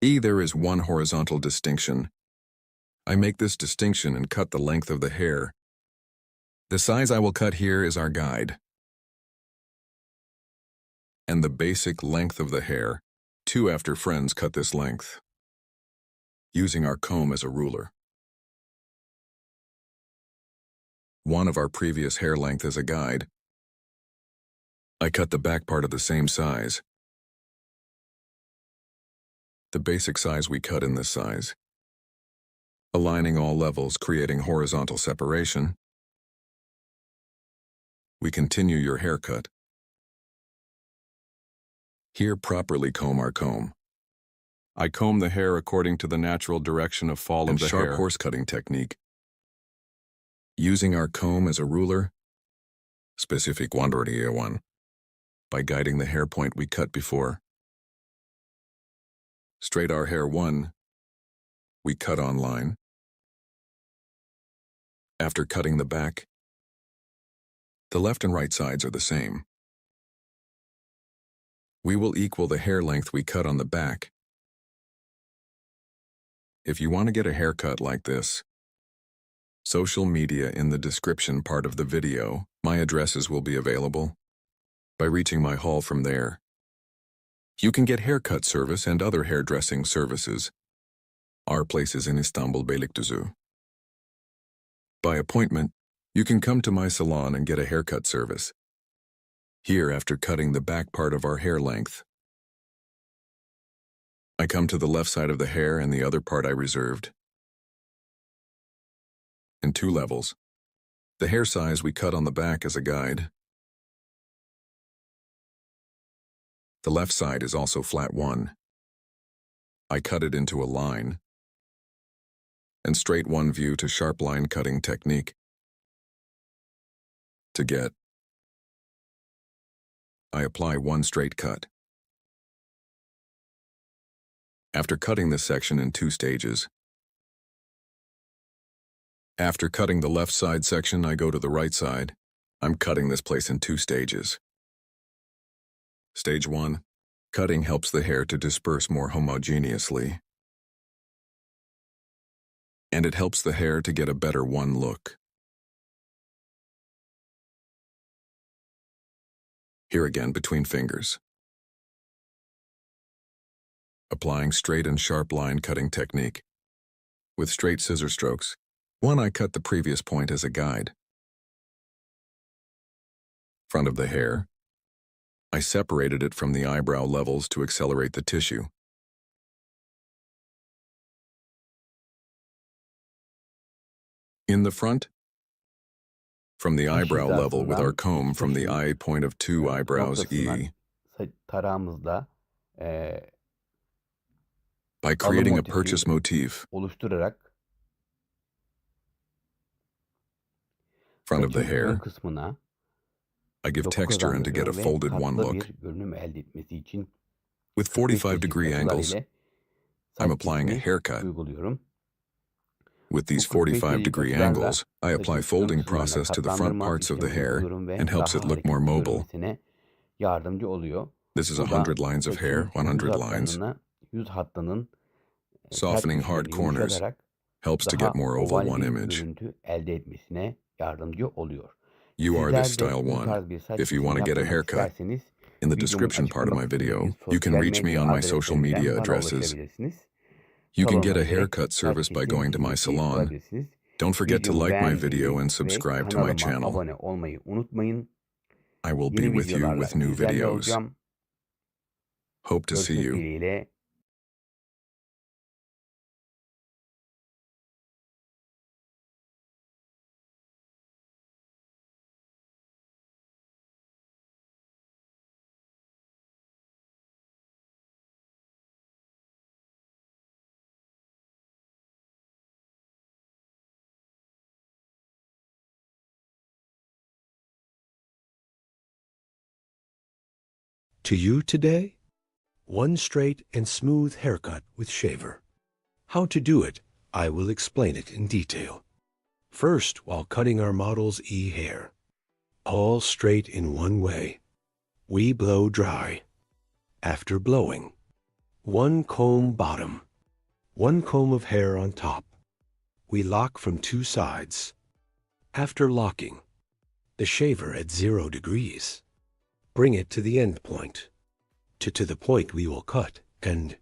There is one horizontal distinction. I make this distinction and cut the length of the hair. The size I will cut here is our guide. And the basic length of the hair. 2 after friends cut this length, using our comb as a ruler. 1 of our previous hair length as a guide. I cut the back part of the same size. The basic size we cut in this size. Aligning all levels, creating horizontal separation. We continue your haircut. Here properly comb our comb. I comb the hair according to the natural direction of fall of the hair. Sharp horse cutting technique. Using our comb as a ruler, specific one, by guiding the hair point we cut before. Straight our hair 1, we cut on line. After cutting the back, the left and right sides are the same. We will equal the hair length we cut on the back. If you want to get a haircut like this, social media in the description part of the video, my addresses will be available. By reaching my hall from there, you can get haircut service and other hairdressing services. Our place is in Istanbul, Beylikdüzü. By appointment, you can come to my salon and get a haircut service. Here, after cutting the back part of our hair length, I come to the left side of the hair and the other part I reserved. In 2 levels. The hair size we cut on the back as a guide. The left side is also flat 1. I cut it into a line. And straight 1 view to sharp line cutting technique. To get, I apply 1 straight cut. After cutting this section in 2 stages. After cutting the left side section, I go to the right side. I'm cutting this place in 2 stages. Stage 1. Cutting helps the hair to disperse more homogeneously. And it helps the hair to get a better 1 look. Here again between fingers. Applying straight and sharp line cutting technique. With straight scissor strokes. 1 I cut the previous point as a guide. Front of the hair. I separated it from the eyebrow levels to accelerate the tissue. In the front, from the eyebrow level with our comb from the eye point of 2 eyebrows E. Tarağımızla By creating a purchase motif. oluşturarak Front of the hair. kısmına I give texture and to get a folded 1 look. With 45-degree angles, I'm applying a haircut. With these 45-degree angles, I apply folding process to the front parts of the hair and helps it look more mobile. This is 100 lines of hair, 100 lines. Softening hard corners helps to get more oval 1 image. You are this style 1. If you want to get a haircut, in the description part of my video, you can reach me on my social media addresses. You can get a haircut service by going to my salon. Don't forget to like my video and subscribe to my channel. I will be with you with new videos. Hope to see you. To you today, 1 straight and smooth haircut with shaver. How to do it, I will explain it in detail. First, while cutting our model's E hair, all straight in 1 way, we blow dry. After blowing, One comb bottom, one comb of hair on top. We lock from two sides. After locking, the shaver at 0 degrees. Bring it to the end point, to the point we will cut, and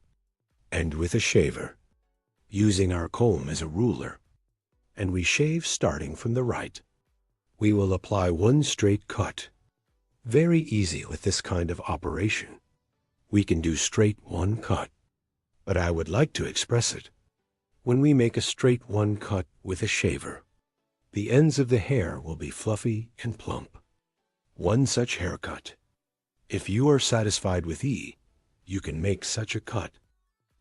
with a shaver, using our comb as a ruler, and we shave starting from the right. We will apply one straight cut. Very easy with this kind of operation. We can do straight one cut, but I would like to express it. When we make a straight one cut with a shaver, the ends of the hair will be fluffy and plump. One such haircut. If you are satisfied with E, you can make such a cut.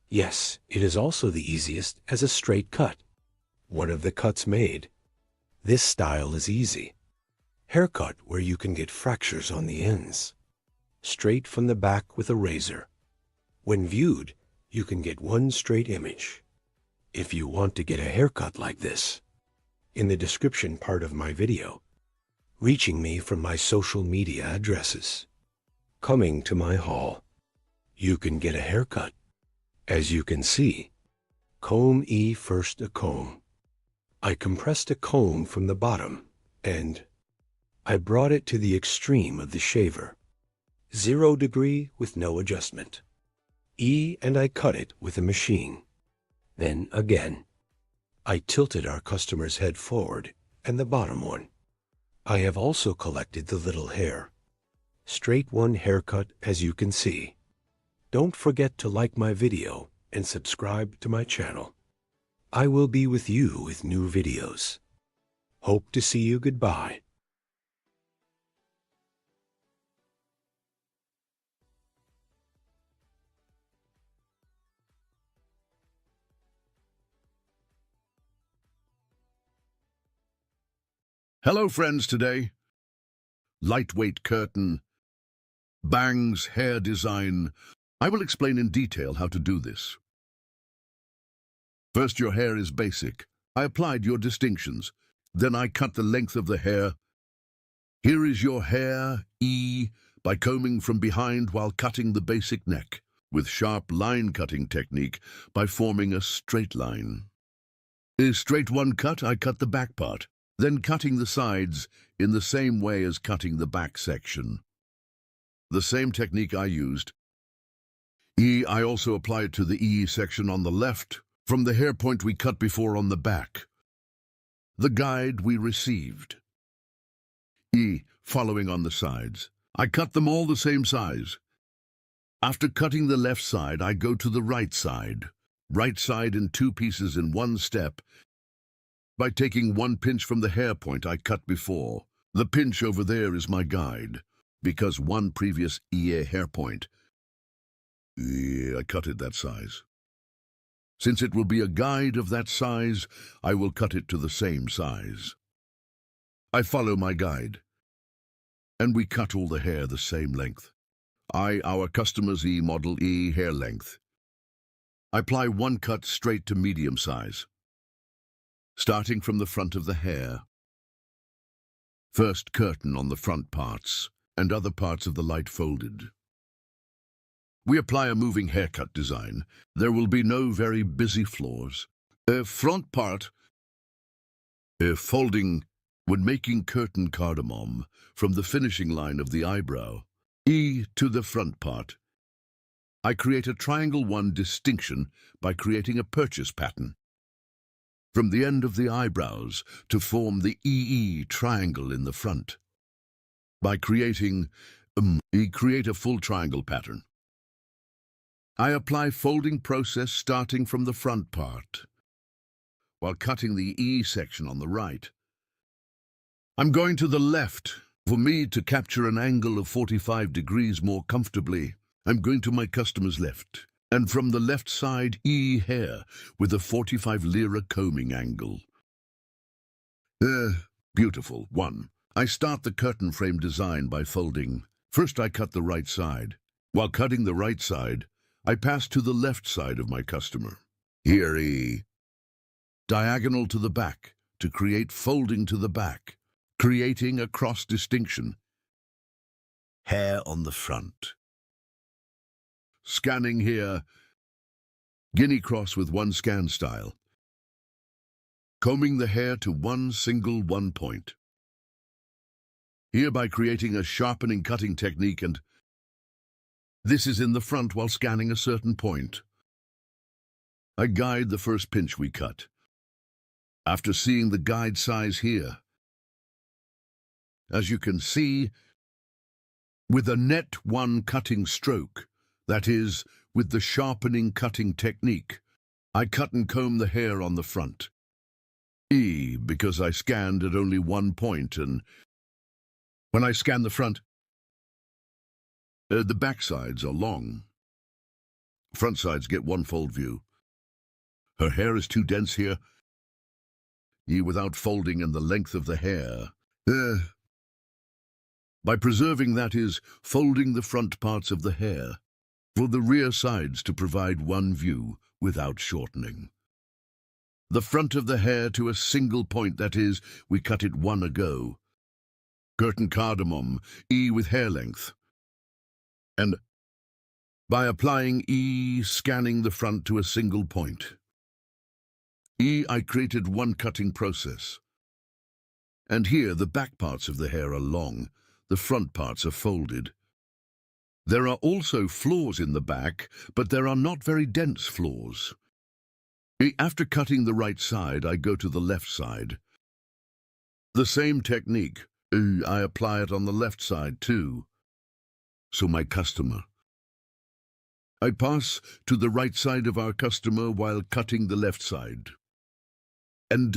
Yes, it is also the easiest as a straight cut. One of the cuts made. This style is easy. Haircut where you can get fractures on the ends. Straight from the back with a razor. When viewed, you can get one straight image. If you want to get a haircut like this, in the description part of my video, reaching me from my social media addresses, coming to my hall, you can get a haircut. As you can see, comb E first a comb. I compressed a comb from the bottom, and I brought it to the extreme of the shaver. 0 degree with no adjustment. E and I cut it with a machine. Then again, I tilted our customer's head forward and the bottom one. I have also collected the little hair. Straight one haircut as you can see. Don't forget to like my video and subscribe to my channel. I will be with you with new videos. Hope to see you. Goodbye. Hello friends, today, lightweight curtain, bangs, hair design. I will explain in detail how to do this. First, your hair is basic. I applied your distinctions. Then I cut the length of the hair. Here is your hair, E, by combing from behind while cutting the basic neck, with sharp line cutting technique by forming a straight line. In straight one cut, I cut the back part. Then cutting the sides in the same way as cutting the back section. The same technique I used. E, I also applied to the E section on the left, from the hair point we cut before on the back. The guide we received. E, following on the sides. I cut them all the same size. After cutting the left side, I go to the right side. Right side in 2 pieces in one step, by taking one pinch from the hair point I cut before. The pinch over there is my guide, because one previous EA hair point, I cut it that size. Since it will be a guide of that size, I will cut it to the same size. I follow my guide, and we cut all the hair the same length. Our customer's E model E hair length. I apply one cut straight to medium size. Starting from the front of the hair. First curtain on the front parts, and other parts of the light folded. We apply a moving haircut design. There will be no very busy floors. Front part, folding when making curtain cardamom from the finishing line of the eyebrow. E to the front part. I create a triangle 1 distinction by creating a purchase pattern. From the end of the eyebrows to form the EE triangle in the front. By creating create a full triangle pattern. I apply folding process starting from the front part, while cutting the E section on the right. I'm going to the left. For me to capture an angle of 45 degrees more comfortably, I'm going to my customer's left. And from the left side, E hair with a 45 lira combing angle. Beautiful. 1. I start the curtain frame design by folding. First I cut the right side. While cutting the right side, I pass to the left side of my customer. Here E. Diagonal to the back to create folding to the back, creating a cross distinction. Hair on the front. Scanning here, Guinea cross with one scan style. Combing the hair to one single one point. Hereby creating a sharpening cutting technique, and this is in the front while scanning a certain point. I guide the first pinch we cut. After seeing the guide size here, as you can see, with a net one cutting stroke, that is, with the sharpening cutting technique, I cut and comb the hair on the front. Because I scanned at only one point, and when I scan the front, the back sides are long. Front sides get one fold view. Her hair is too dense here, without folding in the length of the hair. By preserving, that is, folding the front parts of the hair, for the rear sides to provide one view without shortening. The front of the hair to a single point, that is, we cut it one ago. Curtain cardamom, with hair length. And by applying scanning the front to a single point. I created one cutting process. And here the back parts of the hair are long, the front parts are folded. There are also flaws in the back, but there are not very dense flaws. After cutting the right side, I go to the left side. The same technique, I apply it on the left side too. So my customer. I pass to the right side of our customer while cutting the left side. And,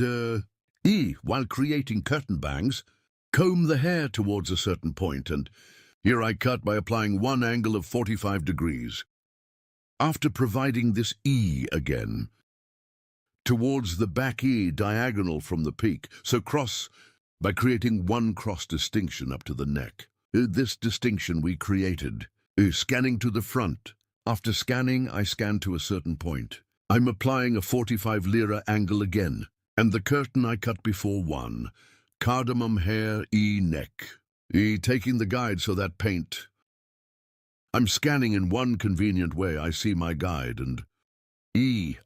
while creating curtain bangs, comb the hair towards a certain point, and here I cut by applying one angle of 45 degrees. After providing this again, towards the back diagonal from the peak, so cross by creating one cross distinction up to the neck. This distinction we created, scanning to the front. After scanning, I scan to a certain point. I'm applying a 45 lira angle again, and the curtain I cut before one. Cardamom hair, neck. Taking the guide so that paint. I'm scanning in one convenient way. I see my guide, and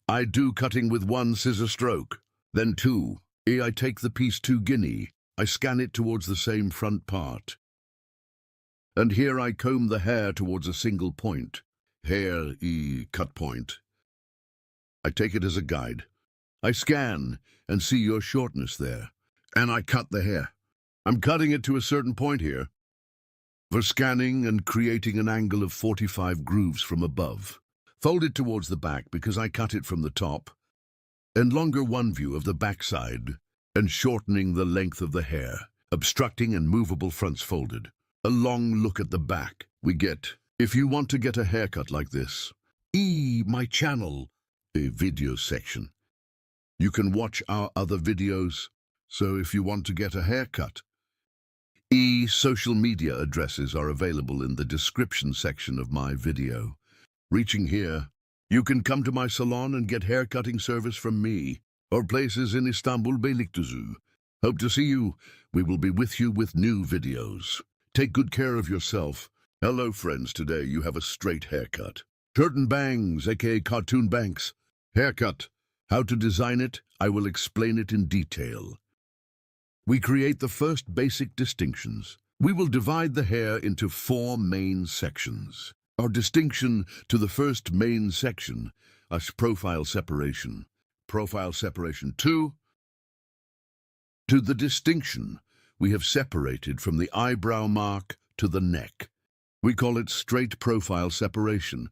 I do cutting with one scissor stroke. Then two, I take the piece 2 guinea. I scan it towards the same front part. And here I comb the hair towards a single point. Hair, cut point. I take it as a guide. I scan and see your shortness there. And I cut the hair. I'm cutting it to a certain point here. For scanning and creating an angle of 45 grooves from above. Fold it towards the back because I cut it from the top. And longer one view of the back side. And shortening the length of the hair. Obstructing and movable fronts folded. A long look at the back we get. If you want to get a haircut like this, my channel, a video section. You can watch our other videos. So if you want to get a haircut, social media addresses are available in the description section of my video. Reaching here, you can come to my salon and get haircutting service from me, or places in Istanbul, Beylikdüzü. Hope to see you. We will be with you with new videos. Take good care of yourself. Hello friends, today you have a straight haircut. Curtain bangs, aka cartoon banks. Haircut. How to design it, I will explain it in detail. We create the first basic distinctions. We will divide the hair into 4 main sections. Our distinction to the first main section is profile separation. Profile separation 2. To the distinction we have separated from the eyebrow mark to the neck. We call it straight profile separation.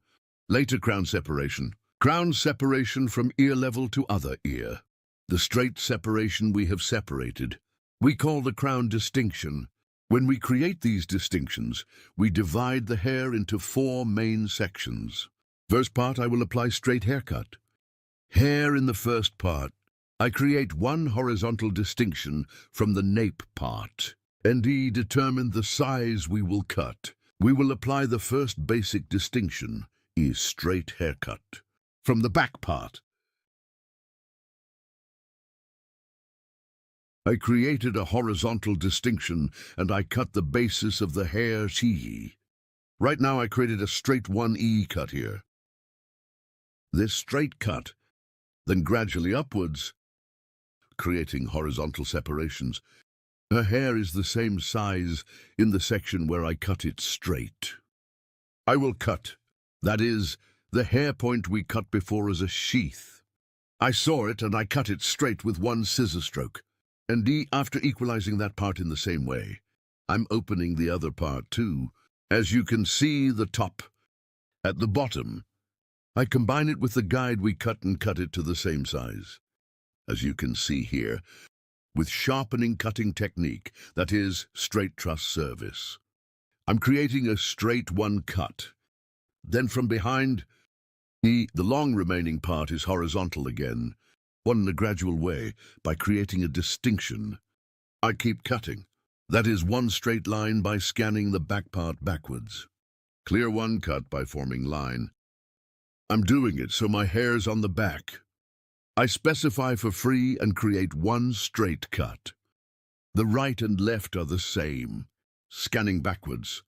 Later crown separation. Crown separation from ear level to other ear. The straight separation we have separated. We call the crown distinction. When we create these distinctions, we divide the hair into 4 main sections. First part, I will apply straight haircut. Hair in the first part. I create one horizontal distinction from the nape part, and determine the size we will cut. We will apply the first basic distinction, straight haircut, from the back part. I created a horizontal distinction, and I cut the basis of the hair Right now I created a straight 1 cut here. this straight cut, then gradually upwards, creating horizontal separations. Her hair is the same size in the section where I cut it straight. I will cut, that is, the hair point we cut before as a sheath. I saw it and I cut it straight with one scissor stroke. And after equalizing that part in the same way, I'm opening the other part too. As you can see, the top. At the bottom, I combine it with the guide we cut and cut it to the same size. As you can see here, with sharpening cutting technique, that is, straight truss service. I'm creating a straight one cut. Then from behind, the long remaining part is horizontal again, one in a gradual way, by creating a distinction. I keep cutting. That is one straight line by scanning the back part backwards. Clear one cut by forming line. I'm doing it so my hair's on the back. I specify for free and create one straight cut. The right and left are the same. Scanning backwards.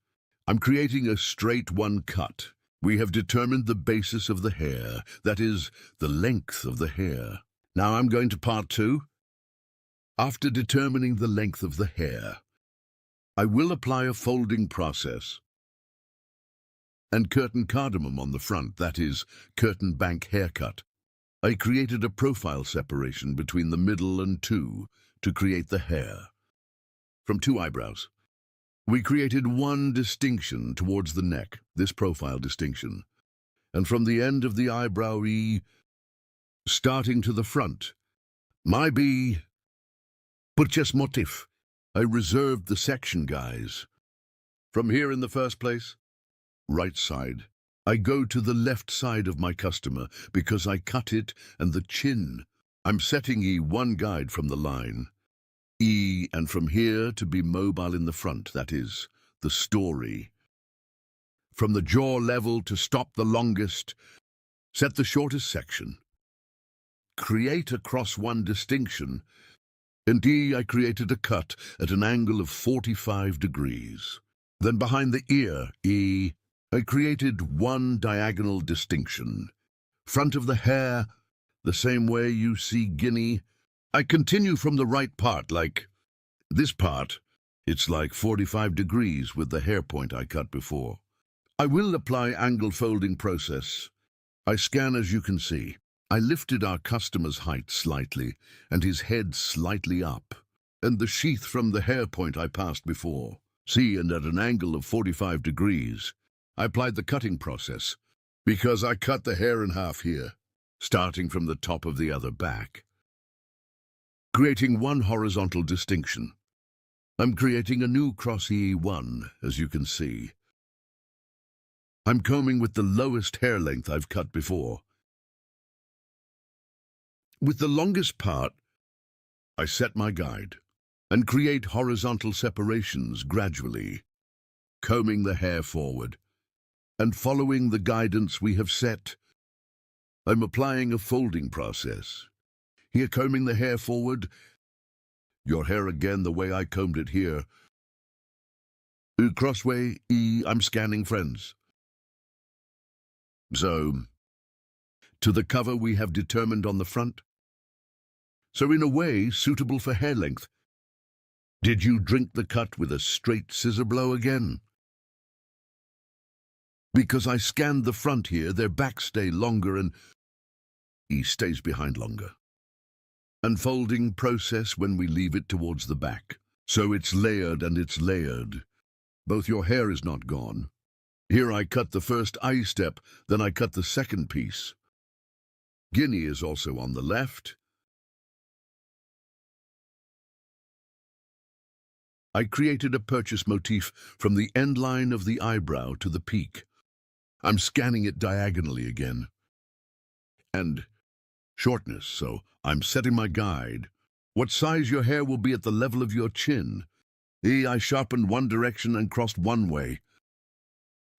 I'm creating a straight one cut. We have determined the basis of the hair, that is, the length of the hair. Now I'm going to part 2. After determining the length of the hair, I will apply a folding process and curtain cardamom on the front, that is, curtain bank haircut. I created a profile separation between the middle and 2 to create the hair. From 2 eyebrows, we created one distinction towards the neck, this profile distinction, and from the end of the eyebrow starting to the front, my purchase motif. I reserved the section, guys. From here in the first place, right side, I go to the left side of my customer because I cut it and the chin. I'm setting one guide from the line. And from here to be mobile in the front, that is, the story. From the jaw level to stop the longest, set the shortest section. Create across one distinction, and I created a cut at an angle of 45 degrees. Then behind the ear, I created one diagonal distinction. Front of the hair, the same way you see guinea. I continue from the right part, like this part. It's like 45 degrees with the hair point I cut before. I will apply angle folding process. I scan as you can see. I lifted our customer's height slightly and his head slightly up, and the sheath from the hair point I passed before. See, and at an angle of 45 degrees, I applied the cutting process because I cut the hair in half here, starting from the top of the other back, creating one horizontal distinction. I'm creating a new cross E1, as you can see. I'm combing with the lowest hair length I've cut before. With the longest part, I set my guide and create horizontal separations gradually, combing the hair forward. And following the guidance we have set, I'm applying a folding process. Here, combing the hair forward, your hair again the way I combed it here. Crossway, I'm scanning friends. So, to the cover we have determined on the front. So in a way, suitable for hair length. Did you drink the cut with a straight scissor blow again? Because I scanned the front here, their backs stay longer and he stays behind longer. Unfolding process when we leave it towards the back. So it's layered and it's layered. Both your hair is not gone. Here I cut the first eye step, then I cut the second piece. Guinea is also on the left. I created a purchase motif from the end line of the eyebrow to the peak. I'm scanning it diagonally again. And shortness, so I'm setting my guide. What size your hair will be at the level of your chin. I sharpened one direction and crossed one way.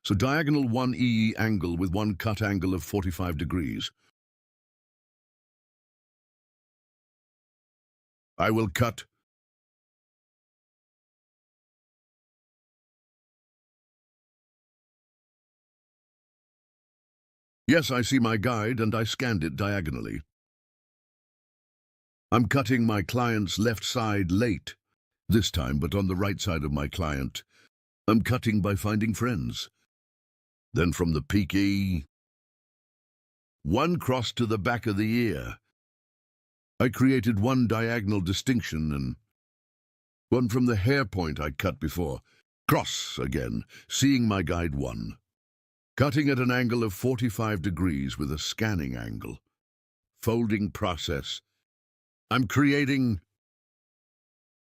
So diagonal 1 angle with one cut angle of 45 degrees. I will cut Yes, I see my guide and I scanned it diagonally. I'm cutting my client's left side late, this time, but on the right side of my client. I'm cutting by finding friends. Then from the peak E, one cross to the back of the ear. I created one diagonal distinction and one from the hair point I cut before. Cross again, seeing my guide one. Cutting at an angle of 45 degrees with a scanning angle. Folding process. I'm creating.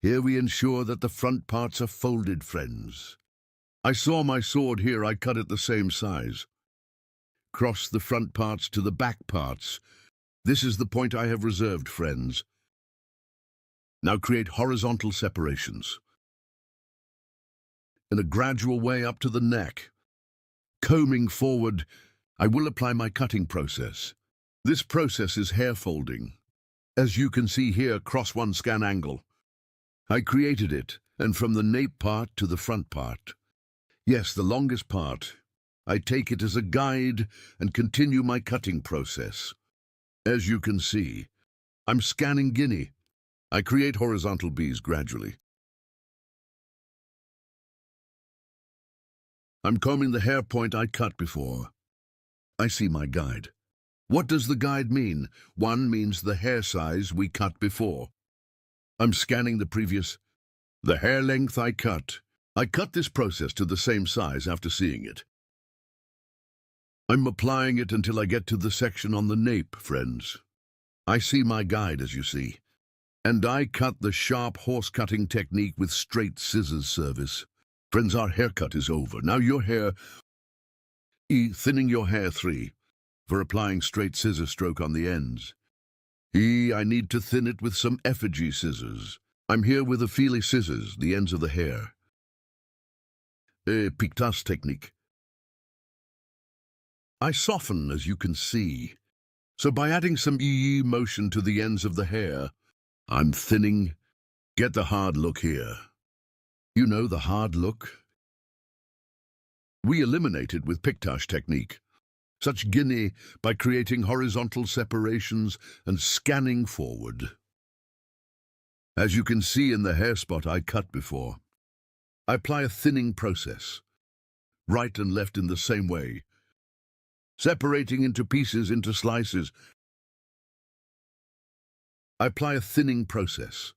Here we ensure that the front parts are folded, friends. I saw my sword here, I cut it the same size. Cross the front parts to the back parts. This is the point I have reserved, friends. Now create horizontal separations. In a gradual way up to the neck. Combing forward, I will apply my cutting process. This process is hair folding. As you can see here, cross one scan angle. I created it, and from the nape part to the front part. Yes, the longest part. I take it as a guide and continue my cutting process. As you can see, I'm scanning guinea. I create horizontal Bs gradually. I'm combing the hair point I cut before. I see my guide. What does the guide mean? One means the hair size we cut before. I'm scanning the previous. The hair length I cut. I cut this process to the same size after seeing it. I'm applying it until I get to the section on the nape, friends. I see my guide, as you see. And I cut the sharp horse cutting technique with straight scissors service. Friends, our haircut is over. Now your hair. E, thinning your hair 3. For applying straight scissor stroke on the ends. E, I need to thin it with some effigy scissors. I'm here with a feely scissors, the ends of the hair. Pictas technique. I soften, as you can see. So by adding some E motion to the ends of the hair, I'm thinning. Get the hard look here. You know the hard look? We eliminate it with pictage technique. Such guinea by creating horizontal separations and scanning forward. As you can see in the hair spot I cut before, I apply a thinning process, right and left in the same way, separating into pieces, into slices. I apply a thinning process.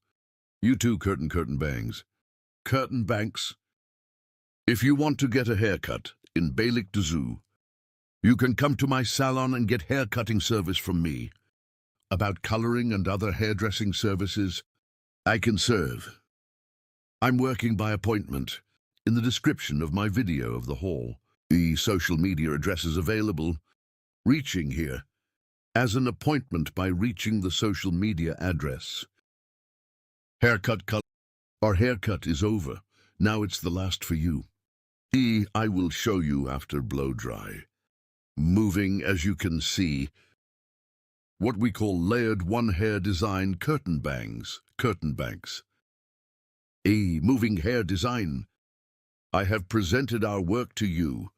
You too, curtain bangs. Curtain banks. If you want to get a haircut in Beylikdüzü, you can come to my salon and get hair cutting service from me. About coloring and other hairdressing services, I can serve. I'm working by appointment. In the description of my video of the hall, the social media address is available. Reaching here as an appointment by reaching the social media address. Haircut color. Our haircut is over. Now it's the last for you. I will show you after blow dry. Moving, as you can see, what we call layered one-hair design curtain bangs, curtain banks. Moving hair design. I have presented our work to you.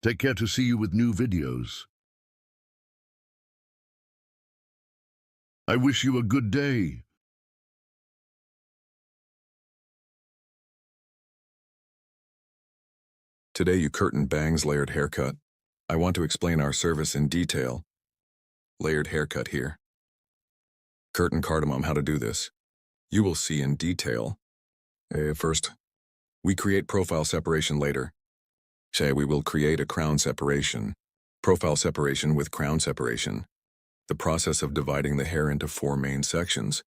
Take care to see you with new videos. I wish you a good day. Today you curtain bangs layered haircut. I want to explain our service in detail. Layered haircut here. Curtain cardamom, how to do this. You will see in detail. First, we create profile separation later. We will create a crown separation. Profile separation with crown separation. The process of dividing the hair into 4 main sections.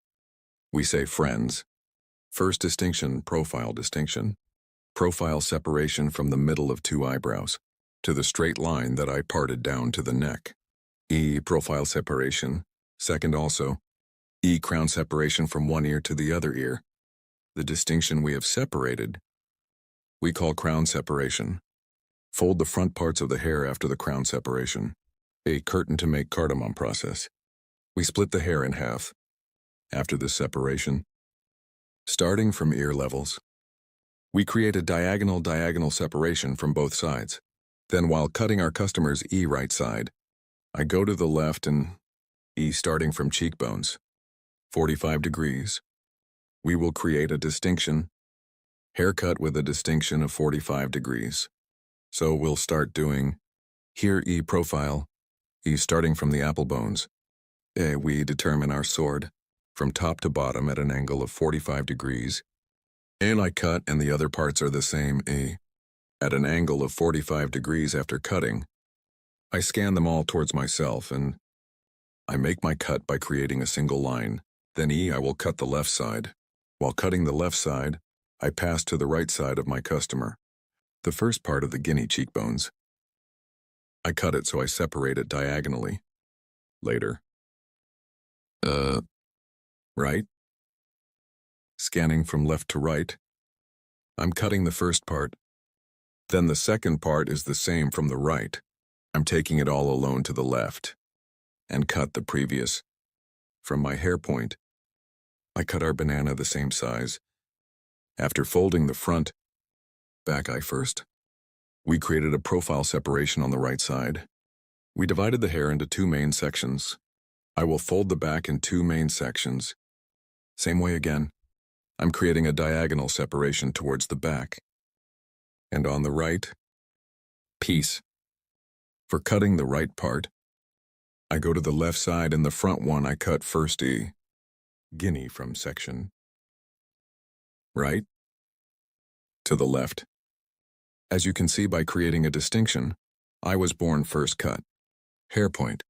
We say friends. First distinction, profile distinction. Profile separation from the middle of 2 eyebrows to the straight line that I parted down to the neck. Profile separation. Second also. Crown separation from one ear to the other ear. The distinction we have separated, we call crown separation. Fold the front parts of the hair after the crown separation. A curtain to make cardamom process. We split the hair in half. After this separation, Starting from ear levels, we create a diagonal separation from both sides. Then while cutting our customer's E right side, I go to the left and E starting from cheekbones, 45 degrees. We will create a distinction, haircut with a distinction of 45 degrees. So we'll start doing here E profile, E starting from the apple bones. We determine our sword from top to bottom at an angle of 45 degrees. And I cut and the other parts are the same E. At an angle of 45 degrees after cutting, I scan them all towards myself and I make my cut by creating a single line. Then I will cut the left side. While cutting the left side, I pass to the right side of my customer, the first part of the guinea cheekbones. I cut it so I separate it diagonally. Later. Right? Scanning from left to right. I'm cutting the first part. Then the second part is the same from the right. I'm taking it all alone to the left and cut the previous. From my hair point, I cut our banana the same size. After folding the front, back eye first, we created a profile separation on the right side. We divided the hair into two main sections. I will fold the back in two main sections. Same way again. I'm creating a diagonal separation towards the back. And on the right, piece. For cutting the right part, I go to the left side and the front one I cut first E. Guinea from section. Right? To the left. As you can see by creating a distinction, I was born first cut. Hair point.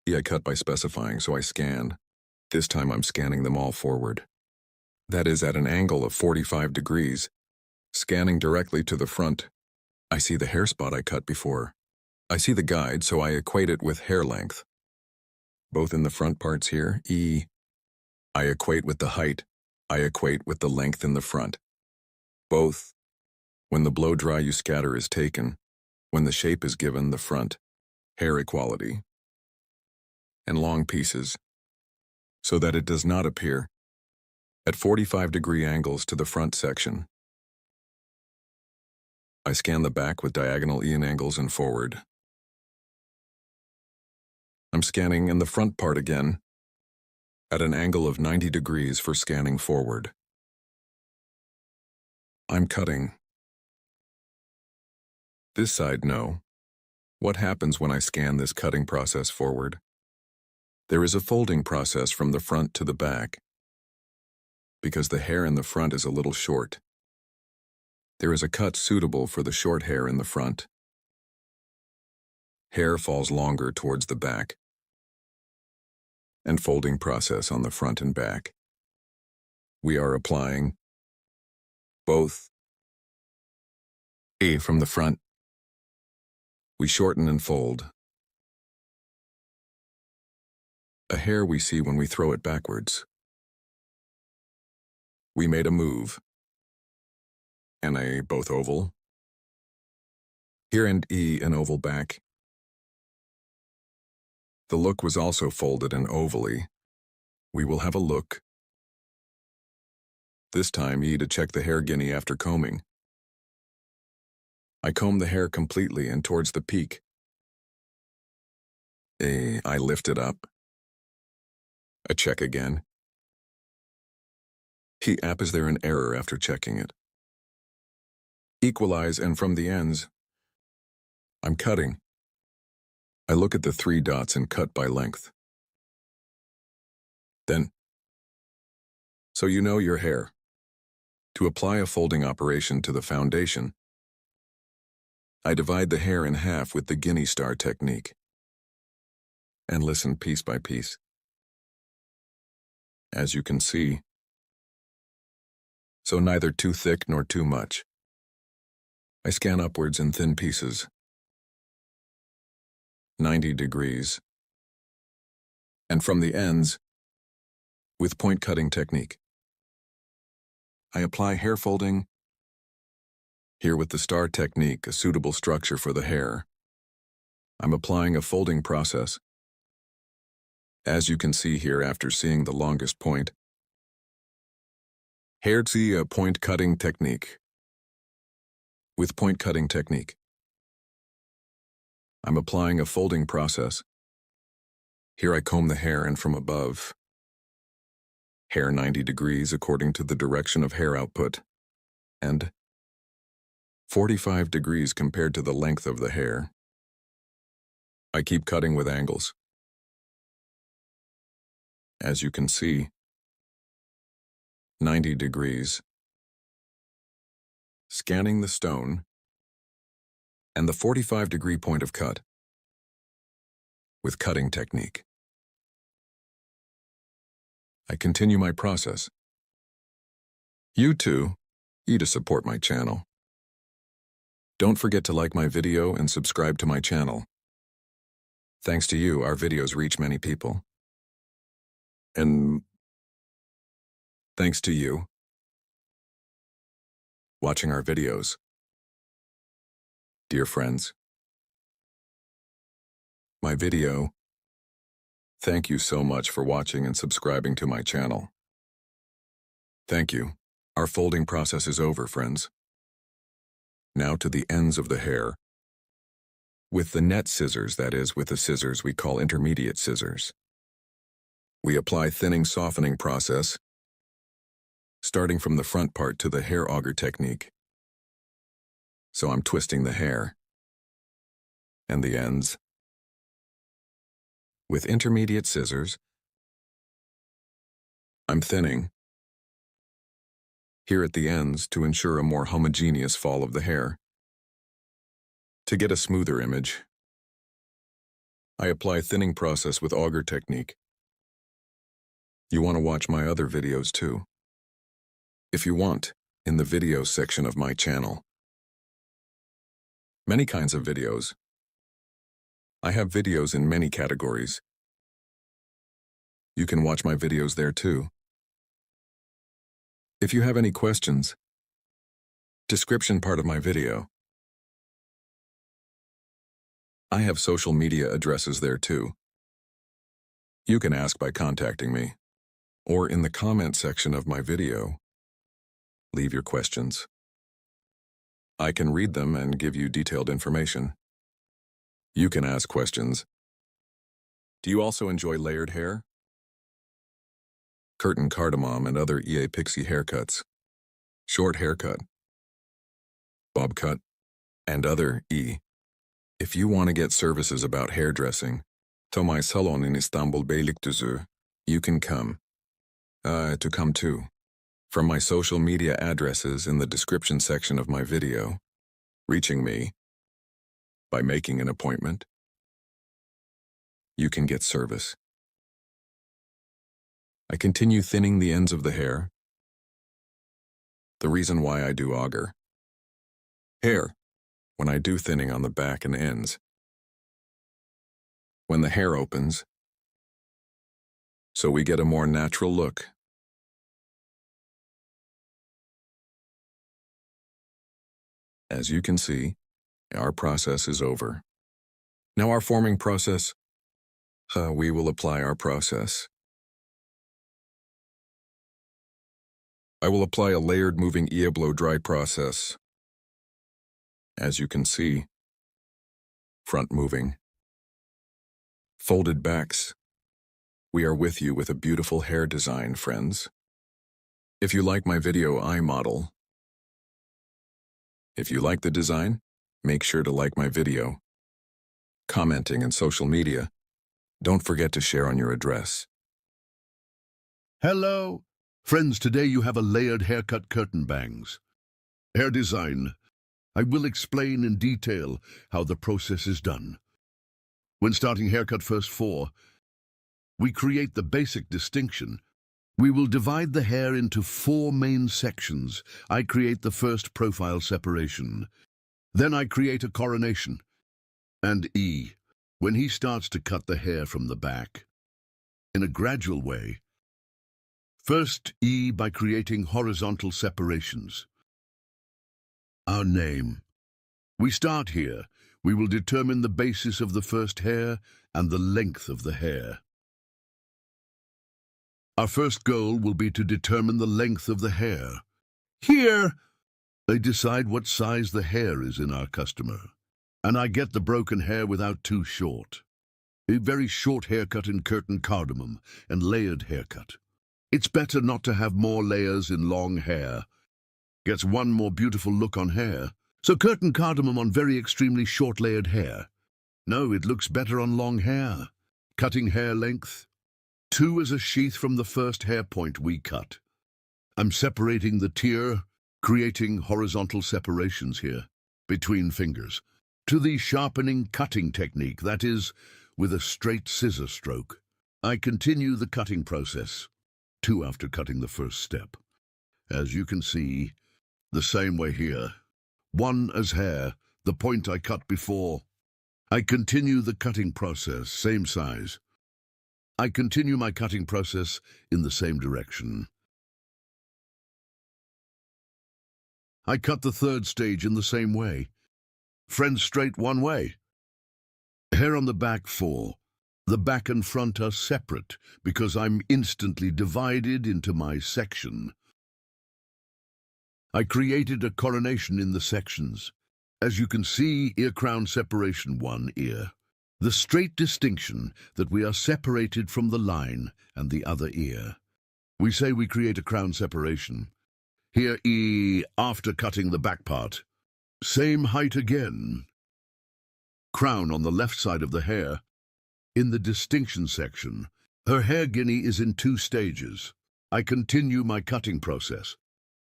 I cut by specifying, so I scan. This time I'm scanning them all forward. That is at an angle of 45 degrees. Scanning directly to the front, I see the hair spot I cut before. I see the guide, so I equate it with hair length. Both in the front parts here, I equate with the height. I equate with the length in the front. Both. When the blow dry you scatter is taken, when the shape is given the front, hair equality, and long pieces, so that it does not appear at 45-degree angles to the front section. I scan the back with diagonal E angles and forward. I'm scanning in the front part again, at an angle of 90 degrees for scanning forward. I'm cutting. This side, no. What happens when I scan this cutting process forward? There is a folding process from the front to the back, because the hair in the front is a little short. There is a cut suitable for the short hair in the front. Hair falls longer towards the back, and folding process on the front and back. We are applying both A from the front. We shorten and fold. A hair we see when we throw it backwards. We made a move. And a both oval. Here and E an oval back. The look was also folded and ovally. We will have a look. This time E to check the hair guinea after combing. I comb the hair completely and towards the peak. I lift it up. A check again. Is there an error after checking it? Equalize and from the ends. I'm cutting. I look at the 3 dots and cut by length. Then, so you know your hair. To apply a folding operation to the foundation, I divide the hair in half with the guinea star technique and listen piece by piece. As you can see, so neither too thick nor too much. I scan upwards in thin pieces, 90 degrees, and from the ends, with point cutting technique. I apply hair folding, here with the star technique, a suitable structure for the hair. I'm applying a folding process. As you can see here after seeing the longest point, Hairdressing point cutting technique. With point cutting technique, I'm applying a folding process. Here I comb the hair and from above, hair 90 degrees according to the direction of hair output, and 45 degrees compared to the length of the hair. I keep cutting with angles. As you can see, 90 degrees, scanning the stone, and the 45-degree point of cut with cutting technique. I continue my process. You too, to support my channel. Don't forget to like my video and subscribe to my channel. Thanks to you, our videos reach many people. And thanks to you watching our videos. Dear friends, my video, thank you so much for watching and subscribing to my channel. Thank you. Our folding process is over, friends. Now to the ends of the hair. With the net scissors, that is, with the scissors we call intermediate scissors, we apply thinning softening process, starting from the front part to the hair auger technique. So I'm twisting the hair and the ends. With intermediate scissors, I'm thinning here at the ends to ensure a more homogeneous fall of the hair. To get a smoother image, I apply thinning process with auger technique. You want to watch my other videos too. If you want, in the videos section of my channel. Many kinds of videos. I have videos in many categories. You can watch my videos there too. If you have any questions, description part of my video. I have social media addresses there too. You can ask by contacting me, or in the comment section of my video. Leave your questions. I can read them and give you detailed information. You can ask questions. Do you also enjoy layered hair? Curtain cardamom and other EA pixie haircuts, short haircut, bob cut, and other If you want to get services about hairdressing, to my salon in Istanbul Beylikdüzü, you can come. To come too. From my social media addresses in the description section of my video, reaching me by making an appointment, you can get service. I continue thinning the ends of the hair. The reason why I do auger hair when I do thinning on the back and ends. When the hair opens, so we get a more natural look. As you can see, our process is over. Now our forming process, we will apply our process. I will apply a layered moving blow dry process. As you can see, front moving, folded backs. We are with you with a beautiful hair design, friends. If you like my video, I model. If you like the design, make sure to like my video. Commenting and social media. Don't forget to share on your address. Hello. Friends, today you have a layered haircut curtain bangs. Hair design. I will explain in detail how the process is done. When starting haircut first 4, we create the basic distinction. We will divide the hair into 4 main sections. I create the first profile separation. Then I create a coronation. And when he starts to cut the hair from the back. In a gradual way. First, by creating horizontal separations. Our name. We start here. We will determine the basis of the first hair and the length of the hair. Our first goal will be to determine the length of the hair. Here, I decide what size the hair is in our customer, and I get the broken hair without too short. A very short haircut in curtain cardamom and layered haircut. It's better not to have more layers in long hair. Gets one more beautiful look on hair. So curtain cardamom on very extremely short layered hair. No, it looks better on long hair. Cutting hair length. 2 is a sheath from the first hair point we cut. I'm separating the tier, creating horizontal separations here, between fingers, to the sharpening cutting technique, that is, with a straight scissor stroke. I continue the cutting process, 2 after cutting the first step. As you can see, the same way here. 1 as hair, the point I cut before. I continue the cutting process, same size. I continue my cutting process in the same direction. I cut the third stage in the same way. Friends straight one way. Hair on the back 4. The back and front are separate because I'm instantly divided into my section. I created a coronation in the sections. As you can see, ear crown separation 1 ear. The straight distinction that we are separated from the line and the other ear. We say we create a crown separation. Here E after cutting the back part. Same height again. Crown on the left side of the hair. In the distinction section, her hair guinea is in 2 stages. I continue my cutting process.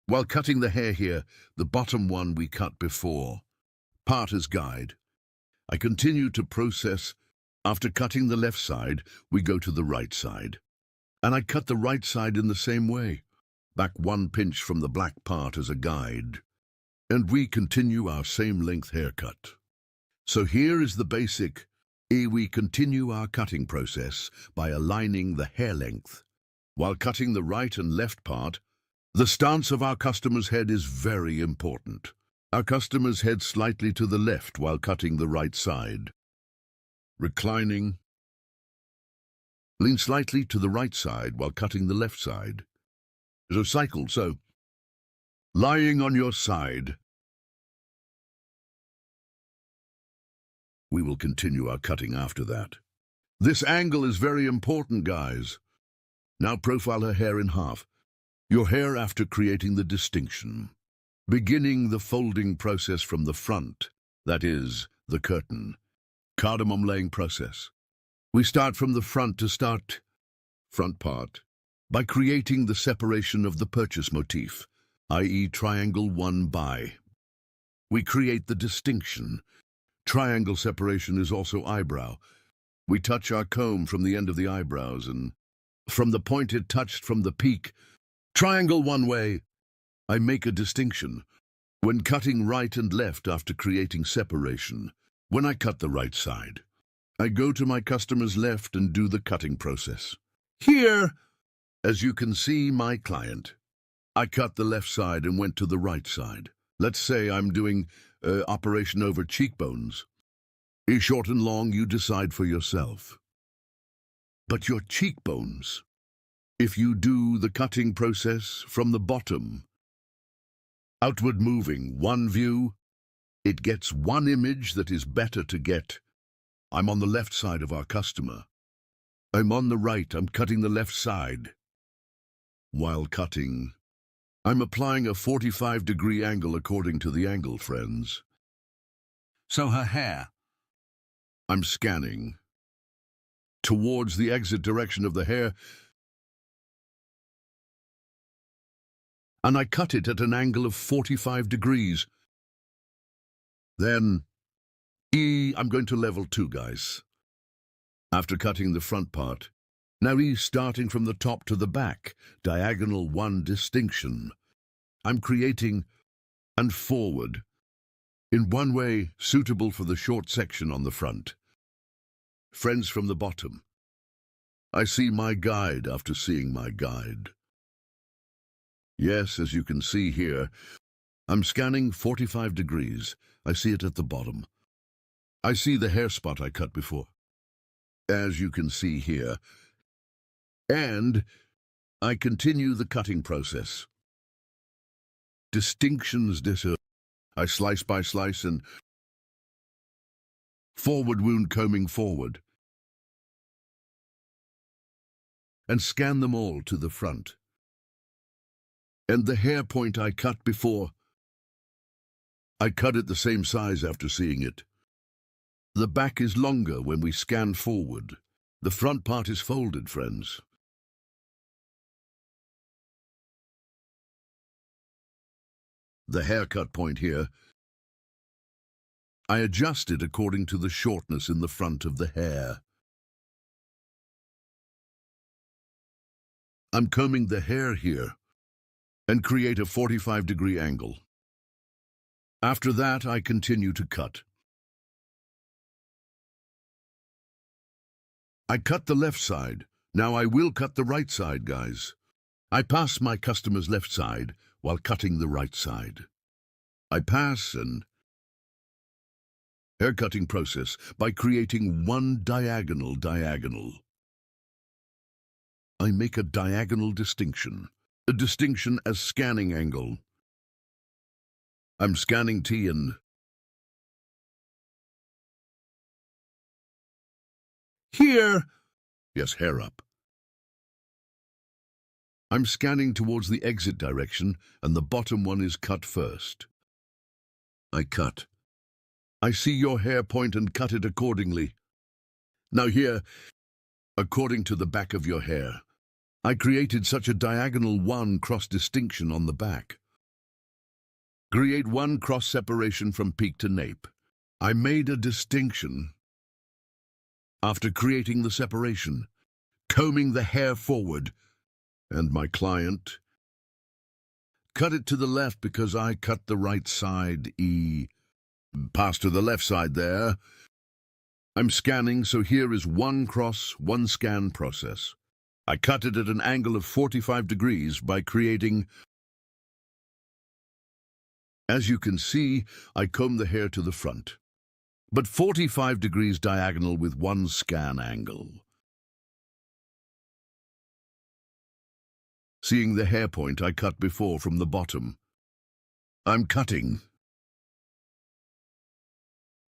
While cutting the hair here, the bottom one we cut before. Part as guide. I continue to process. After cutting the left side, we go to the right side. And I cut the right side in the same way. Back 1 pinch from the black part as a guide. And we continue our same length haircut. So here is the basic. We continue our cutting process by aligning the hair length. While cutting the right and left part, the stance of our customer's head is very important. Our customer's head slightly to the left while cutting the right side. Reclining. Lean slightly to the right side while cutting the left side. So cycle, so. Lying on your side. We will continue our cutting after that. This angle is very important, guys. Now profile her hair in half. Your hair after creating the distinction. Beginning the folding process from the front, that is, the curtain. Cardamom laying process. We start from the front to start front part by creating the separation of the purchase motif, i.e. triangle 1 by. We create the distinction. Triangle separation is also eyebrow. We touch our comb from the end of the eyebrows and from the point it touched from the peak. Triangle 1 way. I make a distinction. When cutting right and left after creating separation, when I cut the right side, I go to my customer's left and do the cutting process. Here, as you can see, my client, I cut the left side and went to the right side. Let's say I'm doing operation over cheekbones. Short and long, you decide for yourself. But your cheekbones, if you do the cutting process from the bottom, outward moving, 1 view, it gets 1 image that is better to get. I'm on the left side of our customer. I'm on the right, I'm cutting the left side. While cutting, I'm applying a 45-degree angle according to the angle, friends. So her hair, I'm scanning towards the exit direction of the hair, and I cut it at an angle of 45 degrees. Then, I'm going to level 2, guys. After cutting the front part, now starting from the top to the back, diagonal 1 distinction. I'm creating and forward, in 1 way suitable for the short section on the front. Friends from the bottom. I see my guide after seeing my guide. Yes, as you can see here, I'm scanning 45 degrees. I see it at the bottom. I see the hair spot I cut before. As you can see here. And I continue the cutting process. Distinctions differ. I slice by slice and forward wound combing forward and scan them all to the front. And the hair point I cut before, I cut it the same size after seeing it. The back is longer when we scan forward. The front part is folded, friends. The haircut point here, I adjust it according to the shortness in the front of the hair. I'm combing the hair here and create a 45-degree angle. After that, I continue to cut. I cut the left side. Now I will cut the right side, guys. I pass my customer's left side while cutting the right side. I pass and haircutting process by creating one diagonal. I make a diagonal distinction, a distinction as scanning angle. I'm scanning T and here, yes, hair up. I'm scanning towards the exit direction, and the bottom one is cut first. I cut. I see your hair point and cut it accordingly. Now here, according to the back of your hair, I created such a diagonal one cross distinction on the back. Create one cross separation from peak to nape. I made a distinction after creating the separation, combing the hair forward, and my client cut it to the left because I cut the right side, pass to the left side there. I'm scanning, so here is one cross, one scan process. I cut it at an angle of 45 degrees by creating. As you can see, I comb the hair to the front, but 45 degrees diagonal with one scan angle. Seeing the hair point I cut before from the bottom, I'm cutting.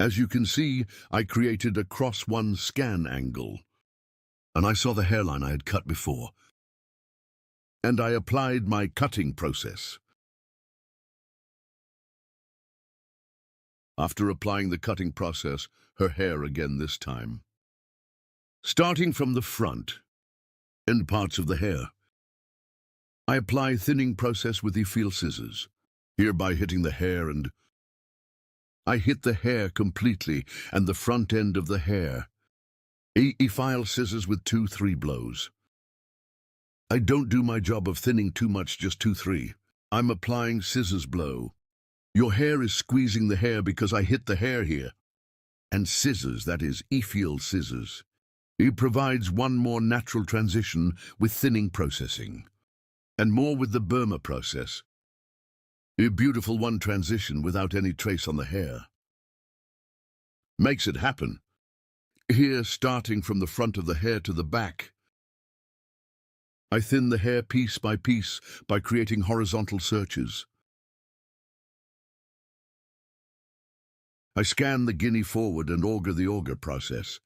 As you can see, I created a cross one scan angle, and I saw the hairline I had cut before, and I applied my cutting process. After applying the cutting process, her hair again this time. Starting from the front, end parts of the hair, I apply thinning process with the feel scissors, hereby hitting the hair, and I hit the hair completely and the front end of the hair. File scissors with 2-3 blows. I don't do my job of thinning too much, just 2-3. I'm applying scissors blow. Your hair is squeezing the hair because I hit the hair here. And scissors, that is, feel scissors. It provides one more natural transition with thinning processing, and more with the Burma process. A beautiful one transition without any trace on the hair. Makes it happen. Here, starting from the front of the hair to the back, I thin the hair piece by piece by creating horizontal searches. I scan the guinea forward and auger the auger process.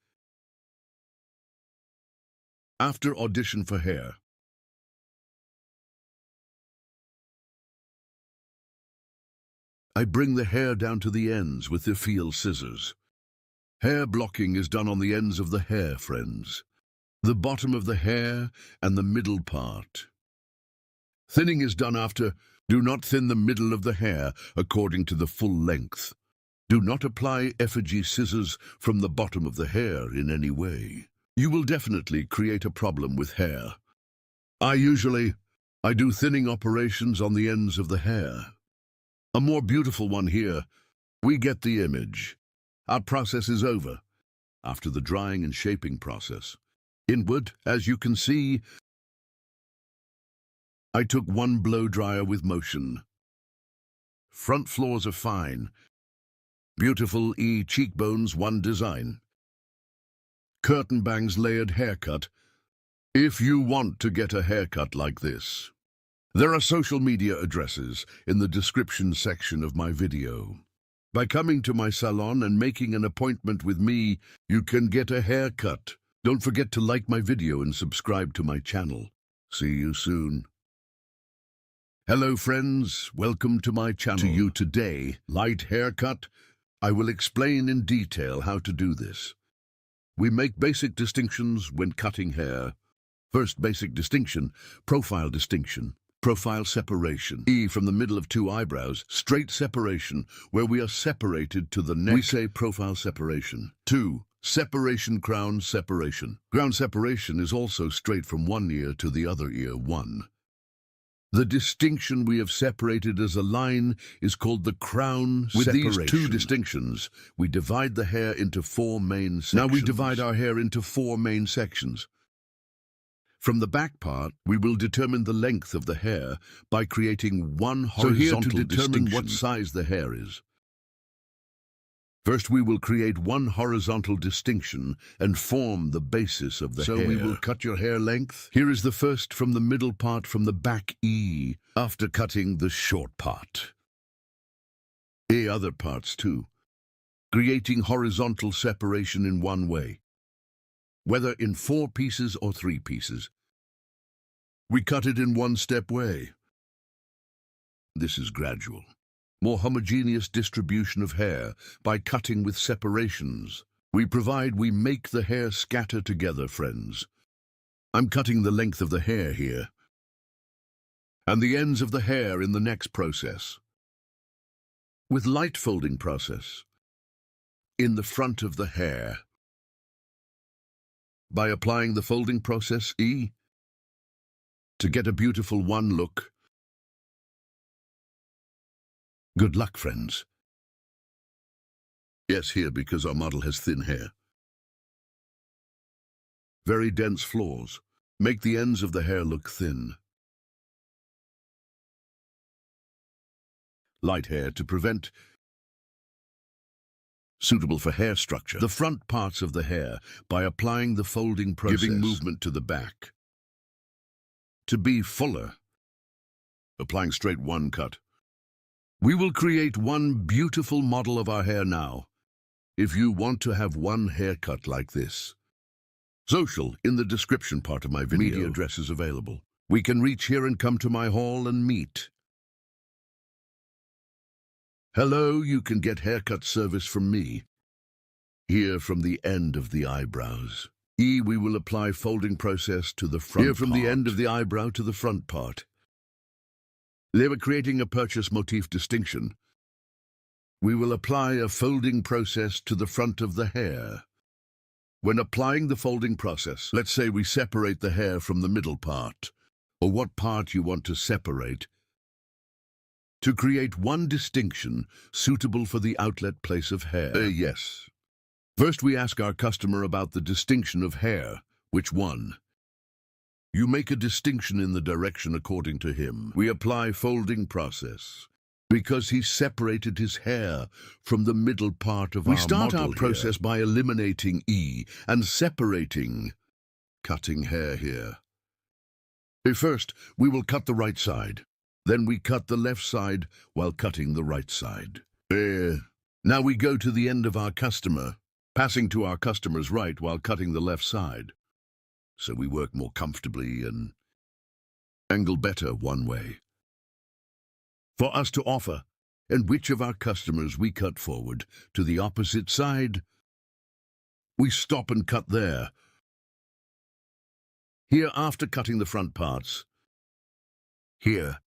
After audition for hair, I bring the hair down to the ends with the feel scissors. Hair blocking is done on the ends of the hair, friends. The bottom of the hair and the middle part. Thinning is done after. Do not thin the middle of the hair according to the full length. Do not apply effigy scissors from the bottom of the hair in any way. You will definitely create a problem with hair. I do thinning operations on the ends of the hair. A more beautiful one here. We get the image. Our process is over. After the drying and shaping process. Inward, as you can see, I took one blow dryer with motion. Front floors are fine. Beautiful cheekbones, one design. Curtain bangs layered haircut. If you want to get a haircut like this, there are social media addresses in the description section of my video. By coming to my salon and making an appointment with me, you can get a haircut. Don't forget to like my video and subscribe to my channel. See you soon. Hello friends, welcome to my channel. To you today, light haircut. I will explain in detail how to do this. We make basic distinctions when cutting hair. First basic distinction, profile distinction. Profile separation. E from the middle of two eyebrows, straight separation, where we are separated to the neck. We say profile separation. 2. Separation crown separation. Crown separation is also straight from one ear to the other ear. 1. The distinction we have separated as a line is called the crown separation. With these two distinctions, we divide the hair into 4 main sections. Now we divide our hair into 4 main sections. From the back part, we will determine the length of the hair by creating one horizontal distinction. So here to determine what size the hair is. First, we will create one horizontal distinction and form the basis of the hair. So we will cut your hair length. Here is the first from the middle part from the back E, after cutting the short part. Other parts too. Creating horizontal separation in one way. Whether in 4 pieces or 3 pieces. We cut it in one-step way. This is gradual. More homogeneous distribution of hair by cutting with separations. We make the hair scatter together, friends. I'm cutting the length of the hair here. And the ends of the hair in the next process. With light folding process. In the front of the hair. By applying the folding process E, to get a beautiful one look. Good luck, friends. Yes, here, because our model has thin hair. Very dense flaws. Make the ends of the hair look thin. Light hair to prevent. Suitable for hair structure. The front parts of the hair by applying the folding process. Giving movement to the back. To be fuller. Applying straight one cut. We will create one beautiful model of our hair now. If you want to have one haircut like this. Social in the description part of my video. Media address is available. We can reach here and come to my hall and meet. Hello, you can get haircut service from me. Here from the end of the eyebrows. E, we will apply folding process to the front part. Here from the end of the eyebrow to the front part. They were creating a purchase motif distinction. We will apply a folding process to the front of the hair. When applying the folding process, let's say we separate the hair from the middle part, or what part you want to separate, to create one distinction suitable for the outlet place of hair. Yes. First, we ask our customer about the distinction of hair. Which one? You make a distinction in the direction according to him. We apply folding process because he separated his hair from the middle part of our model. We start our process by eliminating E and separating, cutting hair here. First, we will cut the right side. Then we cut the left side while cutting the right side. Now we go to the end of our customer. Passing to our customer's right while cutting the left side. So we work more comfortably and angle better one way. For us to offer, and which of our customers we cut forward to the opposite side, we stop and cut there. Here after cutting the front parts. Here.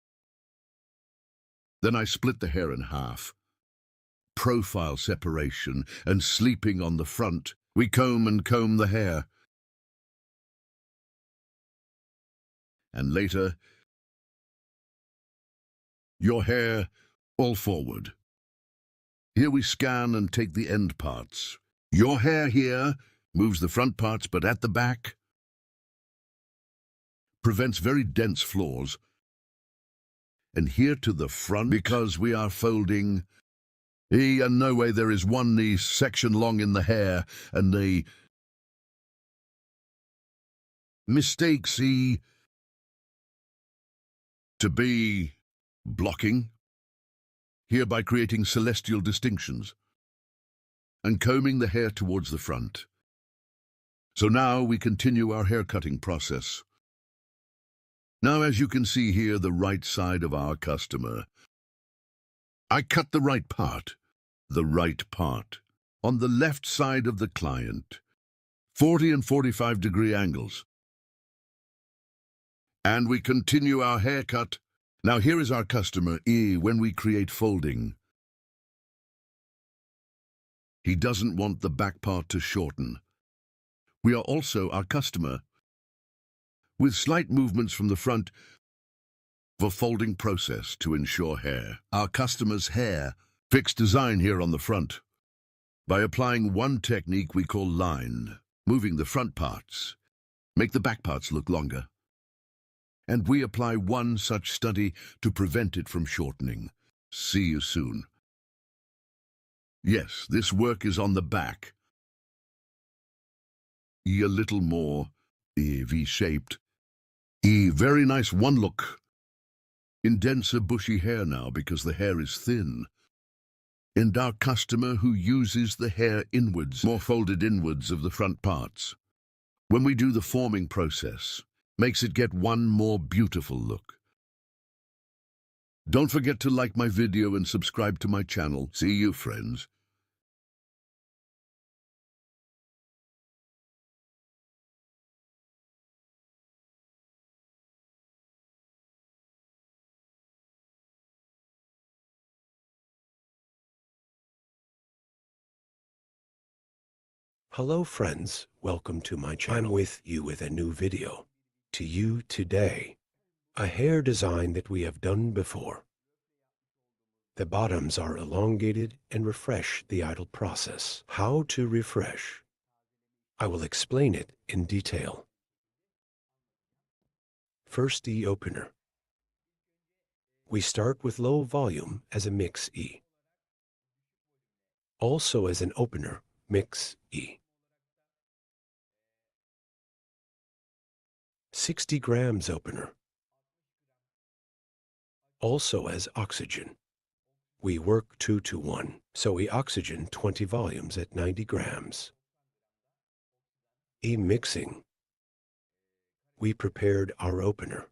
Then I split the hair in half. Profile separation and sleeping on the front, we comb the hair. And later, your hair all forward. Here we scan and take the end parts. Your hair here moves the front parts, but at the back, prevents very dense flaws. And here to the front, because we are folding. And no way there is one knee section long in the hair, and the Mistake C to be blocking, hereby creating celestial distinctions, and combing the hair towards the front. So now we continue our hair cutting process. Now, as you can see here, the right side of our customer. I cut the right part, on the left side of the client, 40 and 45 degree angles. And we continue our haircut. Now here is our customer E when we create folding. He doesn't want the back part to shorten. We are also our customer, with slight movements from the front for folding process to ensure hair. Our customer's hair, fixed design here on the front. By applying one technique we call line, moving the front parts, make the back parts look longer. And we apply one such study to prevent it from shortening. See you soon. Yes, this work is on the back. E a little more, E V-shaped. E very nice one look. In denser bushy hair now because the hair is thin. And our customer who uses the hair inwards, more folded inwards of the front parts. When we do the forming process, makes it get one more beautiful look. Don't forget to like my video and subscribe to my channel. See you, friends. Hello friends, welcome to my channel. I'm with you with a new video. To you today, a hair design that we have done before. The bottoms are elongated and refresh the idle process. How to refresh? I will explain it in detail. First E opener. We start with low volume as a mix E. Also as an opener, mix E. 60 grams opener. Also as oxygen. We work 2-to-1, so we oxygen 20 volumes at 90 grams. E mixing. We prepared our opener.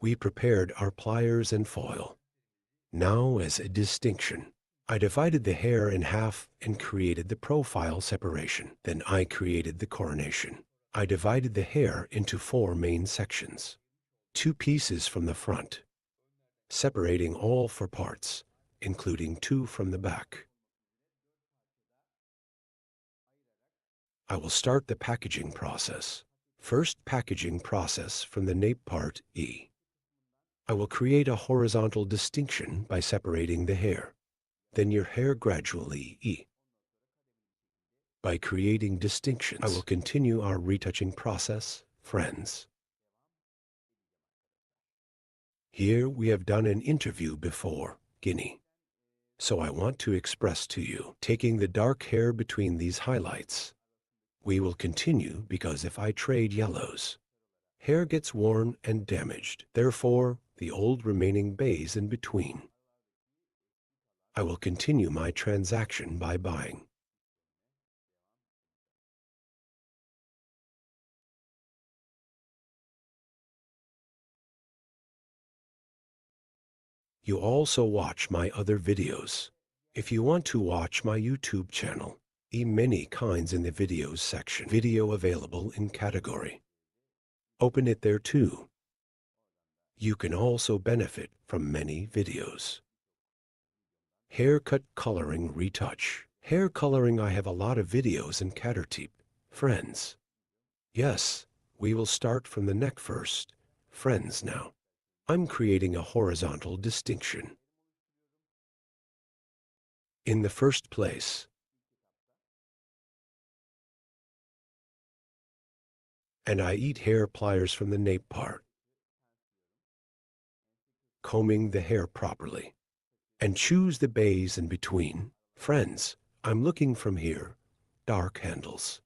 We prepared our pliers and foil. Now as a distinction, I divided the hair in half and created the profile separation. Then I created the coronation. I divided the hair into 4 main sections. 2 pieces from the front, separating all 4 parts, including 2 from the back. I will start the packaging process. First packaging process from the nape part E. I will create a horizontal distinction by separating the hair. Then your hair gradually E. By creating distinctions, I will continue our retouching process, friends. Here we have done an interview before, Guinea. So I want to express to you, taking the dark hair between these highlights. We will continue because if I trade yellows, hair gets worn and damaged. Therefore, the old remaining bays in between. I will continue my transaction by buying. You also watch my other videos. If you want to watch my YouTube channel, many kinds in the videos section. Video available in category. Open it there too. You can also benefit from many videos. Haircut coloring retouch. Hair coloring, I have a lot of videos in Catertip, friends. Yes, we will start from the neck first, friends now. I'm creating a horizontal distinction. In the first place, and I eat hair pliers from the nape part, combing the hair properly, and choose the bays in between. Friends, I'm looking from here, dark handles.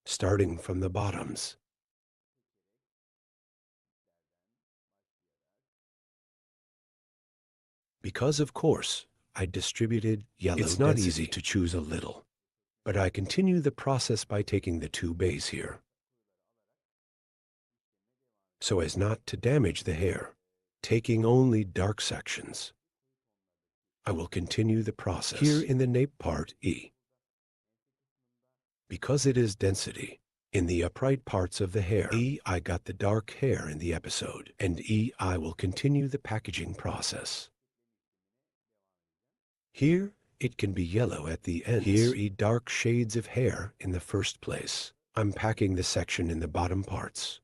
starting from the bottoms. Because, of course, I distributed yellow It's not density. easy to choose a little, but I continue the process by taking the two bays here, so as not to damage the hair, taking only dark sections. I will continue the process here in the nape part E. Because it is density, in the upright parts of the hair, E, I got the dark hair in the episode, and E, I will continue the packaging process. Here, it can be yellow at the ends. Here, E, dark shades of hair in the first place. I'm packing the section in the bottom parts.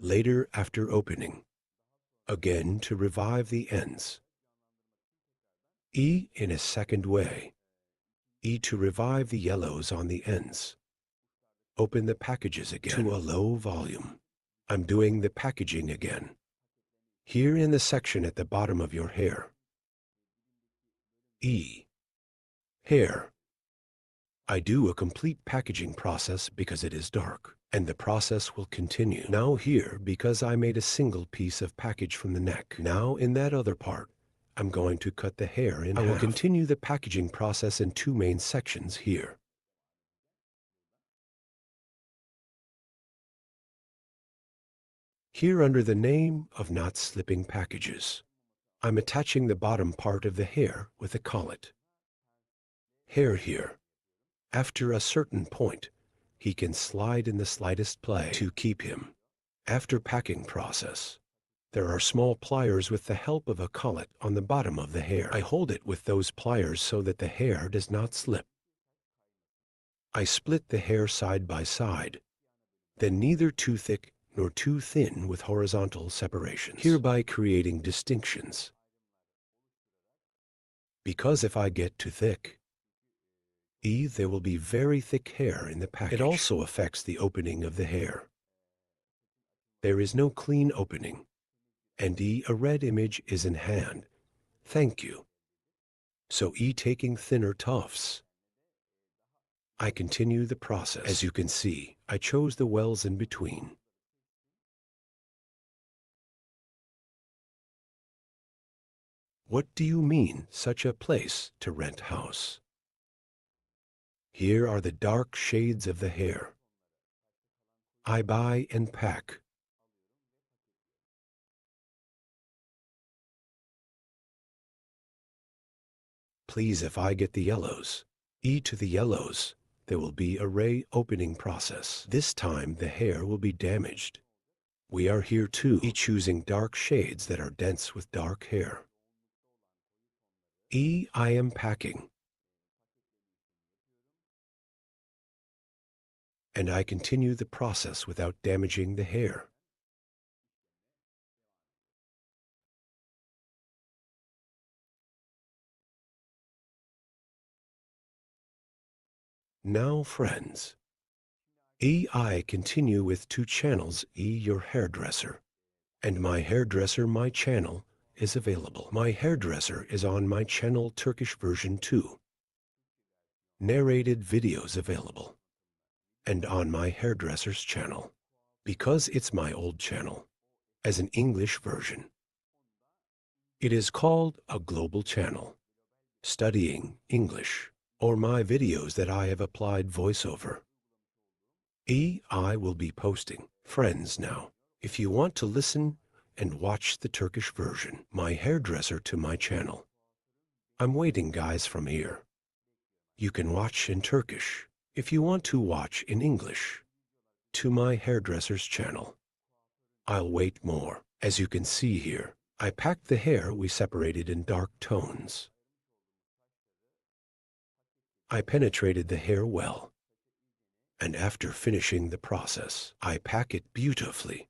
Later, after opening, again to revive the ends. E in a second way. E to revive the yellows on the ends. Open the packages again to a low volume. I'm doing the packaging again. Here in the section at the bottom of your hair. E. Hair. I do a complete packaging process because it is dark, and the process will continue. Now here, because I made a single piece of package from the neck. Now in that other part, I'm going to cut the hair in half. I will continue the packaging process in two main sections here. Here under the name of not slipping packages, I'm attaching the bottom part of the hair with a collet. Hair here. After a certain point, he can slide in the slightest play to keep him. After packing process, there are small pliers with the help of a collet on the bottom of the hair. I hold it with those pliers so that the hair does not slip. I split the hair side by side, then neither too thick nor too thin with horizontal separations, hereby creating distinctions. Because if I get too thick, E, there will be very thick hair in the package. It also affects the opening of the hair. There is no clean opening, and E, a red image is in hand. Thank you. So E, taking thinner tufts. I continue the process. As you can see, I chose the wells in between. What do you mean, such a place to rent house? Here are the dark shades of the hair. I buy and pack. Please, if I get the yellows, E to the yellows, there will be a ray opening process. This time the hair will be damaged. We are here too, E choosing dark shades that are dense with dark hair. E, I am packing. And I continue the process without damaging the hair. Now, friends, E, I continue with two channels, E, your hairdresser, and my hairdresser, my channel, is available. My hairdresser is on my channel Turkish version 2. Narrated videos available. And on my hairdresser's channel, because it's my old channel, as an English version. It is called a global channel, studying English, or my videos that I have applied voiceover. E, I will be posting. Friends, now, if you want to listen and watch the Turkish version, my hairdresser to my channel. I'm waiting, guys, from here. You can watch in Turkish. If you want to watch in English, to my hairdresser's channel. I'll wait more. As you can see here, I packed the hair we separated in dark tones. I penetrated the hair well. And after finishing the process, I pack it beautifully.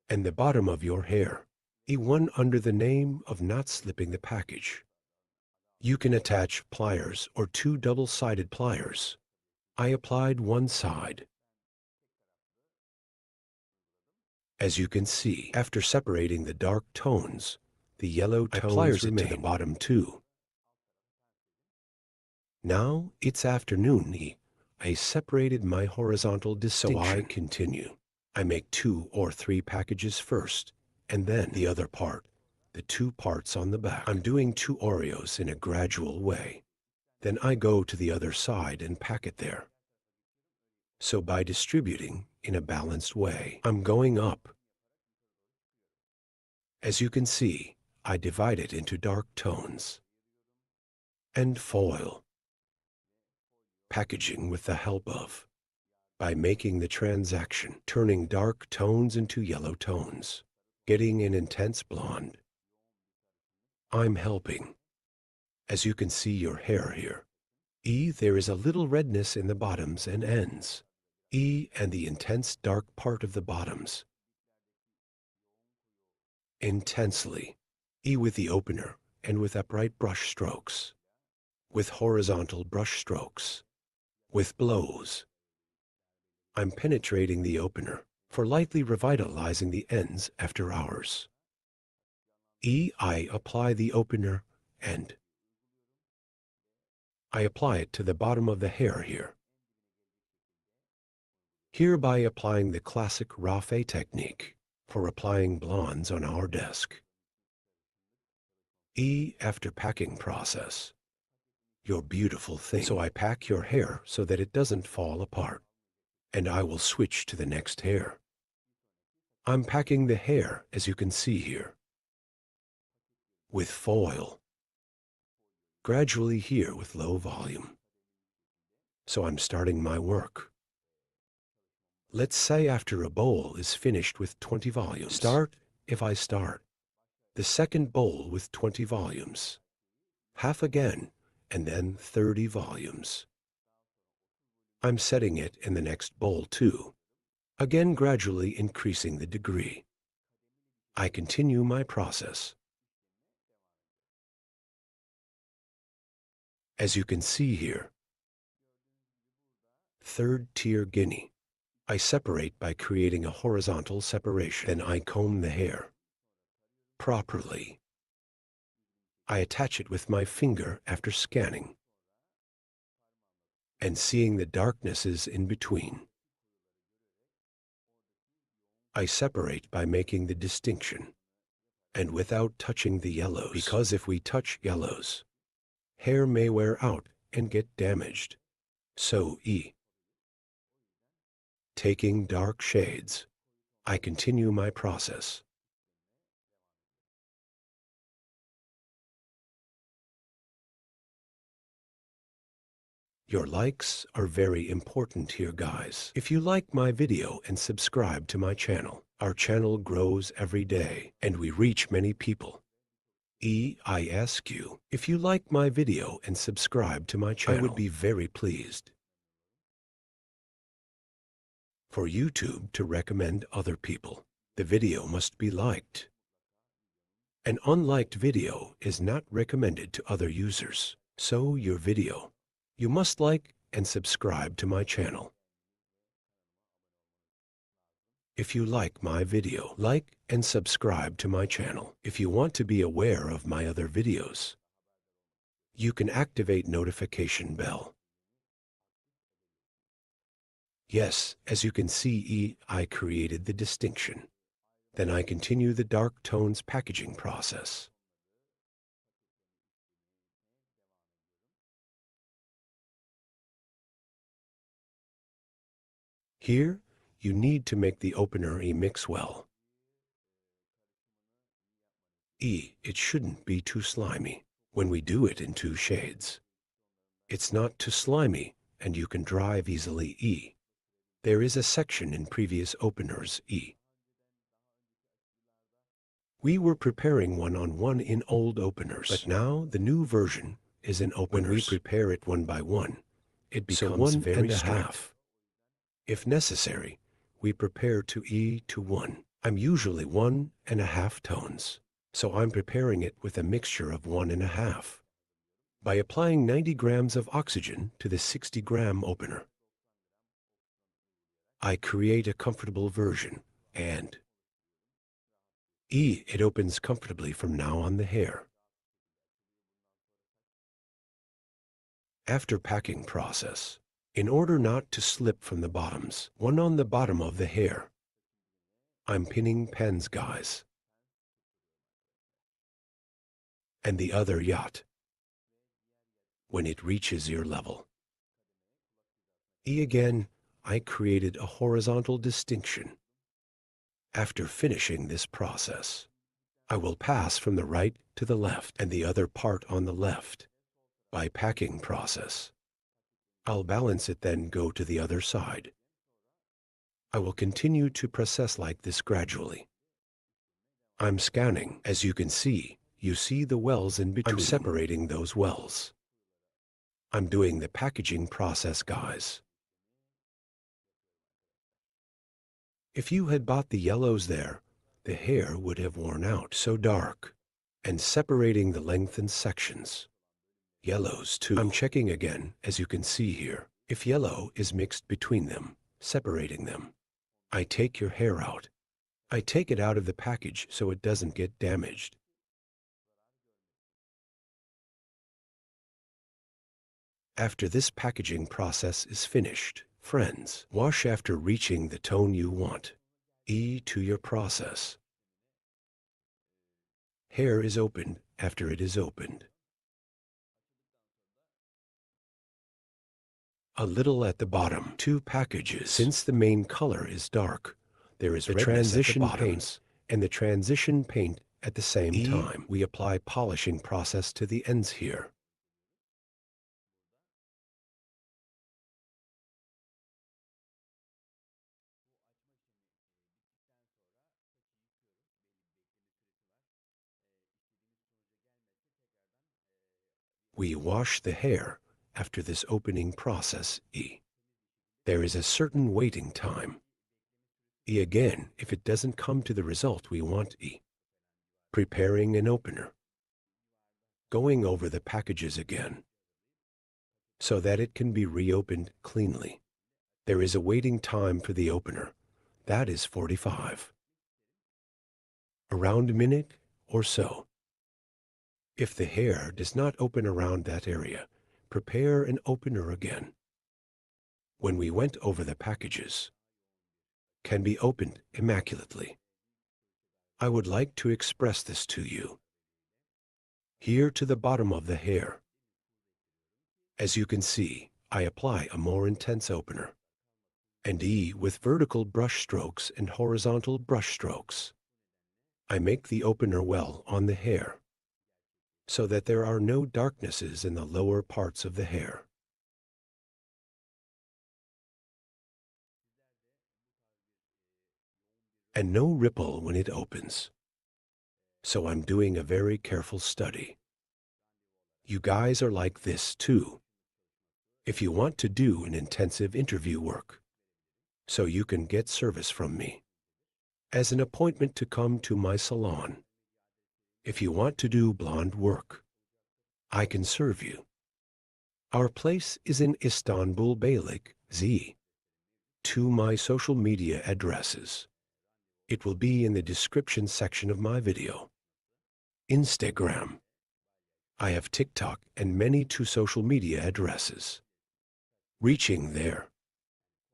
And the bottom of your hair, E1 under the name of not slipping the package. You can attach pliers or two double-sided pliers. I applied one side. As you can see, after separating the dark tones, the yellow tones remain to the bottom too. Now it's afternoon. I separated my horizontal distinction. So I continue. I make 2 or 3 packages first, and then the other part, the 2 parts on the back. I'm doing 2 Oreos in a gradual way. Then I go to the other side and pack it there. So by distributing in a balanced way, I'm going up. As you can see, I divide it into dark tones and foil. Packaging with the help of, by making the transaction, turning dark tones into yellow tones, getting an intense blonde. I'm helping. As you can see your hair here. There is a little redness in the bottoms and ends. And the intense dark part of the bottoms. Intensely. With the opener and with upright brush strokes. With horizontal brush strokes. With blows. I'm penetrating the opener for lightly revitalizing the ends after hours. I apply the opener and I apply it to the bottom of the hair here. Hereby applying the classic rafe technique for applying blondes on our desk. After packing process. Your beautiful thing. So I pack your hair so that it doesn't fall apart. And I will switch to the next hair. I'm packing the hair, as you can see here. With foil. Gradually here with low volume. So I'm starting my work. Let's say after a bowl is finished with 20 volumes. If I start. The second bowl with 20 volumes. Half again, and then 30 volumes. I'm setting it in the next bowl too. Again gradually increasing the degree. I continue my process. As you can see here, third tier guinea. I separate by creating a horizontal separation. Then I comb the hair properly. I attach it with my finger after scanning and seeing the darknesses in between. I separate by making the distinction and without touching the yellows, because if we touch yellows, hair may wear out and get damaged. So taking dark shades, I continue my process. Your likes are very important here, guys. If you like my video and subscribe to my channel, our channel grows every day and we reach many people. I ask you, if you like my video and subscribe to my channel, I would be very pleased for YouTube to recommend other people. The video must be liked. An unliked video is not recommended to other users. So your video, you must like and subscribe to my channel. If you like my video, like and subscribe to my channel. If you want to be aware of my other videos, you can activate notification bell. Yes, as you can see, I created the distinction. Then I continue the dark tones packaging process. Here, you need to make the opener mix well. It shouldn't be too slimy when we do it in 2 shades. It's not too slimy and you can drive easily. There is a section in previous openers We were preparing one-on-one in old openers, but now the new version is in openers. When we prepare it one by one, it becomes very strict. If necessary, we prepare to to 1. I'm usually 1.5 tones, so I'm preparing it with a mixture of 1.5. By applying 90 grams of oxygen to the 60-gram opener, I create a comfortable version, and it opens comfortably from now on the hair. After packing process, In order not to slip from the bottoms, one on the bottom of the hair, I'm pinning pens, guys, and the other yacht when it reaches ear level. Again, I created a horizontal distinction. After finishing this process, I will pass from the right to the left and the other part on the left by packing process. I'll balance it, then go to the other side. I will continue to process like this gradually. I'm scanning. As you can see, you see the wells in between. I'm separating those wells. I'm doing the packaging process, guys. If you had bought the yellows there, the hair would have worn out so dark, and separating the lengthened sections. Yellows too. I'm checking again, as you can see here. If yellow is mixed between them, separating them. I take your hair out. I take it out of the package so it doesn't get damaged. After this packaging process is finished, friends, wash after reaching the tone you want. To your process. Hair is opened after it is opened. A little at the bottom. 2 packages. Since the main color is dark, there is the transition paint and the transition paint at the same time. We apply polishing process to the ends here. We wash the hair after this opening process. There is a certain waiting time. Again, if it doesn't come to the result we want. Preparing an opener. Going over the packages again, so that it can be reopened cleanly. There is a waiting time for the opener. That is 45. Around a minute or so. If the hair does not open around that area, prepare an opener again. When we went over the packages, can be opened immaculately. I would like to express this to you. Here to the bottom of the hair. As you can see, I apply a more intense opener. And with vertical brush strokes and horizontal brush strokes. I make the opener well on the hair, so that there are no darknesses in the lower parts of the hair. And no ripple when it opens. So I'm doing a very careful study. You guys are like this too. If you want to do an intensive interview work, so you can get service from me, as an appointment to come to my salon. If you want to do blonde work, I can serve you. Our place is in Istanbul, Beylikdüzü. To my social media addresses. It will be in the description section of my video. Instagram. I have TikTok and many social media addresses. Reaching there.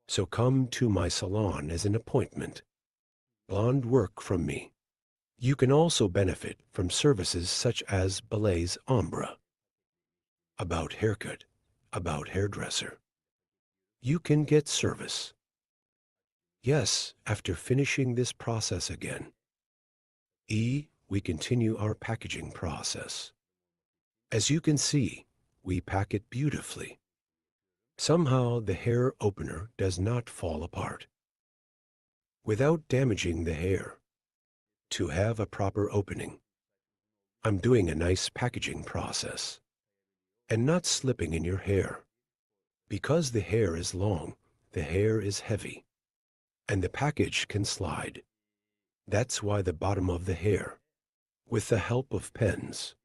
So come to my salon as an appointment. Blonde work from me. You can also benefit from services such as balaise ombre. About haircut, about hairdresser. You can get service. Yes, after finishing this process again. We continue our packaging process. As you can see, we pack it beautifully. Somehow the hair opener does not fall apart. Without damaging the hair. To have a proper opening. I'm doing a nice packaging process. And not slipping in your hair. Because the hair is long, the hair is heavy. And the package can slide. That's why the bottom of the hair. With the help of pens.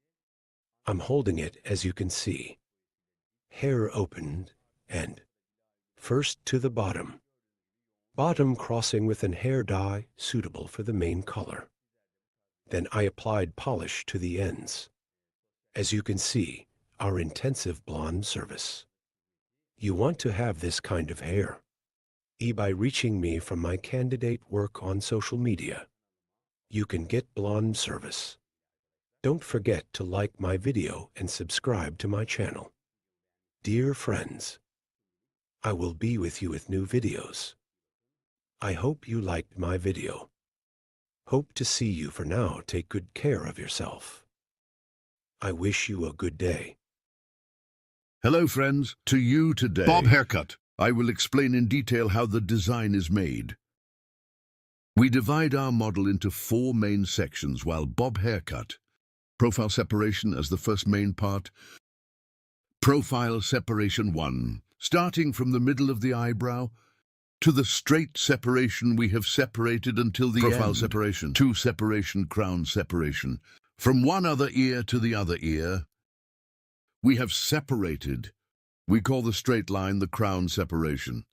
I'm holding it as you can see. Hair opened and first to the bottom. Bottom crossing with an hair dye suitable for the main color. Then I applied polish to the ends. As you can see, our intensive blonde service. You want to have this kind of hair. By reaching me from my candidate work on social media, you can get blonde service. Don't forget to like my video and subscribe to my channel. Dear friends, I will be with you with new videos. I hope you liked my video. Hope to see you. For now, take good care of yourself. I wish you a good day. Hello friends, to you today. Bob Haircut. I will explain in detail how the design is made. We divide our model into 4 main sections while Bob Haircut. Profile separation as the first main part. Profile separation 1. Starting from the middle of the eyebrow to the straight separation we have separated until the Profile end. separation. 2. Separation, crown separation. From one other ear to the other ear, we have separated. We call the straight line the crown separation.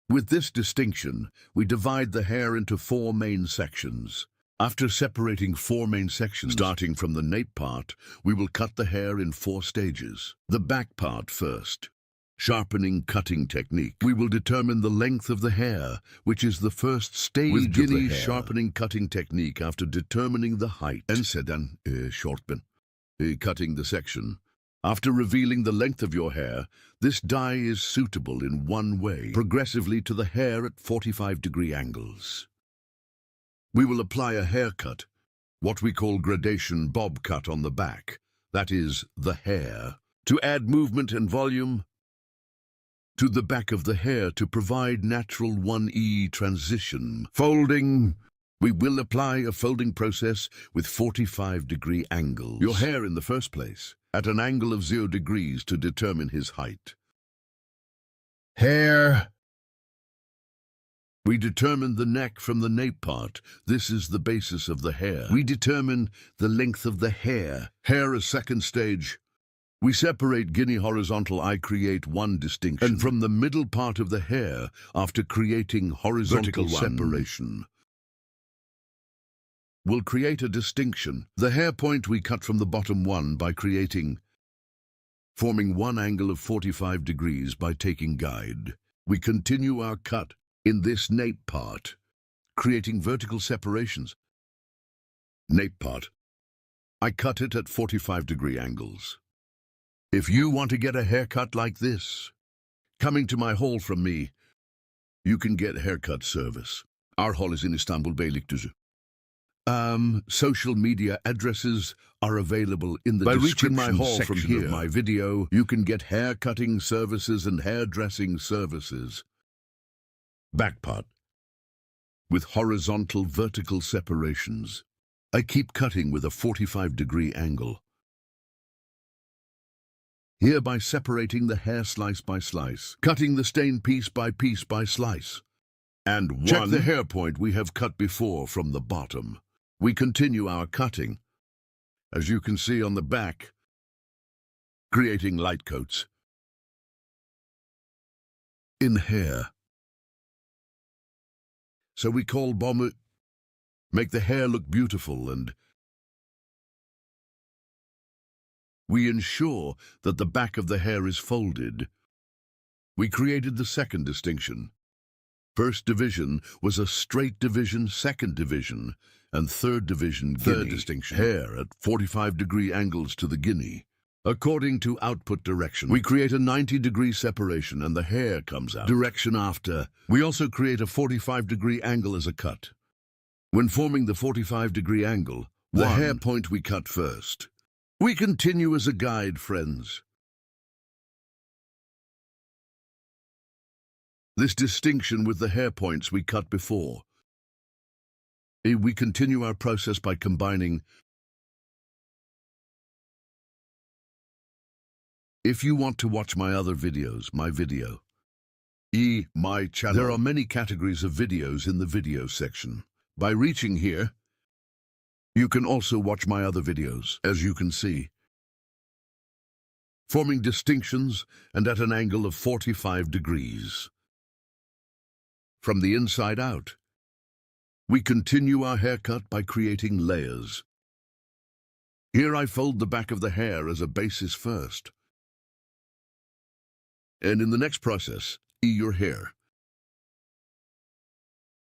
With this distinction, we divide the hair into 4 main sections. After separating 4 main sections, starting from the nape part, we will cut the hair in 4 stages. The back part first. Sharpening cutting technique. We will determine the length of the hair, which is the first stage With of the Guinea hair. Sharpening cutting technique after determining the height. En sedan, shortben. Cutting the section. After revealing the length of your hair, this dye is suitable in one way, progressively to the hair at 45-degree angles. We will apply a haircut, what we call gradation bob cut on the back, that is, the hair, to add movement and volume to the back of the hair to provide natural 1E transition. Folding. We will apply a folding process with 45-degree angles. Your hair in the first place, at an angle of 0 degrees to determine his height. Hair. We determine the neck from the nape part. This is the basis of the hair. We determine the length of the hair. Hair as second stage. We separate Guinea horizontal. I create 1 distinction. And from the middle part of the hair, after creating horizontal separation, we'll create a distinction. The hair point we cut from the bottom 1 by forming 1 angle of 45 degrees by taking guide. We continue our cut in this nape part, creating vertical separations. Nape part. I cut it at 45-degree angles. If you want to get a haircut like this, coming to my hall from me, you can get haircut service. Our hall is in Istanbul, Beylikdüzü. Social media addresses are available in the description By reaching my hall section from here, of my video. You can get hair cutting services and hairdressing services. Back part. With horizontal vertical separations. I keep cutting with a 45-degree angle. Here by separating the hair slice by slice, cutting the stain piece by slice. And check the hair point we have cut before from the bottom. We continue our cutting, as you can see on the back, creating light coats in hair. So we call bomber, make the hair look beautiful, and we ensure that the back of the hair is folded. We created the second distinction. First division was a straight division, second division, and third division third distinction. Hair at 45-degree angles to the guinea. According to output direction, we create a 90-degree separation and the hair comes out. Direction after. We also create a 45-degree angle as a cut. When forming the 45-degree angle, the hair point we cut first. We continue as a guide, friends. This distinction with the hair points we cut before. We continue our process by combining. If you want to watch my other videos, my channel. There are many categories of videos in the video section. By reaching here, you can also watch my other videos, as you can see. Forming distinctions and at an angle of 45 degrees. From the inside out. We continue our haircut by creating layers. Here I fold the back of the hair as a basis first. And in the next process, your hair.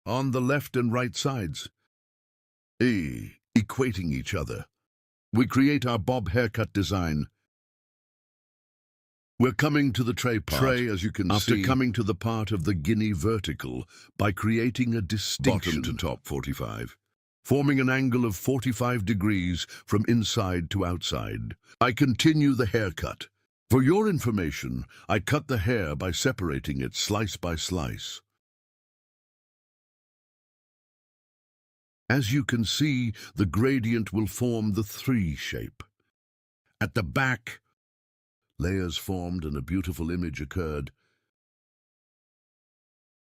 On the left and right sides, equating each other. We create our bob haircut design. We're coming to the tray part. Tray, as you can see, after coming to the part of the guinea vertical by creating a distinction. Bottom to top 45. Forming an angle of 45 degrees from inside to outside. I continue the haircut. For your information, I cut the hair by separating it slice by slice. As you can see, the gradient will form the 3 shape. At the back, layers formed and a beautiful image occurred.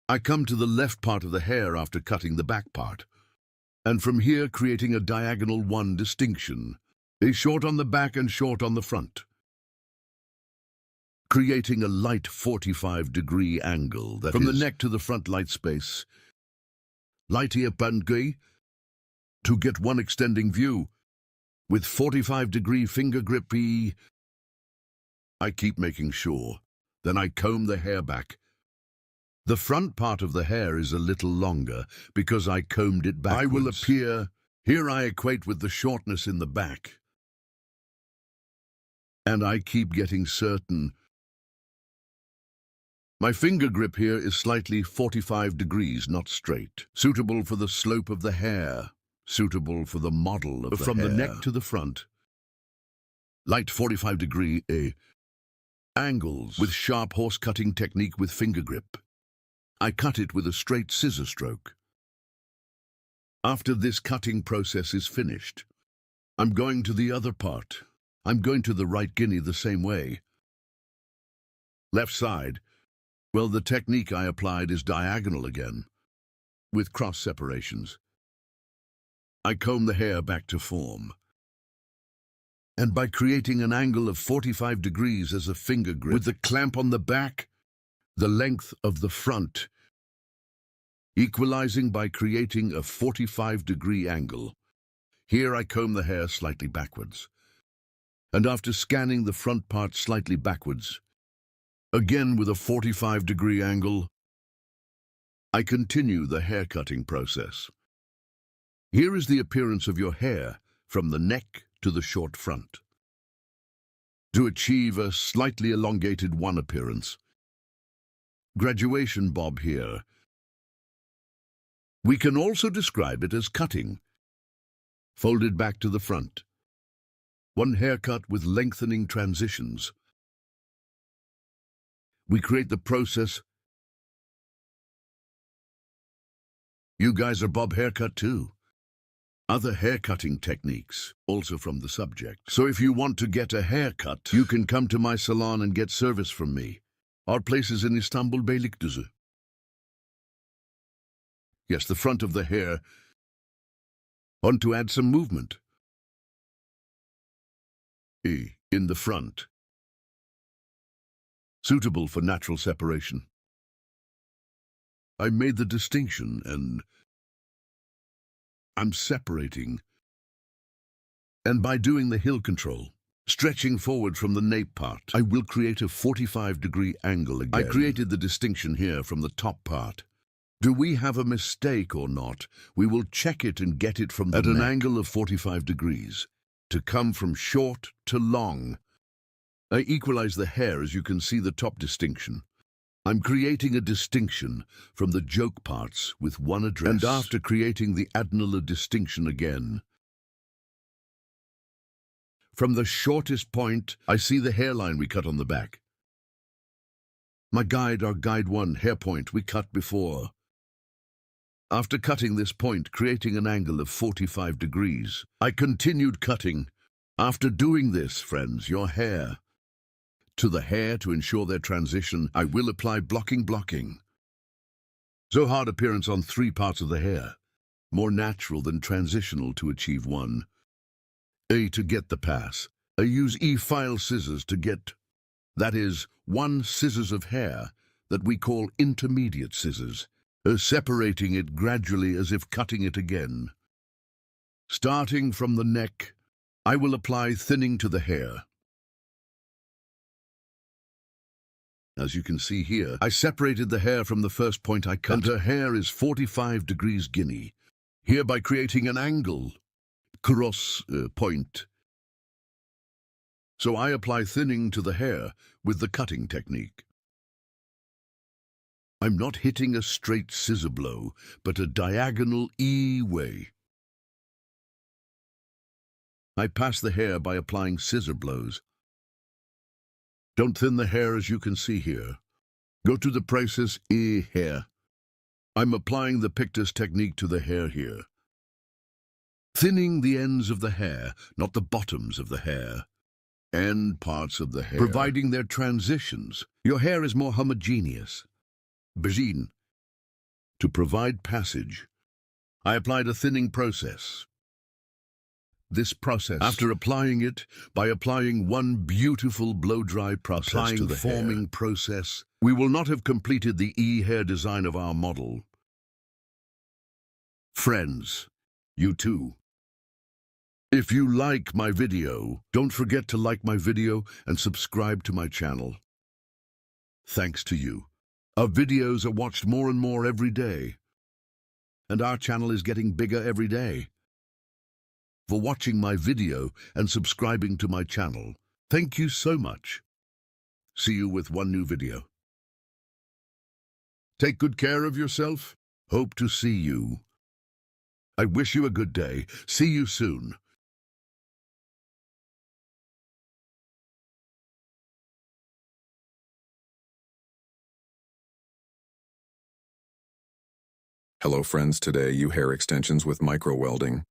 I come to the left part of the hair after cutting the back part, and from here creating a diagonal 1 distinction, a short on the back and short on the front, creating a light 45-degree angle that from the neck to the front light space, light here bandgui, to get one extending view, with 45-degree finger grip. I keep making sure. Then I comb the hair back. The front part of the hair is a little longer because I combed it backwards. I will appear. Here I equate with the shortness in the back. And I keep getting certain. My finger grip here is slightly 45 degrees, not straight. Suitable for the slope of the hair. Suitable for the model of the hair. From the neck to the front. Light 45-degree angles with sharp horse cutting technique with finger grip. I cut it with a straight scissor stroke. After this cutting process is finished, I'm going to the other part. I'm going to the right guinea the same way. Left side, well, the technique I applied is diagonal again, with cross separations. I comb the hair back to form. And by creating an angle of 45 degrees as a finger grip, with the clamp on the back, the length of the front, equalizing by creating a 45-degree angle. Here I comb the hair slightly backwards. And after scanning the front part slightly backwards, again with a 45-degree angle, I continue the hair cutting process. Here is the appearance of your hair from the neck to the short front. To achieve a slightly elongated 1 appearance. Graduation bob here. We can also describe it as cutting. Folded back to the front. 1 haircut with lengthening transitions. We create the process. You guys are bob haircut too. Other haircutting techniques, also from the subject. So if you want to get a haircut, you can come to my salon and get service from me. Our place is in Istanbul, Beylikdüzü. Yes, the front of the hair. Want to add some movement. In the front. Suitable for natural separation. I made the distinction and I'm separating. And by doing the heel control, stretching forward from the nape part, I will create a 45-degree angle again. I created the distinction here from the top part. Do we have a mistake or not? We will check it and get it from the neck. At an angle of 45 degrees, to come from short to long. I equalize the hair as you can see the top distinction. I'm creating a distinction from the joke parts with 1 address. And after creating the adenolar distinction again, from the shortest point, I see the hairline we cut on the back. My guide, our guide 1 hair point we cut before. After cutting this point, creating an angle of 45 degrees, I continued cutting. After doing this, friends, your hair. To the hair to ensure their transition, I will apply blocking. So hard appearance on 3 parts of the hair. More natural than transitional to achieve 1. To get the pass. I use file scissors to get, that is, 1 scissors of hair that we call intermediate scissors, separating it gradually as if cutting it again. Starting from the neck, I will apply thinning to the hair. As you can see here, I separated the hair from the first point I cut. And her hair is 45 degrees Guinea, hereby creating an angle, cross point. So I apply thinning to the hair with the cutting technique. I'm not hitting a straight scissor blow, but a diagonal E way. I pass the hair by applying scissor blows. Don't thin the hair as you can see here. Go to the process E hair. I'm applying the pictus technique to the hair here. Thinning the ends of the hair, not the bottoms of the hair. End parts of the hair. Providing their transitions. Your hair is more homogeneous. Begin. To provide passage, I applied a thinning process. This process, after applying it, by applying one beautiful blow-dry process to the forming process, we will not have completed the E-hair design of our model. Friends, you too. If you like my video, don't forget to like my video and subscribe to my channel. Thanks to you, our videos are watched more and more every day, and our channel is getting bigger every day. For watching my video and subscribing to my channel, thank you so much. See you with one new video. Take good care of yourself. Hope to see you. I wish you a good day. See you soon. Hello friends, today you hair extensions with micro welding.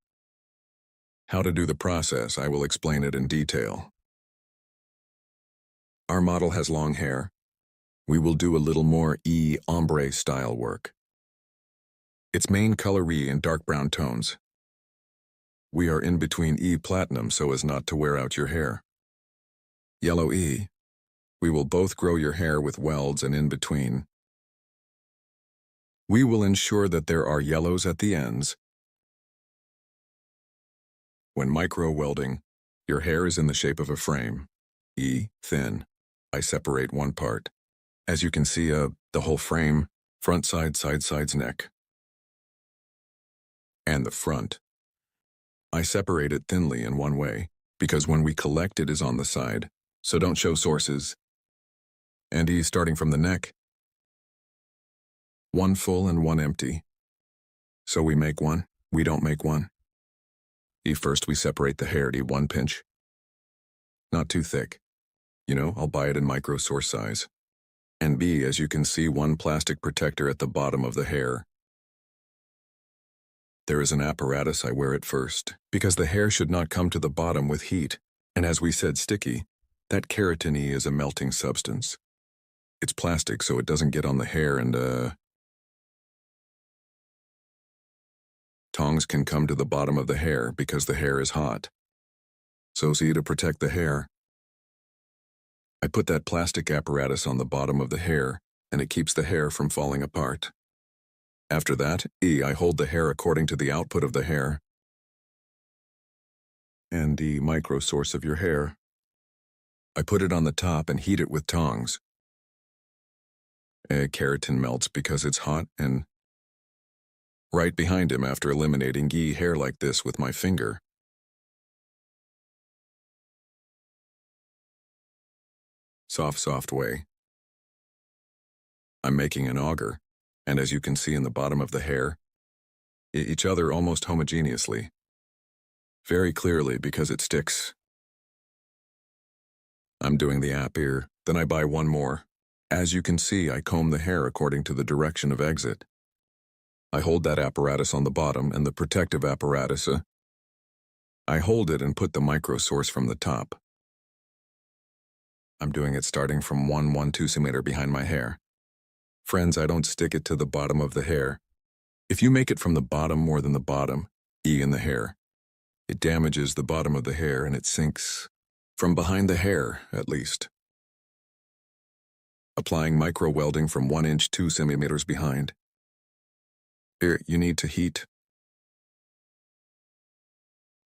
How to do the process, I will explain it in detail. Our model has long hair. We will do a little more ombre style work. Its main color in dark brown tones. We are in between platinum so as not to wear out your hair. Yellow we will both grow your hair with welds and in between. We will ensure that there are yellows at the ends. When micro welding, your hair is in the shape of a frame. Thin. I separate one part. As you can see, the whole frame, front side, sides, neck. And the front. I separate it thinly in one way, because when we collect it is on the side, so don't show sources. And starting from the neck. One full and one empty. So we make one, we don't make one. First we separate the hair to 1 pinch. Not too thick. I'll buy it in micro source size. And B, as you can see, one plastic protector at the bottom of the hair. There is an apparatus, I wear it first, because the hair should not come to the bottom with heat. And as we said, sticky. That keratin is a melting substance. It's plastic so it doesn't get on the hair and tongs can come to the bottom of the hair because the hair is hot. So see, to protect the hair, I put that plastic apparatus on the bottom of the hair and it keeps the hair from falling apart. After that, I hold the hair according to the output of the hair and the micro source of your hair. I put it on the top and heat it with tongs. Keratin melts because it's hot and right behind him after eliminating hair like this with my finger. Soft way. I'm making an auger, and as you can see in the bottom of the hair, each other almost homogeneously. Very clearly because it sticks. I'm doing the app here, then I buy one more. As you can see, I comb the hair according to the direction of exit. I hold that apparatus on the bottom and the protective apparatus. I hold it and put the micro source from the top. I'm doing it starting from 1.12 cm behind my hair. Friends, I don't stick it to the bottom of the hair. If you make it from the bottom more than the bottom, in the hair, it damages the bottom of the hair and it sinks. From behind the hair, at least. Applying micro welding from 1 inch 2 centimeters behind. Here, you need to heat.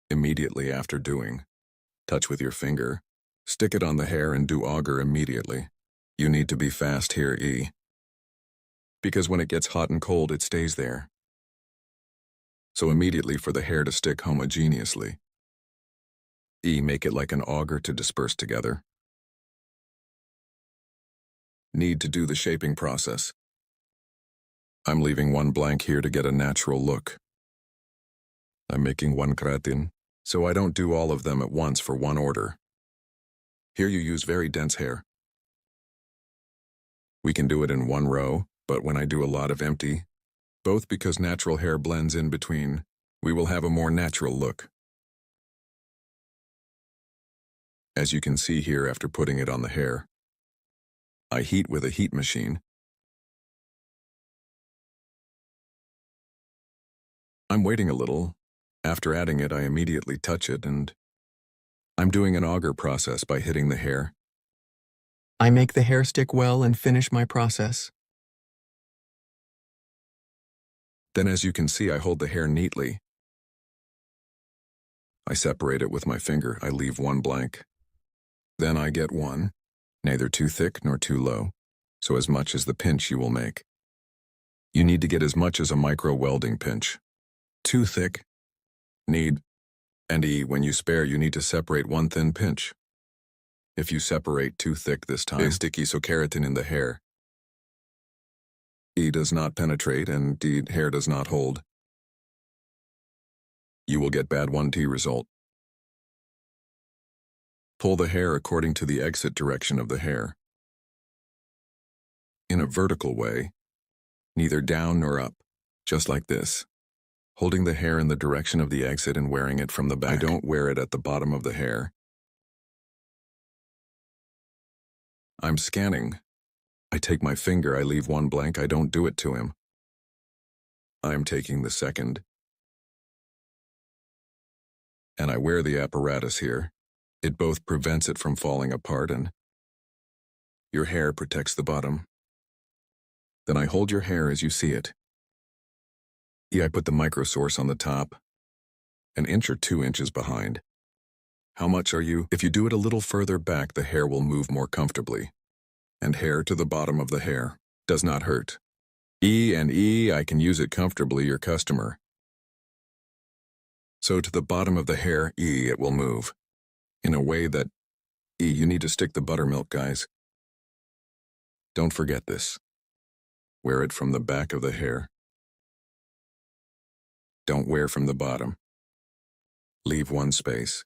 Immediately after doing, touch with your finger, stick it on the hair and do auger immediately. You need to be fast here, E. Because when it gets hot and cold, it stays there. So immediately for the hair to stick homogeneously. E, make it like an auger to disperse together. Need to do the shaping process. I'm leaving one blank here to get a natural look. I'm making one kretin, so I don't do all of them at once for one order. Here you use very dense hair. We can do it in one row, but when I do a lot of empty, both because natural hair blends in between, we will have a more natural look. As you can see here after putting it on the hair, I heat with a heat machine. I'm waiting a little. After adding it, I immediately touch it, and I'm doing an auger process by hitting the hair. I make the hair stick well and finish my process. Then as you can see, I hold the hair neatly. I separate it with my finger. I leave one blank. Then I get one, neither too thick nor too low, so as much as the pinch you will make. You need to get as much as a micro welding pinch. Too thick, need, and E, when you spare, you need to separate one thin pinch. If you separate too thick this time, sticky so keratin in the hair. E does not penetrate and D, hair does not hold. You will get bad 1T result. Pull the hair according to the exit direction of the hair. In a vertical way, neither down nor up, just like this. Holding the hair in the direction of the exit and wearing it from the back. I don't wear it at the bottom of the hair. I'm scanning. I take my finger, I leave one blank, I don't do it to him. I'm taking the second. And I wear the apparatus here. It both prevents it from falling apart and your hair protects the bottom. Then I hold your hair as you see it. I put the microsource on the top, an inch or 2 inches behind. How much are you? If you do it a little further back, the hair will move more comfortably. And hair to the bottom of the hair does not hurt. I can use it comfortably, your customer. So to the bottom of the hair, it will move. In a way that, you need to stick the buttermilk, guys. Don't forget this. Wear it from the back of the hair. Don't wear from the bottom. Leave one space.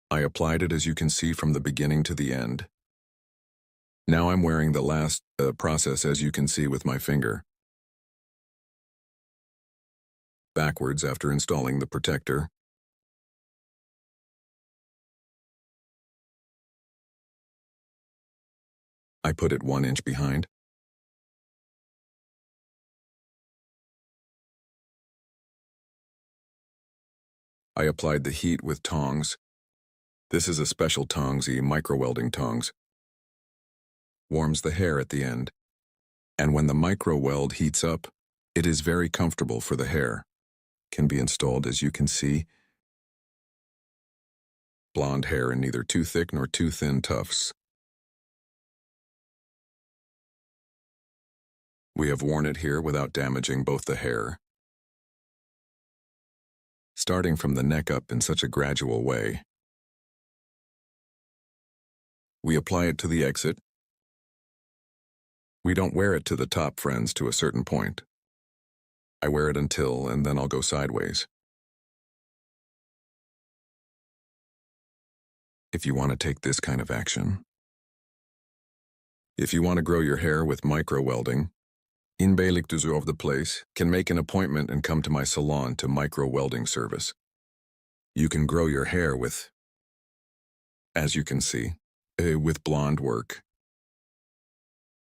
I applied it as you can see from the beginning to the end. Now I'm wearing the last process as you can see with my finger. Backwards after installing the protector. I put it 1 inch behind. I applied the heat with tongs. This is a special tongs, micro-welding tongs. Warms the hair at the end. And when the micro-weld heats up, it is very comfortable for the hair. Can be installed as you can see. Blonde hair in neither too thick nor too thin tufts. We have worn it here without damaging both the hair. Starting from the neck up in such a gradual way. We apply it to the exit. We don't wear it to the top, friends, to a certain point. I wear it until, and then I'll go sideways. If you want to take this kind of action. If you want to grow your hair with micro-welding, in Beylikdüzü of the place, can make an appointment and come to my salon to micro-welding service. You can grow your hair with, as you can see, with blonde work.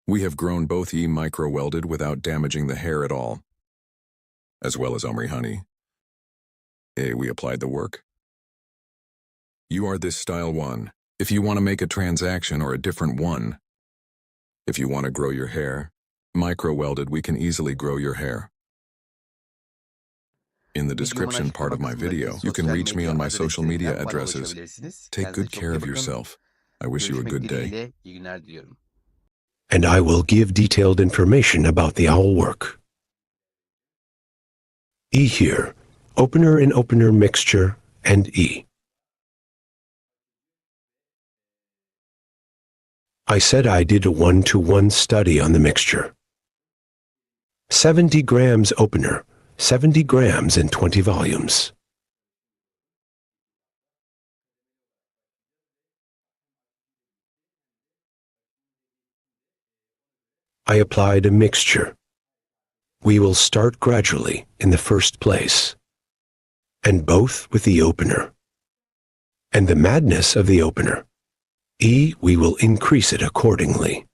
We have grown both micro-welded without damaging the hair at all, as well as Omri honey. We applied the work. You are this style one. If you want to make a transaction or a different one, if you want to grow your hair, micro-welded, we can easily grow your hair. In the description part of my video, you can reach me on my social media addresses. Take good care of yourself. I wish you a Görüşmek good day. dileğiyle iyi günler diliyorum. And I will give detailed information about the owl work. E here, opener and opener mixture, and E. I said I did a 1-to-1 study on the mixture. 70 grams opener, 70 grams in 20 volumes. I applied a mixture. We will start gradually in the first place, and both with the opener. And the madness of the opener. E, we will increase it accordingly.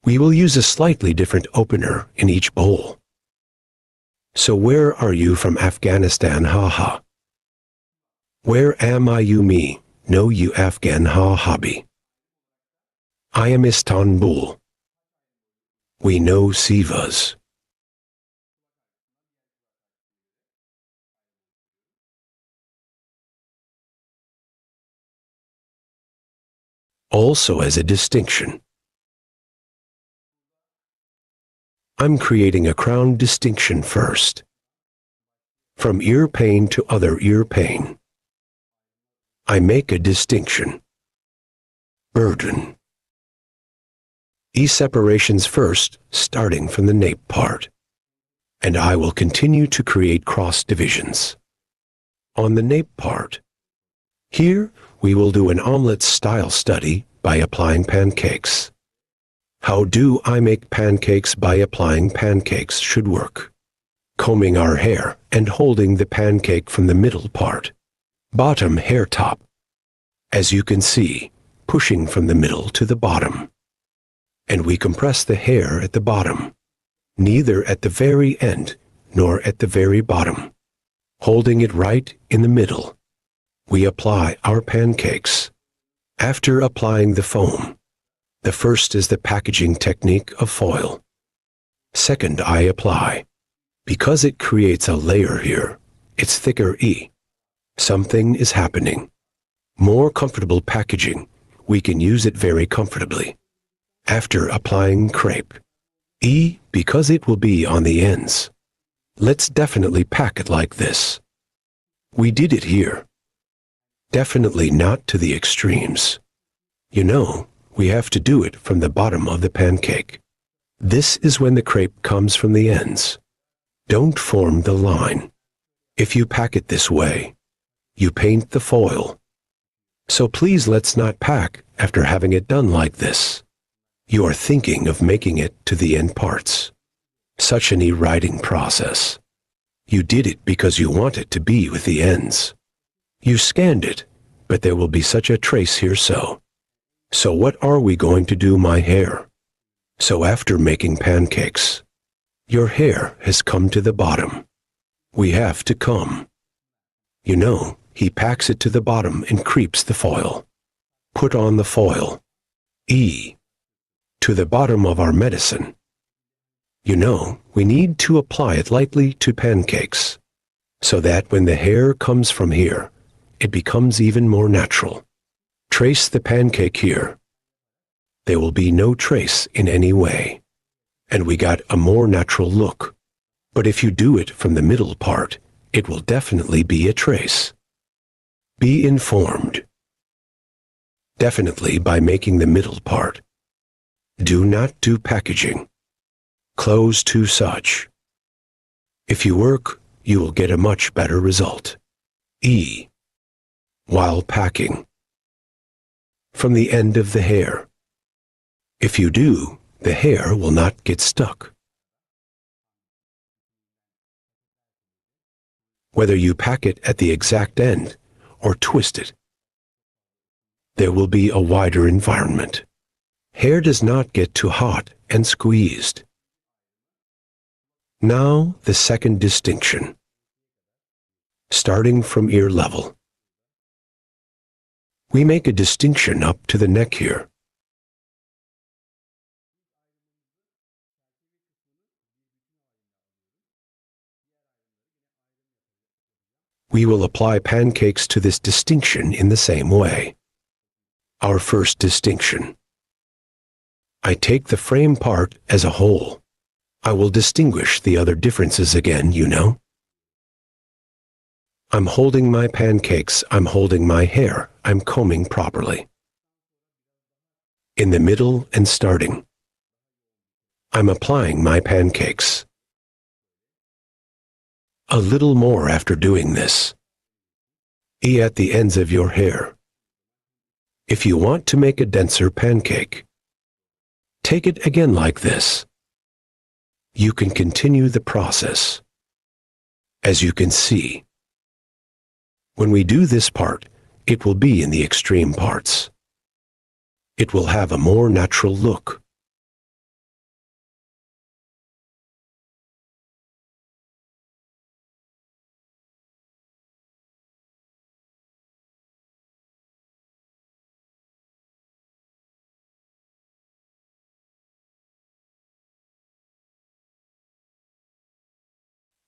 We will use a slightly different opener in each bowl. So where are you from Afghanistan, ha? Where am I you me, no you Afghan ha hobby. I am Istanbul. We know Sivas. Also as a distinction. I'm creating a crown distinction first. From ear pain to other ear pain. I make a distinction. Burden. E separations first, starting from the nape part. And I will continue to create cross divisions. On the nape part. Here, we will do an omelet style study by applying pancakes. How do I make pancakes by applying pancakes should work. Combing our hair and holding the pancake from the middle part. Bottom hair top. As you can see, pushing from the middle to the bottom. And we compress the hair at the bottom. Neither at the very end nor at the very bottom. Holding it right in the middle. We apply our pancakes. After applying the foam, the first is the packaging technique of foil. Second, I apply. Because it creates a layer here, it's thicker E. Something is happening. More comfortable packaging, we can use it very comfortably. After applying crepe, E, because it will be on the ends. Let's definitely pack it like this. We did it here. Definitely not to the extremes. You know, we have to do it from the bottom of the pancake. This is when the crepe comes from the ends. Don't form the line. If you pack it this way, you paint the foil. So please let's not pack after having it done like this. You are thinking of making it to the end parts. Such an e-writing process. You did it because you want it to be with the ends. You scanned it, but there will be such a trace here so. So what are we going to do my hair? So after making pancakes, your hair has come to the bottom. We have to come. You know, he packs it to the bottom and creeps the foil. Put on the foil. E. To the bottom of our medicine. You know, we need to apply it lightly to pancakes, so that when the hair comes from here, it becomes even more natural. Trace the pancake here. There will be no trace in any way, and we got a more natural look. But if you do it from the middle part, it will definitely be a trace. Be informed. Definitely by making the middle part. Do not do packaging. Close to such. If you work, you will get a much better result. E. While packing. From the end of the hair. If you do, the hair will not get stuck. Whether you pack it at the exact end or twist it, there will be a wider environment. Hair does not get too hot and squeezed. Now the second distinction. Starting from ear level. We make a distinction up to the neck here. We will apply pancakes to this distinction in the same way. Our first distinction. I take the frame part as a whole. I will distinguish the other differences again, you know. I'm holding my pancakes, I'm holding my hair, I'm combing properly. In the middle and starting. I'm applying my pancakes. A little more after doing this. At the ends of your hair. If you want to make a denser pancake, take it again like this. You can continue the process. As you can see, when we do this part, it will be in the extreme parts. It will have a more natural look.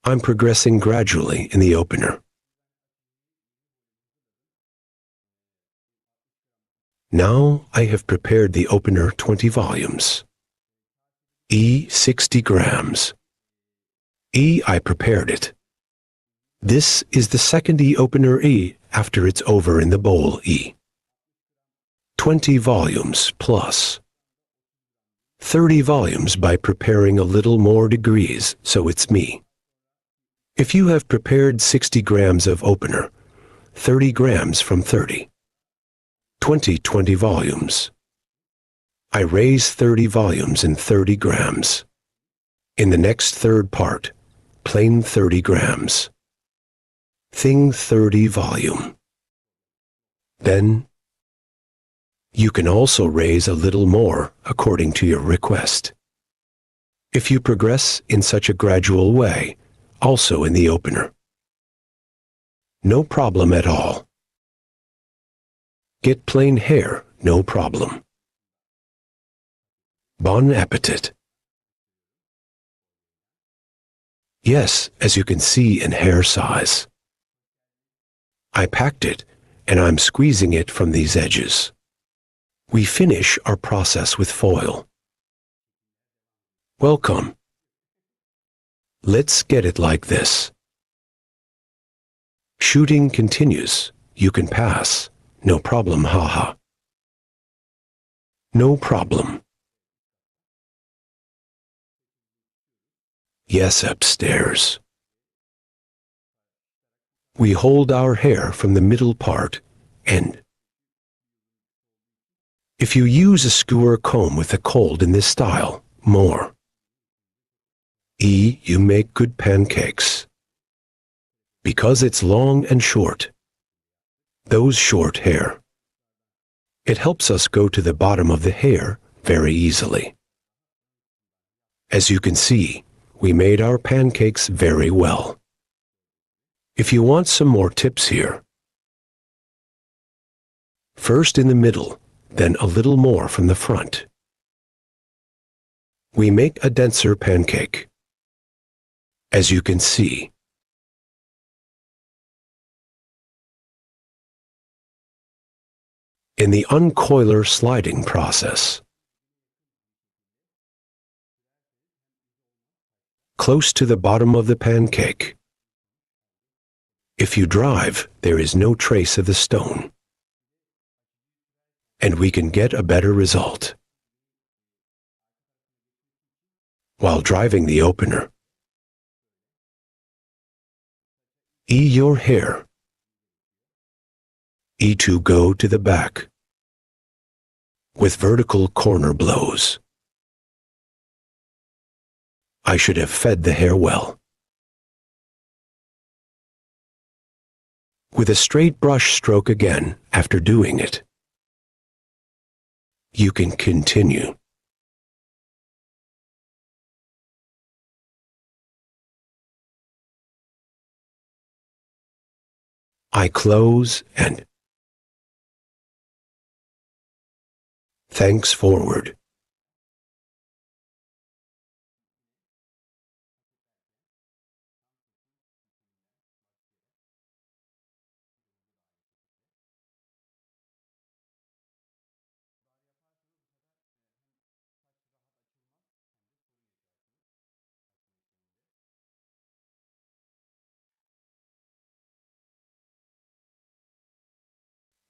I'm progressing gradually in the opener. Now I have prepared the opener 20 volumes. 60 grams. I prepared it. This is the second opener after it's over in the bowl 20 volumes plus. 30 volumes by preparing a little more degrees, so it's me. If you have prepared 60 grams of opener, 30 grams from 30. 20 volumes. I raise 30 volumes in 30 grams. In the next third part, plain 30 grams. Thing 30 volume. Then, you can also raise a little more according to your request. If you progress in such a gradual way, also in the opener. No problem at all. Get plain hair, no problem. Bon appetit. Yes, as you can see in hair size. I packed it, and I'm squeezing it from these edges. We finish our process with foil. Welcome. Let's get it like this. Shooting continues. You can pass. No problem, haha. No problem. Yes, upstairs. We hold our hair from the middle part and if you use a skewer comb with a cold in this style, more. You make good pancakes. Because it's long and short. Those short hair. It helps us go to the bottom of the hair very easily. As you can see, we made our pancakes very well. If you want some more tips here, first in the middle, then a little more from the front. We make a denser pancake. As you can see, in the uncoiler sliding process, close to the bottom of the pancake. If you drive, there is no trace of the stone. And we can get a better result. While driving the opener, your hair. To go to the back. With vertical corner blows. I should have fed the hair well. With a straight brush stroke again after doing it. You can continue. I close and thanks forward.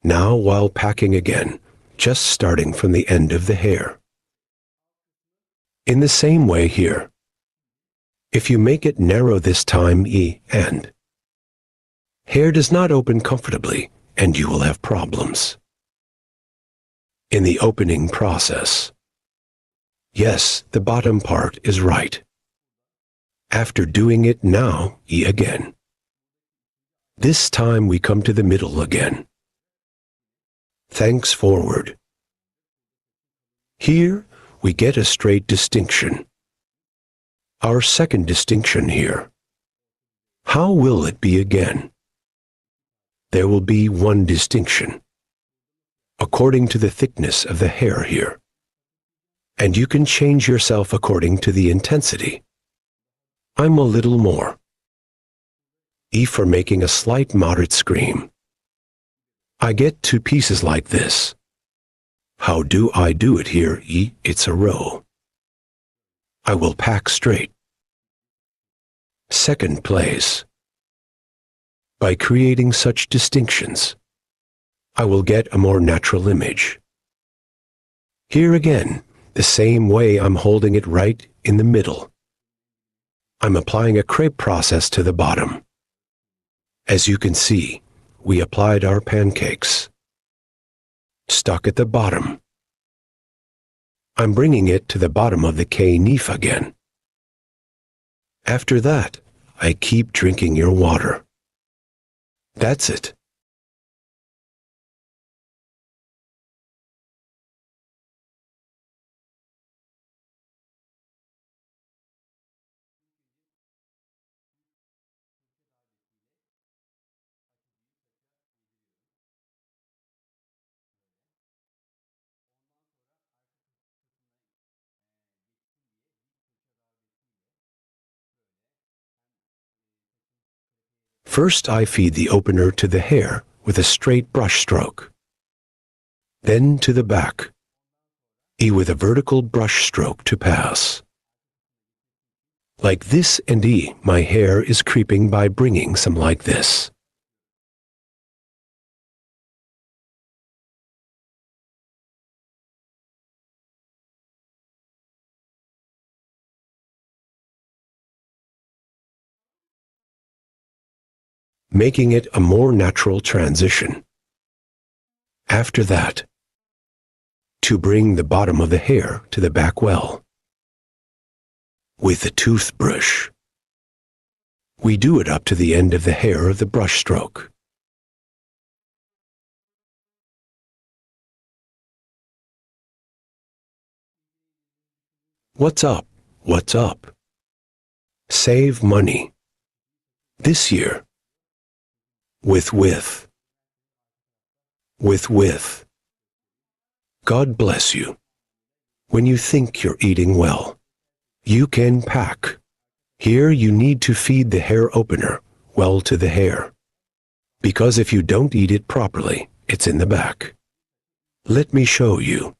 Now while packing again, just starting from the end of the hair. In the same way here. If you make it narrow this time and hair does not open comfortably and you will have problems in the opening process. Yes, the bottom part is right. After doing it now, again. This time we come to the middle again. Thanks forward. Here we get a straight distinction. Our second distinction here. How will it be again? There will be one distinction, according to the thickness of the hair here. And you can change yourself according to the intensity. I'm a little more. E for making a slight moderate scream. I get two pieces like this. How do I do it here? E, it's a row. I will pack straight. Second place. By creating such distinctions, I will get a more natural image. Here again, the same way I'm holding it right in the middle. I'm applying a crepe process to the bottom. As you can see, we applied our pancakes. Stuck at the bottom. I'm bringing it to the bottom of the nape again. After that, I keep drinking your water. That's it. First, I feed the opener to the hair with a straight brush stroke. Then to the back. E with a vertical brush stroke to pass. Like this and E, my hair is creeping by bringing some like this. Making it a more natural transition. After that, to bring the bottom of the hair to the back well. With the toothbrush. We do it up to the end of the hair of the brush stroke. What's up? What's up? Save money. This year. With. God bless you. When you think you're eating well, you can pack. Here you need to feed the hair opener well to the hair. Because if you don't eat it properly, it's in the back. Let me show you.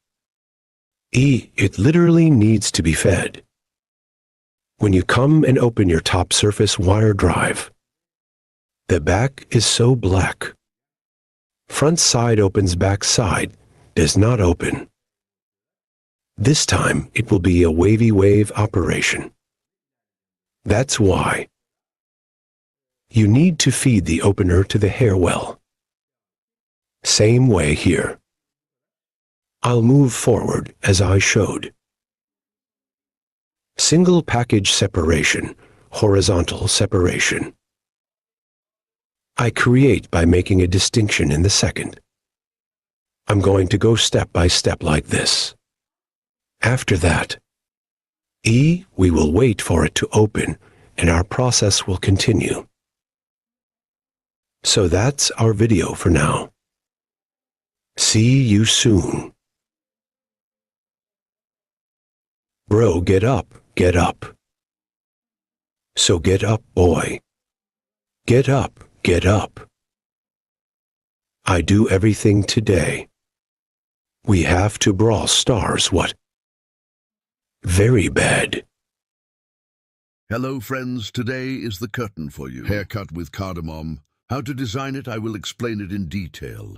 It literally needs to be fed. When you come and open your top surface wire drive, the back is so black. Front side opens, back side does not open. This time it will be a wavy wave operation. That's why you need to feed the opener to the hair well. Same way here. I'll move forward as I showed. Single package separation, horizontal separation. I create by making a distinction in the second. I'm going to go step by step like this. After that, we will wait for it to open and our process will continue. So that's our video for now. See you soon. Bro, get up, get up. So get up, boy. Get up. Get up. I do everything today. We have to brawl stars, what? Very bad. Hello friends, today is the curtain for you. Haircut with cardamom. How to design it, I will explain it in detail.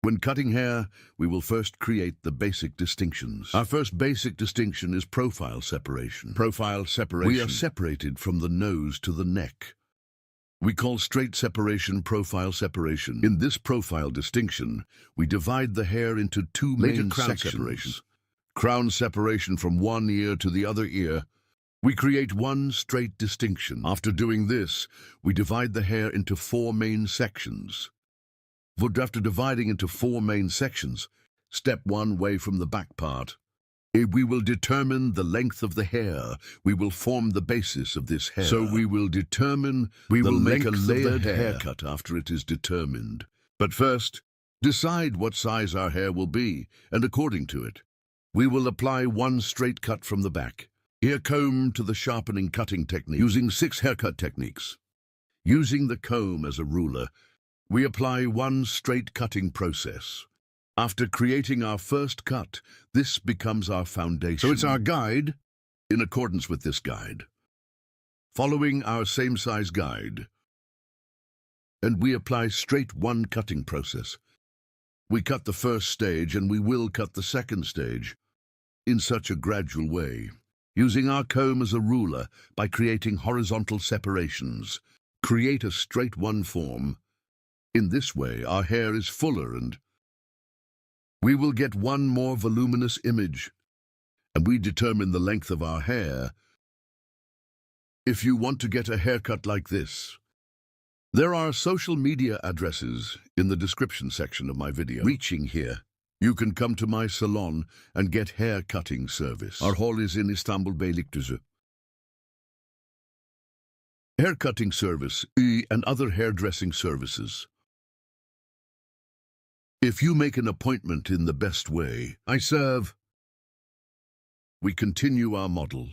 When cutting hair, we will first create the basic distinctions. Our first basic distinction is profile separation. Profile separation. We are separated from the nose to the neck. We call straight separation profile separation. In this profile distinction, we divide the hair into two main sections. Crown separation from one ear to the other ear. We create one straight distinction. After doing this, we divide the hair into four main sections. After dividing into four main sections, step one away from the back part. We will determine the length of the hair. We will form the basis of this hair. So we will make a layered haircut after it is determined. But first, decide what size our hair will be, and according to it, we will apply one straight cut from the back. Ear comb to the sharpening cutting technique, using 6 haircut techniques. Using the comb as a ruler, we apply one straight cutting process. After creating our first cut, this becomes our foundation. So it's our guide, in accordance with this guide. Following our same size guide, and we apply straight one cutting process. We cut the first stage and we will cut the second stage in such a gradual way, using our comb as a ruler by creating horizontal separations. Create a straight one form. In this way, our hair is fuller and we will get one more voluminous image, and we determine the length of our hair. If you want to get a haircut like this, there are social media addresses in the description section of my video. Reaching here, you can come to my salon and get hair cutting service. Our hall is in Istanbul, Beylikdüzü. Hair cutting service and other hairdressing services. If you make an appointment in the best way, I serve. We continue our model,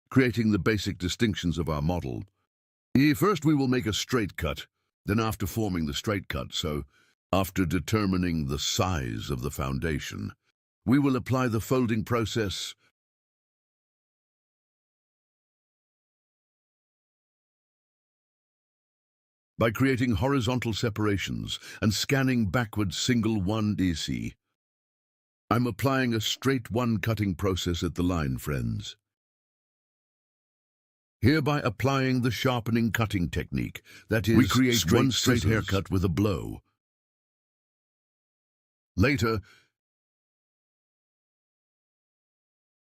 creating the basic distinctions of our model. First we will make a straight cut, then after forming the straight cut, so after determining the size of the foundation, we will apply the folding process. By creating horizontal separations and scanning backwards single 1DC. I'm applying a straight one cutting process at the line, friends. Hereby applying the sharpening cutting technique, that is, we create one straight haircut with a blow. Later,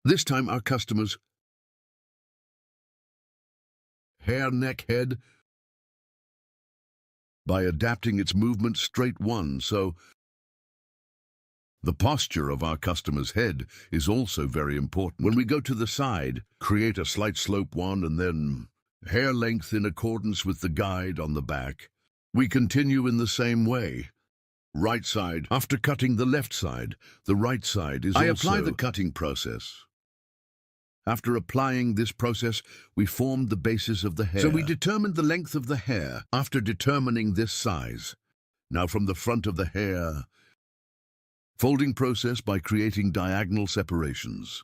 this time our customers' hair, neck, head, by adapting its movement straight one, so the posture of our customer's head is also very important. When we go to the side, create a slight slope one and then hair length in accordance with the guide on the back. We continue in the same way. Right side, after cutting the left side, the right side is also... I apply the cutting process. After applying this process, we formed the basis of the hair. So we determined the length of the hair after determining this size. Now from the front of the hair, folding process by creating diagonal separations.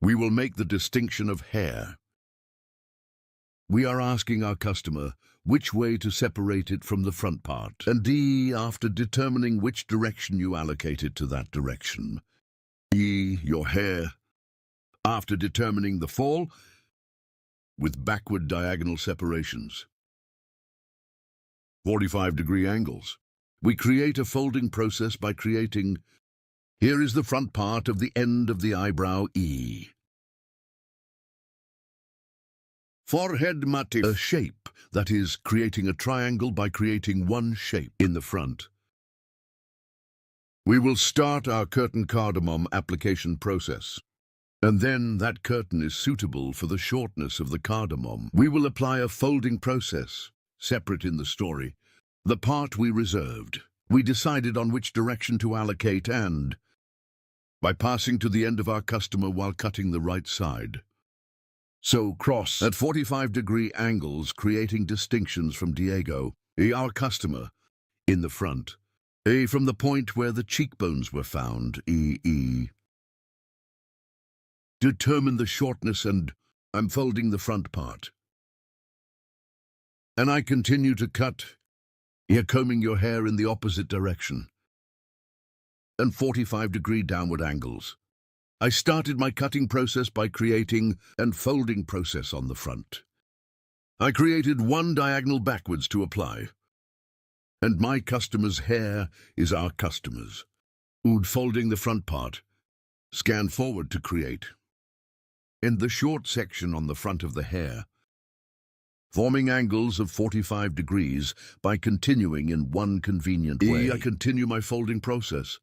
We will make the distinction of hair. We are asking our customer which way to separate it from the front part. And after determining which direction you allocate it to that direction. Your hair. After determining the fall, with backward diagonal separations. 45-degree angles. We create a folding process by creating, here is the front part of the end of the eyebrow, Forehead motif. A shape, that is, creating a triangle by creating one shape in the front. We will start our curtain cardamom application process. And then that curtain is suitable for the shortness of the cardamom. We will apply a folding process, separate in the story. The part we reserved. We decided on which direction to allocate and, by passing to the end of our customer while cutting the right side. So cross at 45-degree angles, creating distinctions from Diego, our customer, in the front. From the point where the cheekbones were found, Determine the shortness and I'm folding the front part. And I continue to cut Here, combing your hair in the opposite direction and 45-degree downward angles. I started my cutting process by creating and folding process on the front. I created one diagonal backwards to apply. And my customer's hair is our customer's. Folding the front part. Scan forward to create. In the short section on the front of the hair, forming angles of 45 degrees by continuing in one convenient way. I continue my folding process.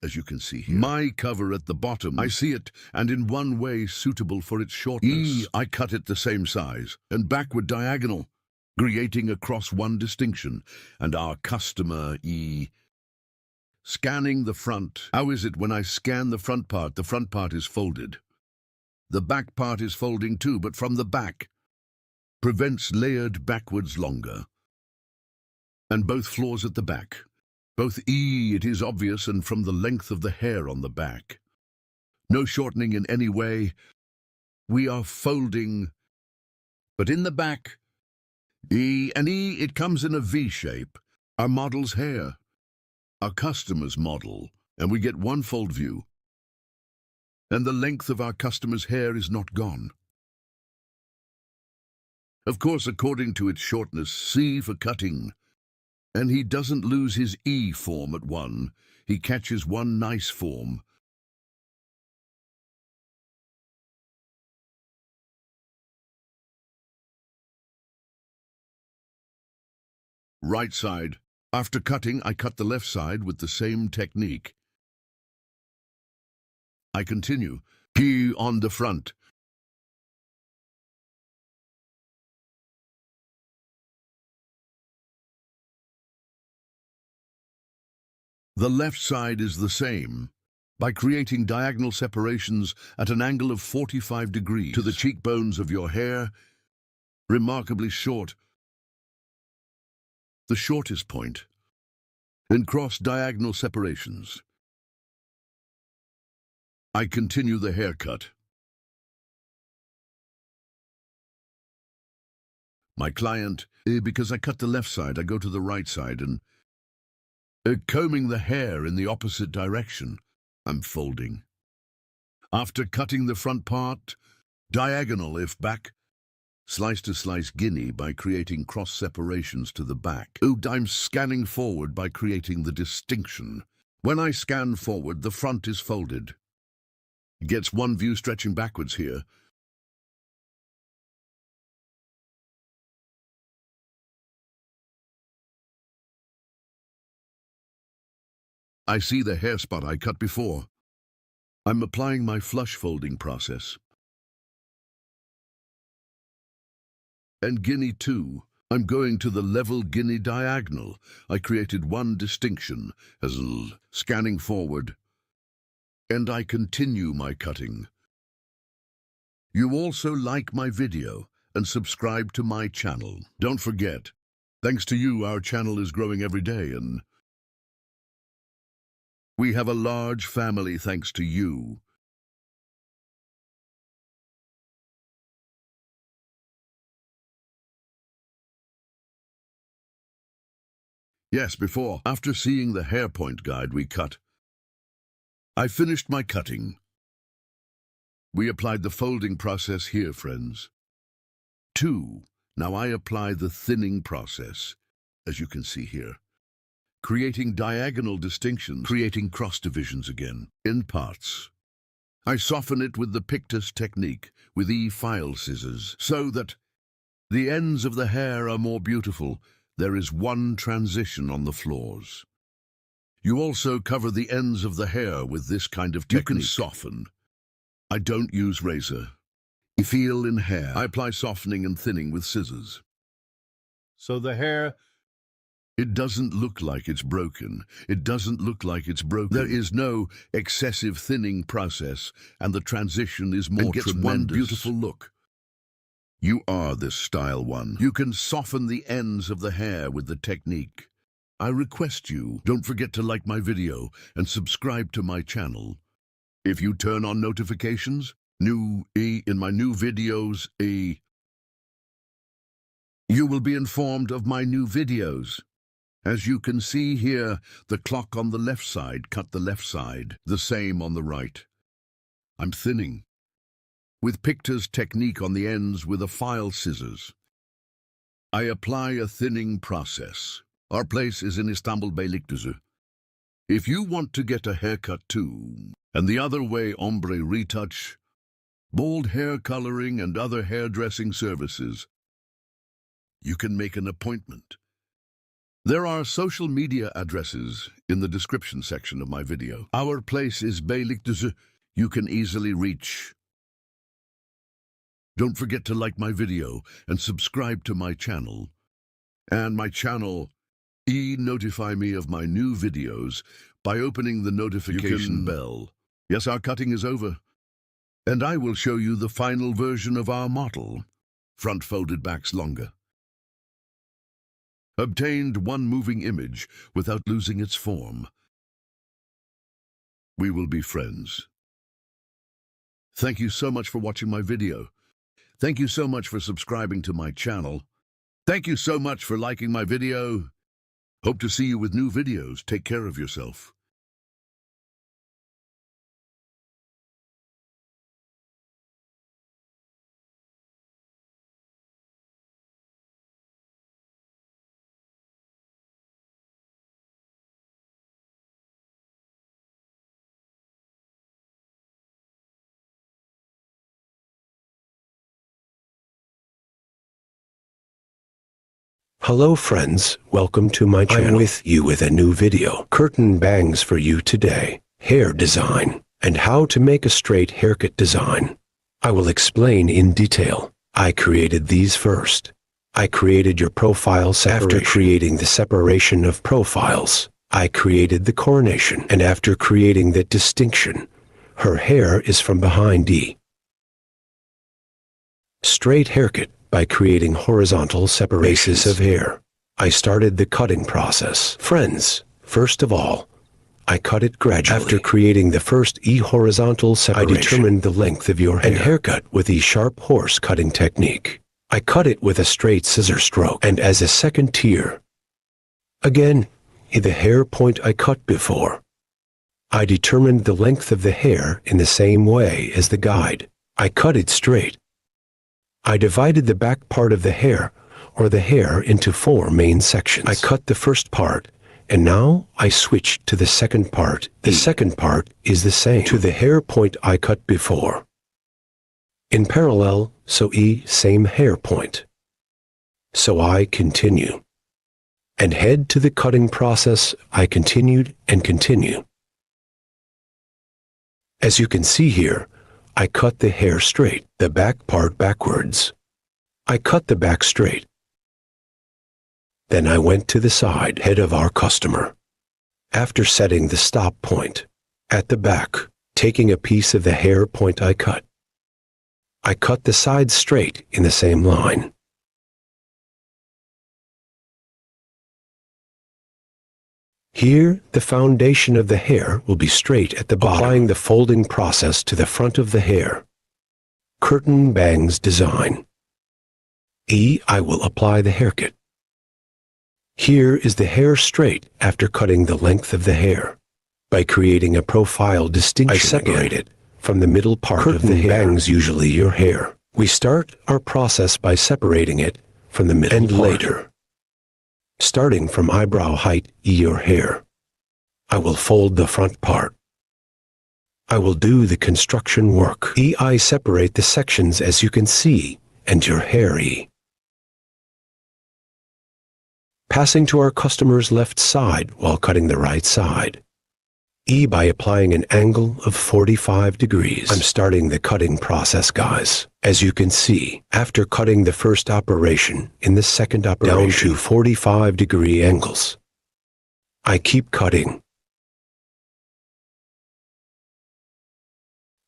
As you can see here, my cover at the bottom, I see it, and in one way suitable for its shortness. I cut it the same size, and backward diagonal, creating across one distinction, and our customer, Scanning the front. How is it when I scan the front part is folded. The back part is folding too, but from the back. Prevents layered backwards longer. And both floors at the back. Both it is obvious, and from the length of the hair on the back. No shortening in any way. We are folding, but in the back, it comes in a V shape. Our model's hair, our customer's model, and we get one fold view. And the length of our customer's hair is not gone. Of course, according to its shortness, C for cutting. And he doesn't lose his E form at one. He catches one nice form. Right side. After cutting, I cut the left side with the same technique. I continue. P on the front. The left side is the same, by creating diagonal separations at an angle of 45 degrees to the cheekbones of your hair, remarkably short, the shortest point, in cross-diagonal separations. I continue the haircut. My client, because I cut the left side, I go to the right side and combing the hair in the opposite direction, I'm folding. After cutting the front part, diagonal if back, slice to slice guinea by creating cross separations to the back. I'm scanning forward by creating the distinction. When I scan forward, the front is folded. It gets one view stretching backwards here. I see the hair spot I cut before. I'm applying my flush folding process. And guinea too. I'm going to the level guinea diagonal. I created one distinction as scanning forward. And I continue my cutting. You also like my video and subscribe to my channel. Don't forget, thanks to you, our channel is growing every day, and we have a large family thanks to you. Yes, after seeing the hair point guide we cut, I finished my cutting. We applied the folding process here, friends. 2. Now I apply the thinning process, as you can see here. Creating diagonal distinctions, creating cross divisions again, in parts. I soften it with the Pictus technique, with file scissors, so that the ends of the hair are more beautiful. There is one transition on the floors. You also cover the ends of the hair with this kind of technique. You can soften. I don't use razor. Feel in hair. I apply softening and thinning with scissors. So the hair, it doesn't look like it's broken. It doesn't look like it's broken. There is no excessive thinning process, and the transition is more tremendous. One beautiful look. You are this style one. You can soften the ends of the hair with the technique. I request you, don't forget to like my video and subscribe to my channel. If you turn on notifications, in my new videos, you will be informed of my new videos. As you can see here, the clock on the left side cut the left side, the same on the right. I'm thinning. With Pictor's technique on the ends with a file scissors. I apply a thinning process. Our place is in Istanbul, Beylikdüzü. If you want to get a haircut too, and the other way ombre retouch, bold hair coloring and other hairdressing services, you can make an appointment. There are social media addresses in the description section of my video. Our place is Beylikdüzü. You can easily reach. Don't forget to like my video and subscribe to my channel. And my channel, notify me of my new videos by opening the notification bell. Yes, our cutting is over. And I will show you the final version of our model. Front folded backs longer. Obtained one moving image without losing its form. We will be friends. Thank you so much for watching my video. Thank you so much for subscribing to my channel. Thank you so much for liking my video. Hope to see you with new videos. Take care of yourself. Hello friends, welcome to my channel. I'm with you with a new video. Curtain bangs for you today. Hair design and how to make a straight haircut design. I will explain in detail. I created these first. I created your profile separation. After creating the separation of profiles, I created the coronation. And after creating that distinction, her hair is from behind E. Straight haircut. By creating horizontal separations of hair, I started the cutting process. Friends, first of all, I cut it gradually. After creating the first E horizontal separation, I determined the length of your hair and haircut with the sharp horse cutting technique. I cut it with a straight scissor stroke. And as a second tier, again, in the hair point I cut before, I determined the length of the hair in the same way as the guide. I cut it straight. I divided the back part of the hair, or the hair, into 4 main sections. I cut the first part, and now I switched to the second part. The second part is the same to the hair point I cut before. In parallel, so E, same hair point. So I continue. And head to the cutting process, I continued and continue. As you can see here, I cut the hair straight, the back part backwards. I cut the back straight. Then I went to the side head of our customer. After setting the stop point, at the back, taking a piece of the hair point I cut the side straight in the same line. Here, the foundation of the hair will be straight at the bottom, applying the folding process to the front of the hair. Curtain bangs design. E, I will apply the haircut. Here is the hair straight after cutting the length of the hair. By creating a profile distinction, I separate it from the middle part of the hair. Bangs usually your hair. We start our process by separating it from the middle part. And later, starting from eyebrow height, your hair, I will fold the front part. I will do the construction work. I separate the sections as you can see, and your hair E. Passing to our customer's left side while cutting the right side. E by applying an angle of 45 degrees. I'm starting the cutting process, guys. As you can see, after cutting the first operation, in the second operation, down to 45-degree angles, I keep cutting.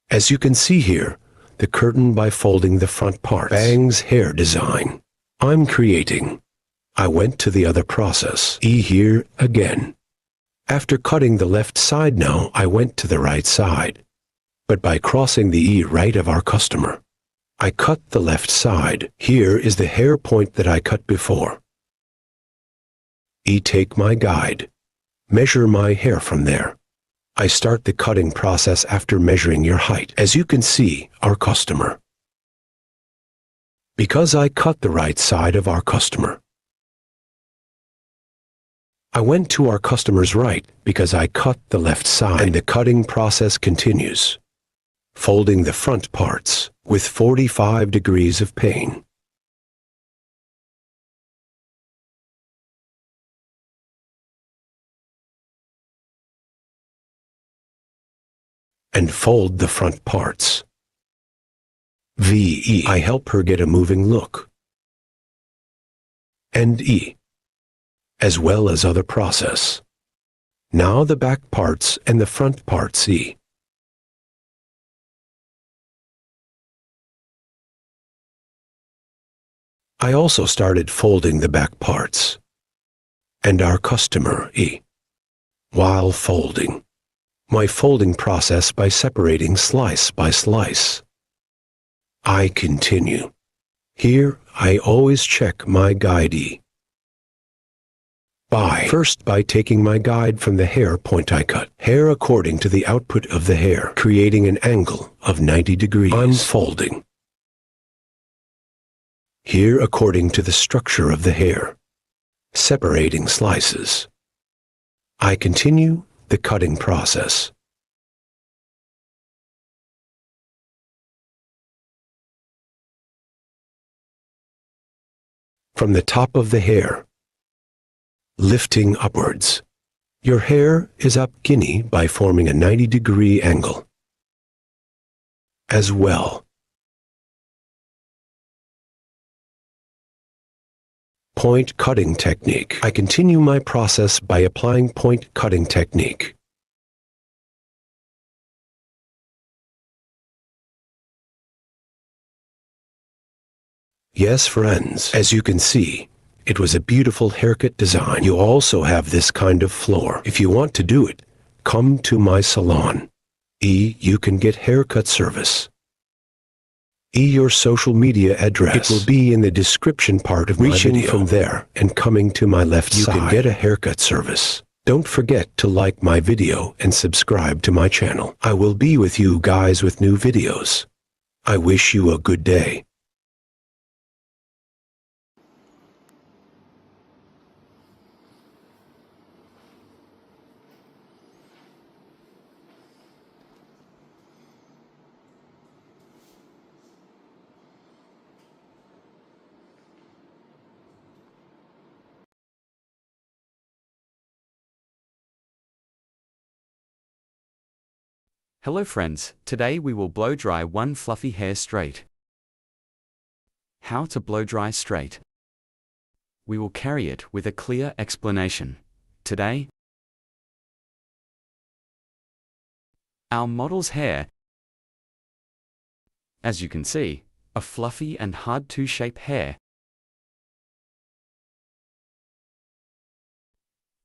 As you can see here, the curtain by folding the front parts. Bangs hair design. I'm creating. I went to the other process. E here again. After cutting the left side now, I went to the right side. But by crossing the E right of our customer, I cut the left side. Here is the hair point that I cut before. E. Take my guide. Measure my hair from there. I start the cutting process after measuring your height. As you can see, our customer. Because I cut the right side of our customer. I went to our customer's right because I cut the left side, and the cutting process continues. Folding the front parts with 45 degrees of pain. And fold the front parts. V.E. I help her get a moving look. And E. As well as other process. Now the back parts and the front parts E. I also started folding the back parts. And our customer E. While folding. My folding process by separating slice by slice. I continue. Here, I always check my guide E. First by taking my guide from the hair point I cut. Hair according to the output of the hair, creating an angle of 90 degrees. I'm folding. Here according to the structure of the hair. Separating slices. I continue the cutting process. From the top of the hair, lifting upwards. Your hair is up guinea by forming a 90-degree angle. As well. Point cutting technique. I continue my process by applying point cutting technique. Yes, friends, as you can see, it was a beautiful haircut design. You also have this kind of floor. If you want to do it, come to my salon. E. You can get haircut service. E. Your social media address. It will be in the description part of my video. Reaching from there and coming to my left side, you can get a haircut service. Don't forget to like my video and subscribe to my channel. I will be with you guys with new videos. I wish you a good day. Hello friends, today we will blow dry one fluffy hair straight. How to blow dry straight. We will carry it with a clear explanation. Today, our model's hair, as you can see, a fluffy and hard to shape hair.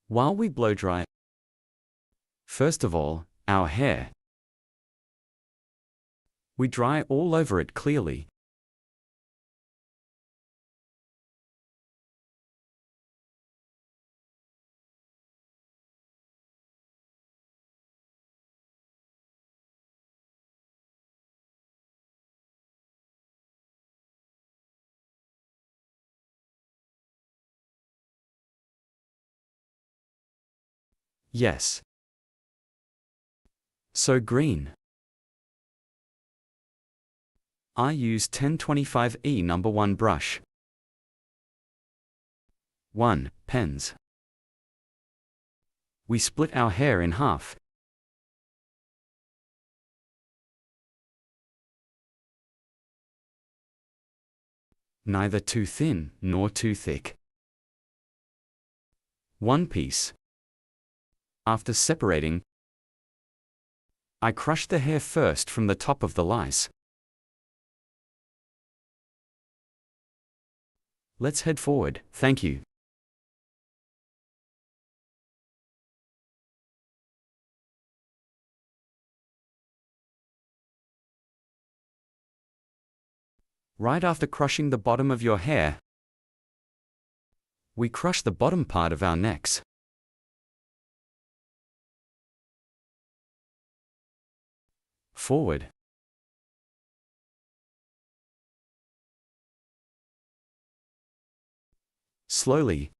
While we blow dry, first of all, our hair. We dry all over it clearly. Yes. So green. I use 1025E number 1 brush. 1. Pens. We split our hair in half. Neither too thin nor too thick. 1 piece. After separating, I crush the hair first from the top of the lice. Let's head forward, thank you. Right after crushing the bottom of your hair, We crush the bottom part of our necks. Forward. Slowly.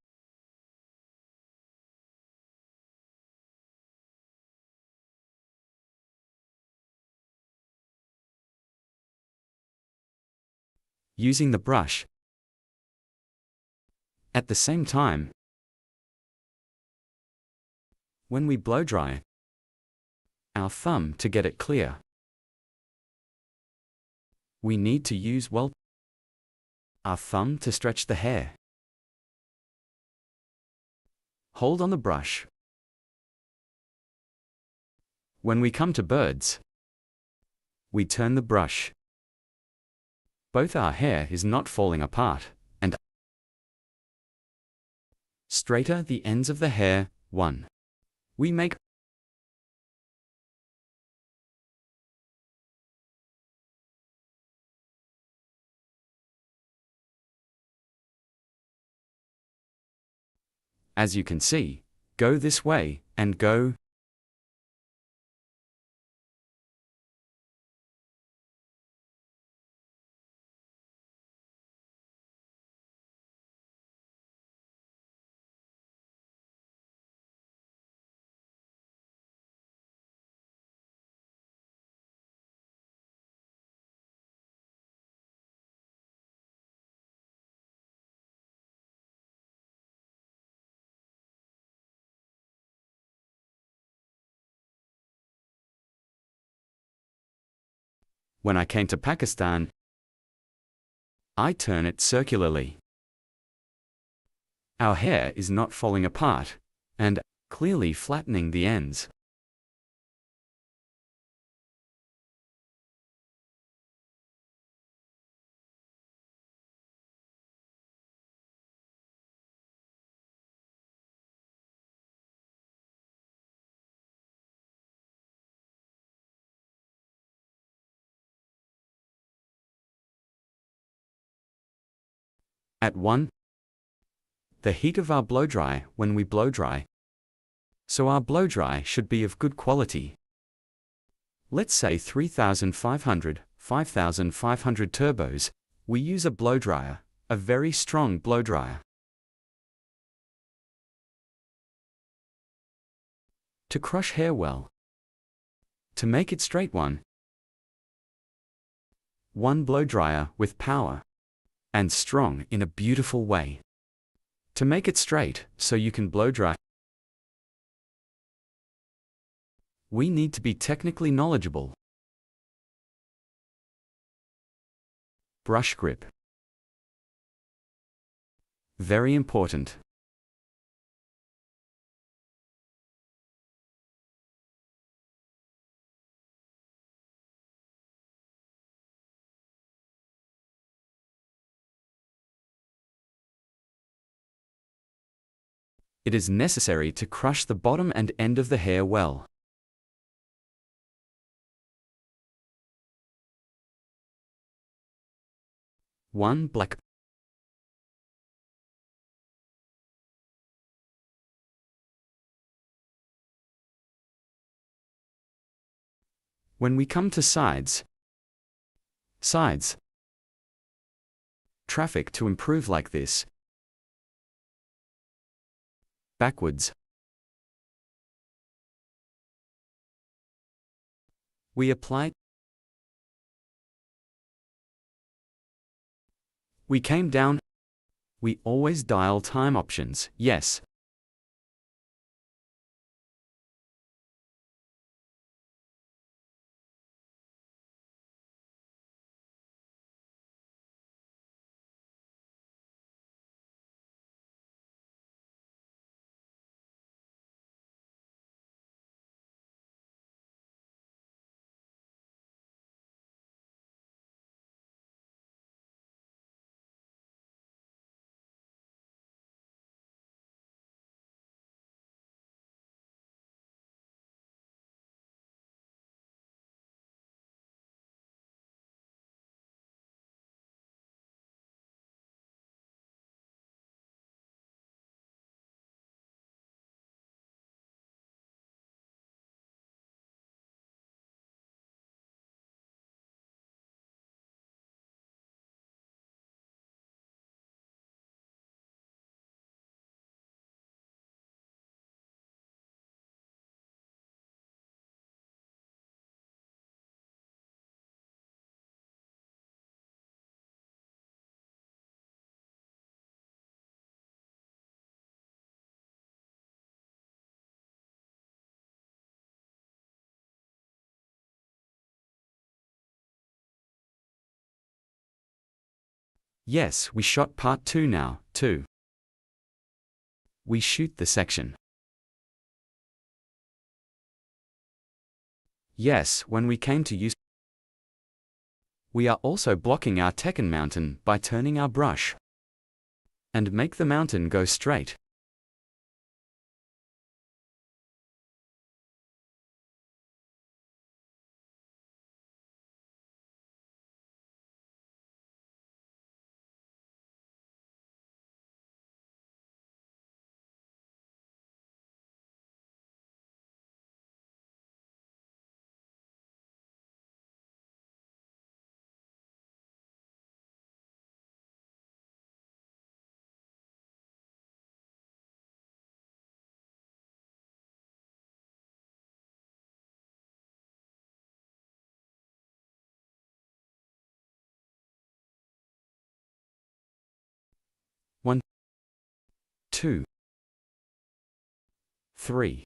Using the brush. At the same time, when we blow dry, our thumb to get it clear. We need to use our thumb to stretch the hair. Hold on the brush. When we come to birds, we turn the brush. Both our hair is not falling apart, and straighter the ends of the hair. 1. We make as you can see, go this way, and go. When I came to Pakistan, I turn it circularly. Our hair is not falling apart, and clearly flattening the ends. At 1. The heat of our blow dry when we blow dry. So our blow dry should be of good quality. Let's say 3500, 5500 turbos. We use a blow dryer, a very strong blow dryer. To crush hair well. To make it straight, one blow dryer with power and strong in a beautiful way. To make it straight so you can blow dry, we need to be technically knowledgeable. Brush grip. Very important. It is necessary to crush the bottom and end of the hair well. One black. When we come to sides, traffic to improve like this. Backwards. We apply. We came down. We always dial time options, yes. Yes, we shot part 2 now, too. We shoot the section. Yes, when we came to use. We are also blocking our Tekken mountain by turning our brush. And make the mountain go straight. One, 2, 3.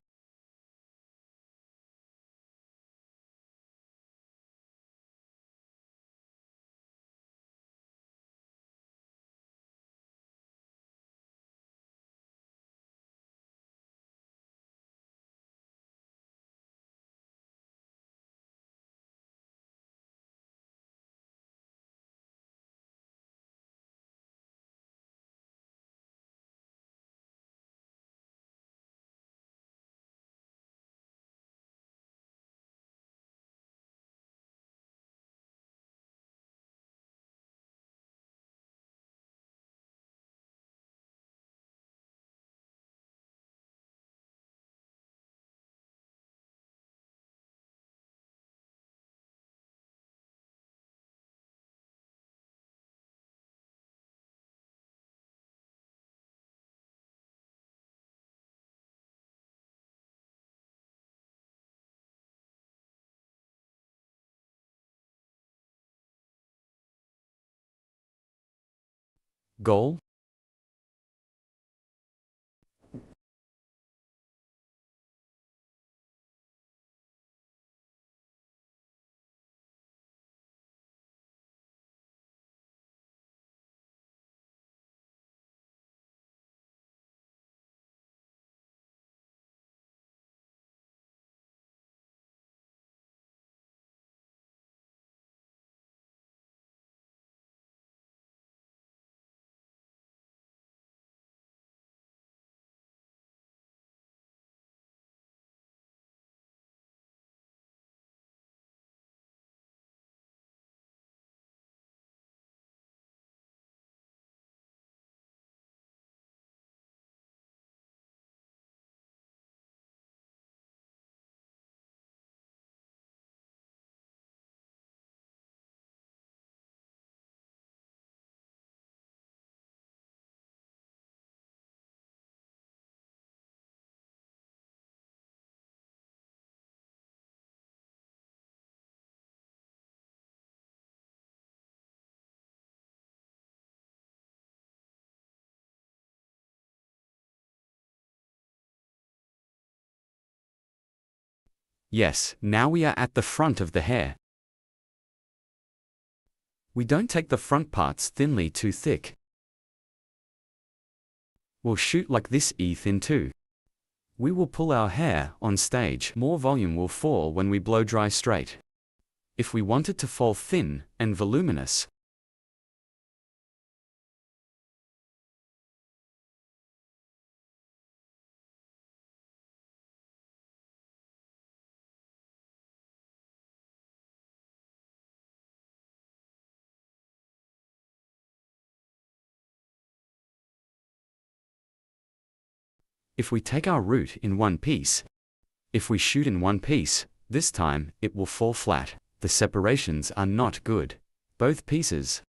Goal? Yes, now we are at the front of the hair. We don't take the front parts thinly too thick. We'll shoot like this thin too. We will pull our hair on stage. More volume will fall when we blow dry straight. If we want it to fall thin and voluminous, if we take our root in one piece, if we shoot in one piece, this time it will fall flat. The separations are not good. Both pieces.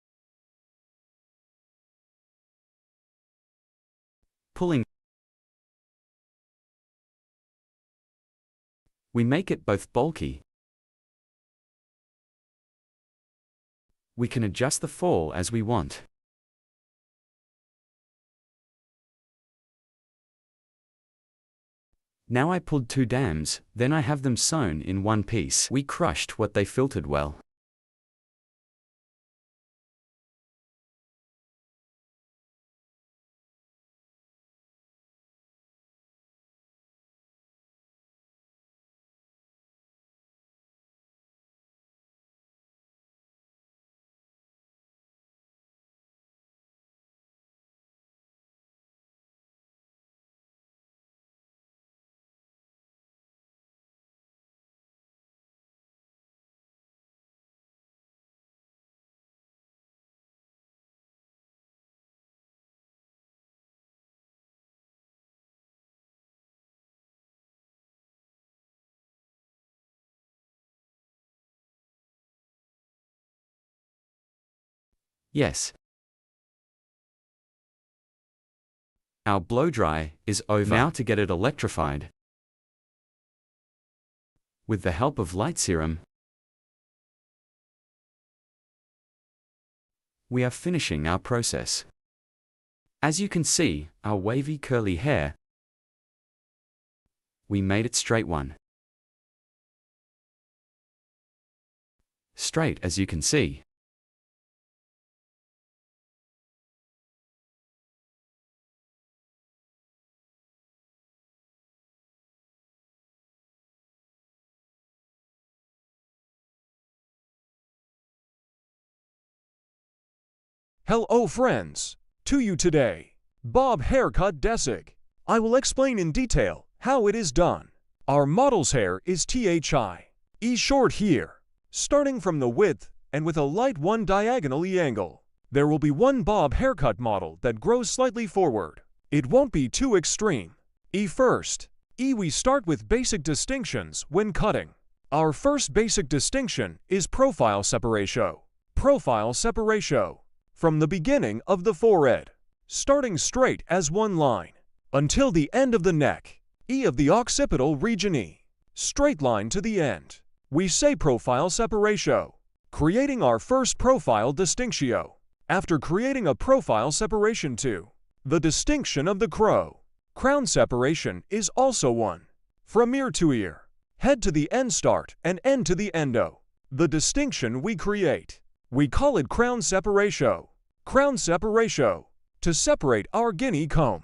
Pulling. We make it both bulky. We can adjust the fall as we want. Now I pulled 2 dams, then I have them sewn in one piece. We crushed what they filtered well. Yes. Our blow dry is over. Now to get it electrified. With the help of light serum, we are finishing our process. As you can see, our wavy curly hair, we made it straight one. Straight as you can see. Hello friends, to you today, Bob Haircut Desig. I will explain in detail how it is done. Our model's hair is THI, short here, starting from the width and with a light one diagonal angle. There will be one Bob haircut model that grows slightly forward. It won't be too extreme. First, we start with basic distinctions when cutting. Our first basic distinction is profile separation. Profile separation. From the beginning of the forehead, starting straight as one line, until the end of the neck, of the occipital region straight line to the end. We say profile separation, creating our first profile distinction. After creating a profile separation too, the distinction of the crown separation is also one. From ear to ear, head to the end start and end to the endo. The distinction we create, we call it crown separation. Crown separation. To separate our guinea comb.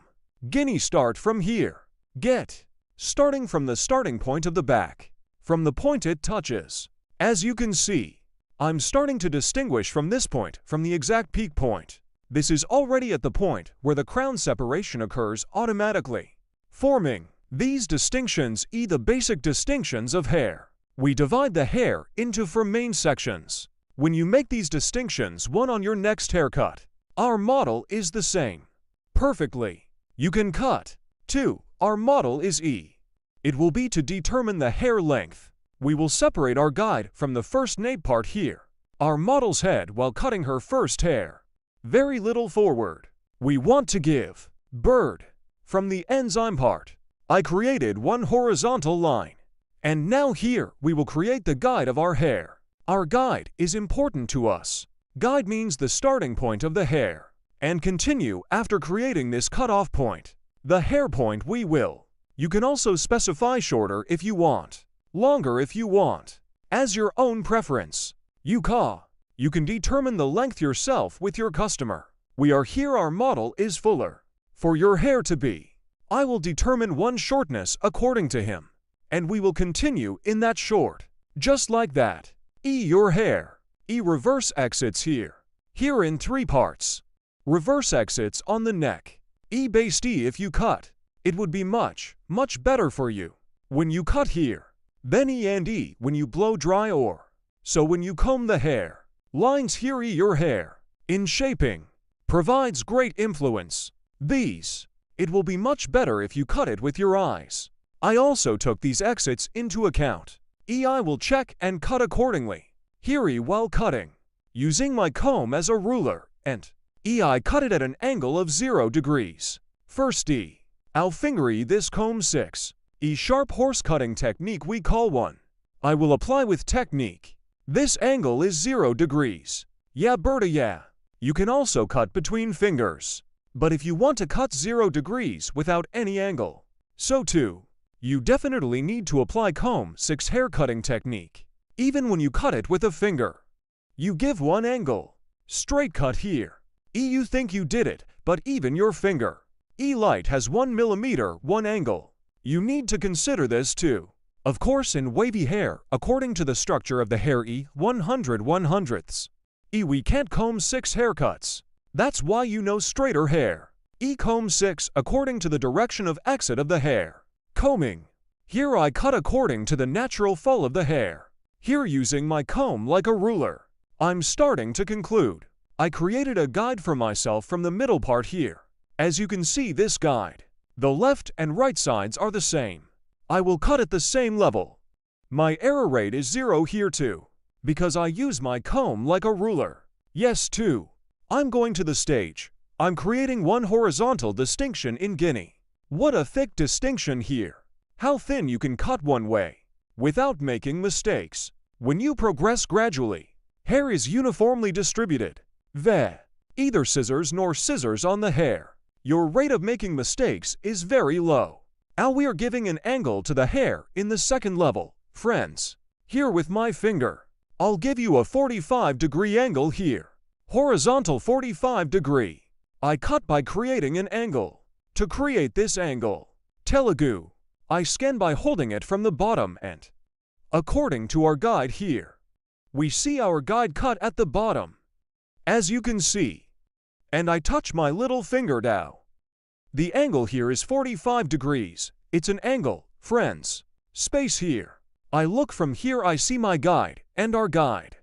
Guinea start from here. Get. Starting from the starting point of the back. From the point it touches. As you can see, I'm starting to distinguish from this point from the exact peak point. This is already at the point where the crown separation occurs automatically. Forming these distinctions the basic distinctions of hair. We divide the hair into four main sections. When you make these distinctions one on your next haircut, our model is the same. Perfectly. You can cut. 2. Our model is It will be to determine the hair length. We will separate our guide from the first nape part here. Our model's head while cutting her first hair. Very little forward. We want to give bird. From the enzyme part, I created one horizontal line. And now here we will create the guide of our hair. Our guide is important to us. Guide means the starting point of the hair. And continue after creating this cutoff point. The hair point we will. You can also specify shorter if you want. Longer if you want. As your own preference. You can determine the length yourself with your customer. We are here our model is fuller. For your hair to be. I will determine one shortness according to him. And we will continue in that short. Just like that. Your hair. Reverse exits here. Here in 3 parts. Reverse exits on the neck. Based if you cut. It would be much better for you. When you cut here. Then and when you blow dry or. So when you comb the hair. Lines here your hair. In shaping. Provides great influence. These. It will be much better if you cut it with your eyes. I also took these exits into account. I will check and cut accordingly. Here while cutting. Using my comb as a ruler and I cut it at an angle of 0 degrees. First I'll finger this comb 6. Sharp horse cutting technique we call one. I will apply with technique. This angle is 0 degrees. Yeah Berta yeah. You can also cut between fingers. But if you want to cut 0 degrees without any angle. So too. You definitely need to apply comb 6 hair cutting technique. Even when you cut it with a finger. You give one angle. Straight cut here. You think you did it, but even your finger. Light has 1 millimeter, one angle. You need to consider this too. Of course in wavy hair, according to the structure of the hair 100/100ths. We can't comb 6 haircuts. That's why you know straighter hair. Comb 6 according to the direction of exit of the hair. Combing. Here I cut according to the natural fall of the hair. Here using my comb like a ruler. I'm starting to conclude. I created a guide for myself from the middle part here. As you can see this guide. The left and right sides are the same. I will cut at the same level. My error rate is 0 here too. Because I use my comb like a ruler. Yes too. I'm going to the stage. I'm creating one horizontal distinction in Guinea. What a thick distinction here. How thin you can cut one way, without making mistakes. When you progress gradually, hair is uniformly distributed. Either scissors nor scissors on the hair. Your rate of making mistakes is very low. Now we are giving an angle to the hair in the second level, friends. Here with my finger, I'll give you a 45-degree angle here. Horizontal 45-degree. I cut by creating an angle. To create this angle, Telugu, I scan by holding it from the bottom and, according to our guide here, we see our guide cut at the bottom, as you can see, and I touch my little finger down. The angle here is 45 degrees. It's an angle, friends. Space here. I look from here, I see my guide and our guide.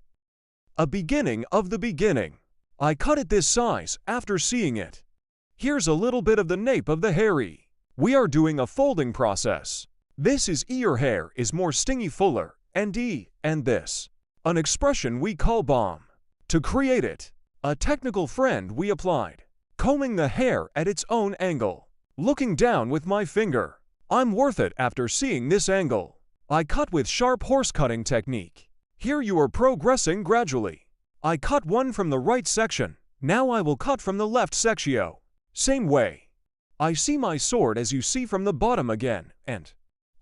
A beginning of the beginning. I cut it this size after seeing it. Here's a little bit of the nape of the hairy. We are doing a folding process. This is your hair is more stingy fuller, and this. An expression we call bomb. To create it, a technical friend we applied. Combing the hair at its own angle. Looking down with my finger. I'm worth it after seeing this angle. I cut with sharp horse cutting technique. Here you are progressing gradually. I cut one from the right section. Now I will cut from the left section. Same way. I see my sword as you see from the bottom again, and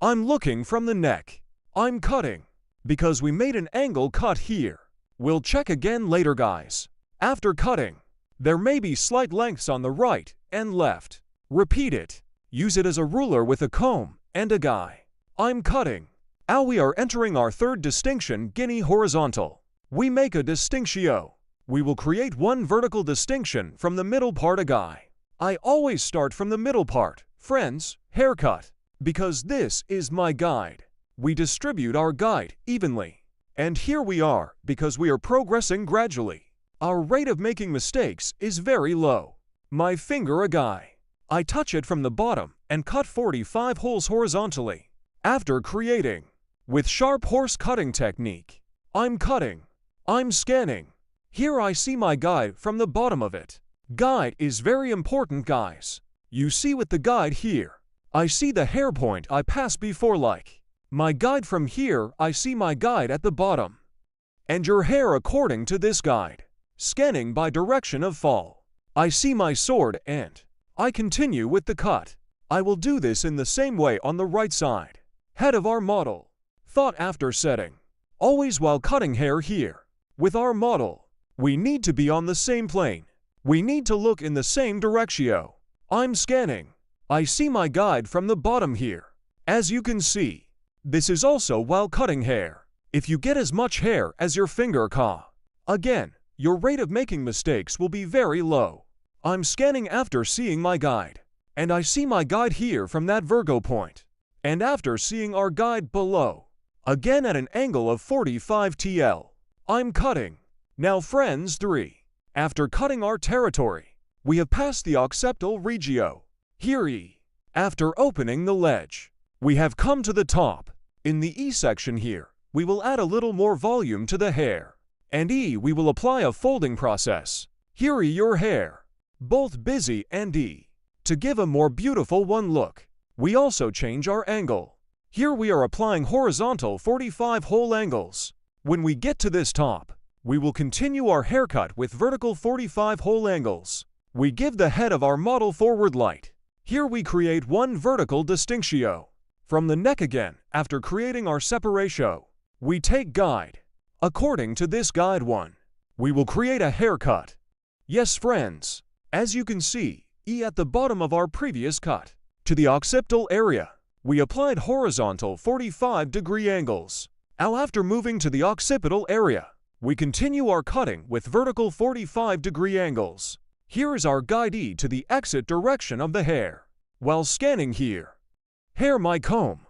I'm looking from the neck. I'm cutting. Because we made an angle cut here. We'll check again later, guys. After cutting, there may be slight lengths on the right and left. Repeat it. Use it as a ruler with a comb and a guy. I'm cutting. Now we are entering our third distinction, Guinea horizontal. We make a distinction. We will create one vertical distinction from the middle part, a guy. I always start from the middle part, friends, haircut, because this is my guide. We distribute our guide evenly. And here we are, because we are progressing gradually. Our rate of making mistakes is very low. My finger, a guy. I touch it from the bottom and cut 45 holes horizontally. After creating, with sharp horse cutting technique, I'm cutting. I'm scanning. Here I see my guide from the bottom of it. Guide is very important, guys. You see with the guide here, I see the hair point I passed before, like my guide from here, I see my guide at the bottom. And your hair according to this guide. Scanning by direction of fall. I see my sword and I continue with the cut. I will do this in the same way on the right side. Head of our model. Thought after setting. Always while cutting hair here. With our model, we need to be on the same plane. We need to look in the same direction. I'm scanning. I see my guide from the bottom here. As you can see, this is also while cutting hair. If you get as much hair as your finger again, your rate of making mistakes will be very low. I'm scanning after seeing my guide. And I see my guide here from that Virgo point. And after seeing our guide below, again at an angle of 45 TL, I'm cutting. Now friends 3. After cutting our territory, we have passed the occipital regio. Here E. After opening the ledge, we have come to the top. In the E section here, we will add a little more volume to the hair. And E, we will apply a folding process. Here E, your hair. Both busy and E. To give a more beautiful one look, we also change our angle. Here we are applying horizontal 45 whole angles. When we get to this top, we will continue our haircut with vertical 45 whole angles. We give the head of our model forward light. Here we create one vertical distinction. From the neck again, after creating our separation, we take guide. According to this guide one, we will create a haircut. Yes friends, as you can see, E at the bottom of our previous cut. To the occipital area, we applied horizontal 45-degree angles. Now after moving to the occipital area, we continue our cutting with vertical 45-degree angles. Here is our guide E to the exit direction of the hair. While scanning here, hair my comb.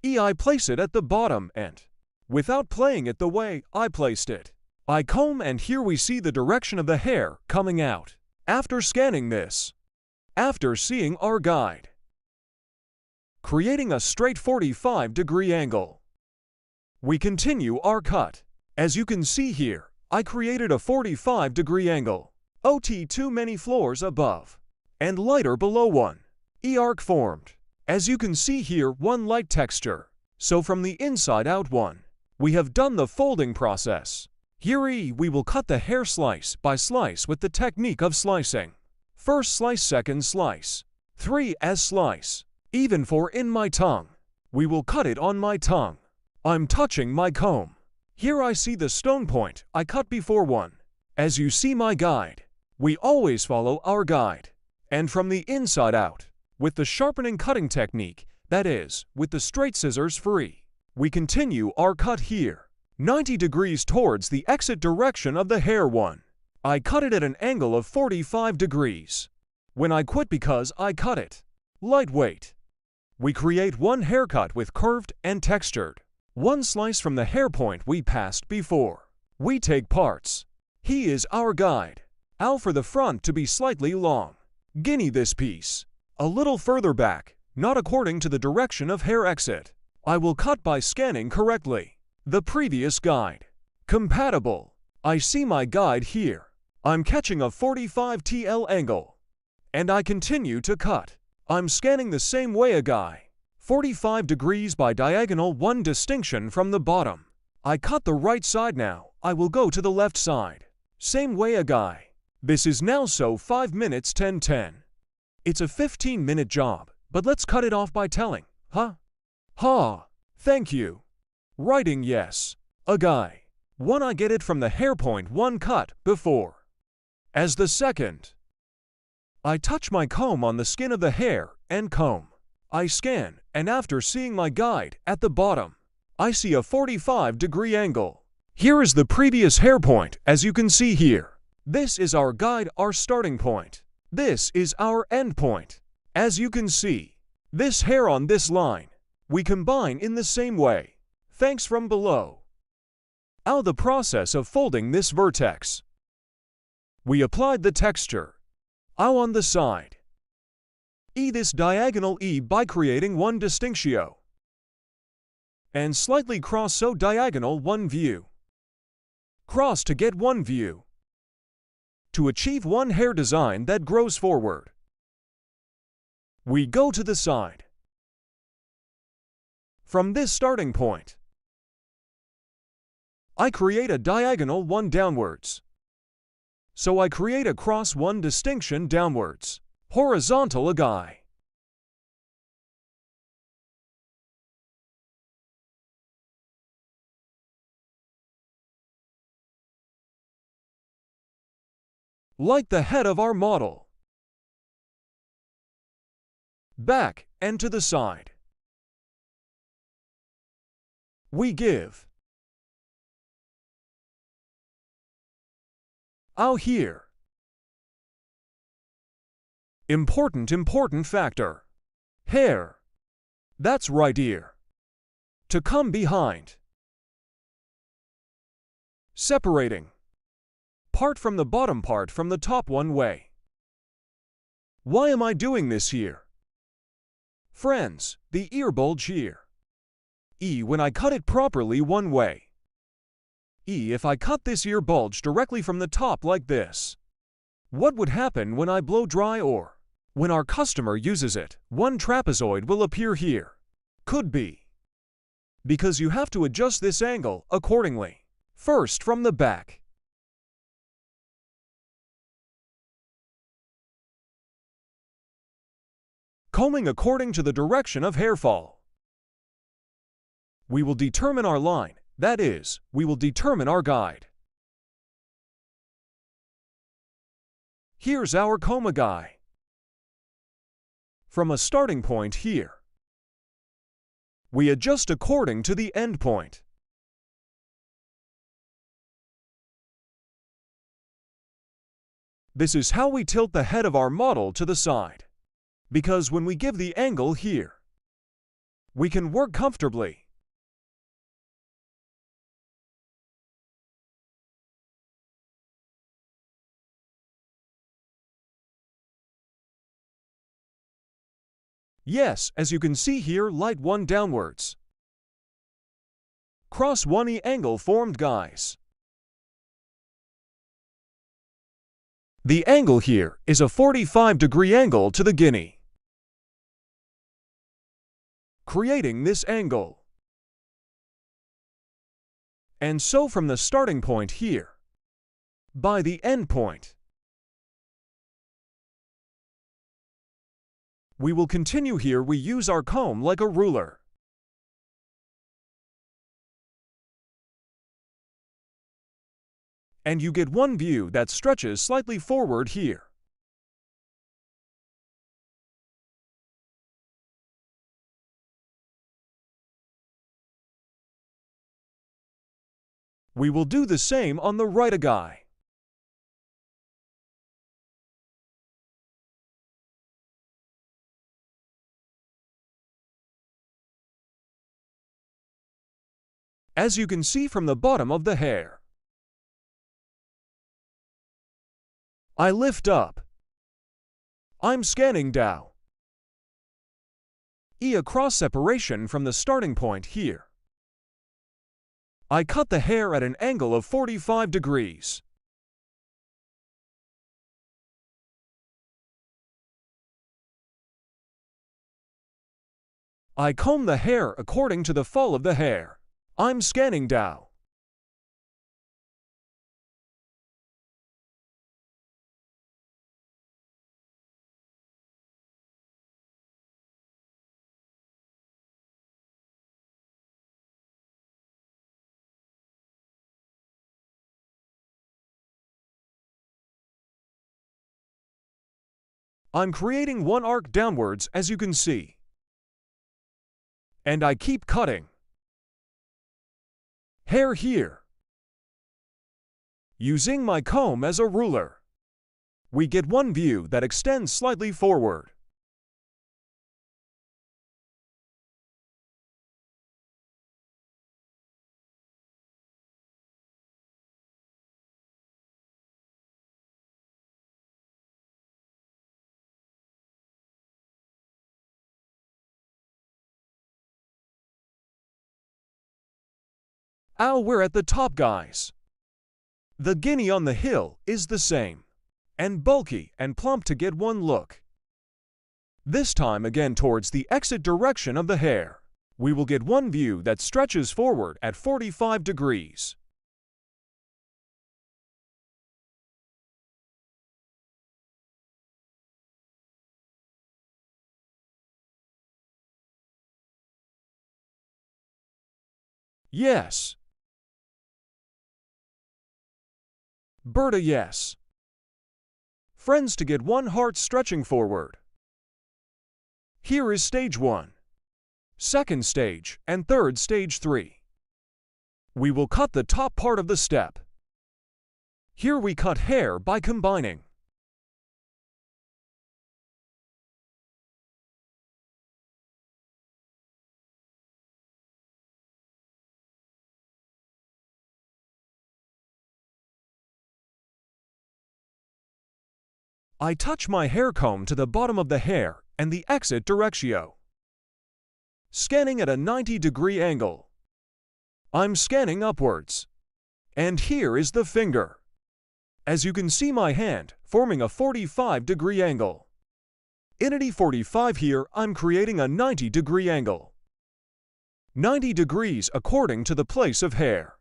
E I place it at the bottom and, without playing it the way I placed it, I comb and here we see the direction of the hair coming out. After scanning this, after seeing our guide, creating a straight 45-degree angle, we continue our cut. As you can see here, I created a 45-degree angle. OT too many floors above, and lighter below one. E-arc formed. As you can see here, one light texture. So from the inside out one. We have done the folding process. Here we will cut the hair slice by slice with the technique of slicing. First slice, second slice. 3 as slice. Even 4 in my tongue. We will cut it on my tongue. I'm touching my comb. Here I see the stone point I cut before one. As you see my guide. We always follow our guide. And from the inside out. With the sharpening cutting technique, that is, with the straight scissors free. We continue our cut here. 90 degrees towards the exit direction of the hair one. I cut it at an angle of 45 degrees. When I quit because I cut it. Lightweight. We create one haircut with curved and textured. One slice from the hair point we passed before. We take parts. He is our guide. Al for the front to be slightly long. Guinea this piece. A little further back, not according to the direction of hair exit. I will cut by scanning correctly. The previous guide. Compatible. I see my guide here. I'm catching a 45 TL angle. And I continue to cut. I'm scanning the same way a guy. 45 degrees by diagonal, one distinction from the bottom. I cut the right side now. I will go to the left side. Same way a guy. This is now so 5 minutes 10:10. It's a 15-minute job, but let's cut it off by telling, huh? Ha, thank you. Writing yes. A guy. One I get it from the hair point one cut before. As the second. I touch my comb on the skin of the hair and comb. I scan, and after seeing my guide at the bottom, I see a 45-degree angle. Here is the previous hair point, as you can see here. This is our guide, our starting point. This is our end point. As you can see, this hair on this line, we combine in the same way. Thanks from below. Now the process of folding this vertex. We applied the texture. Now on the side. This diagonal by creating one distinctio. And slightly cross so diagonal one view. Cross to get one view. To achieve one hair design that grows forward. We go to the side. From this starting point, I create a diagonal one downwards. So I create a cross one distinction downwards. Horizontal a guy. Like the head of our model. Back and to the side. We give. Out here. Important factor. Hair. That's right ear. To come behind. Separating. Part from the bottom part from the top one way. Why am I doing this here? Friends, the ear bulge here. When I cut it properly one way. If I cut this ear bulge directly from the top like this. What would happen when I blow dry or when our customer uses it? One trapezoid will appear here. Could be. Because you have to adjust this angle accordingly. First from the back. Combing according to the direction of hair fall. We will determine our line, that is, we will determine our guide. Here's our comb guy. From a starting point here. We adjust according to the end point. This is how we tilt the head of our model to the side. Because when we give the angle here, we can work comfortably. Yes, as you can see here, light one downwards. Cross one angle formed, guys. The angle here is a 45-degree angle to the guinea. Creating this angle. And so from the starting point here, by the end point, we will continue here. We use our comb like a ruler. And you get one view that stretches slightly forward here. We will do the same on the right guy. As you can see from the bottom of the hair, I lift up. I'm scanning down. A cross separation from the starting point here. I cut the hair at an angle of 45 degrees. I comb the hair according to the fall of the hair. I'm scanning down. I'm creating one arc downwards, as you can see. And I keep cutting. Hair here. Using my comb as a ruler, we get one view that extends slightly forward. We're at the top, guys. The guinea on the hill is the same, and bulky and plump to get one look. This time again towards the exit direction of the hair, we will get one view that stretches forward at 45 degrees. Yes. Berta, yes. Friends, to get one heart stretching forward. Here is stage 1, second stage, and third stage 3. We will cut the top part of the step. Here we cut hair by combining. I touch my hair comb to the bottom of the hair and the exit directio. Scanning at a 90-degree angle. I'm scanning upwards. And here is the finger. As you can see my hand forming a 45-degree angle. In a 45 here, I'm creating a 90-degree angle. 90 degrees according to the place of hair.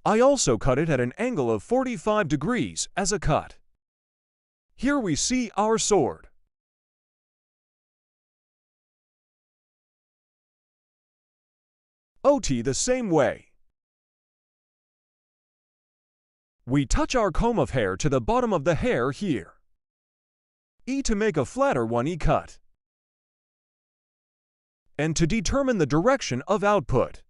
I also cut it at an angle of 45 degrees as a cut. Here we see our sword. OT the same way. We touch our comb of hair to the bottom of the hair here. To make a flatter one cut. And to determine the direction of output.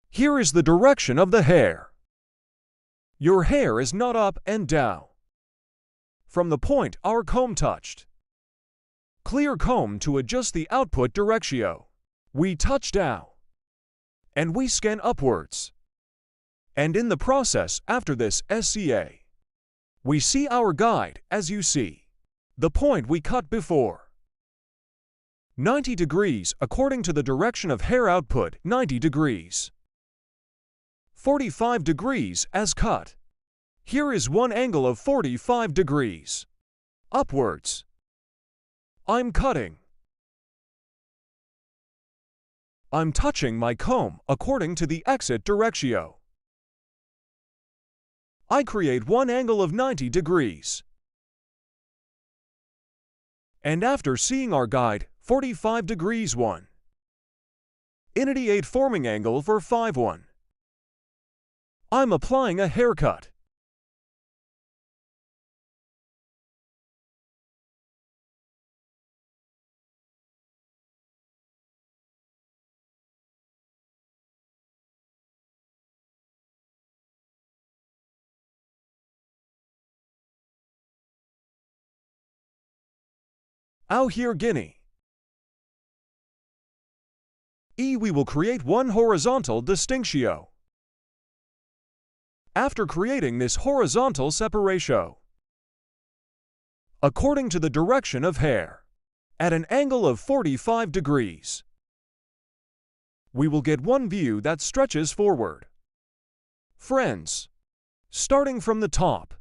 Here is the direction of the hair. Your hair is not up and down. From the point our comb touched. Clear comb to adjust the output directio. We touch down. And we scan upwards. And in the process after this SCA, we see our guide as you see. The point we cut before. 90 degrees according to the direction of hair output, 90 degrees. 45 degrees as cut. Here is one angle of 45 degrees. Upwards. I'm cutting. I'm touching my comb according to the exit directio. I create one angle of 90 degrees. And after seeing our guide, 45 degrees 1. Initiate forming angle for 5-1. I'm applying a haircut. Out here Guinea. We will create one horizontal distinctio. After creating this horizontal separatio, according to the direction of hair, at an angle of 45 degrees, we will get one view that stretches forward. Friends, starting from the top,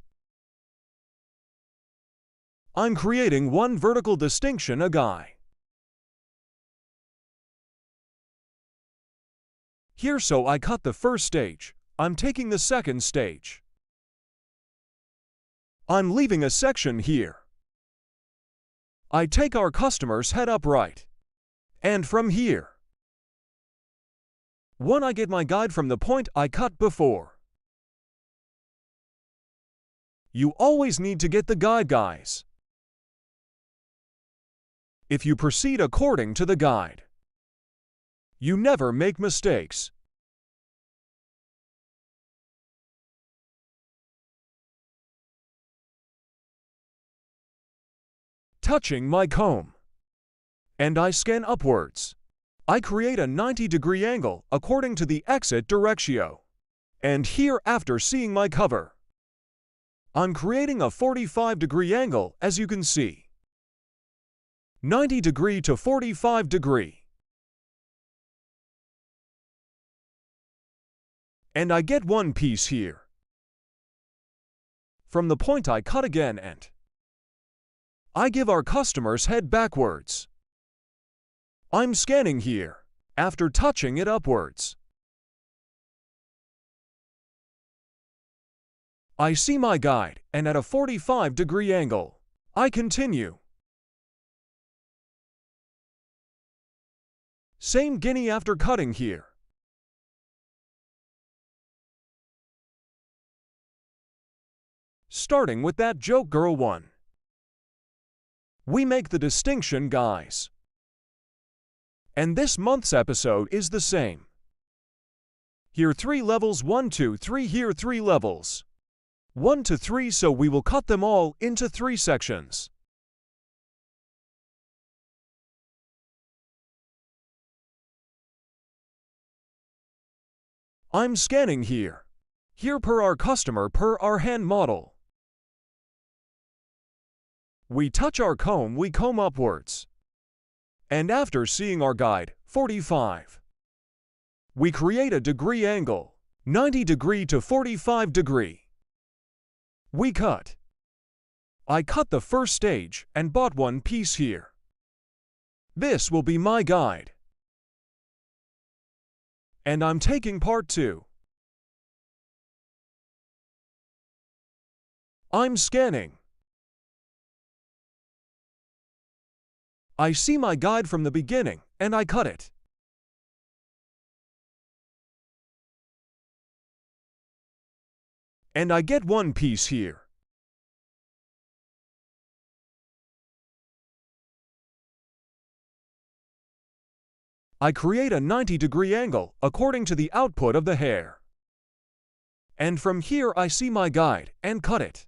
I'm creating one vertical distinction a guy. Here so I cut the first stage, I'm taking the second stage. I'm leaving a section here. I take our customer's head upright. And from here, I get my guide from the point I cut before. You always need to get the guide, guys. If you proceed according to the guide, you never make mistakes. Touching my comb, and I scan upwards. I create a 90-degree angle according to the exit directio. And here after seeing my cover, I'm creating a 45-degree angle as you can see. 90 degree to 45 degree. And I get one piece here. From the point I cut again and I give our customer's head backwards. I'm scanning here, after touching it upwards. I see my guide, and at a 45-degree angle, I continue. Same guinea after cutting here. Starting with that joke girl one. We make the distinction, guys. And this month's episode is the same. Here 3 levels, 1, 2, 3, here 3 levels. 1 to 3, so we will cut them all into 3 sections. I'm scanning here. Here per our customer, per our hand model. We touch our comb, we comb upwards. And after seeing our guide, 45, we create a degree angle, 90 degree to 45 degree. We cut. I cut the first stage and bought one piece here. This will be my guide. And I'm taking part 2. I'm scanning. I see my guide from the beginning, and I cut it. And I get one piece here. I create a 90-degree angle according to the output of the hair. And from here I see my guide and cut it.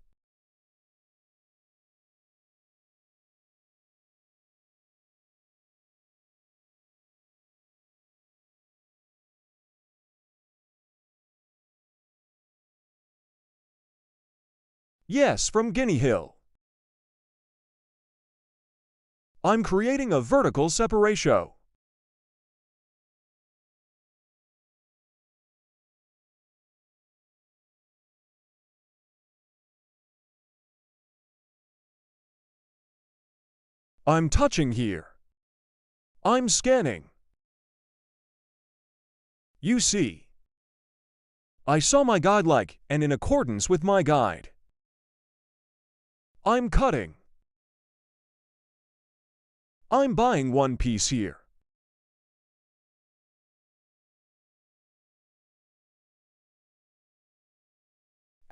Yes, from Guinea Hill. I'm creating a vertical separatio. I'm touching here. I'm scanning. You see, I saw my guide like and in accordance with my guide. I'm cutting. I'm buying one piece here.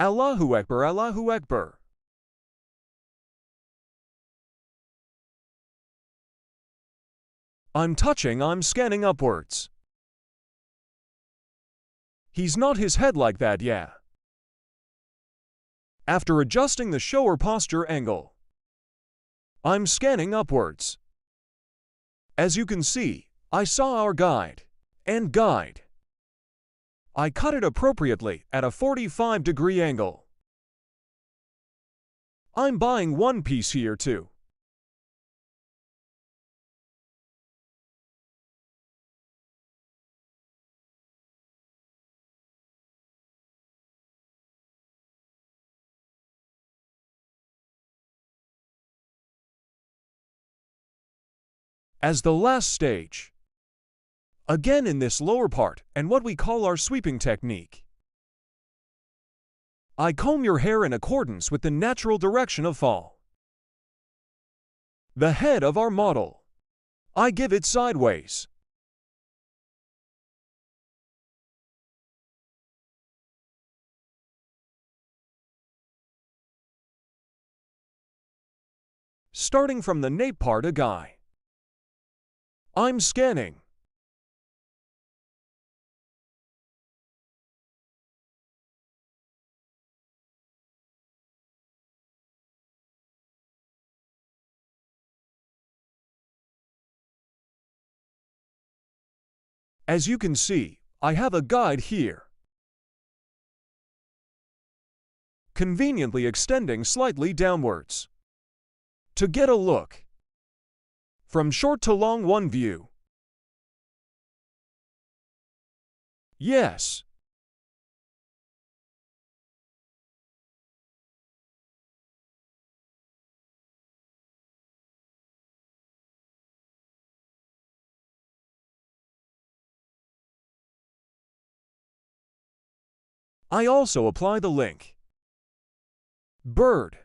Allahu Akbar, Allahu Akbar. I'm touching, I'm scanning upwards. He's not his head like that, yeah. After adjusting the shower posture angle, I'm scanning upwards. As you can see, I saw our guide and guide. I cut it appropriately at a 45-degree angle. I'm buying one piece here too. As the last stage, again in this lower part and what we call our sweeping technique, I comb your hair in accordance with the natural direction of fall. The head of our model, I give it sideways. Starting from the nape part of guy, I'm scanning. As you can see, I have a guide here, conveniently extending slightly downwards. To get a look from short to long one view. Yes. I also apply the link. Bird.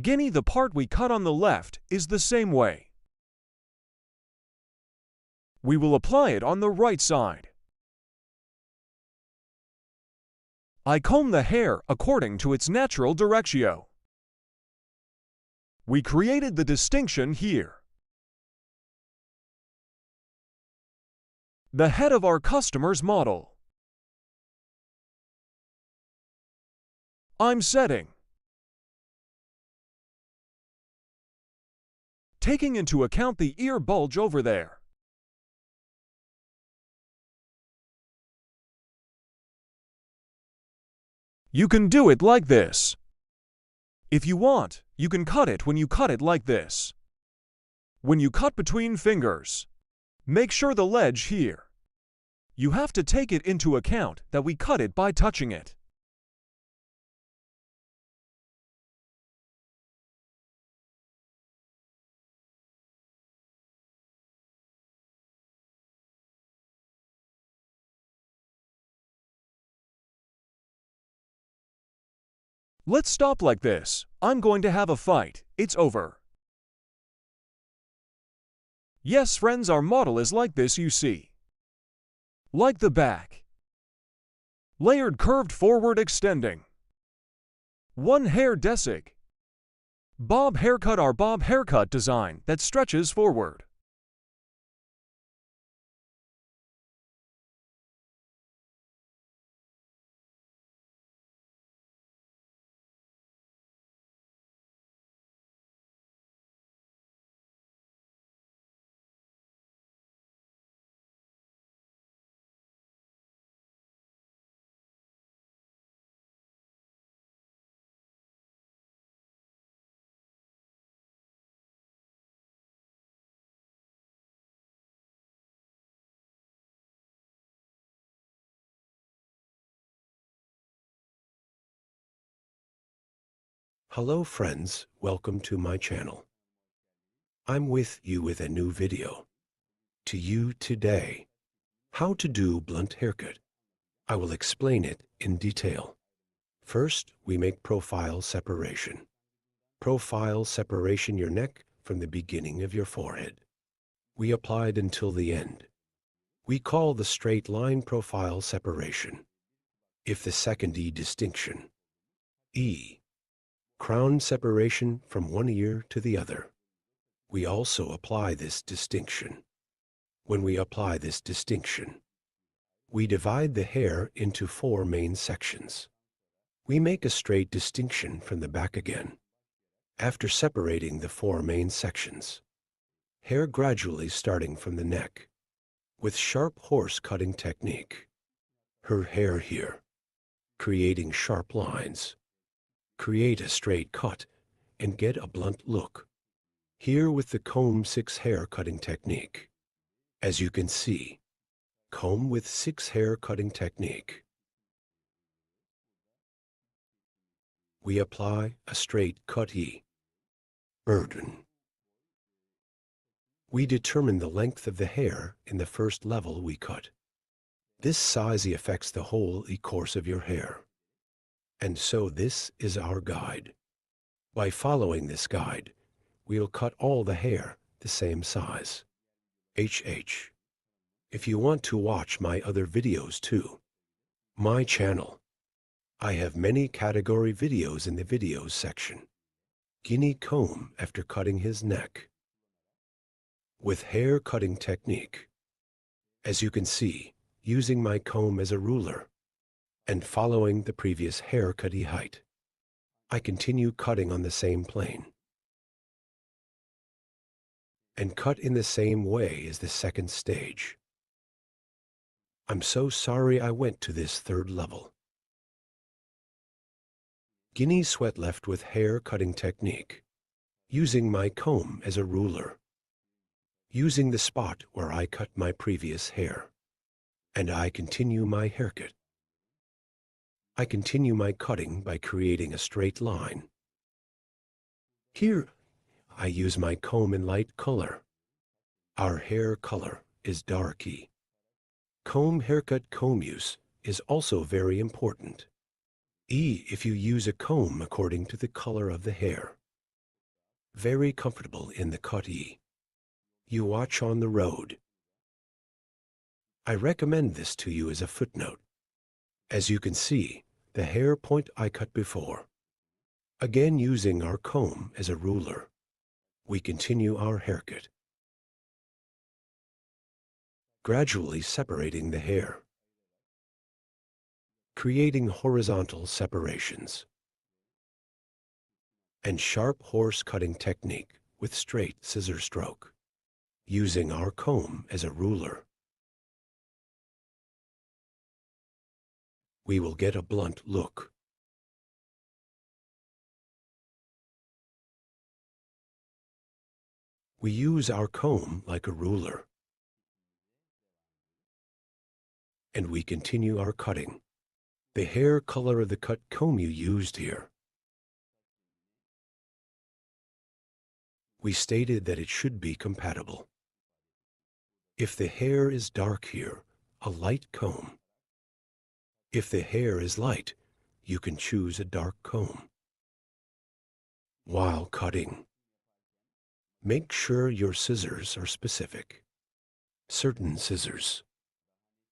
Guinea, the part we cut on the left, is the same way. We will apply it on the right side. I comb the hair according to its natural directio. We created the distinction here. The head of our customer's model. I'm setting. Taking into account the ear bulge over there. You can do it like this. If you want, you can cut it when you cut it like this. When you cut between fingers, make sure the ledge here. You have to take it into account that we cut it by touching it. Let's stop like this. I'm going to have a fight. It's over. Yes, friends, our model is like this, you see. Like the back. Layered curved forward extending. One hairdressing. Bob haircut, our bob haircut design that stretches forward. Hello friends, welcome to my channel. I'm with you with a new video. To you today, how to do blunt haircut. I will explain it in detail. First, we make profile separation. Profile separation your neck from the beginning of your forehead. We applied until the end. We call the straight line profile separation. If the second E distinction. E. Crown separation from one ear to the other. We also apply this distinction. When we apply this distinction, we divide the hair into 4 main sections. We make a straight distinction from the back again. After separating the 4 main sections, hair gradually starting from the neck, with sharp horse cutting technique. Her hair here, creating sharp lines. Create a straight cut and get a blunt look. Here with the comb 6 hair cutting technique. As you can see, comb with 6 hair cutting technique. We apply a straight cut E. Burden. We determine the length of the hair in the first level we cut. This size affects the whole course of your hair. And so this is our guide. By following this guide, we'll cut all the hair the same size. HH. If you want to watch my other videos too, my channel, I have many category videos in the videos section. Guinea comb after cutting his neck. With hair cutting technique. As you can see, using my comb as a ruler and following the previous hair cutty height, I continue cutting on the same plane and cut in the same way as the second stage. I'm so sorry I went to this third level. Guinea sweat left with hair cutting technique, using my comb as a ruler, using the spot where I cut my previous hair, and I continue my haircut. I continue my cutting by creating a straight line. Here, I use my comb in light color. Our hair color is darky. Comb haircut comb use is also very important. If you use a comb according to the color of the hair. Very comfortable in the cut E. You watch on the road. I recommend this to you as a footnote. As you can see, the hair point I cut before. Again using our comb as a ruler, we continue our haircut. Gradually separating the hair. Creating horizontal separations. And sharp horse cutting technique with straight scissor stroke. Using our comb as a ruler. We will get a blunt look. We use our comb like a ruler. And we continue our cutting. The hair color of the cut comb you used here. We stated that it should be compatible. If the hair is dark here, a light comb. If the hair is light, you can choose a dark comb. While cutting, make sure your scissors are specific. Certain scissors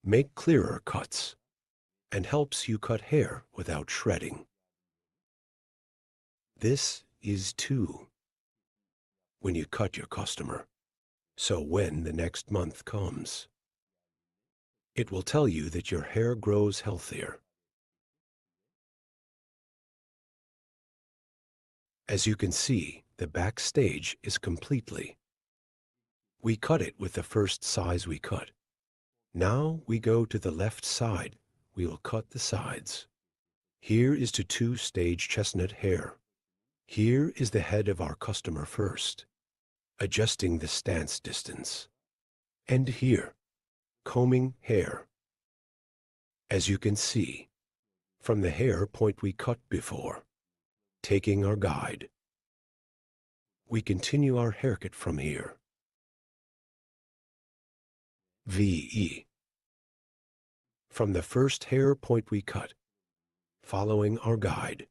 make clearer cuts and helps you cut hair without shredding. This is too when you cut your customer. So when the next month comes, it will tell you that your hair grows healthier. As you can see, the back stage is completely. We cut it with the first size we cut. Now we go to the left side. We will cut the sides. Here is to 2-stage chestnut hair. Here is the head of our customer first, adjusting the stance distance. And here, combing hair. As you can see, from the hair point we cut before, Taking our guide, we continue our haircut from here. VE. From the first hair point we cut, following our guide,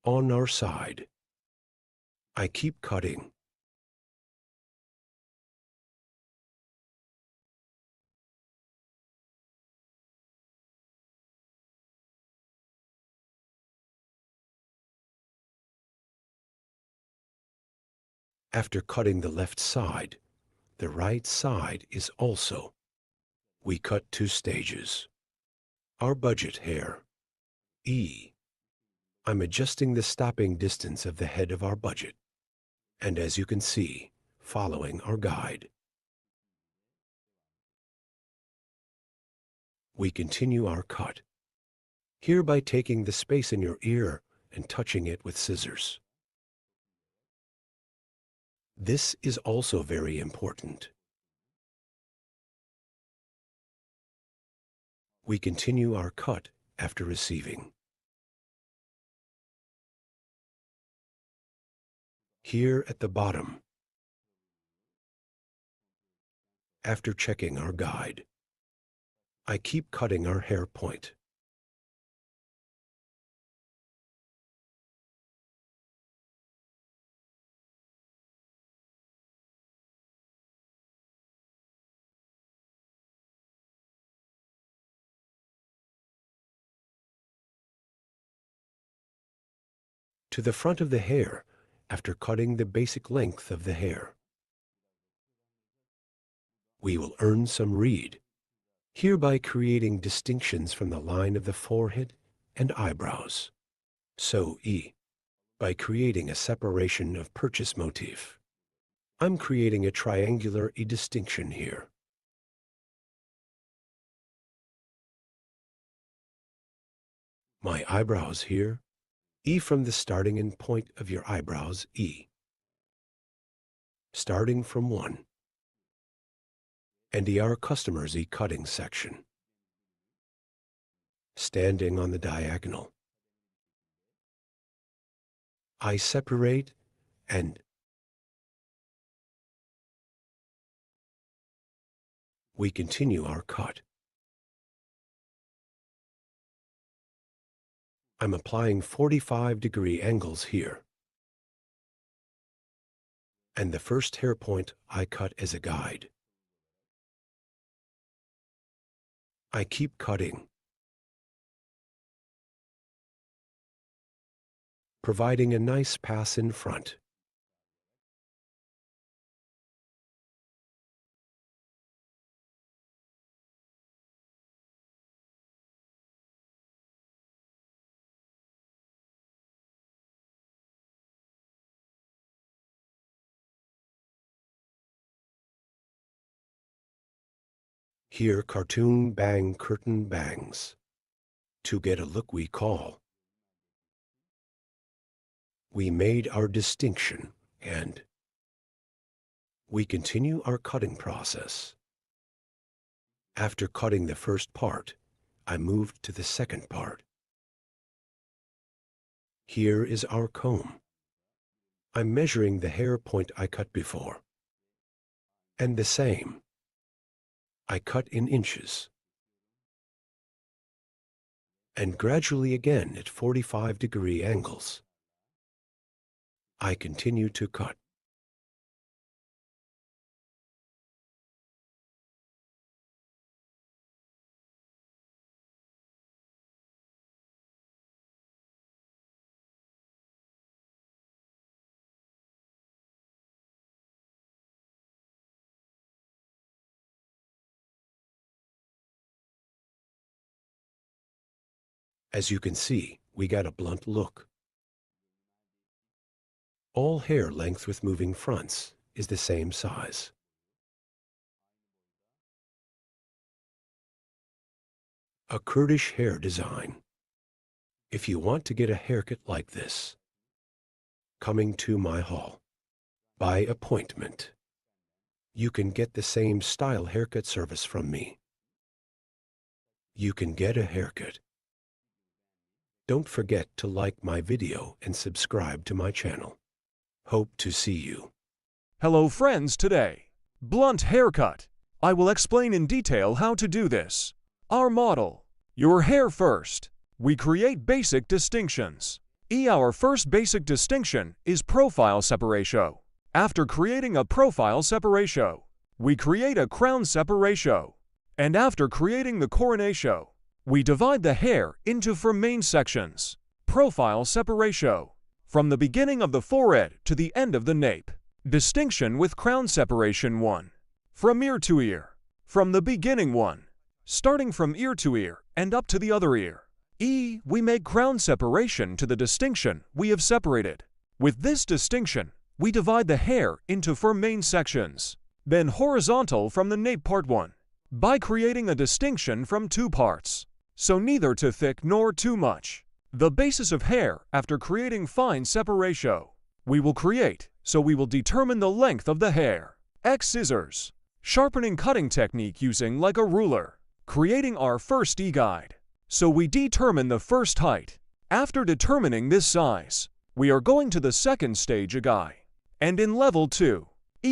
on our side. I keep cutting. After cutting the left side, the right side is also. We cut 2 stages. Our budget hair, E. I'm adjusting the stopping distance of the head of our budget, and as you can see, following our guide. We continue our cut, here by taking the space in your ear and touching it with scissors. This is also very important. We continue our cut after receiving. Here at the bottom, after checking our guide, I keep cutting our hair point. To the front of the hair after cutting the basic length of the hair. We will earn some reed, hereby creating distinctions from the line of the forehead and eyebrows. So E, by creating a separation of purchase motif. I'm creating a triangular E distinction here. My eyebrows here, E from the starting and point of your eyebrows, E. Starting from 1. And our customer's E cutting section. Standing on the diagonal. I separate and we continue our cut. I'm applying 45-degree angles here. And the first hair point I cut as a guide. I keep cutting, providing a nice pass in front. Here cartoon bang curtain bangs, to get a look we call. We made our distinction and we continue our cutting process. After cutting the first part, I moved to the second part. Here is our comb. I'm measuring the hair point I cut before. And the same. I cut in inches. And gradually again at 45-degree angles. I continue to cut. As you can see, we got a blunt look. All hair length with moving fronts is the same size. A Kurdish hair design. If you want to get a haircut like this, coming to my hall, by appointment, you can get the same style haircut service from me. You can get a haircut Don't forget to like my video and subscribe to my channel. Hope to see you. Hello friends, today, blunt haircut. I will explain in detail how to do this. Our model, your hair first. We create basic distinctions. Our first basic distinction is profile separation. After creating a profile separation, we create a crown separation. And after creating the coronation, we divide the hair into four main sections. Profile separation, from the beginning of the forehead to the end of the nape. Distinction with crown separation 1. From ear to ear. From the beginning 1. Starting from ear to ear and up to the other ear. We make crown separation to the distinction we have separated. With this distinction, we divide the hair into four main sections. Then horizontal from the nape part 1. By creating a distinction from 2 parts. So neither too thick nor too much. The basis of hair after creating fine separation. We will create, so we will determine the length of the hair. Scissors. Sharpening cutting technique using like a ruler. Creating our first guide. So we determine the first height. After determining this size, we are going to the second stage guide. And in level 2,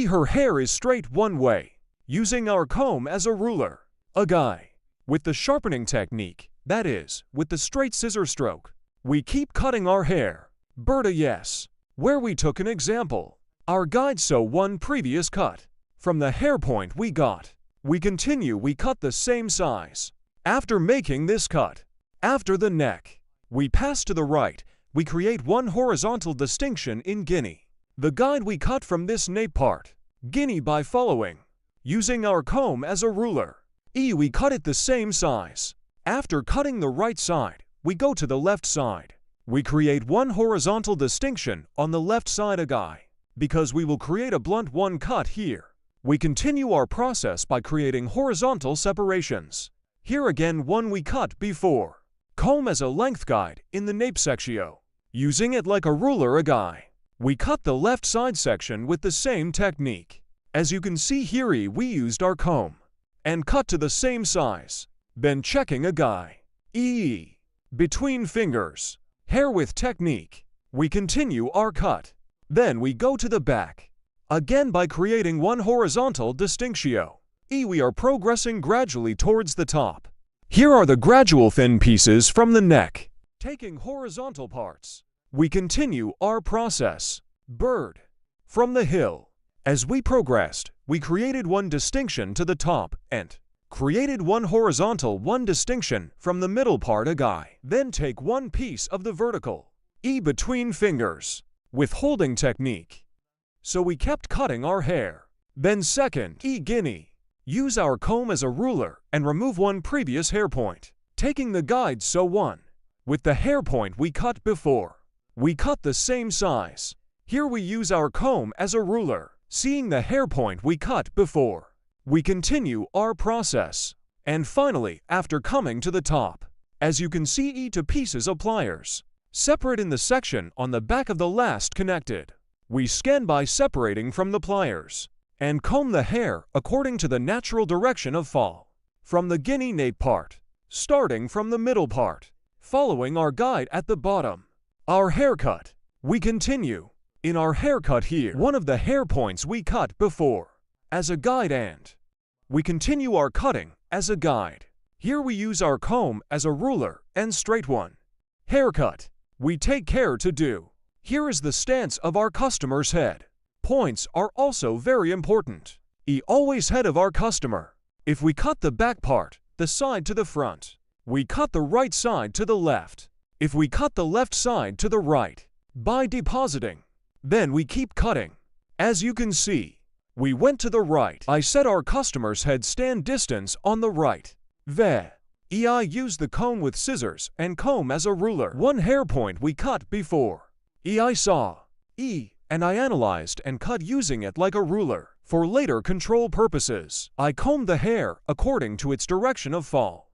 her hair is straight one way. Using our comb as a ruler. Guide. With the sharpening technique, that is, with the straight scissor stroke, we keep cutting our hair. Yes. Where we took an example. Our guide so one previous cut. From the hair point we got. We continue we cut the same size. After making this cut. After the neck. We pass to the right. We create one horizontal distinction in guinea. The guide we cut from this nape part. Guinea by following. Using our comb as a ruler. We cut it the same size. After cutting the right side, we go to the left side. We create one horizontal distinction on the left side guide. Because we will create a blunt one cut here. We continue our process by creating horizontal separations. Here again one we cut before. Comb as a length guide in the nape section. Using it like a ruler guide. We cut the left side section with the same technique. As you can see here we used our comb. And cut to the same size. Then checking guide. Between fingers. Hair with technique. We continue our cut. Then we go to the back. Again by creating one horizontal distinction. We are progressing gradually towards the top. Here are the gradual thin pieces from the neck. Taking horizontal parts. We continue our process. Bird. From the hill. As we progressed, we created one distinction to the top and created one horizontal one distinction from the middle part guide. Then take one piece of the vertical. Between fingers. With holding technique. So we kept cutting our hair. Then second, guinea. Use our comb as a ruler and remove one previous hair point. Taking the guide so one. With the hair point we cut before. We cut the same size. Here we use our comb as a ruler. Seeing the hair point we cut before. We continue our process. And finally, after coming to the top. As you can see to pieces of pliers. Separate in the section on the back of the last connected. We scan by separating from the pliers. And comb the hair according to the natural direction of fall. From the guinea nape part. Starting from the middle part. Following our guide at the bottom. Our haircut. We continue. In our haircut here, one of the hair points we cut before. As a guide and. We continue our cutting as a guide. Here we use our comb as a ruler and straight one. Haircut. We take care to do. Here is the stance of our customer's head. Points are also very important. Always head of our customer. If we cut the back part, the side to the front. We cut the right side to the left. If we cut the left side to the right. By depositing. Then we keep cutting. As you can see, we went to the right. I set our customer's head stand distance on the right. I used the comb with scissors and comb as a ruler. One hair point we cut before. I saw. And I analyzed and cut using it like a ruler. For later control purposes, I combed the hair according to its direction of fall.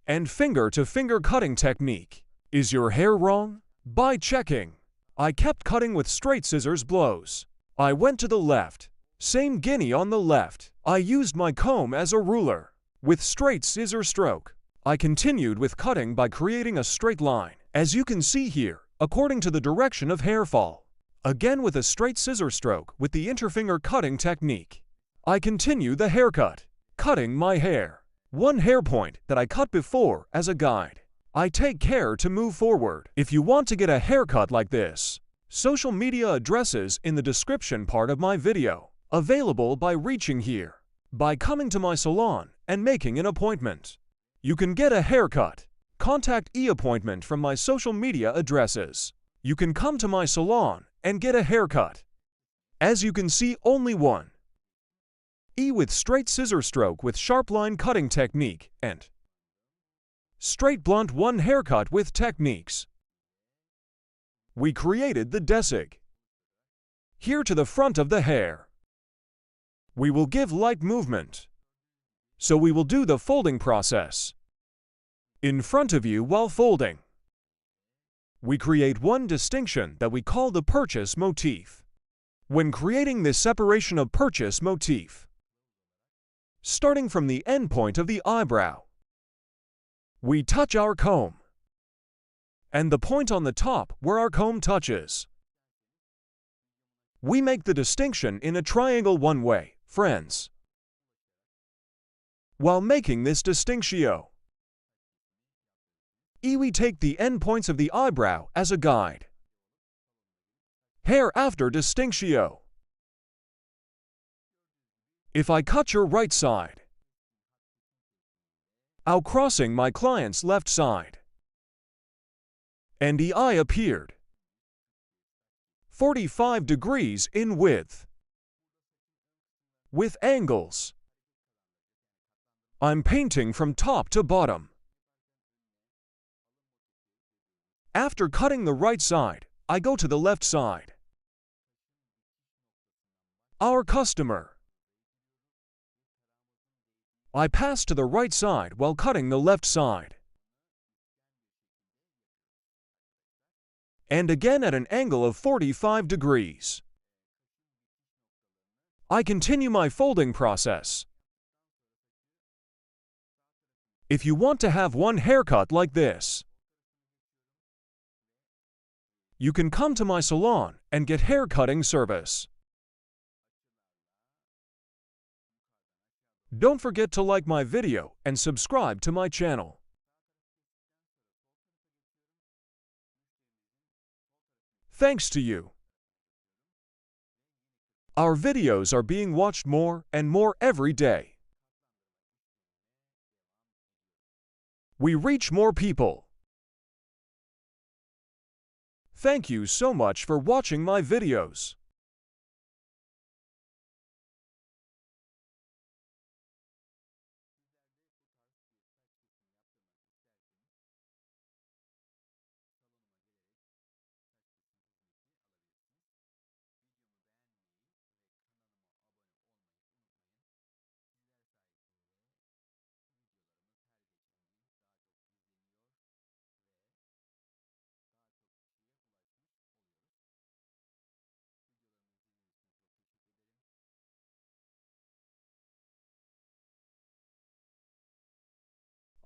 And finger-to-finger cutting technique. Is your hair wrong? By checking. I kept cutting with straight scissors blows. I went to the left. Same guinea on the left. I used my comb as a ruler. With straight scissor stroke. I continued with cutting by creating a straight line As you can see here, according to the direction of hair fall, again with a straight scissor stroke with the interfinger cutting technique, I continue the haircut, cutting my hair. One hair point that I cut before as a guide. I take care to move forward. If you want to get a haircut like this, social media addresses in the description part of my video, available by reaching here, by coming to my salon and making an appointment. You can get a haircut. Contact e-appointment from my social media addresses. You can come to my salon and get a haircut. As you can see, only one. E with straight scissor stroke with sharp line cutting technique and straight blunt one haircut with techniques. We created the desig. Here to the front of the hair. We will give light movement. So we will do the folding process. In front of you while folding. We create one distinction that we call the purchase motif. When creating this separation of purchase motif, starting from the end point of the eyebrow, we touch our comb, and the point on the top where our comb touches. We make the distinction in a triangle one way, friends. While making this distinctio, we take the end points of the eyebrow as a guide. Hair after distinctio. If I cut your right side, I'll crossing my client's left side. And the eye appeared 45 degrees in width. With angles, I'm painting from top to bottom. After cutting the right side, I go to the left side. Our customer. I pass to the right side while cutting the left side. And again at an angle of 45 degrees. I continue my folding process. If you want to have one haircut like this, you can come to my salon and get hair cutting service. Don't forget to like my video and subscribe to my channel. Thanks to you. Our videos are being watched more and more every day. We reach more people. Thank you so much for watching my videos.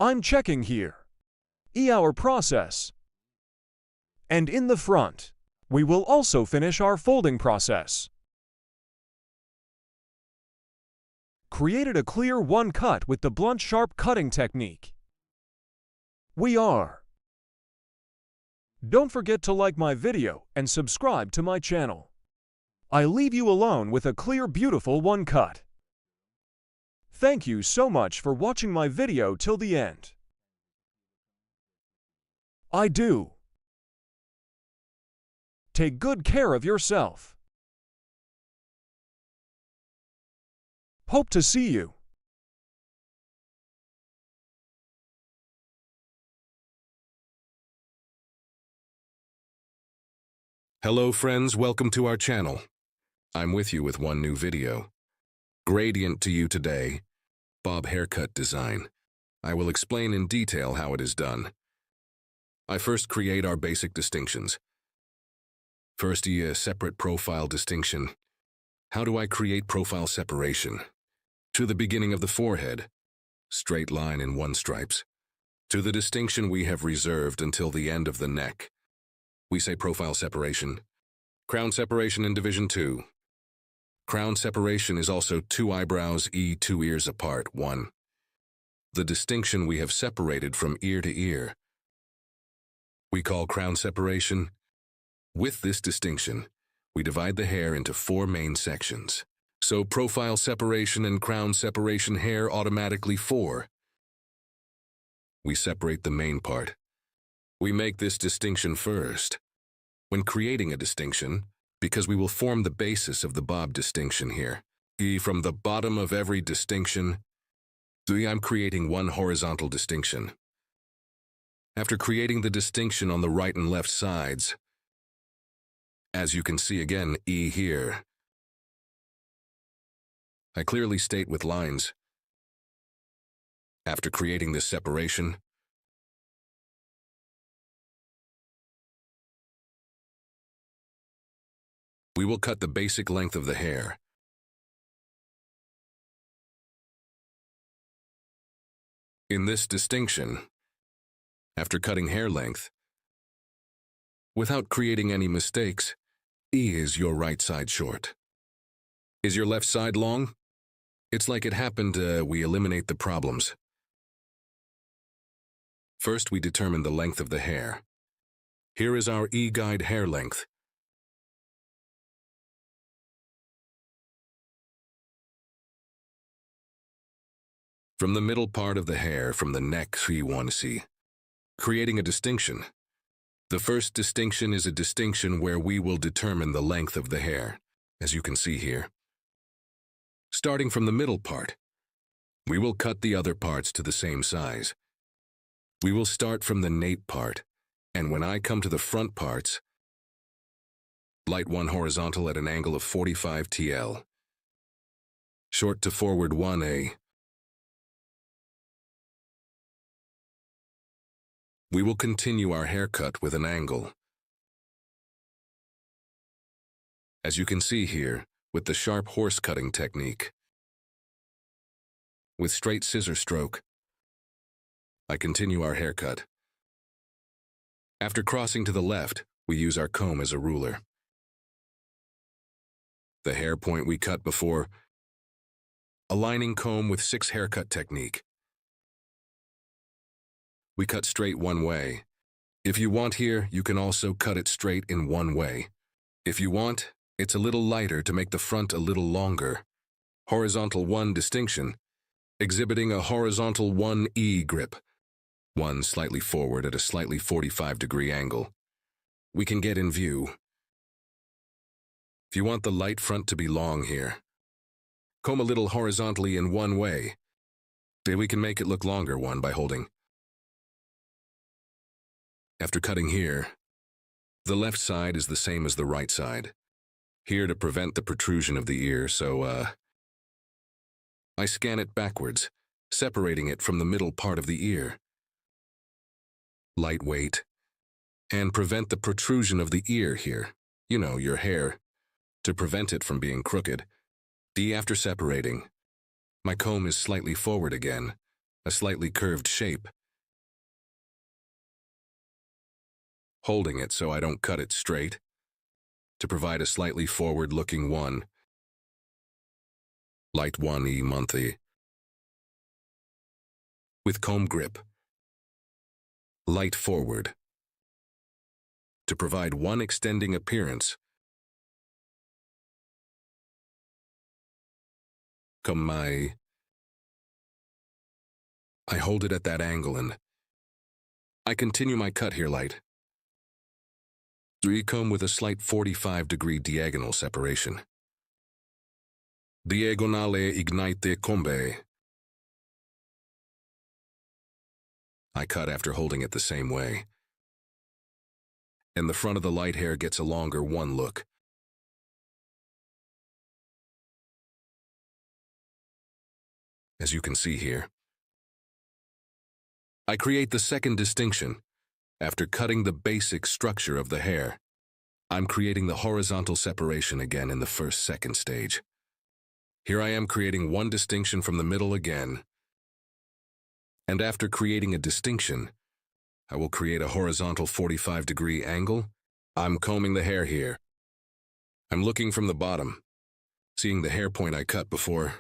I'm checking here. Our process. And in the front, we will also finish our folding process. Created a clear one cut with the blunt sharp cutting technique. We are. Don't forget to like my video and subscribe to my channel. I leave you alone with a clear beautiful one cut. Thank you so much for watching my video till the end. I do. Take good care of yourself. Hope to see you. Hello friends, welcome to our channel. I'm with you with one new video. Gradient to you today. Bob haircut design. I will explain in detail how it is done. I first create our basic distinctions. First, a separate profile distinction. How do I create profile separation? To the beginning of the forehead. Straight line in one stripes. To the distinction we have reserved until the end of the neck, we say profile separation. Crown separation in Division 2. Crown separation is also 2 eyebrows, 2 ears apart, 1. The distinction we have separated from ear to ear, we call crown separation. With this distinction, we divide the hair into 4 main sections. So profile separation and crown separation hair automatically 4. We separate the main part. We make this distinction first. When creating a distinction, because we will form the basis of the bob distinction here. From the bottom of every distinction, I'm creating one horizontal distinction. After creating the distinction on the right and left sides, as you can see again, here, I clearly state with lines. After creating this separation, we will cut the basic length of the hair. In this distinction, after cutting hair length, without creating any mistakes, is your right side short? Is your left side long? It's like it happened, we eliminate the problems. First, we determine the length of the hair. Here is our guide hair length. From the middle part of the hair, from the neck, we want to see. Creating a distinction. The first distinction is a distinction where we will determine the length of the hair, as you can see here. Starting from the middle part, we will cut the other parts to the same size. We will start from the nape part, and when I come to the front parts, light 1 horizontal at an angle of 45 TL. Short to forward 1A. We will continue our haircut with an angle. As you can see here, with the sharp horse cutting technique. With straight scissor stroke, I continue our haircut. After crossing to the left, we use our comb as a ruler. The hair point we cut before, aligning comb with 6 haircut technique. We cut straight one way. If you want here, you can also cut it straight in one way. If you want, it's a little lighter to make the front a little longer. Horizontal 1 distinction, exhibiting a horizontal 1E grip. 1 slightly forward at a slightly 45-degree angle. We can get in view. If you want the light front to be long here, comb a little horizontally in one way. Then we can make it look longer one by holding. After cutting here, the left side is the same as the right side. Here to prevent the protrusion of the ear, so I scan it backwards, separating it from the middle part of the ear. Lightweight, and prevent the protrusion of the ear here. You know, your hair, to prevent it from being crooked. After separating, my comb is slightly forward again, a slightly curved shape. Holding it so I don't cut it straight, to provide a slightly forward-looking 1. Light 1E monthly. With comb grip. Light forward. To provide 1 extending appearance. I hold it at that angle and I continue my cut here light. 3 comb with a slight 45-degree diagonal separation. Diagonale ignite combe. I cut after holding it the same way. And the front of the light hair gets a longer 1 look. As you can see here. I create the second distinction. After cutting the basic structure of the hair, I'm creating the horizontal separation again in the second stage. Here I am creating 1 distinction from the middle again. And after creating a distinction, I will create a horizontal 45-degree angle. I'm combing the hair here. I'm looking from the bottom, seeing the hair point I cut before.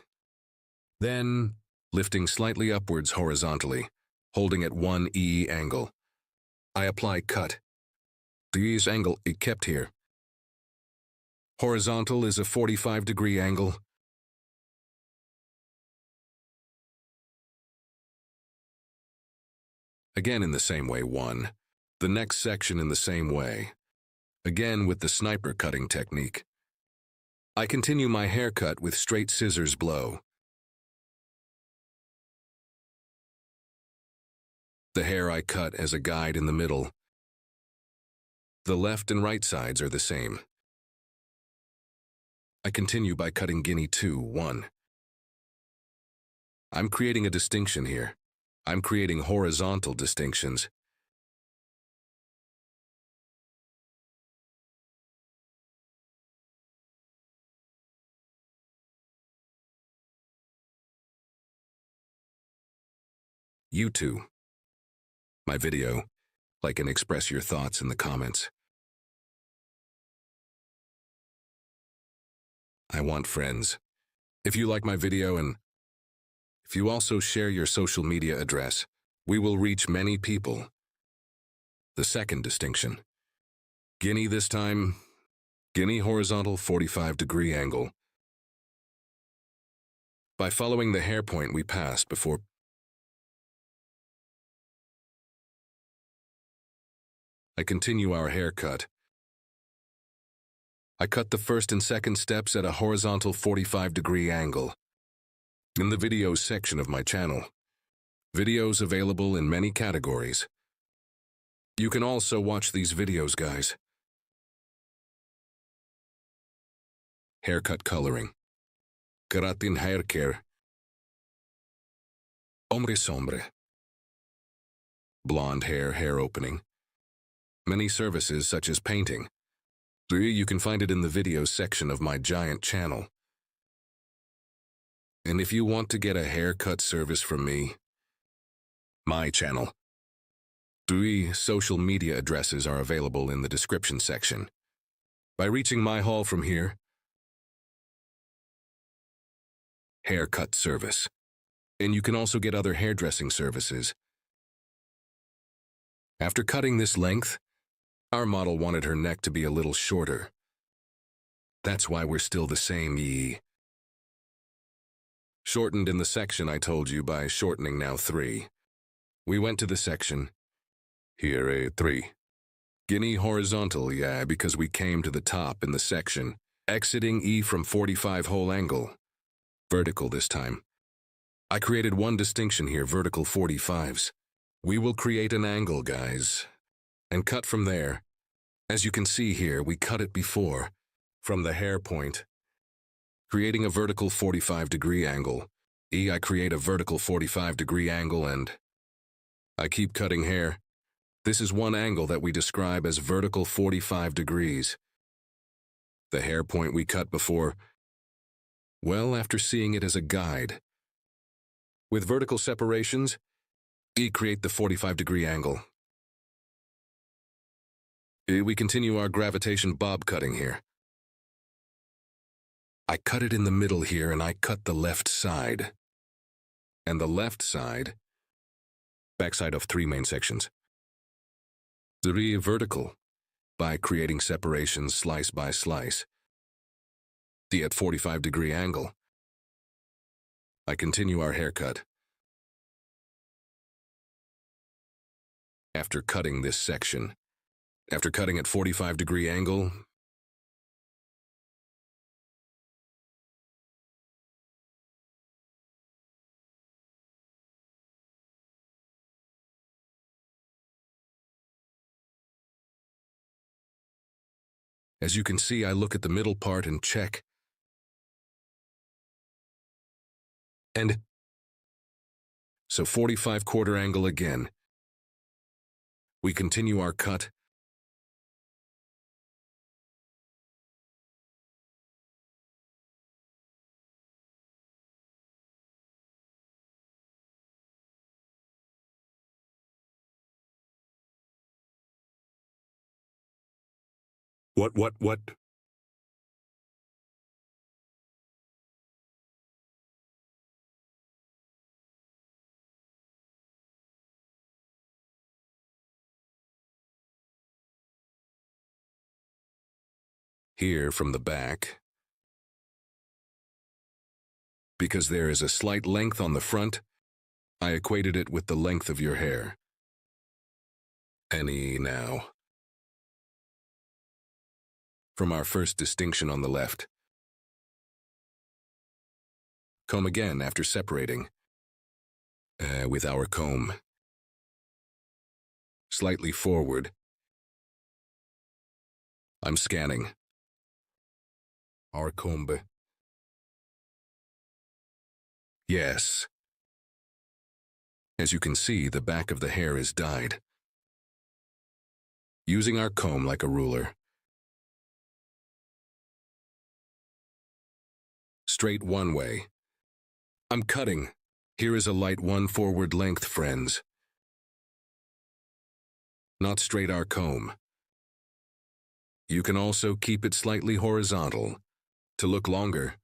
Then, lifting slightly upwards horizontally, holding at 1 angle. I apply cut. This angle is kept here. Horizontal is a 45-degree angle. Again in the same way, 1. The next section in the same way. Again with the sniper cutting technique. I continue my haircut with straight scissors blow. The hair I cut as a guide in the middle. The left and right sides are the same. I continue by cutting guinea 2, 1. I'm creating a distinction here. I'm creating horizontal distinctions. You too. My video, like and express your thoughts in the comments. I want friends. If you like my video and if you also share your social media address, we will reach many people. The second distinction. Guinea this time, guinea horizontal 45-degree angle. By following the hair point we passed before, I continue our haircut. I cut the first and second steps at a horizontal 45-degree angle. In the videos section of my channel. Videos available in many categories. You can also watch these videos, guys. Haircut coloring. Keratin hair care. Ombre sombre. Blonde hair opening. Many services such as painting. You can find it in the videos section of my giant channel. And if you want to get a haircut service from me, my channel, 3 social media addresses are available in the description section. By reaching my hall from here, haircut service. And you can also get other hairdressing services. After cutting this length, our model wanted her neck to be a little shorter. That's why we're still the same Shortened in the section I told you by shortening now 3. We went to the section. Here 3. Guinea horizontal, yeah, because we came to the top in the section. Exiting E from 45 whole angle. Vertical this time. I created one distinction here, vertical 45s. We will create an angle, guys. And cut from there. As you can see here, we cut it before. From the hair point. Creating a vertical 45-degree angle. I create a vertical 45-degree angle and I keep cutting hair. This is one angle that we describe as vertical 45 degrees. The hair point we cut before, well, after seeing it as a guide. With vertical separations, create the 45-degree angle. We continue our gravitation bob cutting here. I cut it in the middle here and I cut the left side. And the left side, backside of 3 main sections. 3 vertical, by creating separations slice by slice. The at 45-degree angle. I continue our haircut. After cutting this section, after cutting at 45-degree angle, as you can see, I look at the middle part and check. And so 45-quarter angle again. We continue our cut. What? Here from the back. Because there is a slight length on the front, I equated it with the length of your hair. Any now. From our first distinction on the left. Comb again after separating. With our comb. Slightly forward. I'm scanning. Our comb. Yes. As you can see, the back of the hair is dyed. Using our comb like a ruler. Straight one way. I'm cutting. Here is a light one forward length, friends. Not straight our comb. You can also keep it slightly horizontal, to look longer.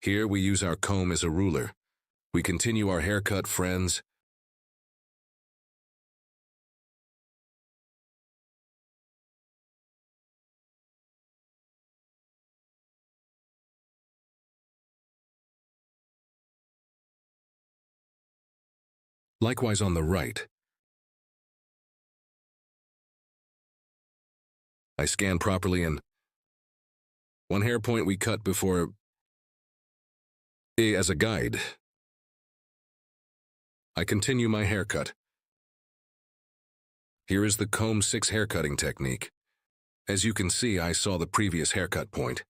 Here we use our comb as a ruler. We continue our haircut, friends. Likewise on the right. I scan properly and one hair point we cut before as a guide. I continue my haircut. Here is the comb 6 haircutting technique. As you can see, I saw the previous haircut point.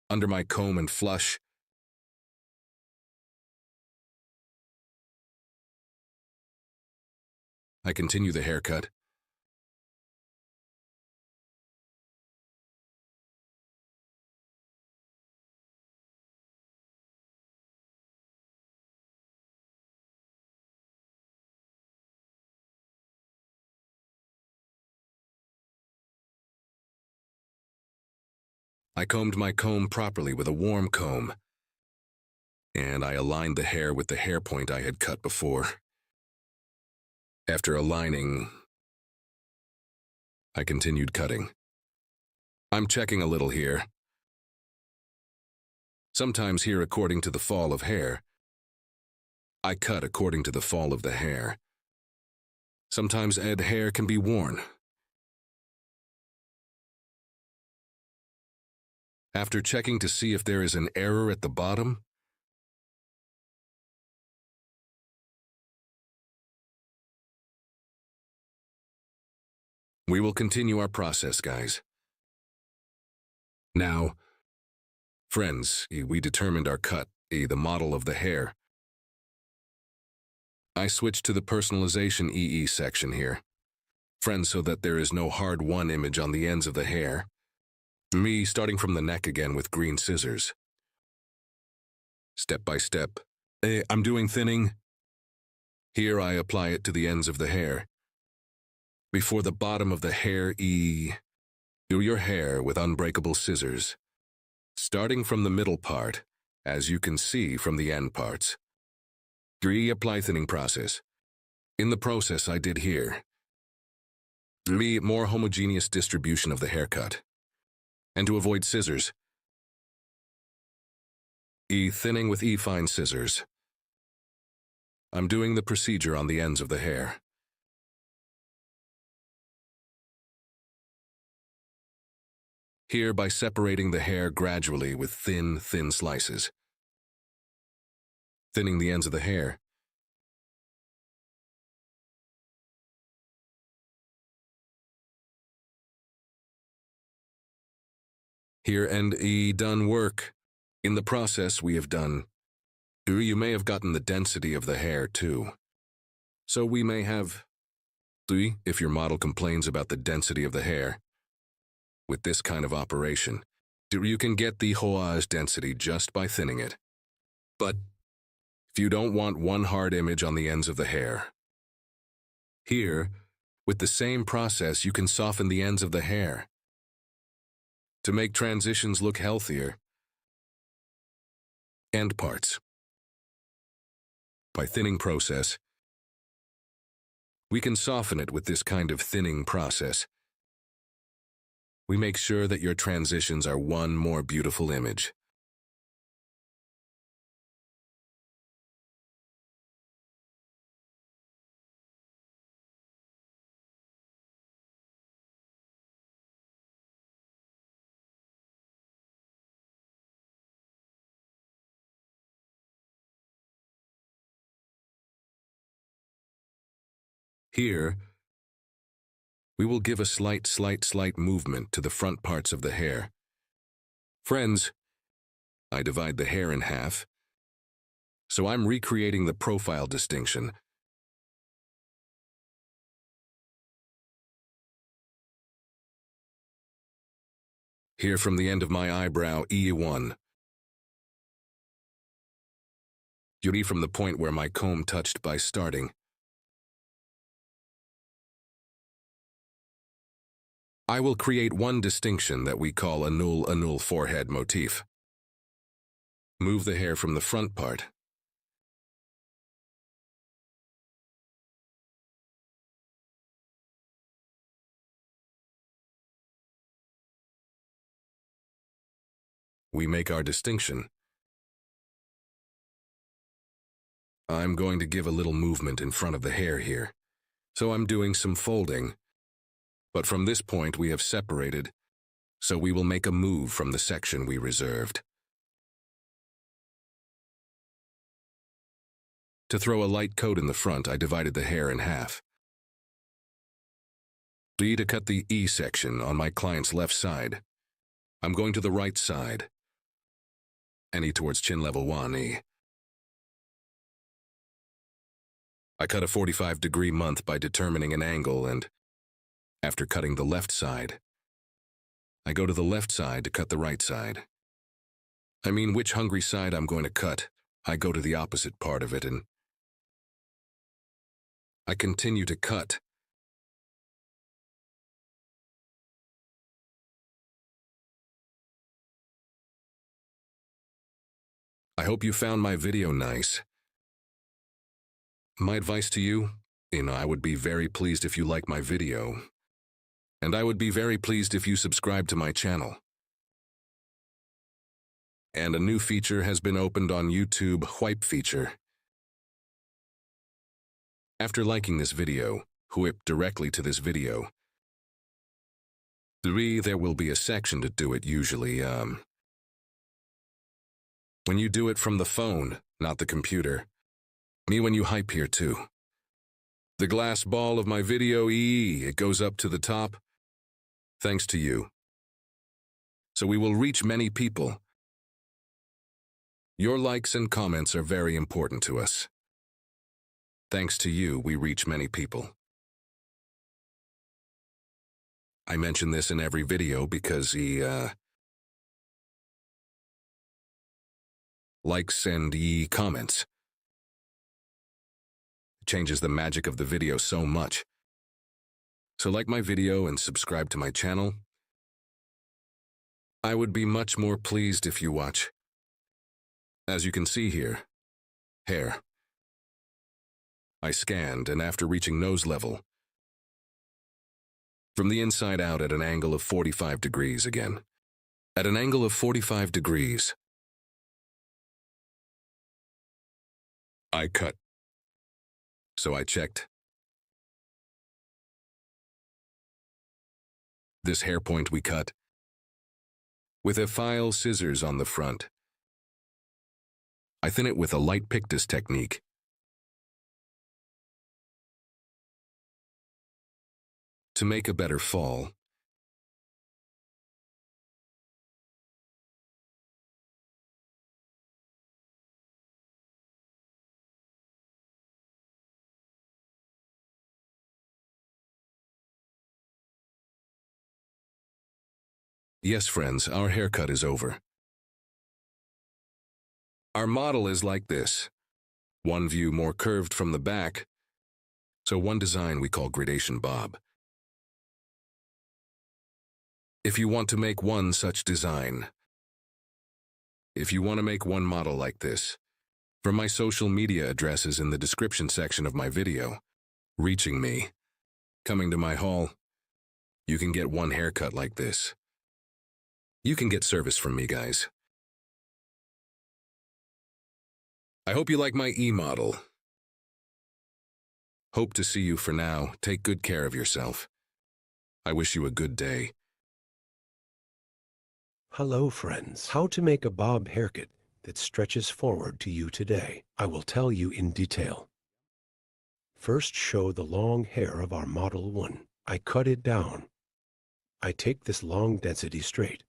Under my comb and flush, I continue the haircut. I combed my comb properly with a warm comb, and I aligned the hair with the hair point I had cut before. After aligning, I continued cutting. I'm checking a little here. Sometimes here according to the fall of hair. I cut according to the fall of the hair. Sometimes hair can be worn. After checking to see if there is an error at the bottom, we will continue our process, guys. Now, friends, we determined our cut, the model of the hair. I switched to the personalization EE section here. Friends, so that there is no hard won image on the ends of the hair. Me starting from the neck again with green scissors. Step by step. I'm doing thinning. Here I apply it to the ends of the hair. Before the bottom of the hair, do your hair with unbreakable scissors. Starting from the middle part, as you can see from the end parts. 3. Apply thinning process. In the process I did here. 3. More homogeneous distribution of the haircut. And to avoid scissors. Thinning with fine scissors. I'm doing the procedure on the ends of the hair. Here by separating the hair gradually with thin slices. Thinning the ends of the hair. Here and done work. In the process we have done. You may have gotten the density of the hair too. So we may have, if your model complains about the density of the hair, with this kind of operation. You can get the hoage density just by thinning it. But if you don't want one hard image on the ends of the hair, here, with the same process, you can soften the ends of the hair to make transitions look healthier. End parts. By thinning process, we can soften it with this kind of thinning process. We make sure that your transitions are one more beautiful image. Here, we will give a slight movement to the front parts of the hair. Friends, I divide the hair in half, so I'm recreating the profile distinction. Here from the end of my eyebrow, E1. Yuri from the point where my comb touched by starting. I will create one distinction that we call a null forehead motif. Move the hair from the front part. We make our distinction. I'm going to give a little movement in front of the hair here, so I'm doing some folding. But from this point we have separated, so we will make a move from the section we reserved. To throw a light coat in the front, I divided the hair in half. To cut the E section on my client's left side, I'm going to the right side. And E towards chin level 1E. I cut a 45-degree month by determining an angle, and after cutting the left side, I go to the left side to cut the right side. I mean, which hungry side I'm going to cut, I go to the opposite part of it, and I continue to cut. I hope you found my video nice. My advice to you, I would be very pleased if you like my video. And I would be very pleased if you subscribe to my channel. And a new feature has been opened on YouTube, Whip feature. After liking this video, whip directly to this video. 3. There will be a section to do it usually, when you do it from the phone, not the computer. Me when you hype here too. The glass ball of my video, it goes up to the top. Thanks to you. So we will reach many people. Your likes and comments are very important to us. Thanks to you, we reach many people. I mention this in every video because likes and comments. It changes the magic of the video so much. So like my video and subscribe to my channel. I would be much more pleased if you watch. As you can see here, hair. I scanned, and after reaching nose level, from the inside out at an angle of 45 degrees again. At an angle of 45 degrees, I cut. So I checked. This hair point we cut with a file scissors on the front. I thin it with a light pictus technique. To make a better fall. Yes, friends, our haircut is over. Our model is like this. One view more curved from the back, so one design we call gradation bob. If you want to make one such design, if you want to make one model like this, from my social media addresses in the description section of my video, reaching me, coming to my hall, you can get one haircut like this. You can get service from me, guys. I hope you like my e-model. Hope to see you for now. Take good care of yourself. I wish you a good day. Hello, friends. How to make a bob haircut that stretches forward to you today. I will tell you in detail. First, show the long hair of our Model 1. I cut it down. I take this long density straight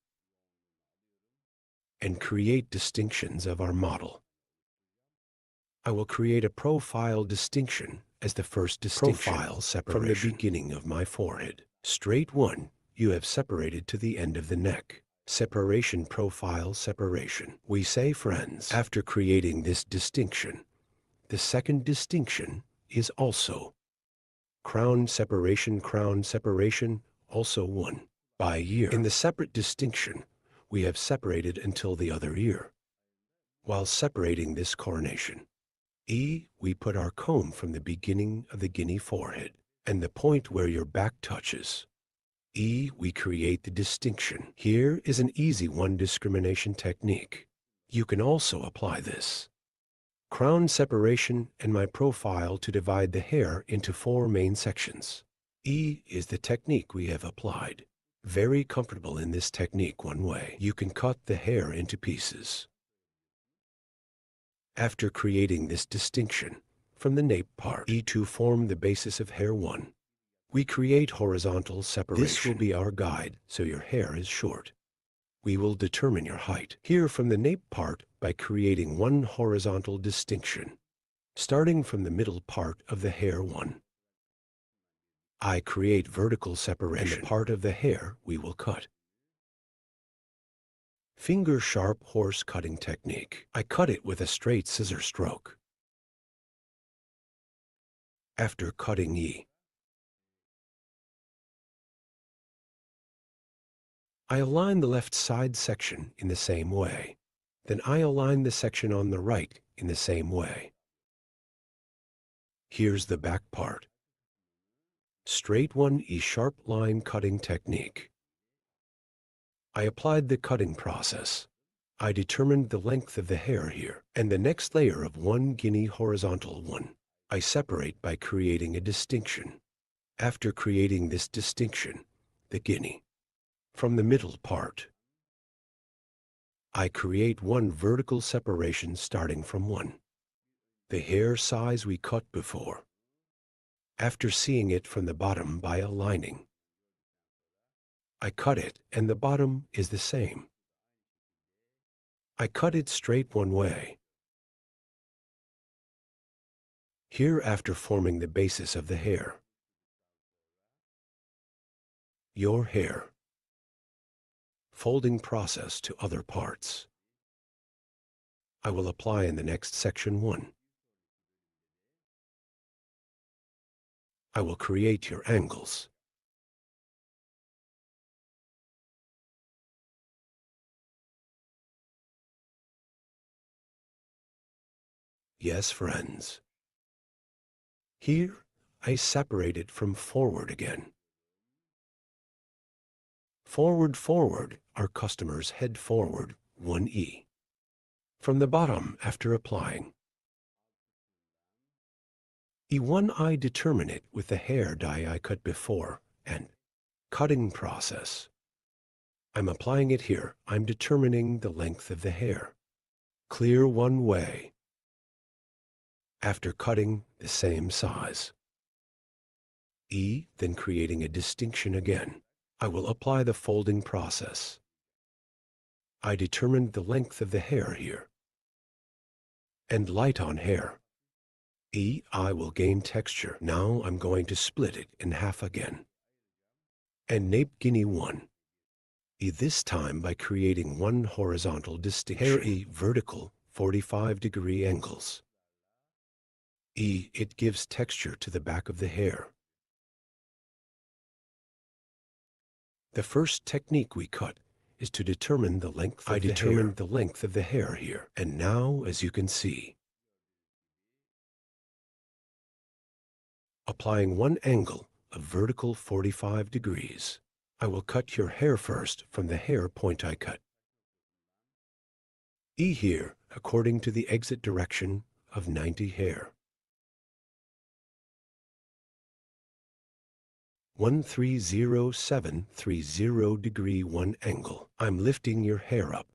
and create distinctions of our model. I will create a profile distinction as the first distinction profile separation from the beginning of my forehead. Straight one, you have separated to the end of the neck. Separation profile separation. We say, friends, after creating this distinction, the second distinction is also crown separation, also one. By ear. In the separate distinction, we have separated until the other ear. While separating this coronation, we put our comb from the beginning of the guinea forehead and the point where your back touches. We create the distinction. Here is an easy one discrimination technique. You can also apply this crown separation and my profile to divide the hair into 4 main sections. Is the technique we have applied. Very comfortable in this technique one way. You can cut the hair into pieces. After creating this distinction from the nape part, to form the basis of hair 1, we create horizontal separation. This will be our guide, so your hair is short. We will determine your height here from the nape part by creating one horizontal distinction, starting from the middle part of the hair 1. I create vertical separation, and the part of the hair we will cut. Finger sharp horse cutting technique. I cut it with a straight scissor stroke. After cutting I align the left side section in the same way. Then I align the section on the right in the same way. Here's the back part. Straight one sharp line cutting technique. I applied the cutting process. I determined the length of the hair here, and the next layer of one guinea horizontal one. I separate by creating a distinction. After creating this distinction, the guinea, from the middle part, I create one vertical separation starting from 1. The hair size we cut before. After seeing it from the bottom by aligning, I cut it and the bottom is the same. I cut it straight one way. Here after forming the basis of the hair. Your hair. Folding process to other parts. I will apply in the next section 1. I will create your angles. Yes, friends. Here, I separate it from forward again. Forward, our customers head forward, 1 From the bottom after applying. E1 I determine it with the hair dye I cut before, and cutting process. I'm applying it here. I'm determining the length of the hair. Clear one way. After cutting the same size. Then creating a distinction again. I will apply the folding process. I determined the length of the hair here. And light on hair. I will gain texture. Now I'm going to split it in half again. And nape guinea 1. This time by creating one horizontal distinction. Hair E vertical 45-degree angles. It gives texture to the back of the hair. The first technique we cut is to determine the length of the hair. I determined the length of the hair here, and now, as you can see, applying one angle of vertical 45 degrees, I will cut your hair first from the hair point I cut. Here, according to the exit direction of 90 hair. 130730 degree 1 angle. I'm lifting your hair up.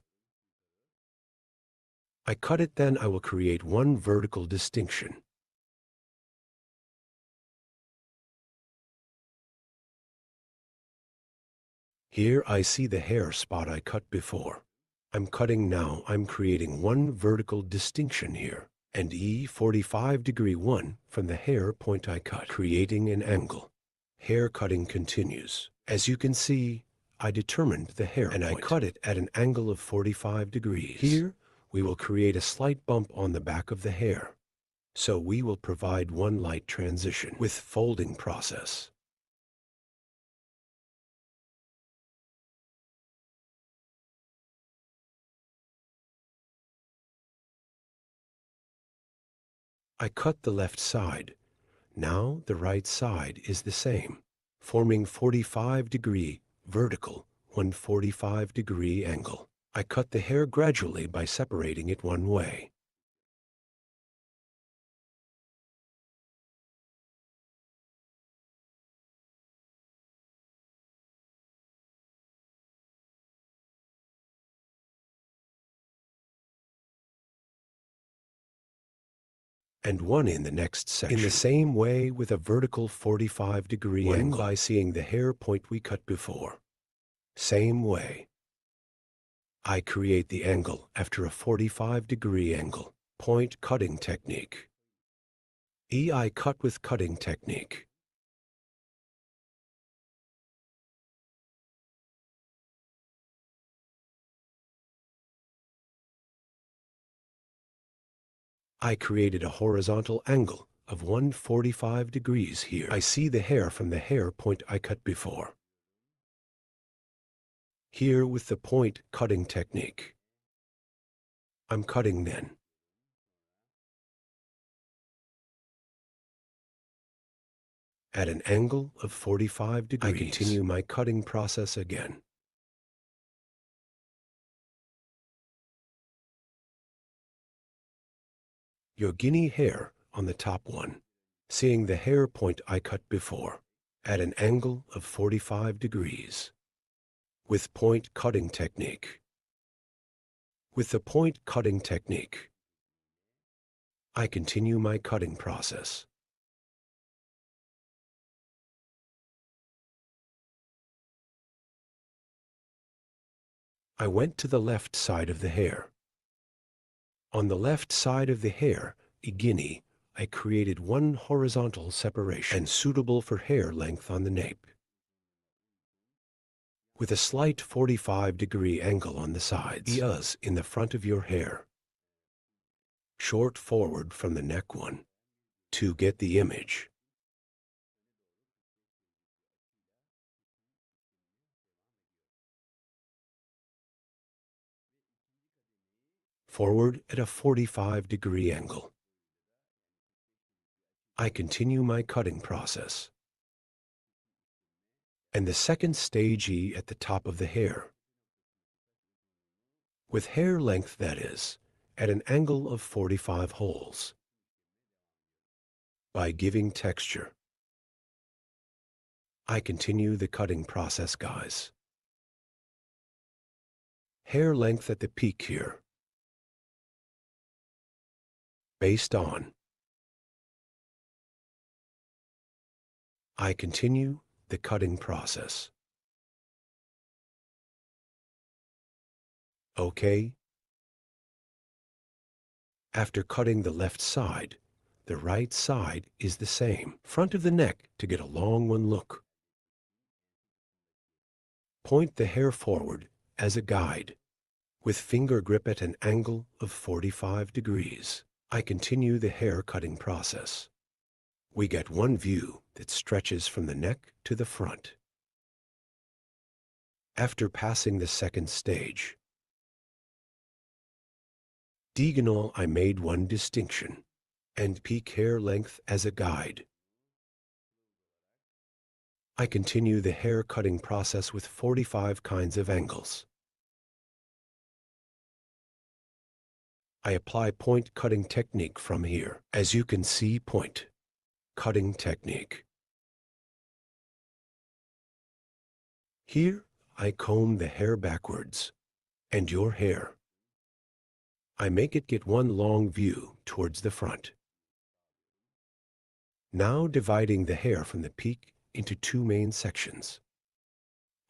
I cut it, then I will create one vertical distinction. Here I see the hair spot I cut before. I'm cutting now. I'm creating one vertical distinction here, and 45 degree 1 from the hair point I cut, creating an angle. Hair cutting continues. As you can see, I determined the hair and point. I cut it at an angle of 45 degrees. Here, we will create a slight bump on the back of the hair. So we will provide one light transition with folding process. I cut the left side. Now the right side is the same, forming 45-degree vertical, 145-degree angle. I cut the hair gradually by separating it one way. And one in the next section. In the same way with a vertical 45-degree angle by seeing the hair point we cut before. Same way. I create the angle after a 45-degree angle. Point cutting technique. I cut with cutting technique. I created a horizontal angle of 145 degrees here. I see the hair from the hair point I cut before. Here with the point cutting technique. I'm cutting then. At an angle of 45 degrees. I continue my cutting process again. Your guinea hair on the top one, seeing the hair point I cut before, at an angle of 45 degrees, with point cutting technique. With the point cutting technique, I continue my cutting process. I went to the left side of the hair. On the left side of the hair, guinea, I created one horizontal separation and suitable for hair length on the nape, with a slight 45-degree angle on the sides, in the front of your hair. Short forward from the neck one, to get the image. Forward at a 45-degree angle. I continue my cutting process. And the second stage at the top of the hair. With hair length, that is, at an angle of 45 holes. By giving texture. I continue the cutting process, guys. Hair length at the peak here. Based on. I continue the cutting process. Okay. After cutting the left side, the right side is the same. Front of the neck to get a long one look. Point the hair forward as a guide. With finger grip at an angle of 45 degrees, I continue the hair cutting process. We get one view that stretches from the neck to the front. After passing the second stage, diagonal, I made one distinction, and peak hair length as a guide. I continue the hair cutting process with 45 kinds of angles. I apply point cutting technique from here. As you can see, point cutting technique. Here, I comb the hair backwards, and your hair. I make it get one long view towards the front. Now dividing the hair from the peak into two main sections.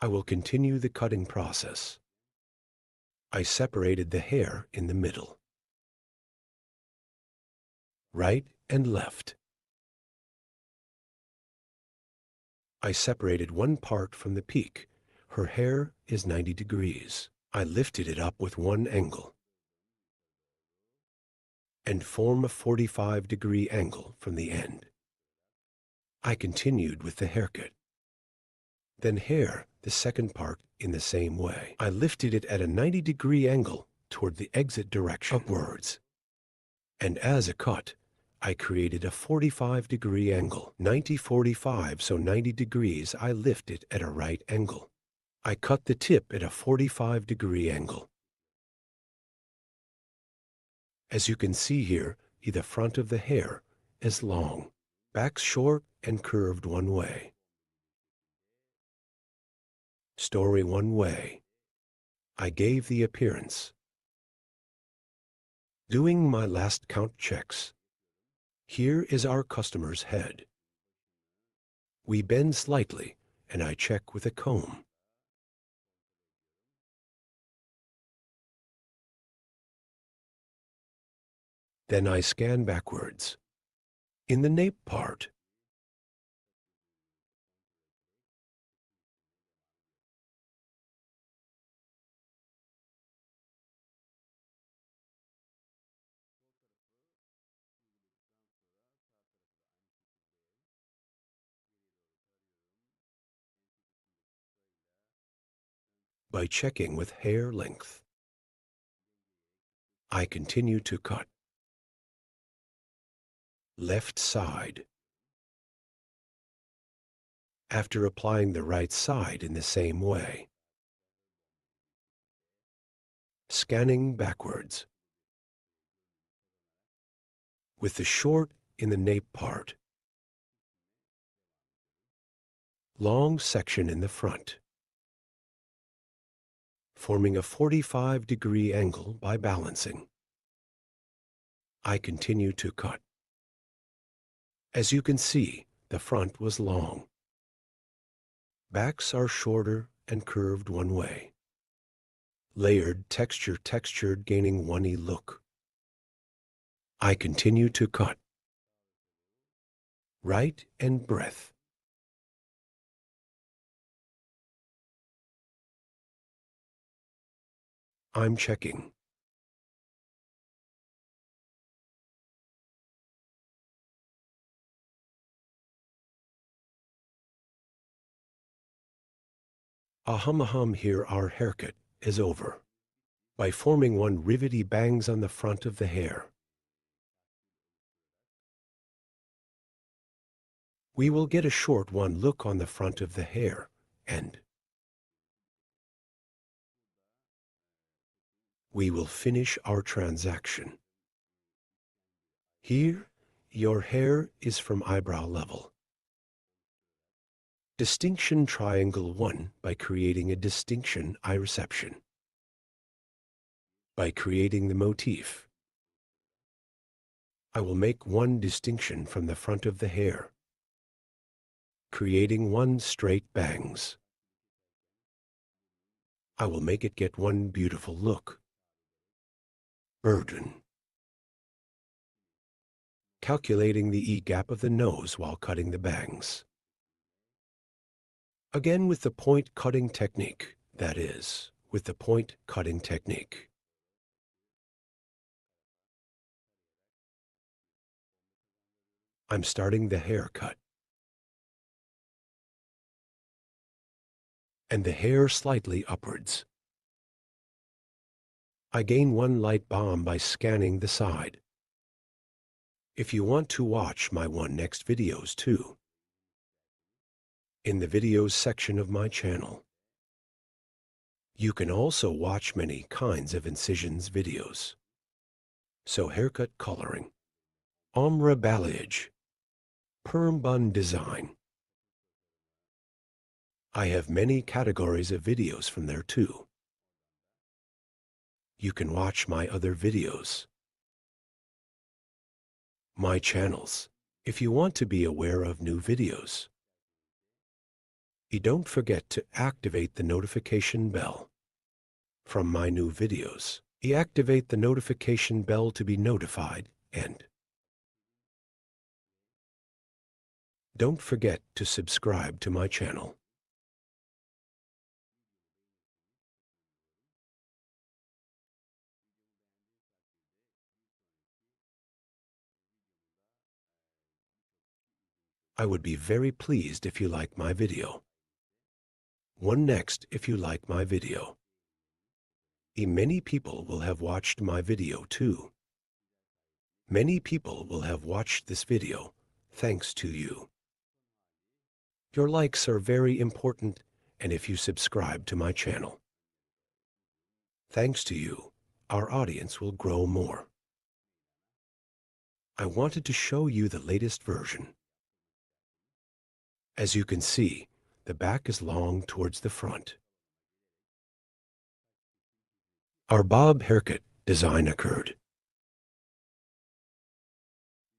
I will continue the cutting process. I separated the hair in the middle. Right and left. I separated one part from the peak. Her hair is 90 degrees. I lifted it up with one angle and form a 45-degree angle from the end. I continued with the haircut. Then hair, the second part, in the same way. I lifted it at a 90-degree angle toward the exit direction upwards. And as a cut, I created a 45-degree angle. 90-45, so 90 degrees, I lift it at a right angle. I cut the tip at a 45-degree angle. As you can see here, the front of the hair is long, back short and curved one way. Story one way. I gave the appearance. Doing my last count checks. Here is our customer's head. We bend slightly, and I check with a comb. Then I scan backwards. In the nape part, by checking with hair length, I continue to cut. Left side. After applying the right side in the same way. Scanning backwards. With the short in the nape part. Long section in the front. Forming a 45-degree angle by balancing. I continue to cut. As you can see, the front was long. Backs are shorter and curved one way. Layered textured gaining one-y look. I continue to cut. Right and breadth. I'm checking. Aham, here our haircut is over. By forming one rivety bangs on the front of the hair. We will get a short one look on the front of the hair, and we will finish our transaction. Here, your hair is from eyebrow level. Distinction triangle 1 by creating a distinction eye reception. By creating the motif, I will make one distinction from the front of the hair, creating one straight bangs. I will make it get one beautiful look. Burden. Calculating the E gap of the nose while cutting the bangs. Again with the point cutting technique, that is, with the point cutting technique. I'm starting the haircut. And the hair slightly upwards. I gain one light bomb by scanning the side. If you want to watch my next videos too, in the videos section of my channel, you can also watch many kinds of incisions videos. So haircut coloring, ombre balayage, perm bun design. I have many categories of videos from there too. You can watch my other videos, my channels, if you want to be aware of new videos. You don't forget to activate the notification bell from my new videos. You activate the notification bell to be notified, and don't forget to subscribe to my channel. I would be very pleased if you like my video. One next if you like my video. Many people will have watched my video too. Many people will have watched this video thanks to you. Your likes are very important, and if you subscribe to my channel. Thanks to you, our audience will grow more. I wanted to show you the latest version. As you can see, the back is long towards the front. Our bob haircut design occurred.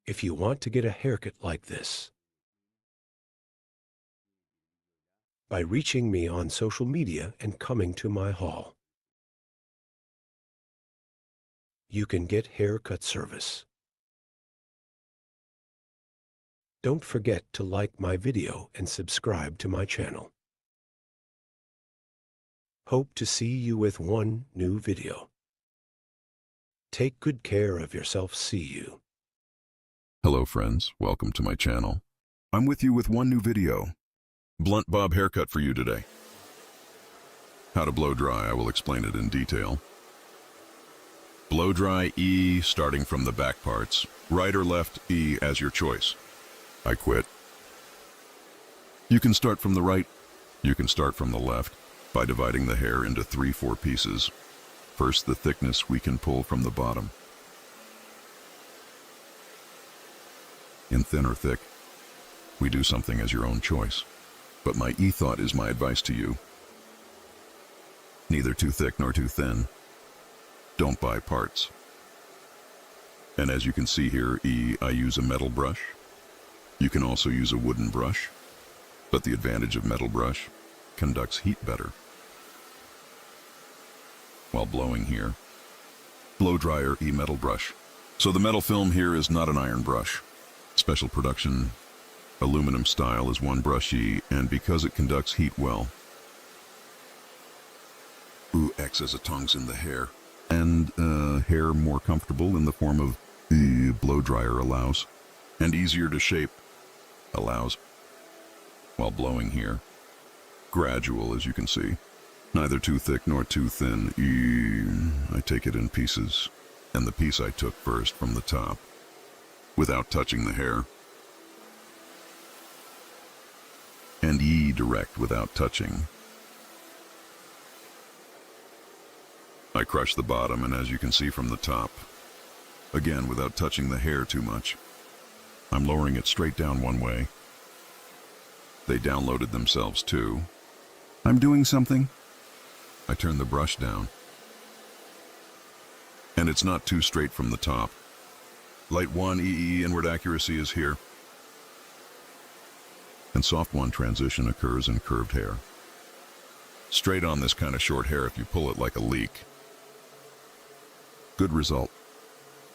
If you want to get a haircut like this, by reaching me on social media and coming to my hall, you can get haircut service. Don't forget to like my video and subscribe to my channel. Hope to see you with one new video. Take good care of yourself. See you. Hello friends, welcome to my channel. I'm with you with one new video. Blunt bob haircut for you today. How to blow dry, I will explain it in detail. Blow dry E starting from the back parts. Right or left E as your choice. I quit. You can start from the right, you can start from the left by dividing the hair into 3-4 pieces. First, the thickness we can pull from the bottom. In thin or thick, we do something as your own choice. But my e-thought is my advice to you. Neither too thick nor too thin. Don't buy parts. And as you can see here, I use a metal brush. You can also use a wooden brush, but the advantage of metal brush conducts heat better. While blowing here, blow dryer metal brush. So the metal film here is not an iron brush. Special production, aluminum style is one brush and because it conducts heat well. Acts as a tongs in the hair, and hair more comfortable in the form of the blow dryer allows, and easier to shape allows. While blowing here, gradual as you can see, neither too thick nor too thin. I take it in pieces, and the piece I took first from the top, without touching the hair, and direct without touching. I crush the bottom, and as you can see from the top, again without touching the hair too much, I'm lowering it straight down one way. They downloaded themselves too. I'm doing something. I turn the brush down, and it's not too straight from the top. Light 1 inward accuracy is here, and soft 1 transition occurs in curved hair. Straight on this kind of short hair if you pull it like a leak. Good result.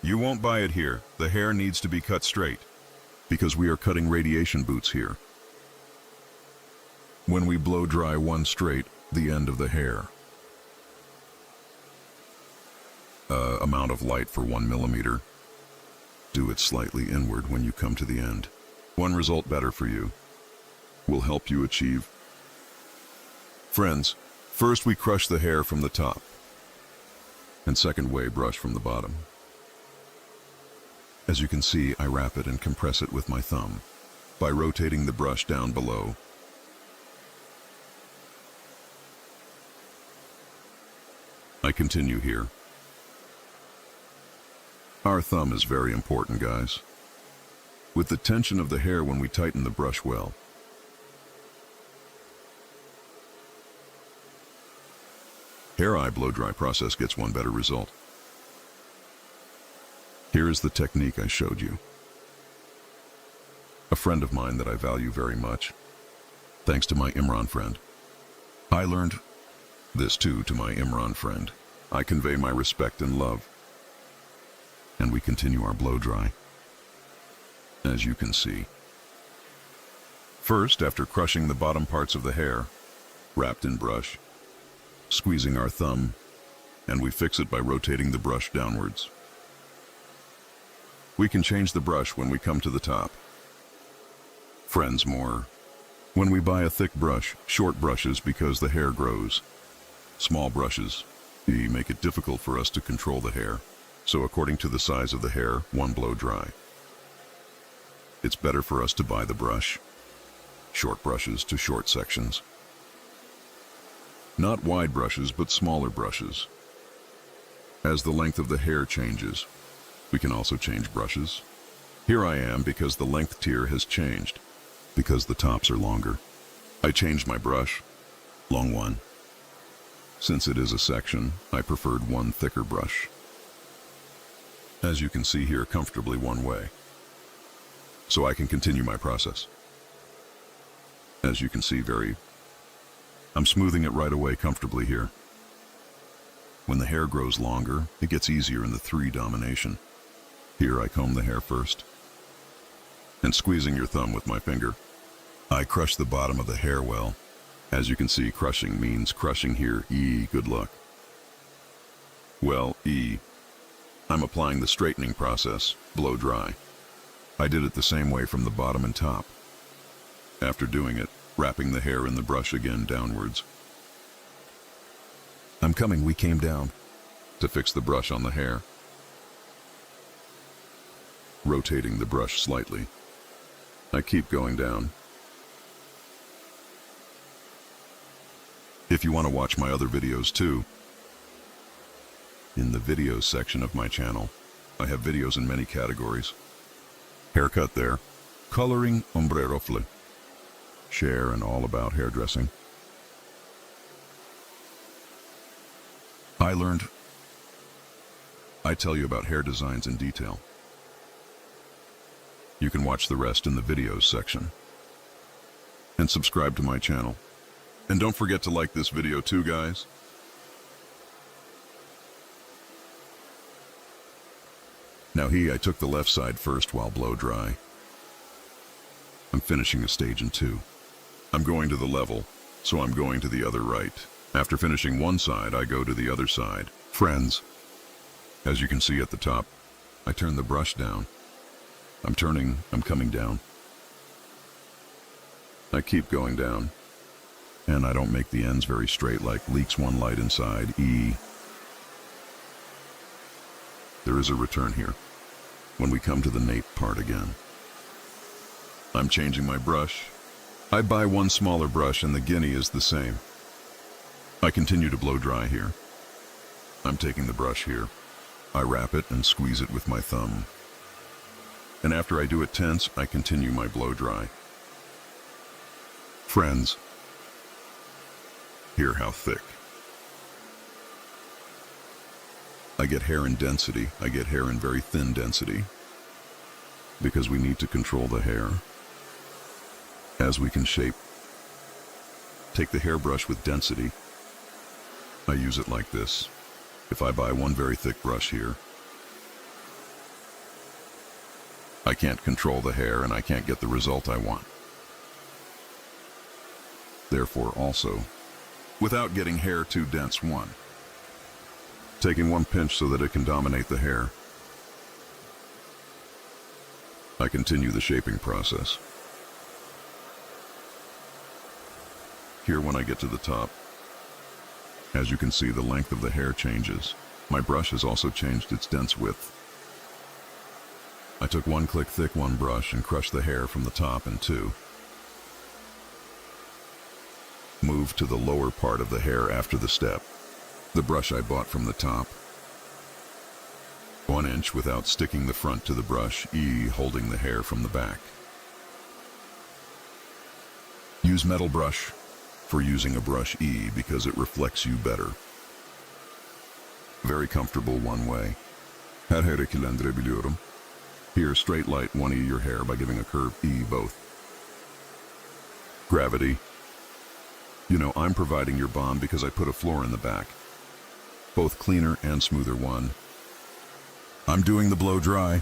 You won't buy it here. The hair needs to be cut straight, because we are cutting radiation boots here. When we blow dry one straight, the end of the hair. Amount of light for 1 millimeter. Do it slightly inward when you come to the end. One result better for you. Will help you achieve. Friends, first we crush the hair from the top. And second way, brush from the bottom. As you can see, I wrap it and compress it with my thumb by rotating the brush down below. I continue here. Our thumb is very important, guys. With the tension of the hair when we tighten the brush well. Hair eye blow dry process gets one better result. Here is the technique I showed you. A friend of mine that I value very much, thanks to my Imran friend. I learned this too to my Imran friend. I convey my respect and love. And we continue our blow dry. As you can see. First, after crushing the bottom parts of the hair, wrapped in brush, squeezing our thumb, and we fix it by rotating the brush downwards. We can change the brush when we come to the top. Friends, more. When we buy a thick brush, short brushes because the hair grows. Small brushes, they make it difficult for us to control the hair. So according to the size of the hair, one blow dry. It's better for us to buy the brush. Short brushes to short sections. Not wide brushes, but smaller brushes. As the length of the hair changes, we can also change brushes. Here I am because the length tier has changed, because the tops are longer. I changed my brush, long one. Since it is a section, I preferred one thicker brush. As you can see here, comfortably one way. So I can continue my process. As you can see, I'm smoothing it right away comfortably here. When the hair grows longer, it gets easier in the 3 domination. Here I comb the hair first. And squeezing your thumb with my finger, I crush the bottom of the hair well. As you can see, crushing means crushing here. E, good luck. Well, E. I'm applying the straightening process, blow dry. I did it the same way from the bottom and top. After doing it, wrapping the hair in the brush again downwards. I'm coming, we came down. To fix the brush on the hair. Rotating the brush slightly. I keep going down. If you want to watch my other videos too, in the videos section of my channel, I have videos in many categories. Haircut there, coloring, ombre rofle, share and all about hairdressing. I tell you about hair designs in detail. You can watch the rest in the videos section. And subscribe to my channel. And don't forget to like this video too, guys. Now I took the left side first while blow dry. I'm finishing a stage in 2. I'm going to the level, so I'm going to the other right. After finishing one side, I go to the other side. Friends, as you can see at the top, I turn the brush down. I'm coming down. I keep going down. And I don't make the ends very straight, like leaks one light inside, E. There is a return here. When we come to the nape part again. I'm changing my brush. I buy one smaller brush and the guinea is the same. I continue to blow dry here. I'm taking the brush here. I wrap it and squeeze it with my thumb. And after I do it tense, I continue my blow dry. Friends, hear how thick. I get hair in density. I get hair in very thin density. Because we need to control the hair. As we can shape. Take the hairbrush with density. I use it like this. If I buy one very thick brush here, I can't control the hair and I can't get the result I want. Therefore also, without getting hair too dense. 1. Taking one pinch so that it can dominate the hair. I continue the shaping process. Here when I get to the top, as you can see, the length of the hair changes. My brush has also changed its dense width. I took 1 click thick one brush and crushed the hair from the top in 2. Move to the lower part of the hair after the step. The brush I bought from the top. 1 inch without sticking the front to the brush, holding the hair from the back. Use metal brush for using a brush because it reflects you better. Very comfortable one way. Her hareketlendirebiliyorum. Here, straight light 1 your hair by giving a curve both. Gravity. You know, I'm providing your bomb because I put a floor in the back. Both cleaner and smoother 1. I'm doing the blow dry.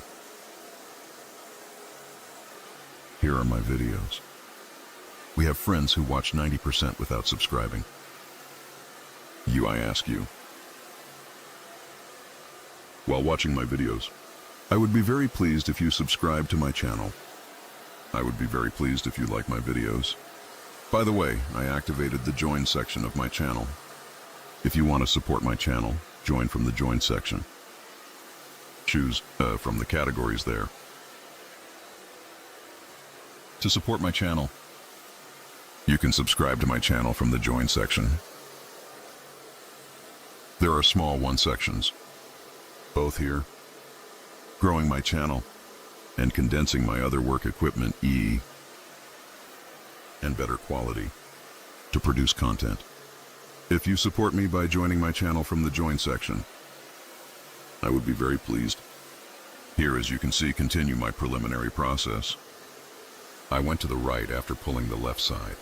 Here are my videos. We have friends who watch 90% without subscribing. I ask you. While watching my videos, I would be very pleased if you subscribe to my channel. I would be very pleased if you like my videos. By the way, I activated the join section of my channel. If you want to support my channel, join from the join section. Choose from the categories there. To support my channel, you can subscribe to my channel from the join section. There are small 1 sections, both here, growing my channel and condensing my other work equipment and better quality to produce content. If you support me by joining my channel from the join section, I would be very pleased. Here, as you can see, continue my preliminary process. I went to the right after pulling the left side.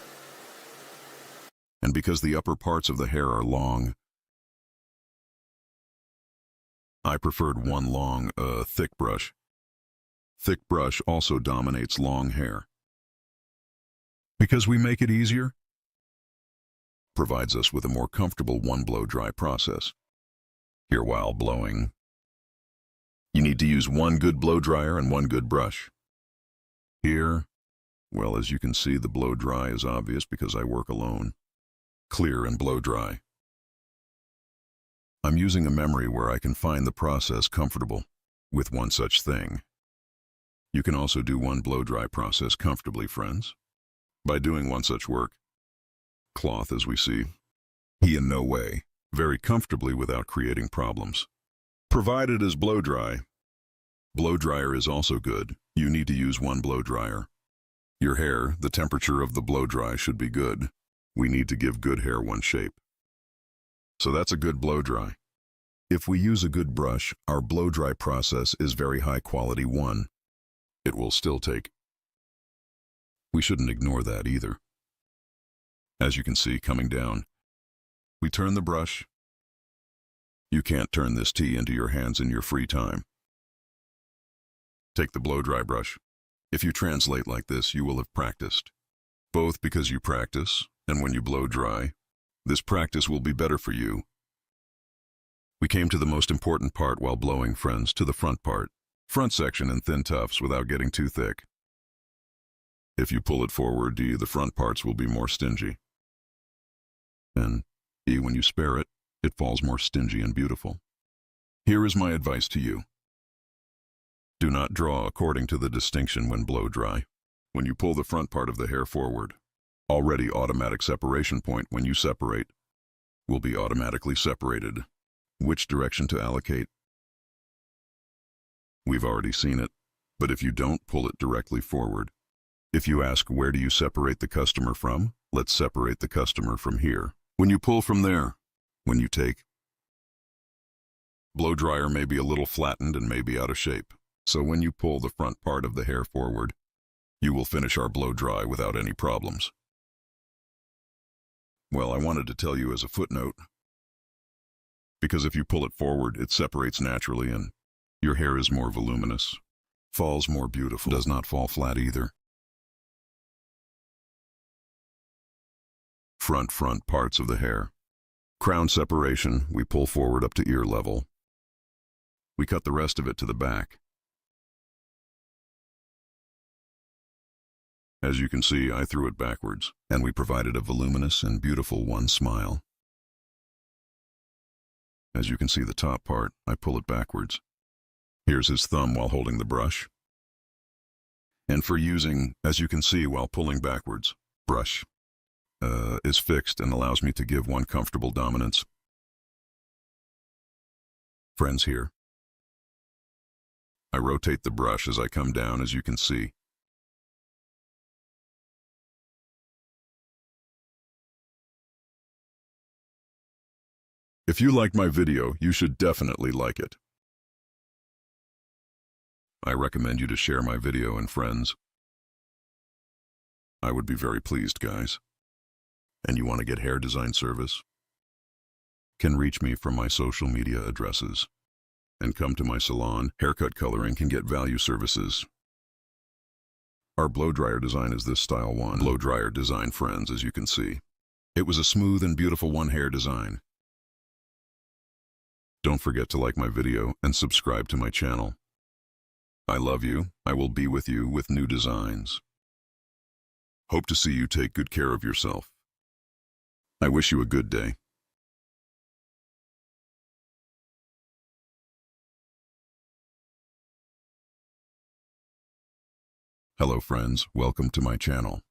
And because the upper parts of the hair are long, I preferred 1 long, thick brush. Thick brush also dominates long hair. Because we make it easier, provides us with a more comfortable 1 blow dry process. Here while blowing, you need to use 1 good blow dryer and 1 good brush. Here, well, as you can see, the blow dry is obvious because I work alone. Clear and blow dry. I'm using a memory where I can find the process comfortable with 1 such thing. You can also do 1 blow dry process comfortably, friends, by doing 1 such work. Cloth, as we see, in no way, very comfortably without creating problems. Provided as blow dry. Blow dryer is also good. You need to use 1 blow dryer. Your hair, the temperature of the blow dry should be good. We need to give good hair 1 shape. So that's a good blow dry. If we use a good brush, our blow dry process is very high quality 1. It will still take. We shouldn't ignore that either. As you can see coming down, we turn the brush. You can't turn this into your hands in your free time. Take the blow dry brush. If you translate like this, you will have practiced. Both because you practice, and when you blow dry, this practice will be better for you. We came to the most important part while blowing, friends, to the front part. Front section in thin tufts without getting too thick. If you pull it forward, the front parts will be more stingy. And when you spare it, it falls more stingy and beautiful. Here is my advice to you. Do not draw according to the distinction when blow dry. When you pull the front part of the hair forward, already automatic separation point when you separate, will be automatically separated. Which direction to allocate? We've already seen it, but if you don't pull it directly forward, if you ask where do you separate the customer from, let's separate the customer from here. When you pull from there, when you take, blow dryer may be a little flattened and may be out of shape. So when you pull the front part of the hair forward, you will finish our blow dry without any problems. Well, I wanted to tell you as a footnote, because if you pull it forward, it separates naturally and your hair is more voluminous, falls more beautiful, does not fall flat either. front parts of the hair. Crown separation, we pull forward up to ear level. We cut the rest of it to the back. As you can see, I threw it backwards, and we provided a voluminous and beautiful one smile. As you can see the top part, I pull it backwards. Here's his thumb while holding the brush. And for using, as you can see while pulling backwards, brush is fixed and allows me to give one comfortable dominance. Friends here. I rotate the brush as I come down, as you can see. If you liked my video, you should definitely like it. I recommend you to share my video and friends. I would be very pleased, guys. And you want to get hair design service? Can reach me from my social media addresses. And come to my salon, haircut coloring can get value services. Our blow dryer design is this style one. Blow dryer design, friends, as you can see. It was a smooth and beautiful one hair design. Don't forget to like my video and subscribe to my channel. I love you. I will be with you with new designs. Hope to see you take good care of yourself. I wish you a good day. Hello friends, welcome to my channel.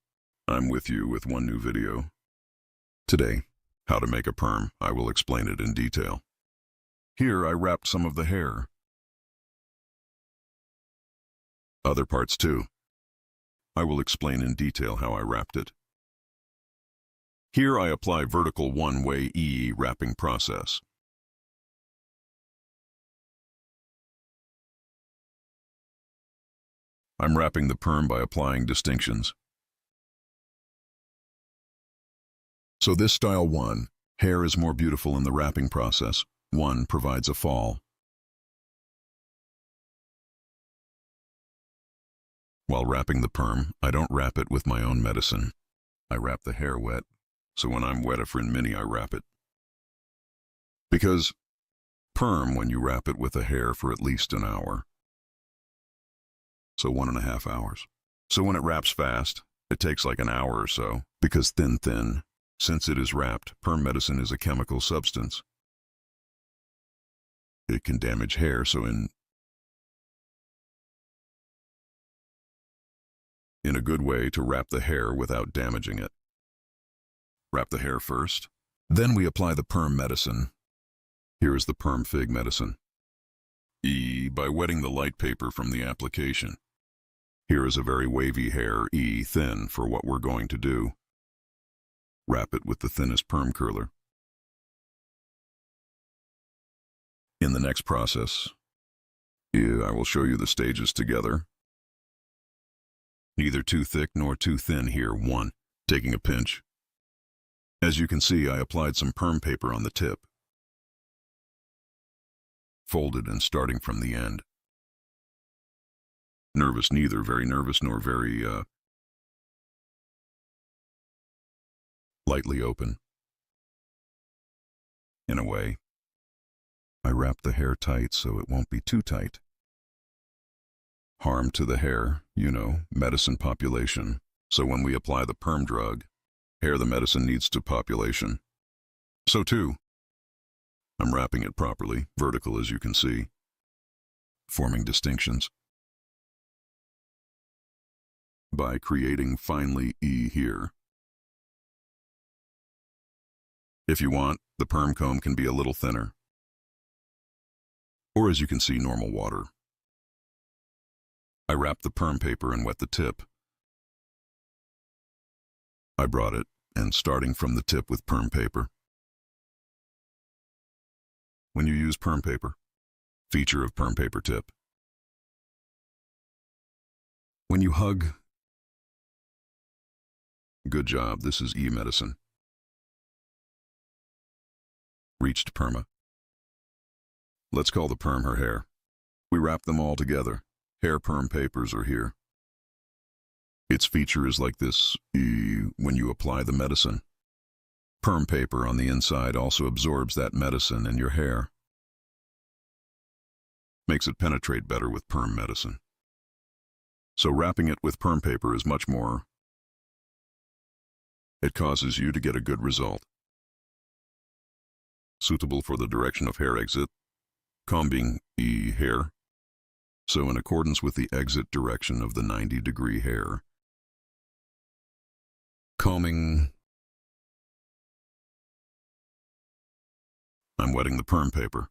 I'm with you with one new video. Today, how to make a perm. I will explain it in detail. Here I wrapped some of the hair. Other parts too. I will explain in detail how I wrapped it. Here I apply vertical one-way wrapping process. I'm wrapping the perm by applying distinctions. So this style 1, hair is more beautiful in the wrapping process. 1 provides a fall. While wrapping the perm, I don't wrap it with my own medicine. I wrap the hair wet, so when I'm wet for mini, I wrap it. Because perm, when you wrap it with the hair for at least an hour. So 1.5 hours. So when it wraps fast, it takes like an hour or so, because thin. Since it is wrapped, perm medicine is a chemical substance. It can damage hair, so in a good way to wrap the hair without damaging it. Wrap the hair first, then we apply the perm medicine. Here is the perm fig medicine. By wetting the light paper from the application. Here is a very wavy hair, thin for what we're going to do. Wrap it with the thinnest perm curler. In the next process, I will show you the stages together. Neither too thick nor too thin here. 1, taking a pinch. As you can see, I applied some perm paper on the tip. Folded and starting from the end. Nervous, neither very nervous nor very lightly open. In a way, I wrap the hair tight so it won't be too tight. Harm to the hair, medicine population. So when we apply the perm drug, hair the medicine needs to population. So too, I'm wrapping it properly, vertical as you can see, forming distinctions. By creating finely here. If you want, the perm comb can be a little thinner. Or as you can see, normal water. I wrapped the perm paper and wet the tip. I brought it, and starting from the tip with perm paper. When you use perm paper, feature of perm paper tip. When you hug, good job, this is medicine. Reached perma. Let's call the perm her hair. We wrap them all together. Hair perm papers are here. Its feature is like this when you apply the medicine. Perm paper on the inside also absorbs that medicine in your hair. Makes it penetrate better with perm medicine. So wrapping it with perm paper is much more. It causes you to get a good result. Suitable for the direction of hair exit, combing hair. So in accordance with the exit direction of the 90-degree hair, combing, I'm wetting the perm paper.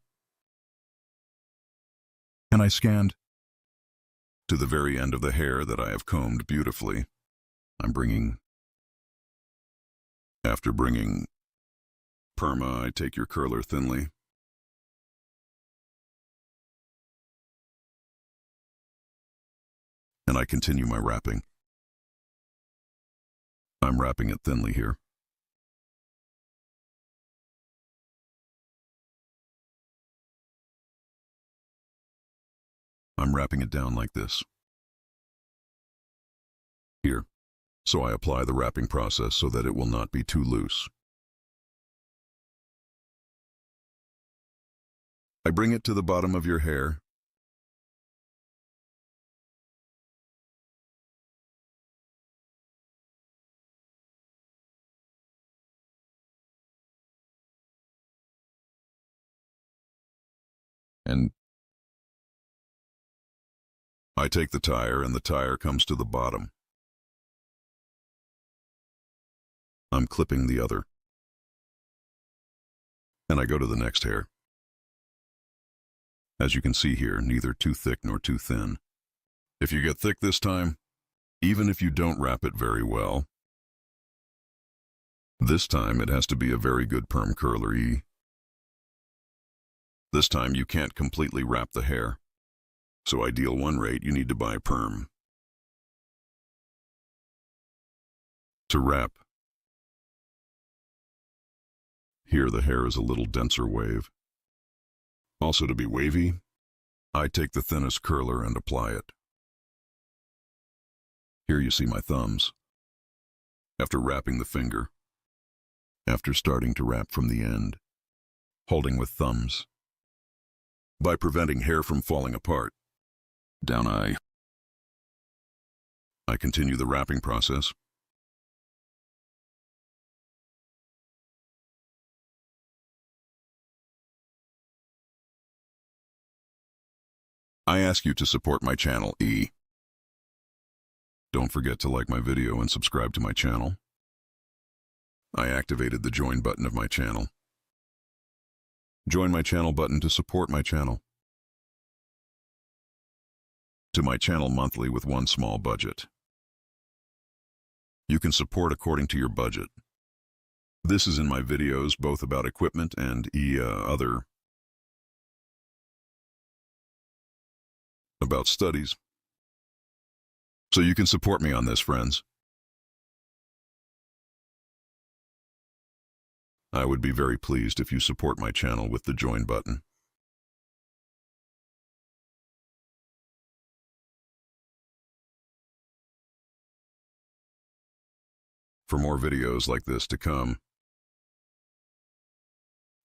And I scanned to the very end of the hair that I have combed beautifully. After bringing perma, I take your curler thinly. And I continue my wrapping. I'm wrapping it thinly here. I'm wrapping it down like this. Here. So I apply the wrapping process so that it will not be too loose. I bring it to the bottom of your hair. And I take the tire and the tire comes to the bottom. I'm clipping the other. And I go to the next hair. As you can see here, neither too thick nor too thin. If you get thick this time, even if you don't wrap it very well, this time it has to be a very good perm curler. This time you can't completely wrap the hair. So ideal one rate, you need to buy perm. To wrap. Here the hair is a little denser wave. Also to be wavy, I take the thinnest curler and apply it. Here you see my thumbs. After wrapping the finger. After starting to wrap from the end. Holding with thumbs. By preventing hair from falling apart. Down I continue the wrapping process. I ask you to support my channel. Don't forget to like my video and subscribe to my channel. I activated the join button of my channel. Join my channel button to support my channel. To my channel monthly with one small budget. You can support according to your budget. This is in my videos both about equipment and other about studies. So you can support me on this, friends. I would be very pleased if you support my channel with the join button. For more videos like this to come,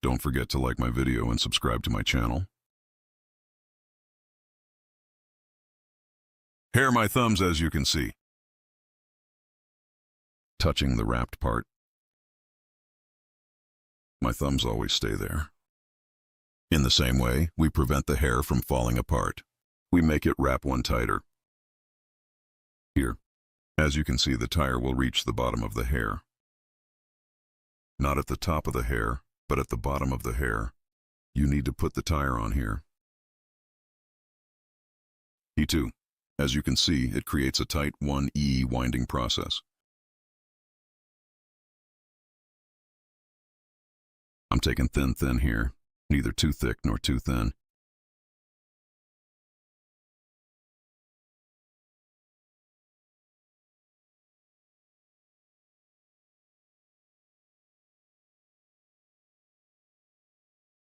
don't forget to like my video and subscribe to my channel. Here are my thumbs, as you can see. Touching the wrapped part. My thumbs always stay there. In the same way, we prevent the hair from falling apart. We make it wrap one tighter. Here. As you can see, the tire will reach the bottom of the hair. Not at the top of the hair, but at the bottom of the hair. You need to put the tire on here. E2. As you can see, it creates a tight 1E winding process. I'm taking thin here, neither too thick nor too thin.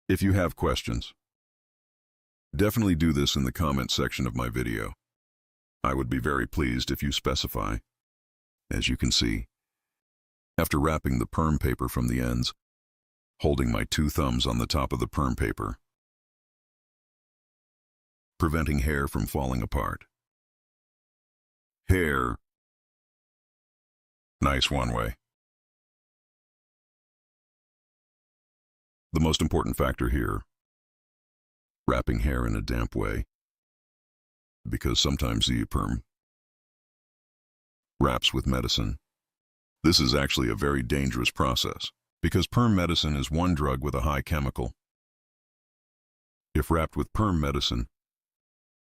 If you have questions, definitely do this in the comment section of my video. I would be very pleased if you specify. As you can see, After wrapping the perm paper from the ends, holding my 2 thumbs on the top of the perm paper, preventing hair from falling apart. Hair. Nice one way. The most important factor here, wrapping hair in a damp way, because sometimes the perm wraps with medicine. This is actually a very dangerous process, because perm medicine is one drug with a high chemical. If wrapped with perm medicine,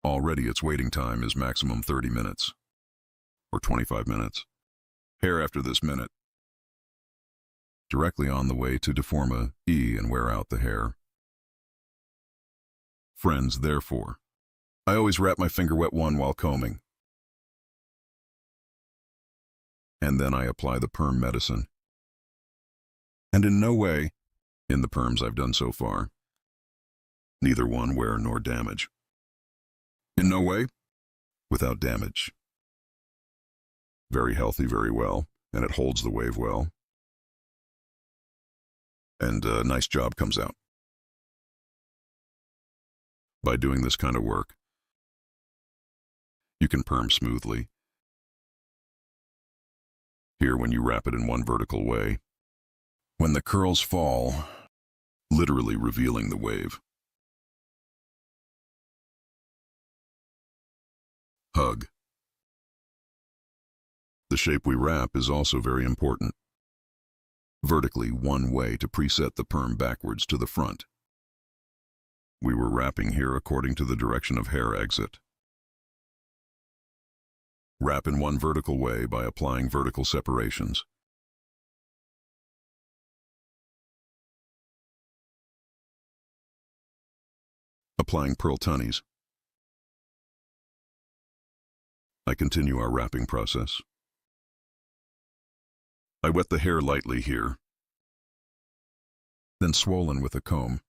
already its waiting time is maximum 30 minutes, or 25 minutes. Hair after this minute, directly on the way to deform a E and wear out the hair. Friends, therefore, I always wrap my finger wet one while combing. And then I apply the perm medicine. And in no way, in the perms I've done so far, neither one wear nor damage. In no way, without damage. Very healthy, very well, and it holds the wave well. And a nice job comes out. By doing this kind of work, you can perm smoothly. Here, when you wrap it in one vertical way, when the curls fall, literally revealing the wave. Hug. The shape we wrap is also very important. Vertically one way to preset the perm backwards to the front. We were wrapping here according to the direction of hair exit. Wrap in one vertical way by applying vertical separations. Applying pearl tunnies. I continue our wrapping process. I wet the hair lightly here, then swollen with a comb.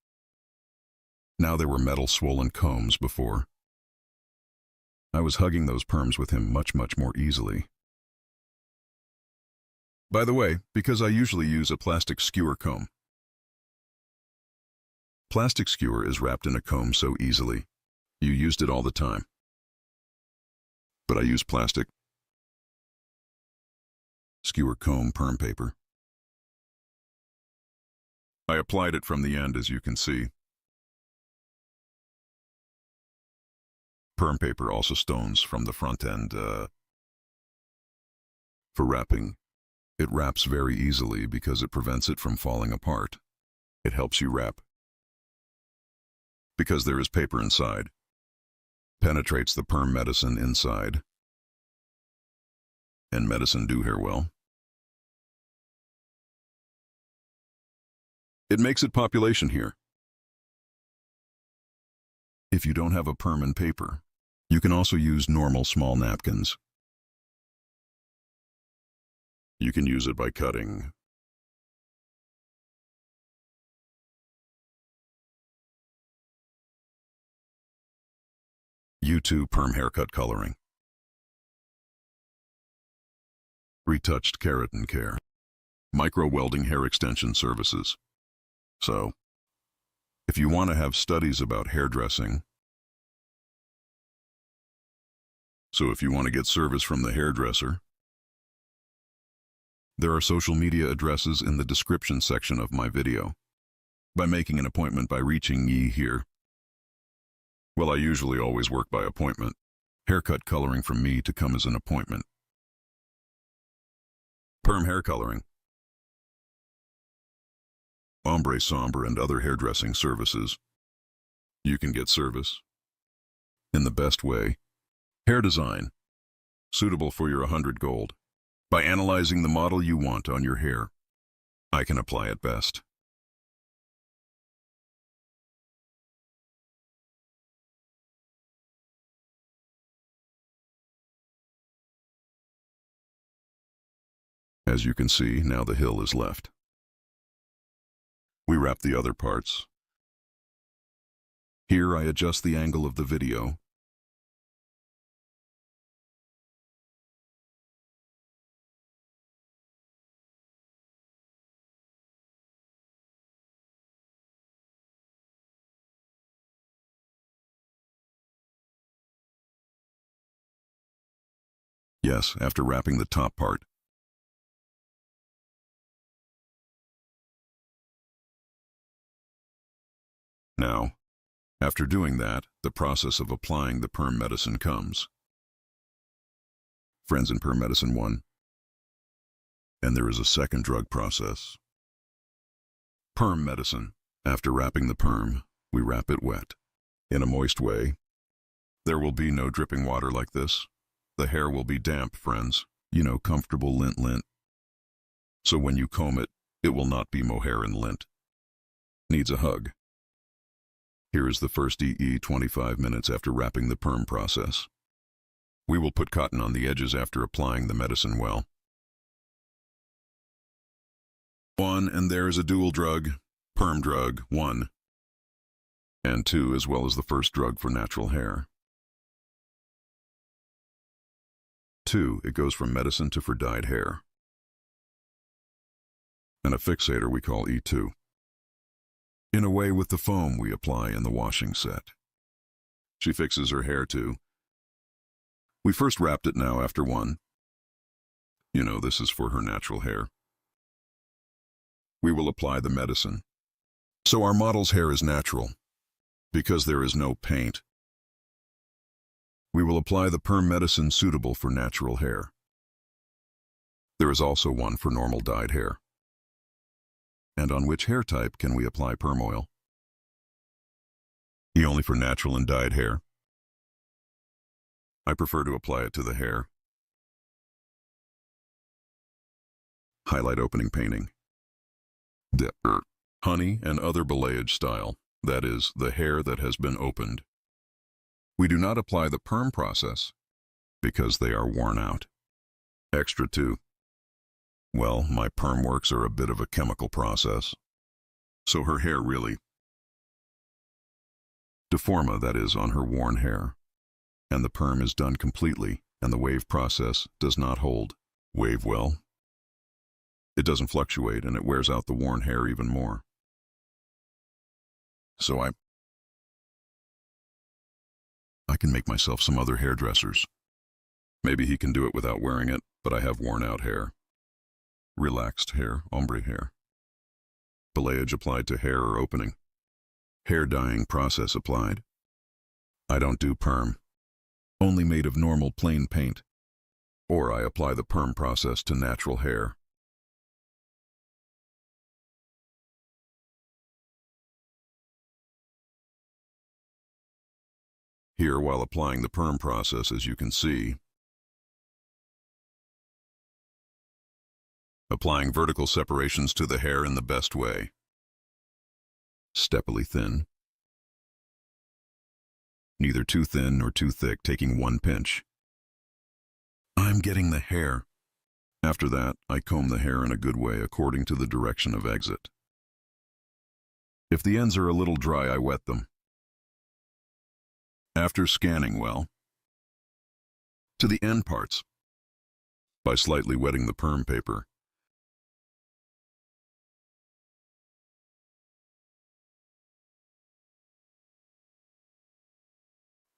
Now there were metal swollen combs before. I was hugging those perms with him much more easily. By the way, because I usually use a plastic skewer comb. Plastic skewer is wrapped in a comb so easily. You used it all the time. But I use plastic skewer comb perm paper. I applied it from the end, as you can see. Perm paper also stones from the front end. For wrapping, it wraps very easily because it prevents it from falling apart. It helps you wrap. Because there is paper inside. Penetrates the perm medicine inside. And medicine do hair well. It makes it population here. If you don't have a perm and paper, you can also use normal small napkins. You can use it by cutting. U2 perm haircut coloring. Retouched keratin care. Micro welding hair extension services. So, if you want to have studies about hairdressing, if you want to get service from the hairdresser, there are social media addresses in the description section of my video. By making an appointment by reaching ye here. Well, I usually always work by appointment. Haircut coloring from me to come as an appointment. Perm hair coloring. Ombre sombre and other hairdressing services. You can get service in the best way. Hair design, suitable for your 100 gold. By analyzing the model you want on your hair, I can apply it best. As you can see, now the hill is left. We wrap the other parts. Here I adjust the angle of the video. Yes, after wrapping the top part. Now, after doing that, the process of applying the perm medicine comes. Friends, in perm medicine 1. And there is a second drug process. Perm medicine. After wrapping the perm, we wrap it wet. In a moist way. There will be no dripping water like this. The hair will be damp, friends. You know, comfortable lint. So when you comb it, it will not be mohair and lint. Needs a hug. Here is the first 25 minutes after wrapping the perm process. We will put cotton on the edges after applying the medicine well. 1, and there is a dual drug, perm drug 1, and 2, as well as the first drug for natural hair. 2, it goes from medicine to for dyed hair. And a fixator we call E2. In a way with the foam we apply in the washing set. She fixes her hair too. We first wrapped it now after 1. You know, this is for her natural hair. We will apply the medicine. So our model's hair is natural, because there is no paint. We will apply the perm medicine suitable for natural hair. There is also one for normal dyed hair. And on which hair type can we apply perm oil? Only for natural and dyed hair. I prefer to apply it to the hair. Highlight opening painting. Honey and other balayage style, that is, the hair that has been opened. We do not apply the perm process because they are worn out. Extra 2. Well, my perm works are a bit of a chemical process. So her hair really deforma, that is, on her worn hair. And the perm is done completely, and the wave process does not hold. Wave well. It doesn't fluctuate, and it wears out the worn hair even more. So I can make myself some other hairdressers. Maybe he can do it without wearing it, but I have worn out hair. Relaxed hair, ombre hair. Balayage applied to hair or opening. Hair dyeing process applied. I don't do perm. Only made of normal plain paint. Or I apply the perm process to natural hair. Here, while applying the perm process, as you can see, applying vertical separations to the hair in the best way. Steppily thin. Neither too thin nor too thick, taking 1 pinch. I'm getting the hair. After that, I comb the hair in a good way according to the direction of exit. If the ends are a little dry, I wet them. After scanning well, to the end parts, by slightly wetting the perm paper.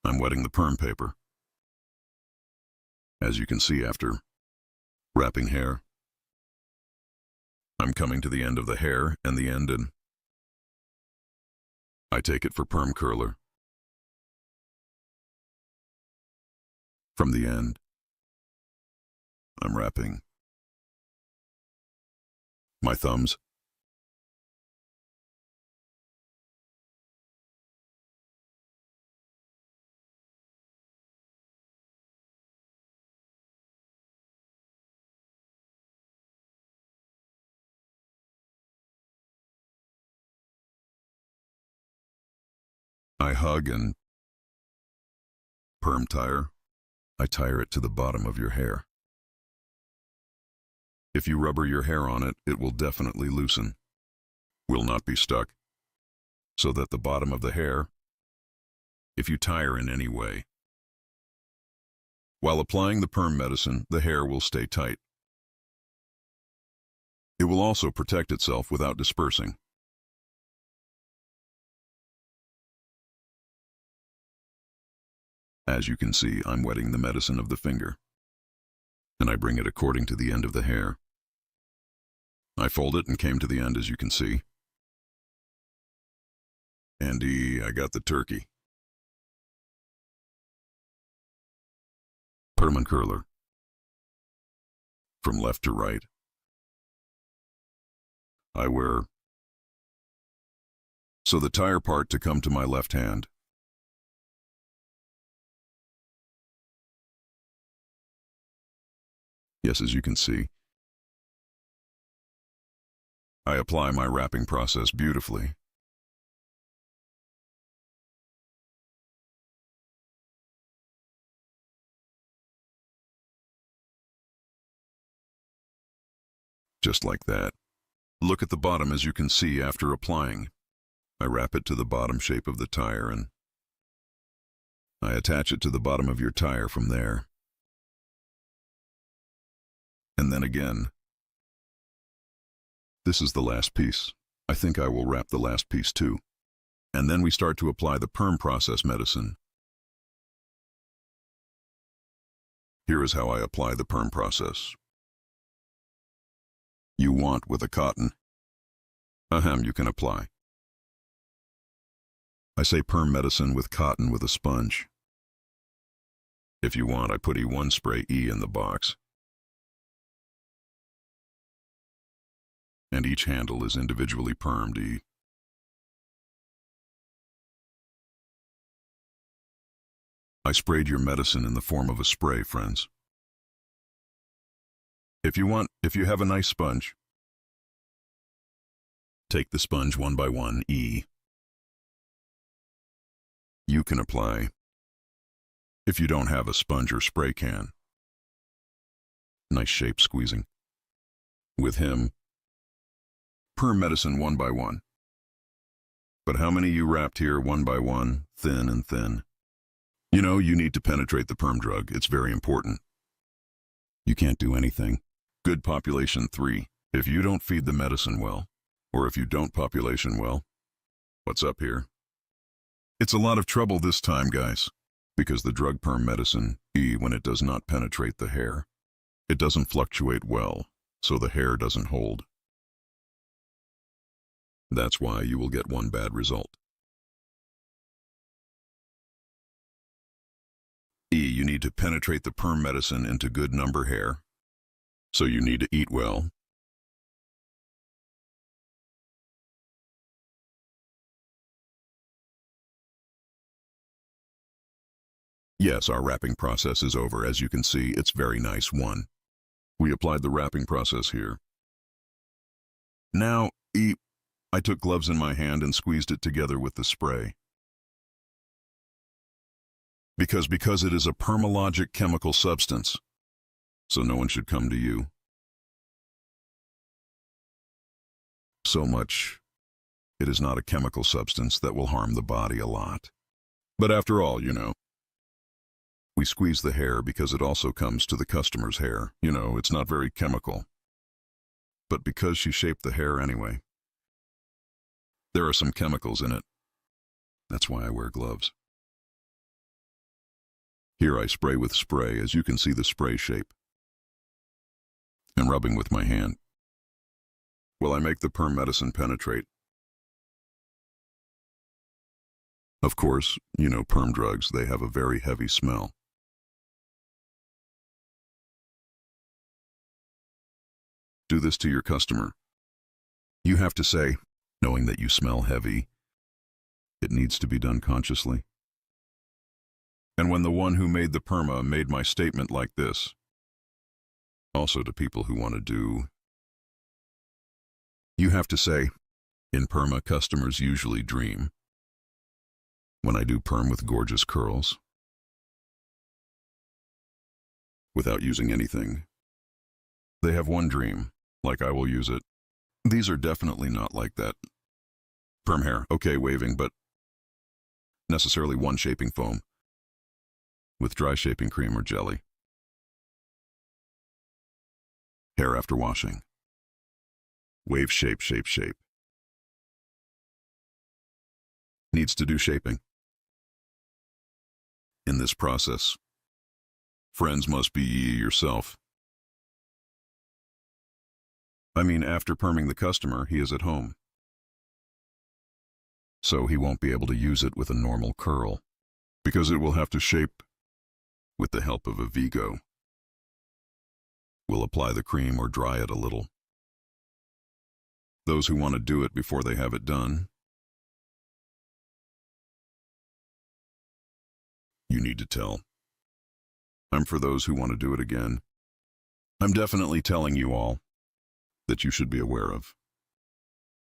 I'm wetting the perm paper. As you can see, after wrapping hair, I'm coming to the end of the hair and the end, and I take it for perm curler. From the end, I'm wrapping my thumbs. I hug and perm tire. I tire it to the bottom of your hair. If you rubber your hair on it, it will definitely loosen. Will not be stuck. So that the bottom of the hair, if you tire in any way, while applying the perm medicine, the hair will stay tight. It will also protect itself without dispersing. As you can see, I'm wetting the medicine of the finger. and I bring it according to the end of the hair. I fold it and came to the end, as you can see. And I got the turkey. Perm and curler. From left to right. I wear so the tire part to come to my left hand. Yes, as you can see. I apply my wrapping process beautifully. Just like that. Look at the bottom, as you can see. After applying, I wrap it to the bottom shape of the tire and I attach it to the bottom of your tire from there. And then again. This is the last piece. I think I will wrap the last piece too. And then we start to apply the perm process medicine. Here is how I apply the perm process. You want with a cotton. You can apply. I say perm medicine with cotton with a sponge. If you want, I put one spray in the box. And each handle is individually permed. I sprayed your medicine in the form of a spray, friends. If you have a nice sponge, take the sponge one by one, You can apply. If you don't have a sponge or spray can, nice shape squeezing. With him, perm medicine one by one. But how many you wrapped here one by one, thin and thin? You know, you need to penetrate the perm drug. It's very important. You can't do anything. Good population 3. If you don't feed the medicine well, or if you don't population well, what's up here? It's a lot of trouble this time, guys, because the drug perm medicine, when it does not penetrate the hair, it doesn't fluctuate well, so the hair doesn't hold. That's why you will get one bad result. You need to penetrate the perm medicine into good number hair, so you need to eat well. Yes, our wrapping process is over. As you can see, it's very nice. We applied the wrapping process here. Now, I took gloves in my hand and squeezed it together with the spray. Because it is a permalogic chemical substance, so no one should come to you. So much, it is not a chemical substance that will harm the body a lot. But after all, we squeeze the hair because it also comes to the customer's hair. It's not very chemical. But because she shaped the hair anyway, there are some chemicals in it. That's why I wear gloves. Here I spray with spray, as you can see the spray shape. And rubbing with my hand. Well, I make the perm medicine penetrate. Of course, perm drugs, they have a very heavy smell. Do this to your customer. You have to say, knowing that you smell heavy, it needs to be done consciously. And when the one who made the perma made my statement like this, also to people who want to do, you have to say, in perma, customers usually dream. When I do perm with gorgeous curls, without using anything, they have one dream, like I will use it. These are definitely not like that. Perm hair, okay, waving, but necessarily one shaping foam with dry shaping cream or jelly. Hair after washing. Wave shape. Needs to do shaping. In this process, friends must be ye yourself. I mean, after perming the customer, he is at home. So he won't be able to use it with a normal curl, because it will have to shape with the help of a Vigo. We'll apply the cream or dry it a little. Those who want to do it before they have it done, you need to tell. I'm for those who want to do it again. I'm definitely telling you all that you should be aware of,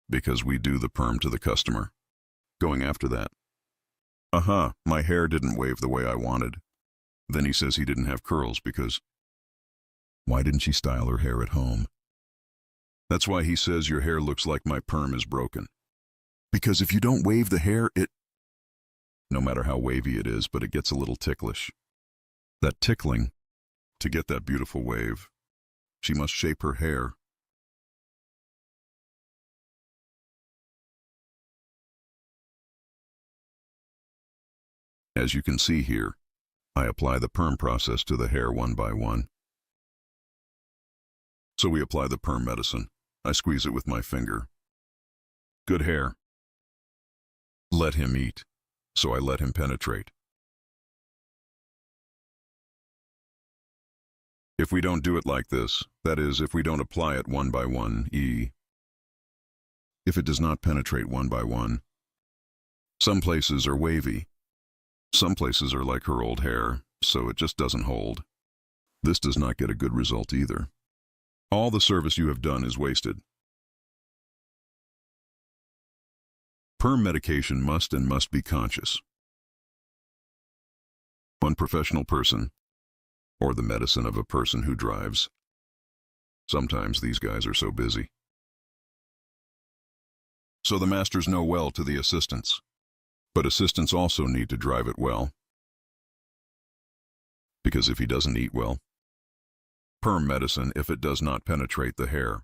because we do the perm to the customer. Going after that, my hair didn't wave the way I wanted. Then he says he didn't have curls because why didn't she style her hair at home? That's why he says your hair looks like my perm is broken. Because if you don't wave the hair, no matter how wavy it is, but it gets a little ticklish. That tickling, to get that beautiful wave, she must shape her hair. As you can see here, I apply the perm process to the hair one by one. So we apply the perm medicine. I squeeze it with my finger. Good hair. Let him eat. So I let him penetrate. If we don't do it like this, that is, if we don't apply it one by one, if it does not penetrate one by one, some places are wavy. Some places are like her old hair, so it just doesn't hold. This does not get a good result either. All the service you have done is wasted. Perm medication must be conscious. One professional person, or the medicine of a person who drives. Sometimes these guys are so busy. So the masters know well to the assistants. But assistants also need to drive it well. Because if he doesn't eat well, perm medicine if it does not penetrate the hair.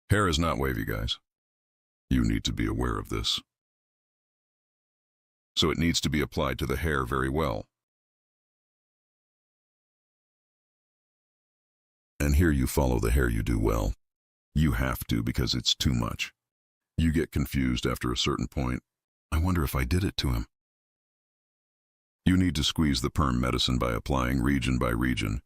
Hair is not wavy, guys. You need to be aware of this. So it needs to be applied to the hair very well. And here you follow the hair you do well. You have to because it's too much. You get confused after a certain point. I wonder if I did it to him. You need to squeeze the perm medicine by applying region by region,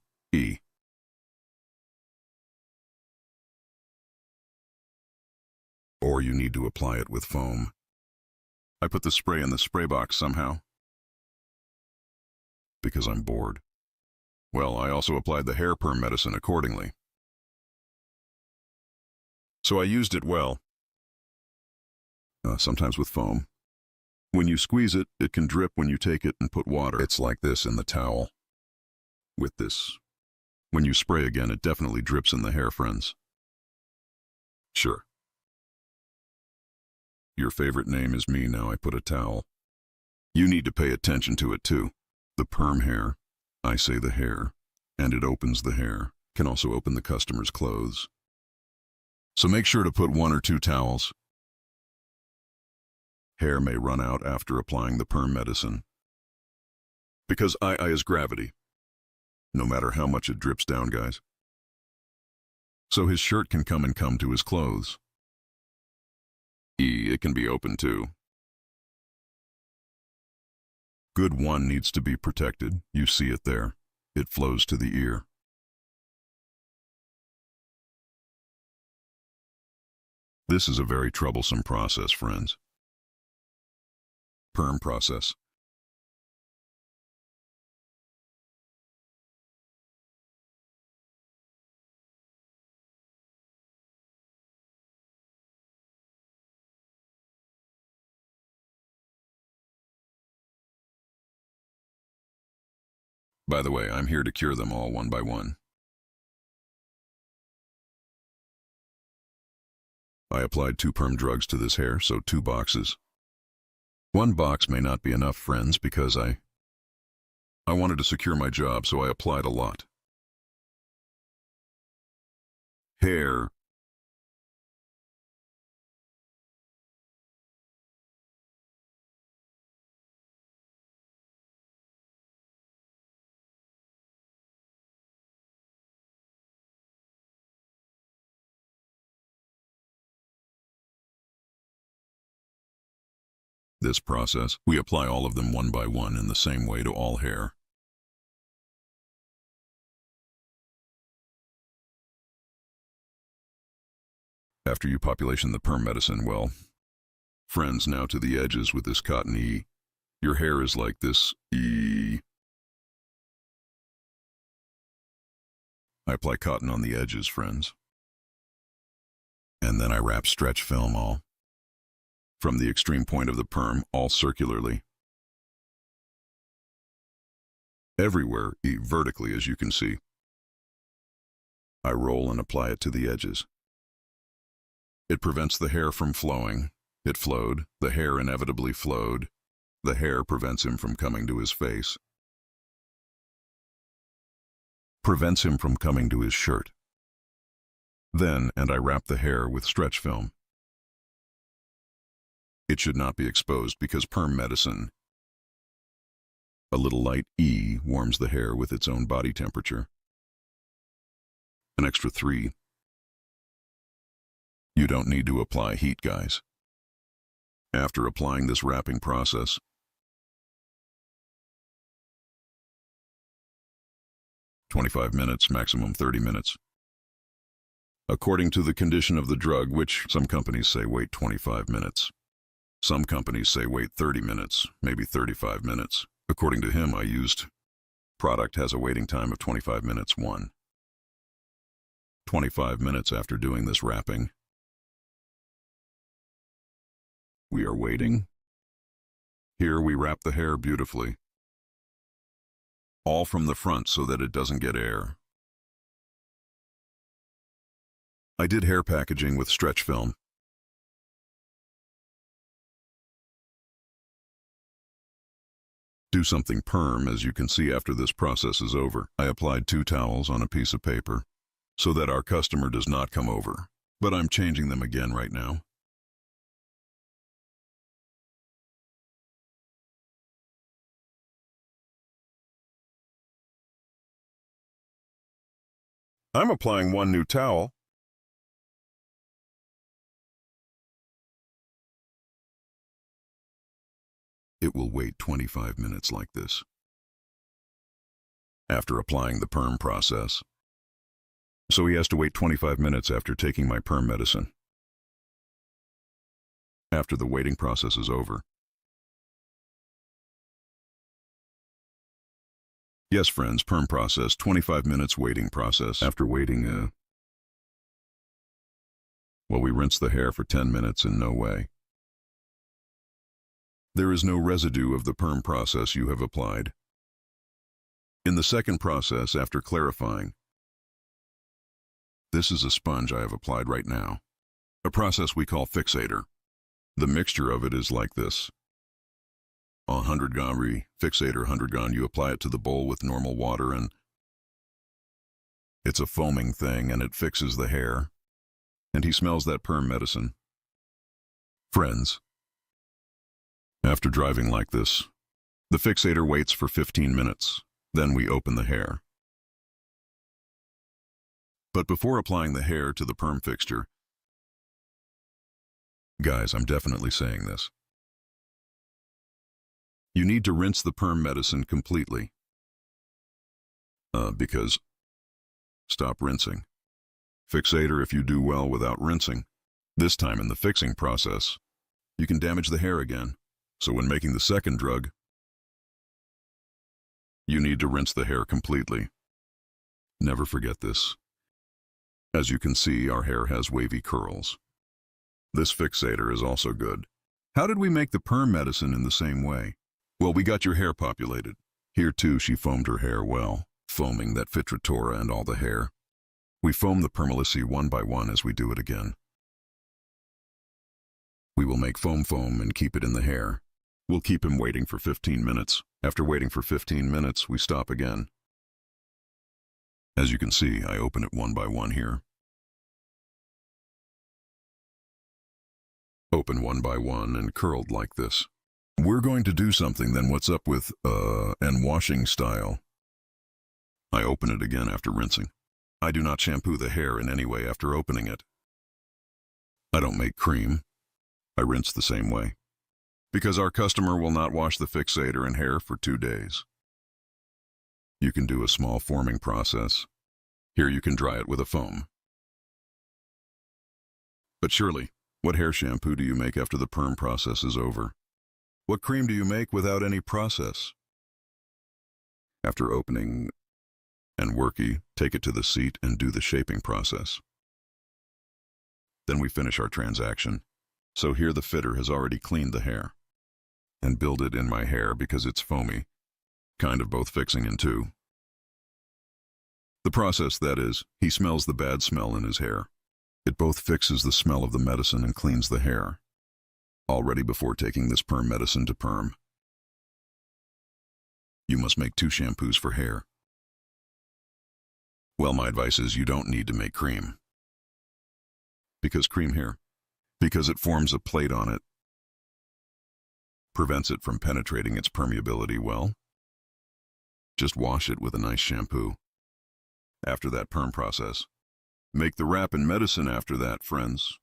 Or you need to apply it with foam. I put the spray in the spray box somehow. Because I'm bored. Well, I also applied the hair perm medicine accordingly. So I used it well. Sometimes with foam. When you squeeze it, it can drip when you take it and put water. It's like this in the towel. With this. When you spray again, it definitely drips in the hair, friends. Sure. Your favorite name is me, now I put a towel. You need to pay attention to it too. The perm hair, I say the hair, and it opens the hair, can also open the customer's clothes. So make sure to put 1 or 2 towels. Hair may run out after applying the perm medicine. Because I is gravity. No matter how much it drips down, guys. So his shirt can come to his clothes. It can be open too. Good one needs to be protected. You see it there. It flows to the ear. This is a very troublesome process, friends. Perm process. By the way, I'm here to cure them all one by one. I applied 2 perm drugs to this hair, so 2 boxes. 1 box may not be enough, friends, because I wanted to secure my job, so I applied a lot. Hair. this process, we apply all of them one by one in the same way to all hair. After you population the perm medicine, well, friends, now to the edges with this cotton E. Your hair is like this E. I apply cotton on the edges, friends. And then I wrap stretch film all from the extreme point of the perm, all circularly. Everywhere, vertically, as you can see. I roll and apply it to the edges. It prevents the hair from flowing. It flowed. The hair inevitably flowed. The hair prevents him from coming to his face. Prevents him from coming to his shirt. Then, and I wrap the hair with stretch film. It should not be exposed because perm medicine, a little light E, warms the hair with its own body temperature. An extra 3. You don't need to apply heat, guys. After applying this wrapping process, "25 minutes, maximum 30 minutes. According to the condition of the drug, which some companies say wait 25 minutes. Some companies say wait 30 minutes, maybe 35 minutes. According to him, I used product has a waiting time of 25 minutes. 25 minutes after doing this wrapping. We are waiting. Here we wrap the hair beautifully. All from the front so that it doesn't get air. I did hair packaging with stretch film. Do something perm, as you can see after this process is over. I applied 2 towels on a piece of paper so that our customer does not come over, but I'm changing them again right now. I'm applying 1 new towel. It will wait 25 minutes like this. After applying the perm process. So he has to wait 25 minutes after taking my perm medicine. After the waiting process is over. Yes, friends, perm process, 25 minutes waiting process. After waiting, well, we rinse the hair for 10 minutes in no way. There is no residue of the perm process you have applied. In the second process, after clarifying, this is a sponge I have applied right now, a process we call fixator. The mixture of it is like this. 100 grammes fixator, 100 grammes, you apply it to the bowl with normal water and it's a foaming thing and it fixes the hair. And he smells that perm medicine. Friends, after driving like this, the fixator waits for 15 minutes. Then we open the hair. But before applying the hair to the perm fixture, guys, I'm definitely saying this. You need to rinse the perm medicine completely. Because, stop rinsing. Fixator, if you do well without rinsing, this time in the fixing process, you can damage the hair again. So when making the second drug, you need to rinse the hair completely. Never forget this. As you can see, our hair has wavy curls. This fixator is also good. How did we make the perm medicine in the same way? Well, we got your hair populated. Here too, she foamed her hair well, foaming that Fitratora and all the hair. We foam the permalacy one by one as we do it again. We will make foam and keep it in the hair. We'll keep him waiting for 15 minutes. After waiting for 15 minutes, we stop again. As you can see, I open it one by one here. Open one by one and curled like this. We're going to do something then. What's up with, and washing style? I open it again after rinsing. I do not shampoo the hair in any way after opening it. I don't make cream. I rinse the same way. because our customer will not wash the fixator and hair for 2 days. You can do a small forming process. Here you can dry it with a foam. But surely, what hair shampoo do you make after the perm process is over? What cream do you make without any process? After opening and worky, take it to the seat and do the shaping process. Then we finish our transaction. So here the fitter has already cleaned the hair and build it in my hair because it's foamy, kind of both fixing and two. The process, that is, he smells the bad smell in his hair. It both fixes the smell of the medicine and cleans the hair, all ready before taking this perm medicine to perm. You must make 2 shampoos for hair. Well, my advice is you don't need to make cream. Because cream hair, because it forms a plate on it, prevents it from penetrating its permeability well. Just wash it with a nice shampoo. After that perm process, make the wrap and medicine after that, friends.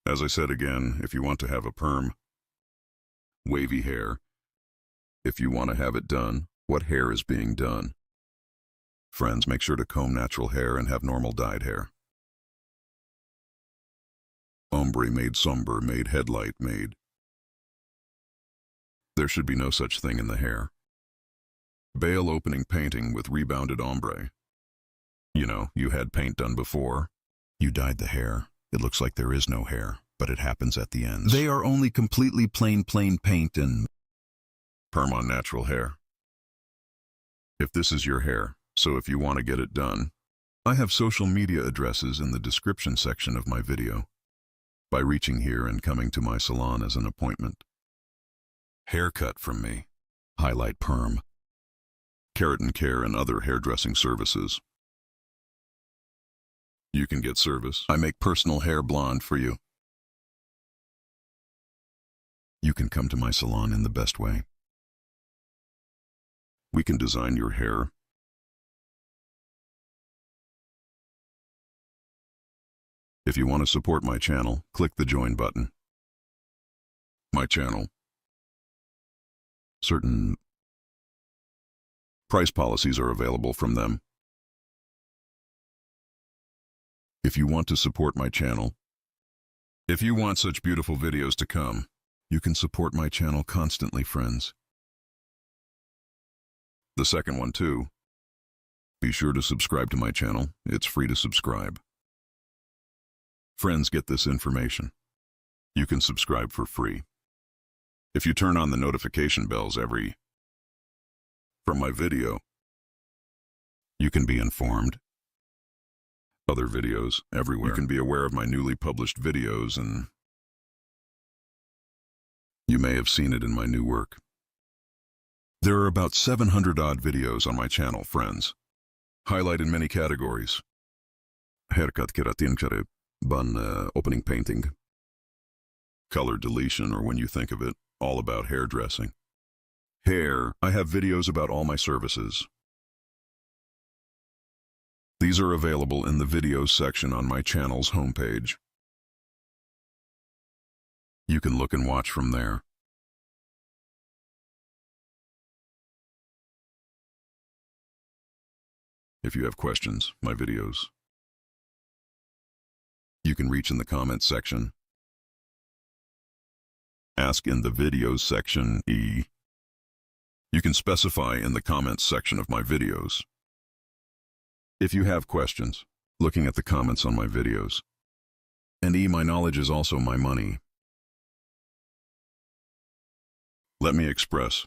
As I said again, if you want to have a perm, wavy hair, if you want to have it done, what hair is being done? Friends, make sure to comb natural hair and have normal dyed hair. Ombre made somber, made headlight made. There should be no such thing in the hair. Bail opening painting with rebounded ombre. You know, you had paint done before. You dyed the hair. It looks like there is no hair, but it happens at the ends. They are only completely plain paint and perm on natural hair. If this is your hair, so if you want to get it done, I have social media addresses in the description section of my video. By reaching here and coming to my salon as an appointment. Haircut from me, highlight perm, keratin care and other hairdressing services. You can get service. I make personal hair blonde for you. You can come to my salon in the best way. We can design your hair. If you want to support my channel, click the join button. My channel. Certain price policies are available from them. If you want to support my channel, if you want such beautiful videos to come, you can support my channel constantly, friends. The second one too. Be sure to subscribe to my channel. It's free to subscribe. Friends, get this information. You can subscribe for free. If you turn on the notification bells from my video, you can be informed. Other videos everywhere. You can be aware of my newly published videos, and you may have seen it in my new work. There are about 700 odd videos on my channel, friends, highlight in many categories. Haircut, keratin care, bun, opening painting, color deletion, or when you think of it, all about hairdressing. Hair, I have videos about all my services. These are available in the videos section on my channel's homepage. You can look and watch from there. If you have questions, my videos, you can reach in the comments section. Ask in the videos section E. You can specify in the comments section of my videos. If you have questions, looking at the comments on my videos. And E, my knowledge is also my money. Let me express.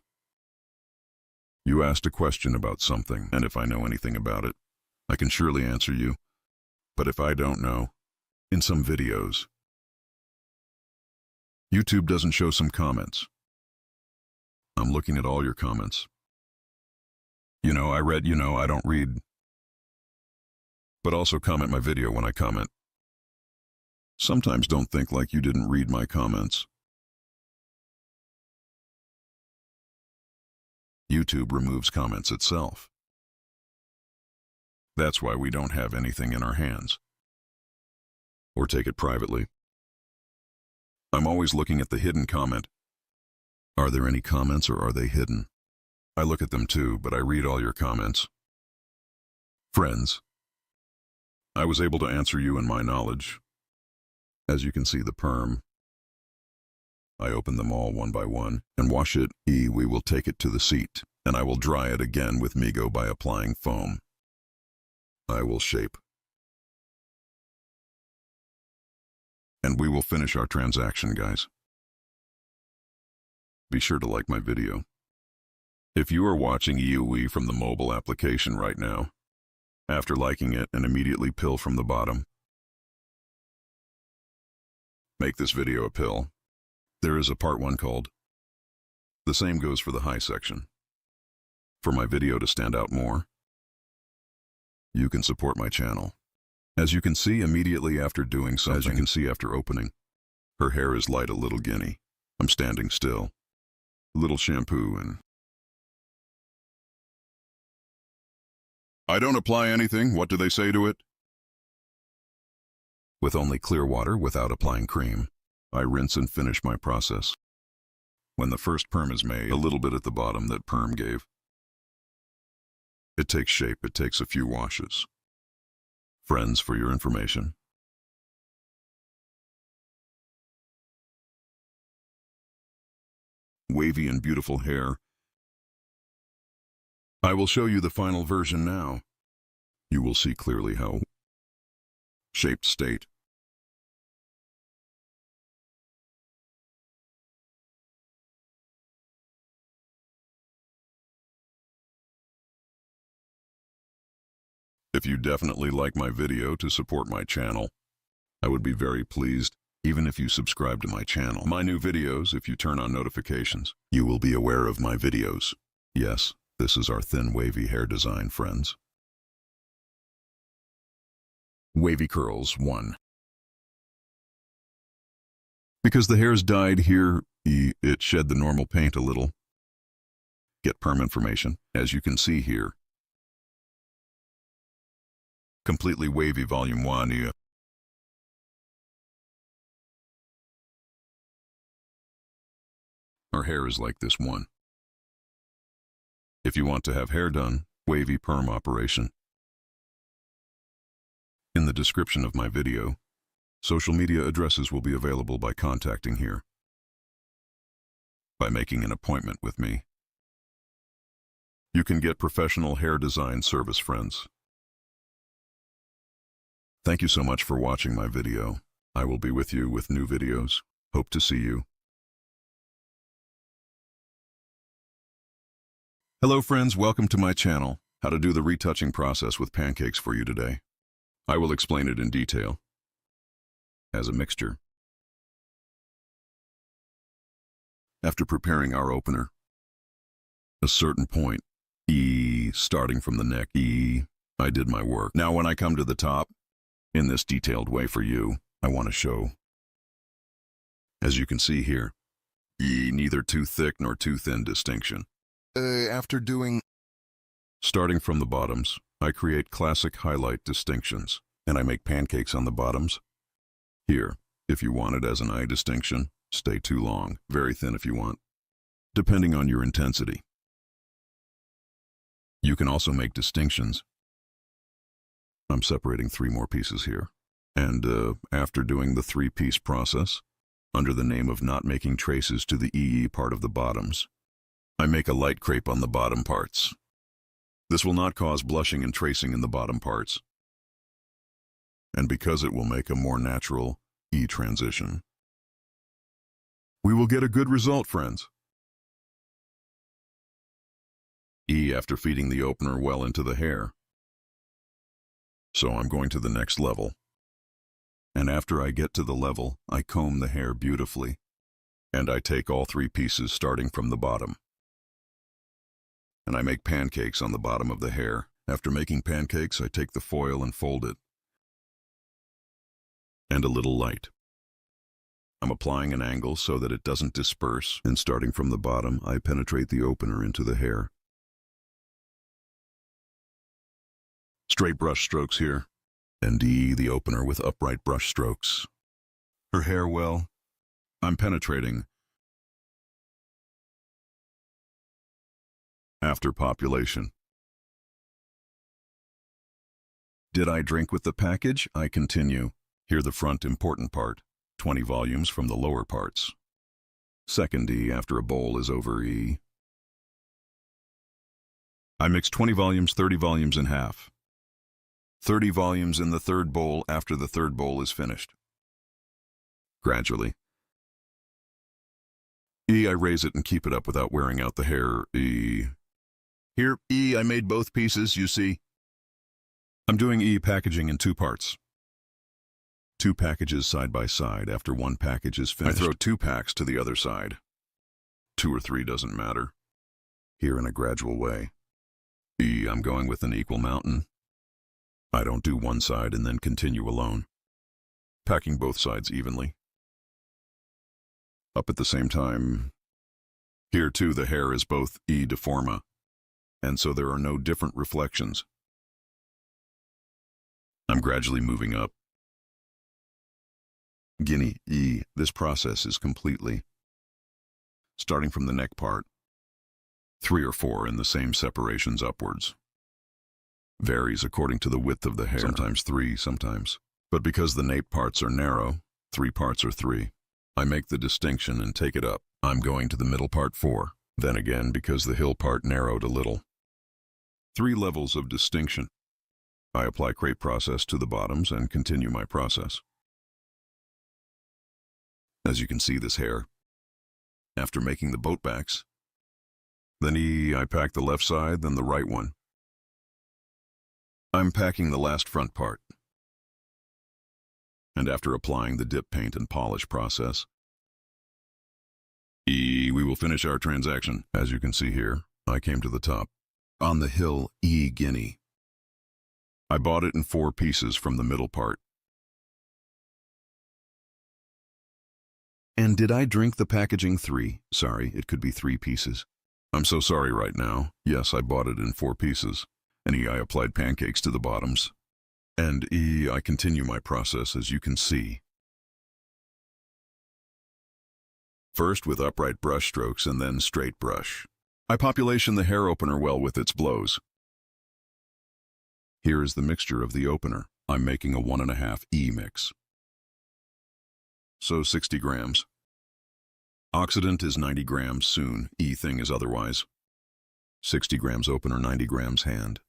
You asked a question about something, and if I know anything about it, I can surely answer you. But if I don't know, in some videos, YouTube doesn't show some comments. I'm looking at all your comments. I don't read. But also comment my video when I comment. Sometimes don't think like you didn't read my comments. YouTube removes comments itself. That's why we don't have anything in our hands. Or take it privately. I'm always looking at the hidden comment. Are there any comments or are they hidden? I look at them too, but I read all your comments. Friends, I was able to answer you in my knowledge. As you can see, the perm. I open them all one by one and wash it. We will take it to the seat, and I will dry it again with Migo by applying foam. I will shape. And we will finish our transaction, guys. Be sure to like my video. If you are watching EUE from the mobile application right now, after liking it and immediately pill from the bottom, make this video a pill. There is a part 1 called. The same goes for the high section. For my video to stand out more, you can support my channel. As you can see immediately after doing something, as you can see after opening, her hair is light a little guinea. I'm standing still. A little shampoo and... I don't apply anything. What do they say to it? With only clear water without applying cream, I rinse and finish my process. When the first perm is made, a little bit at the bottom that perm gave. It takes shape. It takes a few washes. Friends, for your information, wavy and beautiful hair. I will show you the final version now. You will see clearly how shaped state. If you definitely like my video to support my channel, I would be very pleased, even if you subscribe to my channel. My new videos, if you turn on notifications, you will be aware of my videos. Yes, this is our thin wavy hair design, friends. Wavy curls 1. Because the hair's dyed here, it shed the normal paint a little. Get perm information, as you can see here. Completely wavy volume 1. Our hair is like this one. If you want to have hair done, wavy perm operation. In the description of my video, social media addresses will be available by contacting here. By making an appointment with me. You can get professional hair design service, friends. Thank you so much for watching my video. I will be with you with new videos. Hope to see you. Hello friends, welcome to my channel. How to do the retouching process with pancakes for you today. I will explain it in detail. As a mixture. After preparing our opener, a certain point, starting from the neck, I did my work. Now when I come to the top, in this detailed way for you, I want to show. As you can see here, neither too thick nor too thin distinction. After doing... Starting from the bottoms, I create classic highlight distinctions, and I make pancakes on the bottoms. Here, if you want it as an eye distinction, stay too long, very thin if you want, depending on your intensity. You can also make distinctions. I'm separating 3 more pieces here. And after doing the 3-piece process, under the name of not making traces to the EE part of the bottoms, I make a light crepe on the bottom parts. This will not cause blushing and tracing in the bottom parts. And because it will make a more natural E transition, we will get a good result, friends. E after feeding the opener well into the hair. So I'm going to the next level. And after I get to the level, I comb the hair beautifully. And I take all 3 pieces starting from the bottom. And I make pancakes on the bottom of the hair. After making pancakes, I take the foil and fold it. And a little light. I'm applying an angle so that it doesn't disperse, and starting from the bottom, I penetrate the opener into the hair. Straight brush strokes here. And E, the opener with upright brush strokes. Her hair, well, I'm penetrating. After population. Did I drink with the package? I continue. Here the front important part, 20 volumes from the lower parts. Second E after a bowl is over E. I mix 20 volumes, 30 volumes in half. 30 volumes in the third bowl after the third bowl is finished. Gradually. E, I raise it and keep it up without wearing out the hair. E. Here, E, I made both pieces, you see. I'm doing E packaging in 2 parts. 2 packages side by side after 1 package is finished. I throw 2 packs to the other side. 2 or 3 doesn't matter. Here in a gradual way. E, I'm going with an equal mountain. I don't do one side and then continue alone. Packing both sides evenly. Up at the same time. Here too the hair is both E deforma, and so there are no different reflections. I'm gradually moving up. Guinea E, this process is completely. Starting from the neck part. 3 or 4 in the same separations upwards. Varies according to the width of the hair. Sometimes 3, sometimes. But because the nape parts are narrow, 3 parts are 3. I make the distinction and take it up. I'm going to the middle part 4. Then again, because the hill part narrowed a little. 3 levels of distinction. I apply crepe process to the bottoms and continue my process. As you can see, this hair. After making the boat backs. Then I pack the left side, then the right one. I'm packing the last front part. And after applying the dip paint and polish process, we will finish our transaction. As you can see here, I came to the top. On the hill, Guinea. I bought it in 4 pieces from the middle part. And did I drink the packaging 3? Sorry, it could be 3 pieces. I'm so sorry right now. Yes, I bought it in 4 pieces. And I applied pancakes to the bottoms. And I continue my process as you can see. First with upright brush strokes and then straight brush. I population the hair opener well with its blows. Here is the mixture of the opener. I'm making a 1.5 E mix. So 60 grams. Oxidant is 90 grams soon. E thing is otherwise. 60 grams opener, 90 grams hand.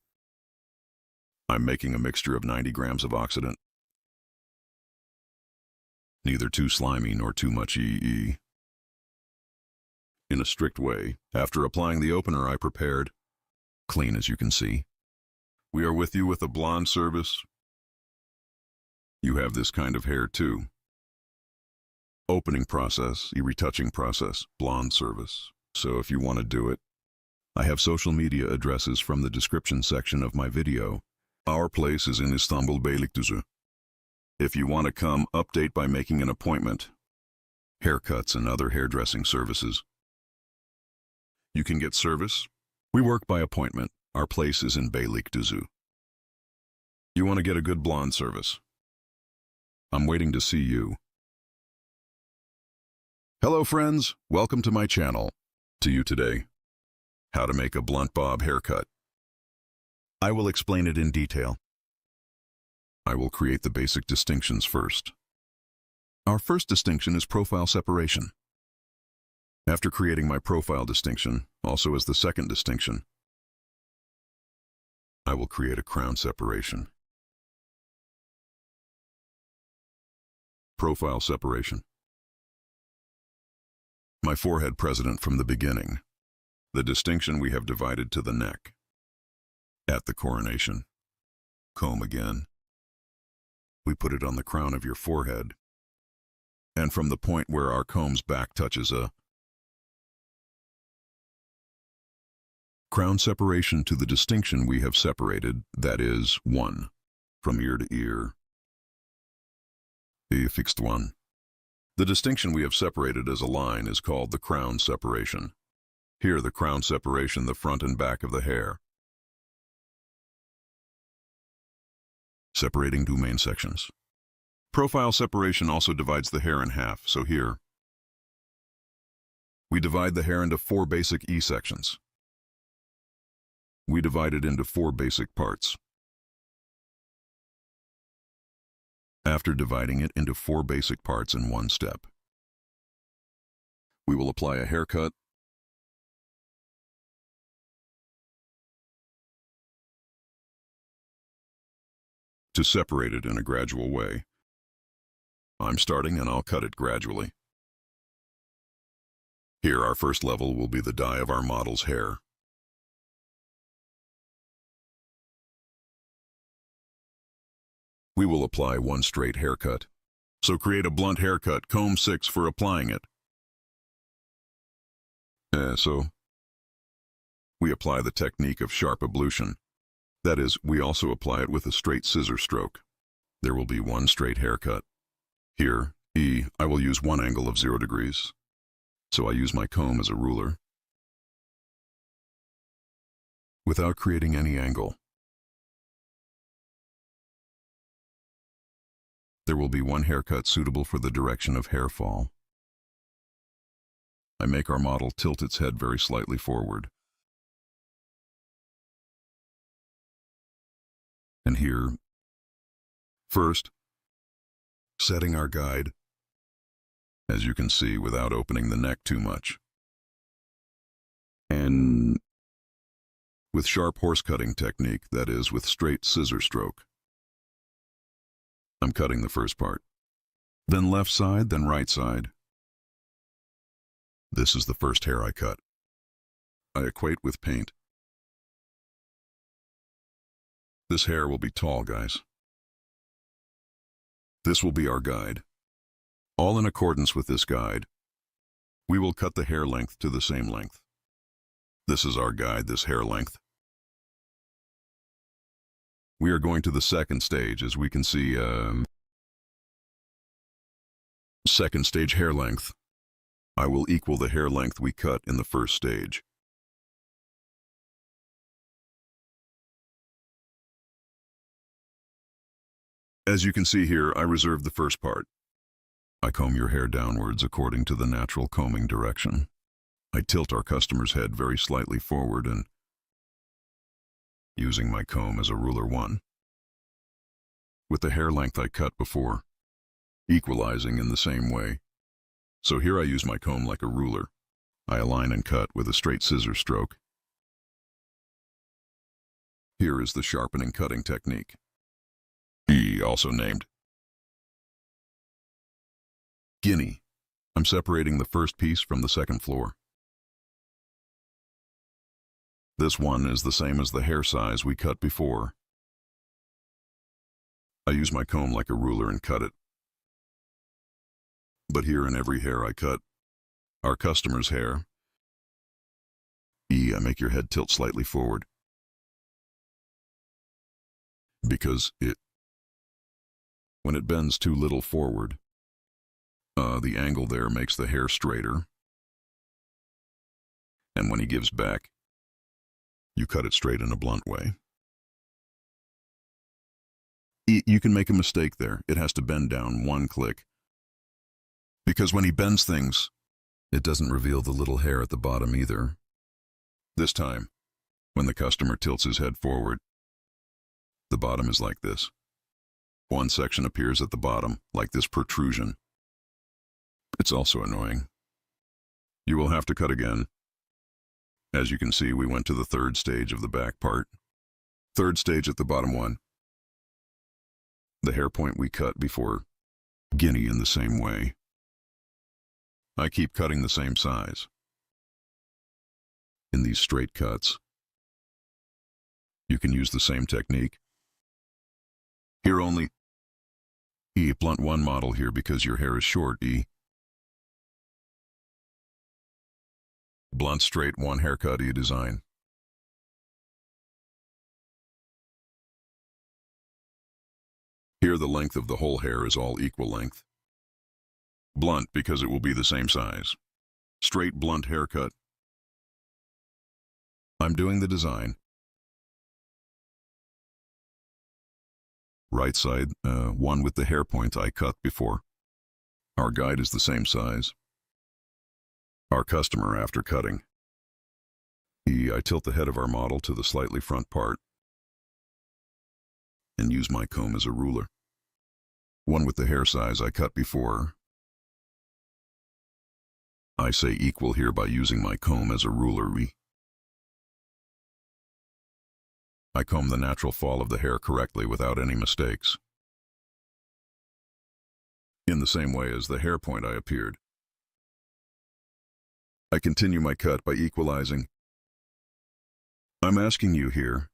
I'm making a mixture of 90 grams of oxidant. Neither too slimy nor too much EE. In a strict way, after applying the opener I prepared. Clean as you can see. We are with you with a blonde service. You have this kind of hair too. Opening process, retouching process, blonde service. So if you want to do it, I have social media addresses from the description section of my video. Our place is in Istanbul, Beylikdüzü. If you want to come, update by making an appointment. Haircuts and other hairdressing services. You can get service. We work by appointment. Our place is in Beylikdüzü. You want to get a good blonde service. I'm waiting to see you. Hello friends, welcome to my channel. To you today, how to make a blunt bob haircut. I will explain it in detail. I will create the basic distinctions first. Our first distinction is profile separation. After creating my profile distinction, also as the second distinction, I will create a crown separation. Profile separation. My forehead precedent from the beginning. The distinction we have divided to the neck. At the coronation. Comb again. We put it on the crown of your forehead. And from the point where our comb's back touches a crown separation to the distinction we have separated, that is, 1. From ear to ear. The fixed one. The distinction we have separated as a line is called the crown separation. Here the crown separation, the front and back of the hair. separating two main sections. Profile separation also divides the hair in half, so here, we divide the hair into 4 basic E sections. We divide it into 4 basic parts. After dividing it into 4 basic parts in one step, we will apply a haircut, to separate it in a gradual way. I'm starting and I'll cut it gradually. Here, our first level will be the dye of our model's hair. We will apply one straight haircut. So create a blunt haircut, comb 6 for applying it. So we apply the technique of sharp ablution. That is, we also apply it with a straight scissor stroke. There will be one straight haircut. Here, E, I will use one angle of 0 degrees. So I use my comb as a ruler, without creating any angle. There will be one haircut suitable for the direction of hair fall. I make our model tilt its head very slightly forward. And here, first, setting our guide, as you can see, without opening the neck too much. And with sharp horse cutting technique, that is, with straight scissor stroke. I'm cutting the first part. Then left side, then right side. This is the first hair I cut. I equate with paint. This hair will be tall, guys. This will be our guide. All in accordance with this guide, we will cut the hair length to the same length. This is our guide, this hair length. We are going to the second stage, as we can see, second stage hair length. I will equal the hair length we cut in the first stage. As you can see here, I reserved the first part. I comb your hair downwards according to the natural combing direction. I tilt our customer's head very slightly forward and, using my comb as a ruler 1, with the hair length I cut before, equalizing in the same way. So here I use my comb like a ruler. I align and cut with a straight scissor stroke. Here is the sharpening cutting technique, E, also named Guinea. I'm separating the first piece from the second floor. This one is the same as the hair size we cut before. I use my comb like a ruler and cut it. But here in every hair I cut, our customer's hair, E, I make your head tilt slightly forward. Because when it bends too little forward, the angle there makes the hair straighter. And when he gives back, you cut it straight in a blunt way. You can make a mistake there. It has to bend down 1 click. Because when he bends things, it doesn't reveal the little hair at the bottom either. This time, when the customer tilts his head forward, the bottom is like this. One section appears at the bottom, like this protrusion. It's also annoying. You will have to cut again. As you can see, we went to the third stage of the back part. Third stage at the bottom one. The hair point we cut before, Guinea in the same way. I keep cutting the same size. In these straight cuts, you can use the same technique. Here only, E, blunt 1 model here because your hair is short, E. Blunt straight 1 haircut, E design. Here the length of the whole hair is all equal length. Blunt because it will be the same size. Straight blunt haircut. I'm doing the design. Right side, one with the hair point I cut before. Our guide is the same size. Our customer after cutting. I tilt the head of our model to the slightly front part and use my comb as a ruler. One with the hair size I cut before. I say equal here by using my comb as a ruler. I comb the natural fall of the hair correctly without any mistakes. In the same way as the hair point I appeared. I continue my cut by equalizing. I'm asking you here.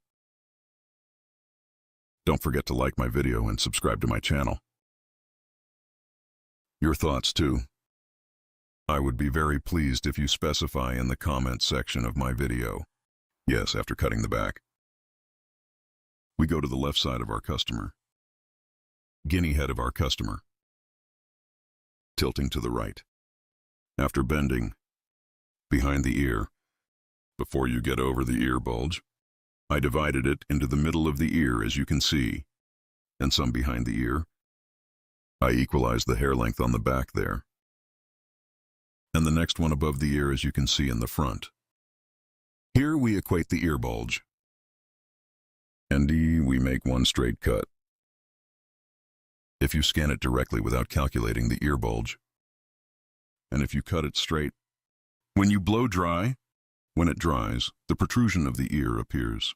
Don't forget to like my video and subscribe to my channel. Your thoughts too. I would be very pleased if you specify in the comments section of my video. Yes, after cutting the back. We go to the left side of our customer. Guinea head of our customer. Tilting to the right. After bending, behind the ear, before you get over the ear bulge, I divided it into the middle of the ear as you can see, and some behind the ear. I equalized the hair length on the back there. And the next one above the ear as you can see in the front. Here we equate the ear bulge. And we make one straight cut. If you scan it directly without calculating the ear bulge, and if you cut it straight, when you blow dry, when it dries, the protrusion of the ear appears.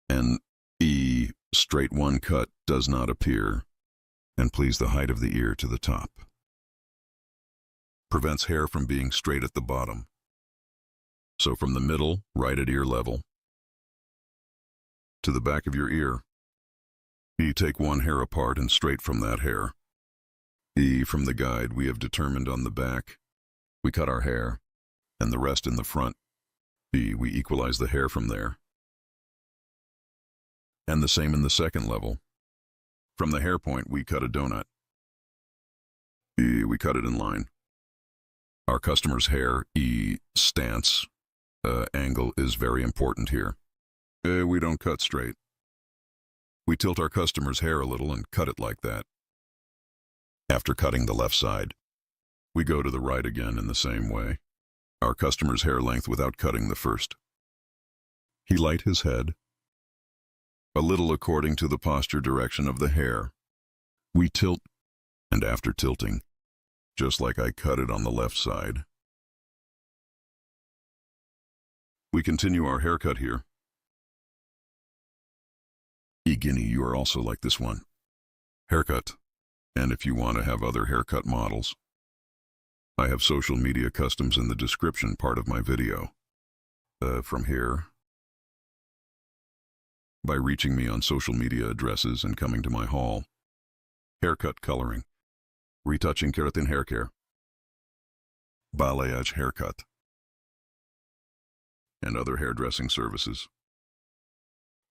And straight one cut does not appear, and please the height of the ear to the top. Prevents hair from being straight at the bottom. So from the middle, right at ear level, to the back of your ear, you take one hair apart and straight from that hair. From the guide we have determined on the back, we cut our hair, and the rest in the front. We equalize the hair from there. And the same in the second level. From the hair point we cut a donut. We cut it in line. Our customer's hair, stance, angle is very important here. We don't cut straight. We tilt our customer's hair a little and cut it like that. After cutting the left side, we go to the right again in the same way. Our customer's hair length without cutting the first. He light his head, a little according to the posture direction of the hair. We tilt, and after tilting, just like I cut it on the left side, we continue our haircut here. Guinea, you are also like this one. Haircut. And if you want to have other haircut models, I have social media customs in the description part of my video. From here, by reaching me on social media addresses and coming to my hall. Haircut coloring, retouching keratin hair care, balayage haircut, and other hairdressing services.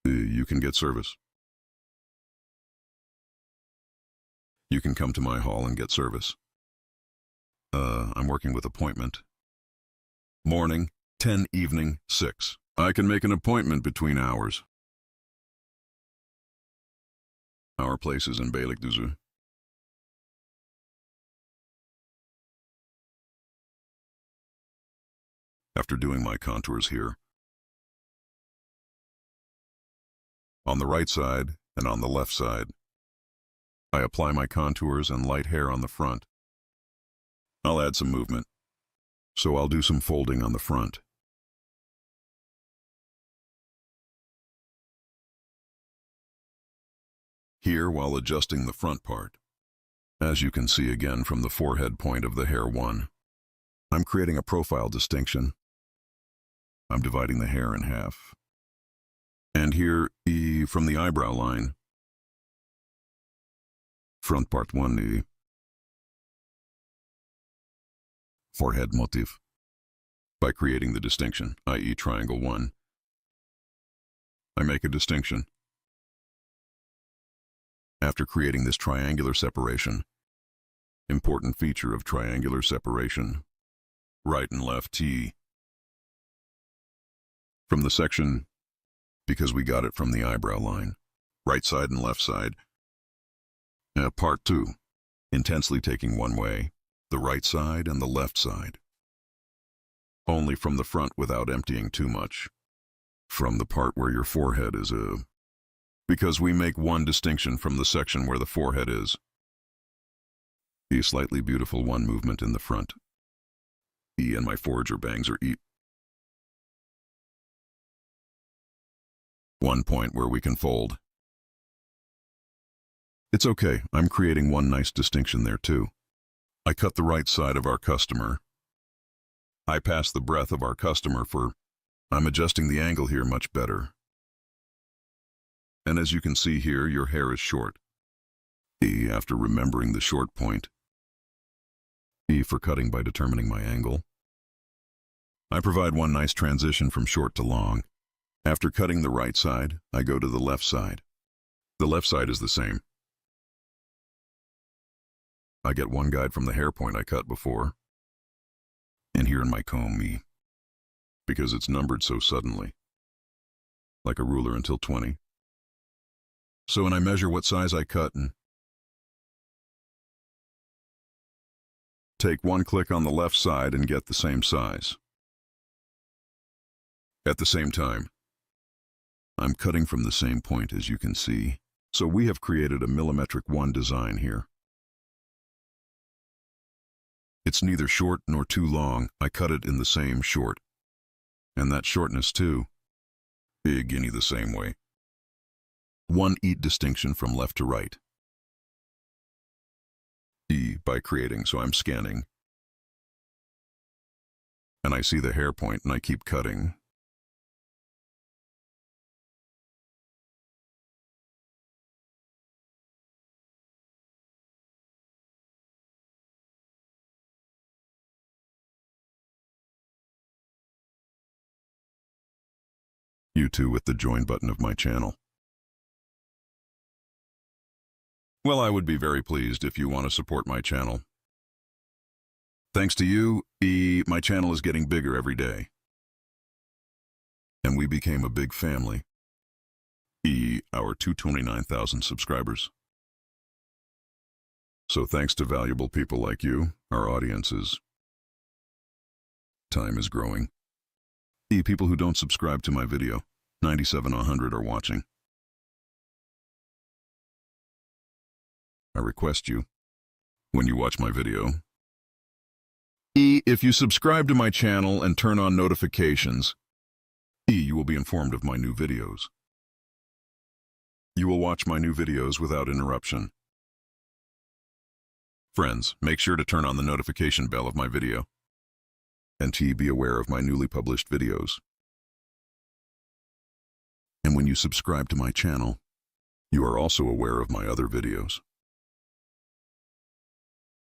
You can get service. You can come to my hall and get service. I'm working with appointment. Morning, 10, evening, 6. I can make an appointment between hours. Our place is in Beylikdüzü. After doing my contours here, on the right side and on the left side, I apply my contours and light hair on the front. I'll add some movement, so I'll do some folding on the front. Here while adjusting the front part. As you can see again from the forehead point of the hair 1, I'm creating a profile distinction. I'm dividing the hair in half. And here, from the eyebrow line, front part 1, forehead motif, by creating the distinction, i.e. triangle 1. I make a distinction. After creating this triangular separation, important feature of triangular separation, right and left T. From the section, because we got it from the eyebrow line, right side and left side, Part 2. Intensely taking one way, the right side and the left side. Only from the front without emptying too much. From the part where your forehead is because we make one distinction from the section where the forehead is. The slightly beautiful one movement in the front. E and my forager bangs are E. One point where we can fold. It's okay, I'm creating one nice distinction there too. I cut the right side of our customer. I pass the breadth of our customer for, I'm adjusting the angle here much better. And as you can see here, your hair is short. E after remembering the short point. E for cutting by determining my angle. I provide one nice transition from short to long. After cutting the right side, I go to the left side. The left side is the same. I get one guide from the hair point I cut before. And here in my comb, E. Because it's numbered so suddenly. Like a ruler until 20. So when I measure what size I cut and take one click on the left side and get the same size. At the same time, I'm cutting from the same point as you can see. So we have created a millimetric one design here. It's neither short nor too long. I cut it in the same short. And that shortness too, guinea the same way. One eat distinction from left to right. E by creating, so I'm scanning. And I see the hair point and I keep cutting. You too with the join button of my channel. Well, I would be very pleased if you want to support my channel. Thanks to you, my channel is getting bigger every day. And we became a big family. Our 229,000 subscribers. So thanks to valuable people like you, our audiences, time is growing. People who don't subscribe to my video, 97-100 are watching. I request you, when you watch my video, if you subscribe to my channel and turn on notifications, you will be informed of my new videos. You will watch my new videos without interruption. Friends, make sure to turn on the notification bell of my video. And be aware of my newly published videos. And when you subscribe to my channel, you are also aware of my other videos.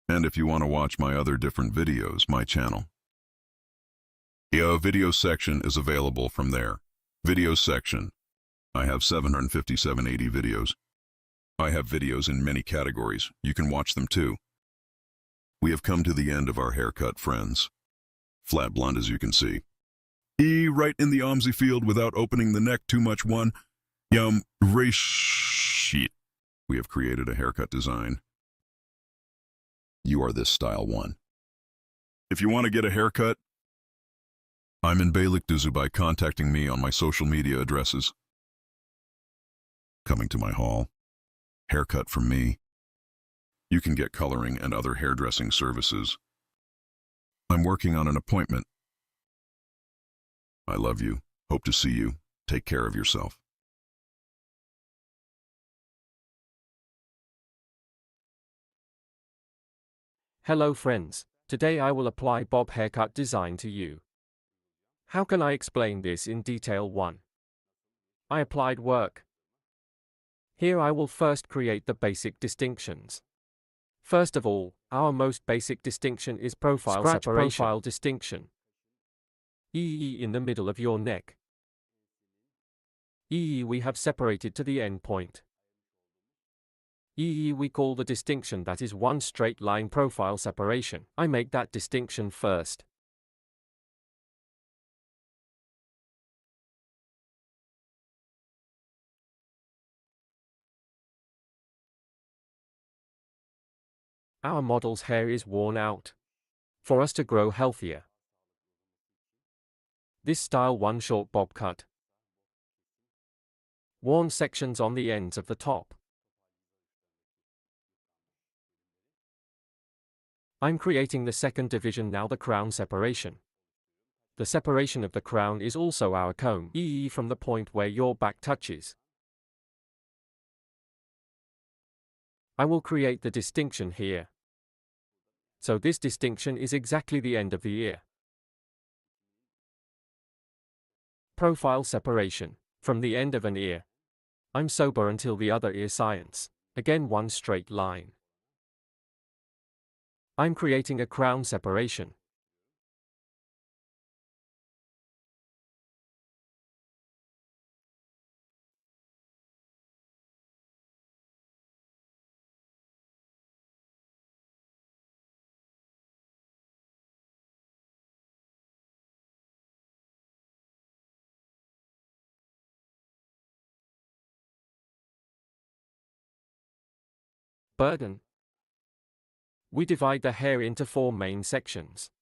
And if you want to watch my other different videos, my channel, video section is available from there. Video section. I have 757 videos. I have videos in many categories. You can watch them too. We have come to the end of our haircut, friends. Flat blonde as you can see. Right in the OMSI field without opening the neck too much one. Sheet. We have created a haircut design. You are this style one. If you want to get a haircut, I'm in Beylikdüzü by contacting me on my social media addresses. Coming to my hall. Haircut from me. You can get coloring and other hairdressing services. I'm working on an appointment. I love you. Hope to see you. Take care of yourself. Hello friends, today I will apply bob haircut design to you. How can I explain this in detail 1? I applied work. Here I will first create the basic distinctions. First of all, our most basic distinction is profile Scratch separation. profile distinction. In the middle of your neck. We have separated to the end point. We call the distinction that is one straight line profile separation. I make that distinction first. Our model's hair is worn out. For us to grow healthier, this style 1 short bob cut. Worn sections on the ends of the top. I'm creating the second division now, the crown separation. The separation of the crown is also our comb, from the point where your back touches. I will create the distinction here. So this distinction is exactly the end of the ear. Profile separation. From the end of an ear, I'm sober until the other ear science. Again, one straight line. I'm creating a crown separation. Burden. We divide the hair into 4 main sections.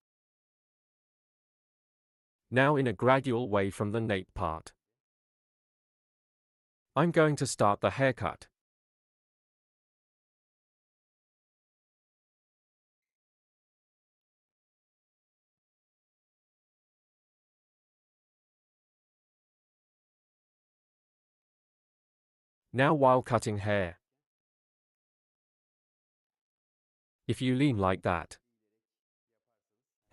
Now in a gradual way from the nape part. I'm going to start the haircut. Now while cutting hair, if you lean like that,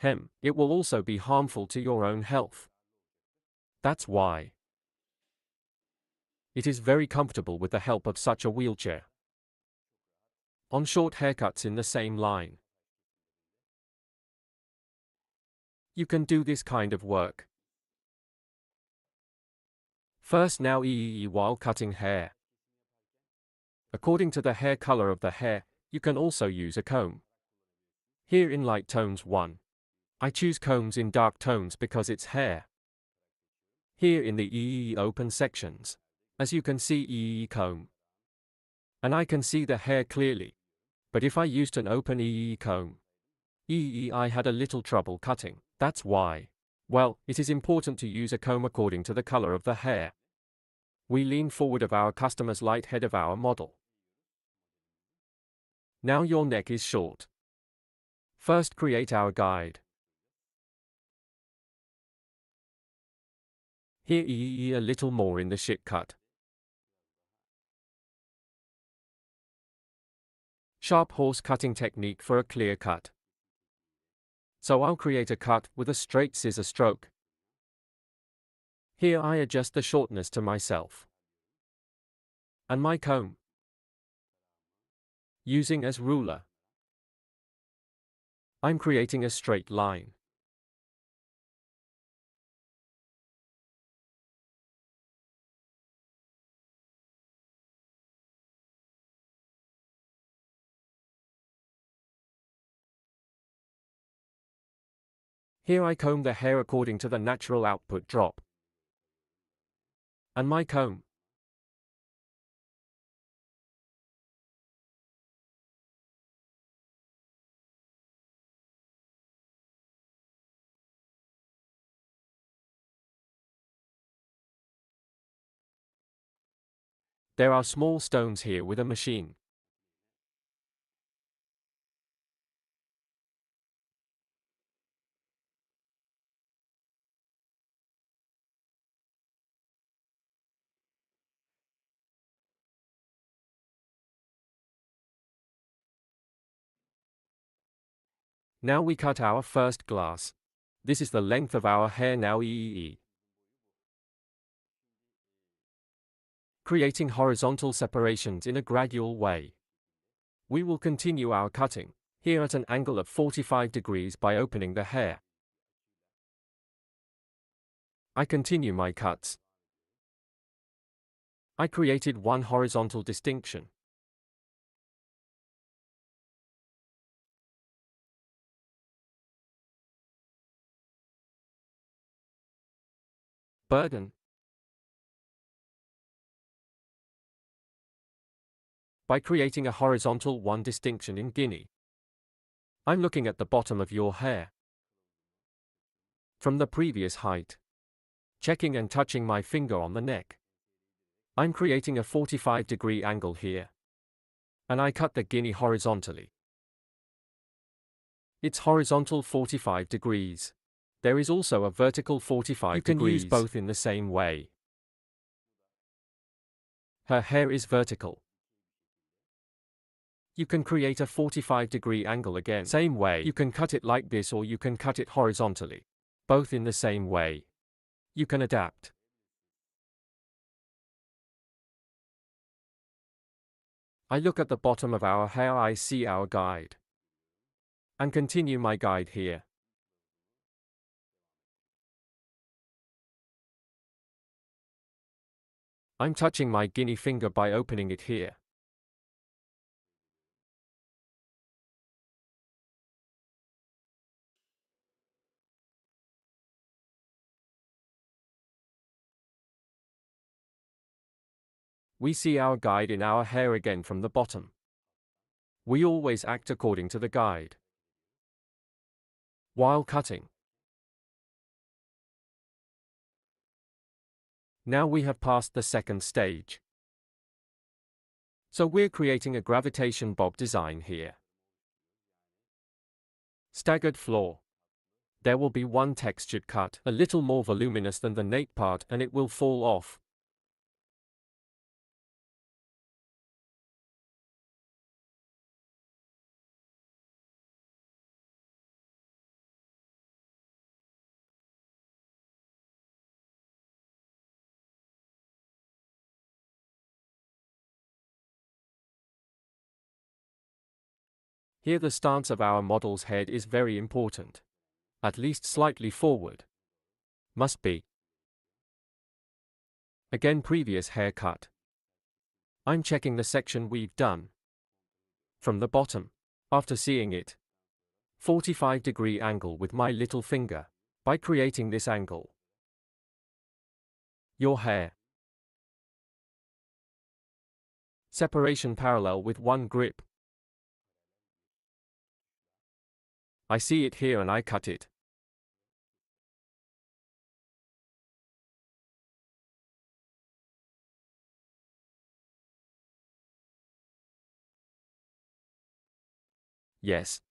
it will also be harmful to your own health. That's why it is very comfortable with the help of such a wheelchair. On short haircuts in the same line, you can do this kind of work. First now while cutting hair. According to the hair color of the hair, you can also use a comb. Here in light tones 1. I choose combs in dark tones because it's hair. Here in the open sections, as you can see comb. And I can see the hair clearly. But if I used an open comb, I had a little trouble cutting. That's why. Well, it is important to use a comb according to the color of the hair. We lean forward of our customer's light head of our model. Now your neck is short. First create our guide. Here a little more in the shit cut. Sharp horse cutting technique for a clear cut. So I'll create a cut with a straight scissor stroke. Here I adjust the shortness to myself. And my comb. Using as ruler. I'm creating a straight line. Here I comb the hair according to the natural output drop. And my comb. There are small stones here with a machine. Now we cut our first glass. This is the length of our hair now creating horizontal separations in a gradual way. We will continue our cutting, here at an angle of 45 degrees by opening the hair. I continue my cuts. I created one horizontal distinction. Burden. By creating a horizontal one distinction in Guinea. I'm looking at the bottom of your hair from the previous height, checking and touching my finger on the neck. I'm creating a 45-degree angle here, and I cut the guinea horizontally. It's horizontal 45 degrees. There is also a vertical 45 degrees. You can use both in the same way. Her hair is vertical. You can create a 45-degree angle again. Same way. You can cut it like this or you can cut it horizontally. Both in the same way. You can adapt. I look at the bottom of our hair, I see our guide. And continue my guide here. I'm touching my guinea finger by opening it here. We see our guide in our hair again from the bottom. We always act according to the guide while cutting. Now we have passed the second stage. So we're creating a gravitation bob design here. Staggered floor. There will be one textured cut, a little more voluminous than the nape part, and it will fall off. Here the stance of our model's head is very important. At least slightly forward. Must be. Again, previous haircut. I'm checking the section we've done. From the bottom. After seeing it. 45-degree angle with my little finger. By creating this angle. Your hair. Separation parallel with one grip. I see it here and I cut it. Yes.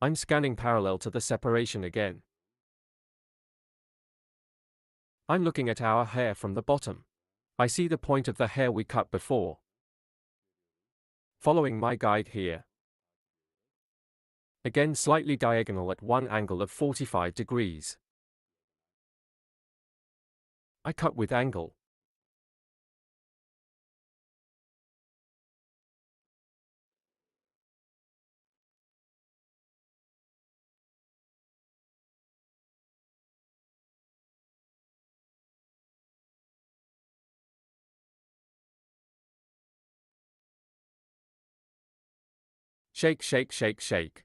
I'm scanning parallel to the separation again. I'm looking at our hair from the bottom. I see the point of the hair we cut before. Following my guide here. Again slightly diagonal at one angle of 45 degrees. I cut with angle. Shake, shake, shake, shake.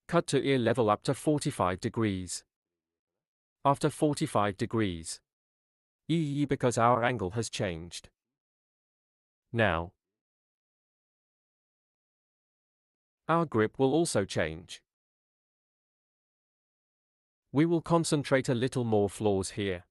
Cut to ear level up to 45 degrees. After 45 degrees. Because our angle has changed. Now. Our grip will also change. We will concentrate a little more flaws here.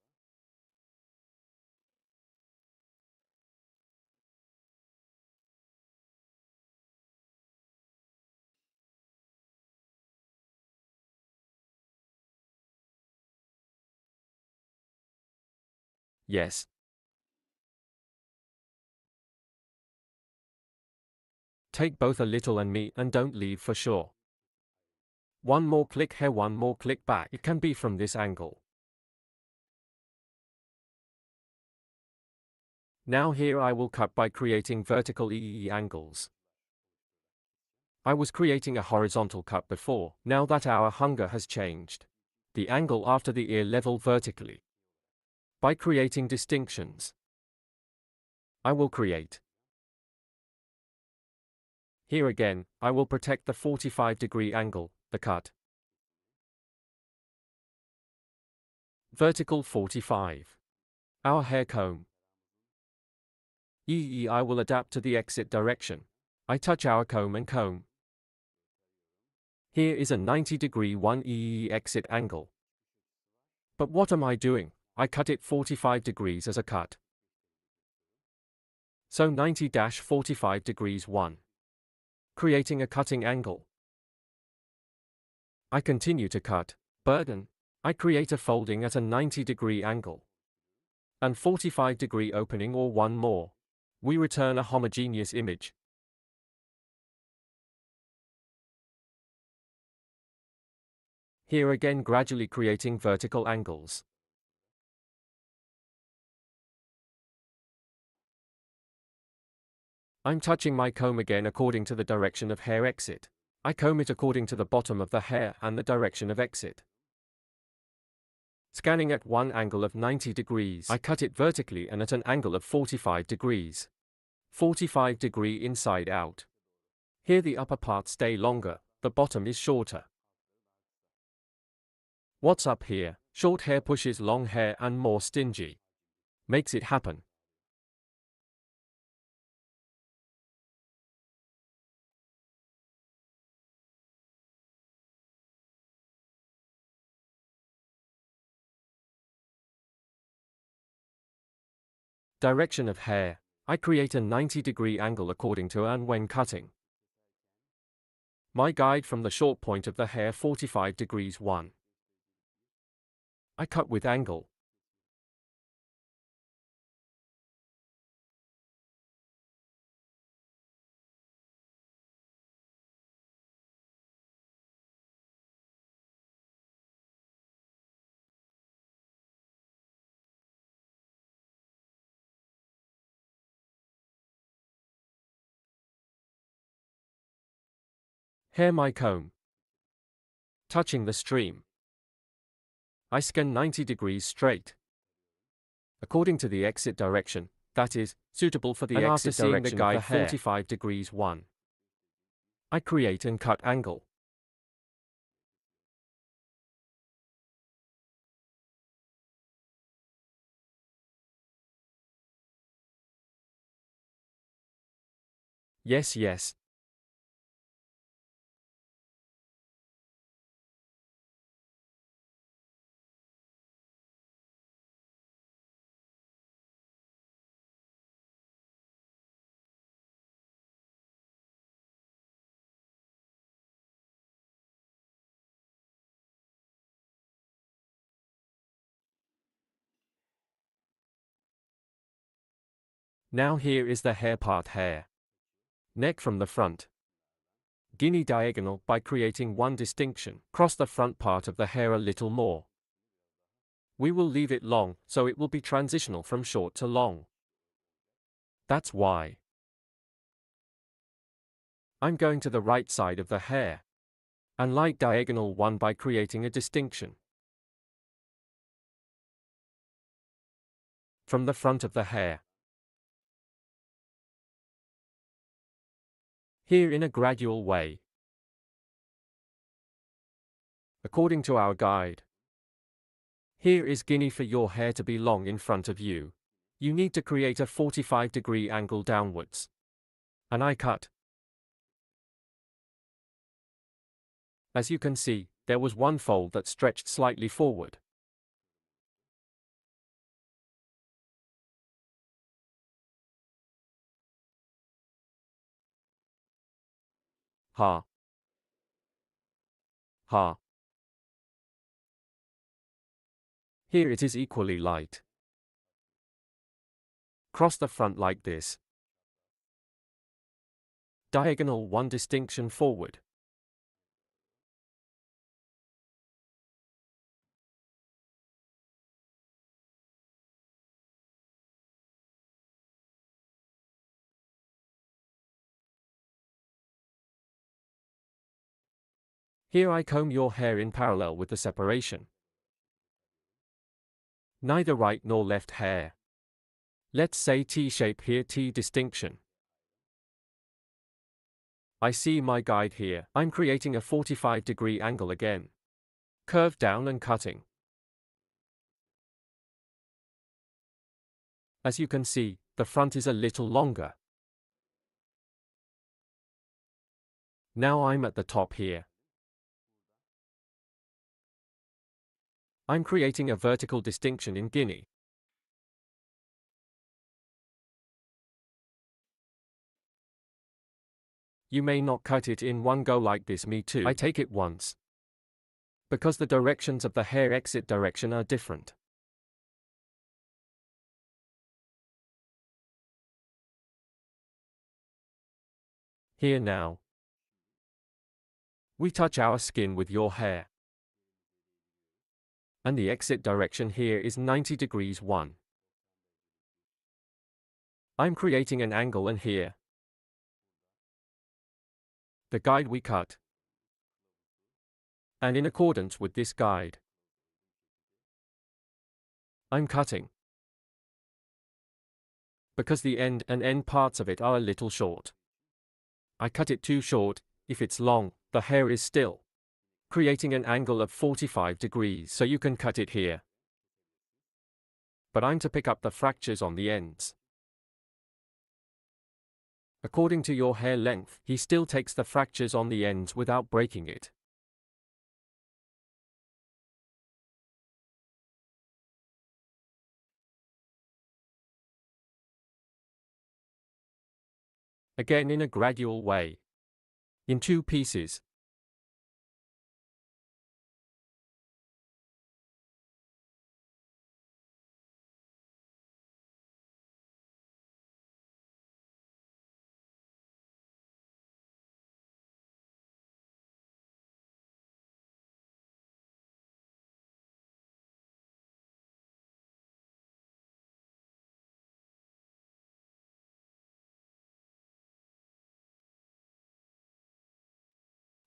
Yes. Take both a little and me and don't leave for sure. One more click here, one more click back. It can be from this angle. Now here I will cut by creating vertical angles. I was creating a horizontal cut before. Now that our hunger has changed. The angle after the ear level vertically. By creating distinctions. I will create. Here again, I will protect the 45-degree angle, the cut. Vertical 45. Our hair comb. I will adapt to the exit direction. I touch our comb and comb. Here is a 90-degree 1 exit angle. But what am I doing? I cut it 45 degrees as a cut. So 90-45 degrees 1. Creating a cutting angle. I continue to cut, burden. I create a folding at a 90-degree angle. And 45-degree opening or one more. We return a homogeneous image. Here again gradually creating vertical angles. I'm touching my comb again according to the direction of hair exit. I comb it according to the bottom of the hair and the direction of exit. Scanning at one angle of 90 degrees, I cut it vertically and at an angle of 45 degrees. 45 degree inside out. Here the upper parts stay longer, the bottom is shorter. What's up here? Short hair pushes long hair and more stingy. Makes it happen. Direction of hair. I create a 90-degree angle according to and when cutting. My guide from the short point of the hair 45 degrees 1. I cut with angle. Hair my comb. Touching the stream. I scan 90 degrees straight. According to the exit direction, that is, suitable for the And exit after seeing the direction guide of the hair. 45 degrees 1. I create and cut angle. Yes. Now here is the hair part hair. Neck from the front. Guinea diagonal by creating one distinction. Cross the front part of the hair a little more. We will leave it long, so it will be transitional from short to long. That's why. I'm going to the right side of the hair. And light diagonal one by creating a distinction. From the front of the hair. Here in a gradual way. According to our guide. Here is Guinea for your hair to be long in front of you. You need to create a 45-degree angle downwards. And I cut. As you can see, there was one fold that stretched slightly forward. Ha. Here it is equally light. Cross the front like this. Diagonal one distinction forward. Here I comb your hair in parallel with the separation. Neither right nor left hair. Let's say T-shape here, T distinction. I see my guide here. I'm creating a 45-degree angle again. Curve down and cutting. As you can see, the front is a little longer. Now I'm at the top here. I'm creating a vertical distinction in Guinea. You may not cut it in one go like this, me too. I take it once. Because the directions of the hair exit direction are different. Here now. We touch our skin with your hair. And the exit direction here is 90 degrees 1. I'm creating an angle and here. The guide we cut. And in accordance with this guide, I'm cutting. Because the end and end parts of it are a little short. I cut it too short. If it's long, the hair is still. Creating an angle of 45 degrees so you can cut it here. But I'm to pick up the fractures on the ends. According to your hair length, he still takes the fractures on the ends without breaking it. Again in a gradual way. In 2 pieces.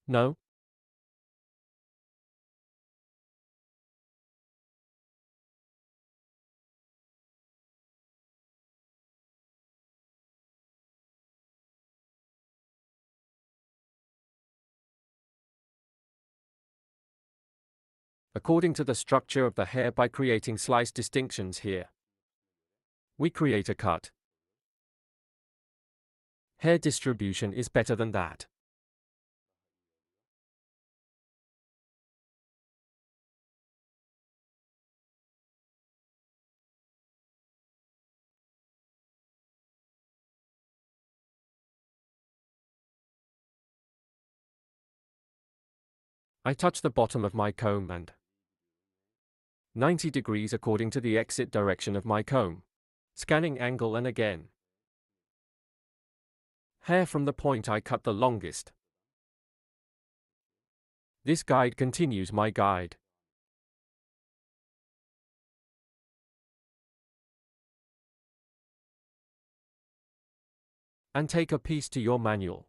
No? According to the structure of the hair by creating slice distinctions here. We create a cut. Hair distribution is better than that. I touch the bottom of my comb and 90 degrees according to the exit direction of my comb. Scanning angle and again. Hair from the point I cut the longest. This guide continues my guide. And take a piece to your manual.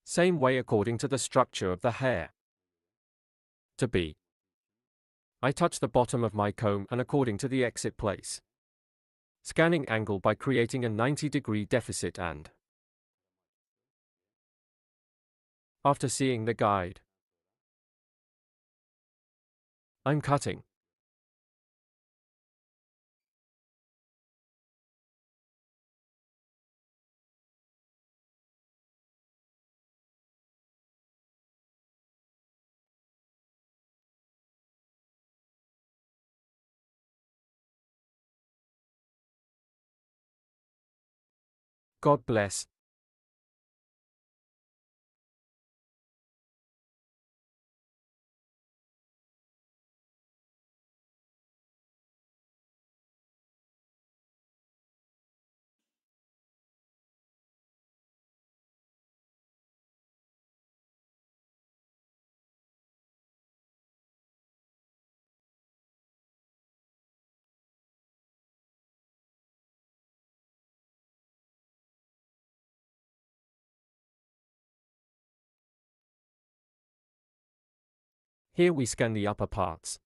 Same way according to the structure of the hair. To be. I touch the bottom of my comb and according to the exit place. Scanning angle by creating a 90-degree deficit and after seeing the guide, I'm cutting. God bless. Here we scan the upper parts.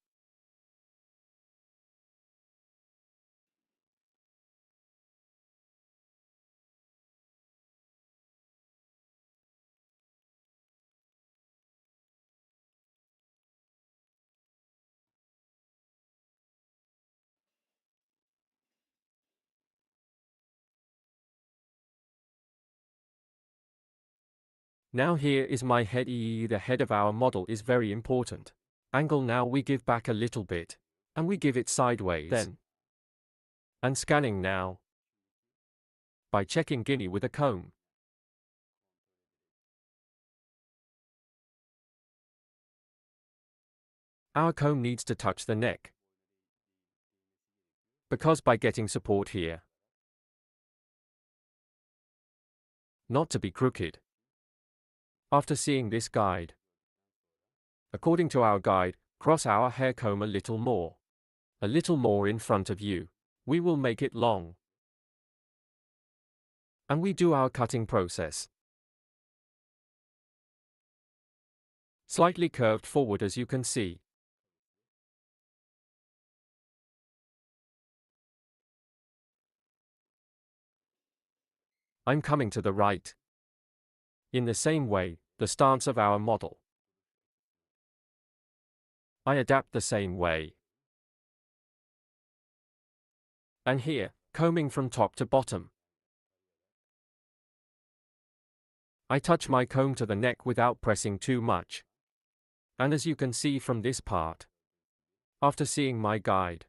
Now here is my head. The head of our model is very important. Angle now we give back a little bit. And we give it sideways. Then. And scanning now. By checking Guinea with a comb. Our comb needs to touch the neck. Because by getting support here. Not to be crooked. After seeing this guide. According to our guide, cross our hair comb a little more. A little more in front of you. We will make it long. And we do our cutting process. Slightly curved forward as you can see. I'm coming to the right. In the same way, the stance of our model. I adapt the same way. And here, combing from top to bottom. I touch my comb to the neck without pressing too much. And as you can see from this part. After seeing my guide.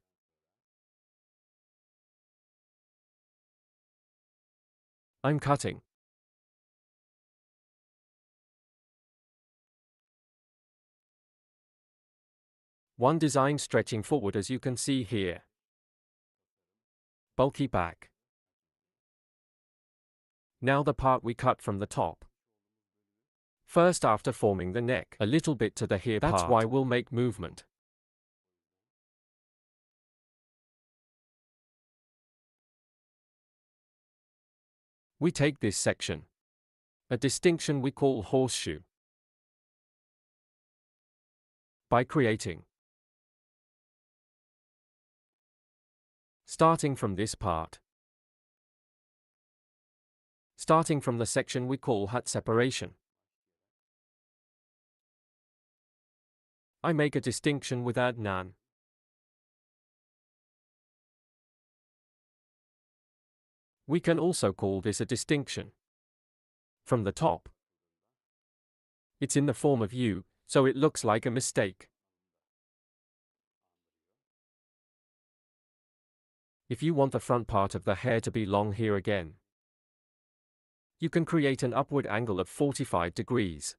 I'm cutting. One design stretching forward as you can see here. Bulky back. Now the part we cut from the top. First after forming the neck, a little bit to the here part. That's why we'll make movement. We take this section. A distinction we call horseshoe. By creating. Starting from this part. Starting from the section we call hut separation. I make a distinction without none. We can also call this a distinction. From the top. It's in the form of U, so it looks like a mistake. If you want the front part of the hair to be long here again, you can create an upward angle of 45 degrees.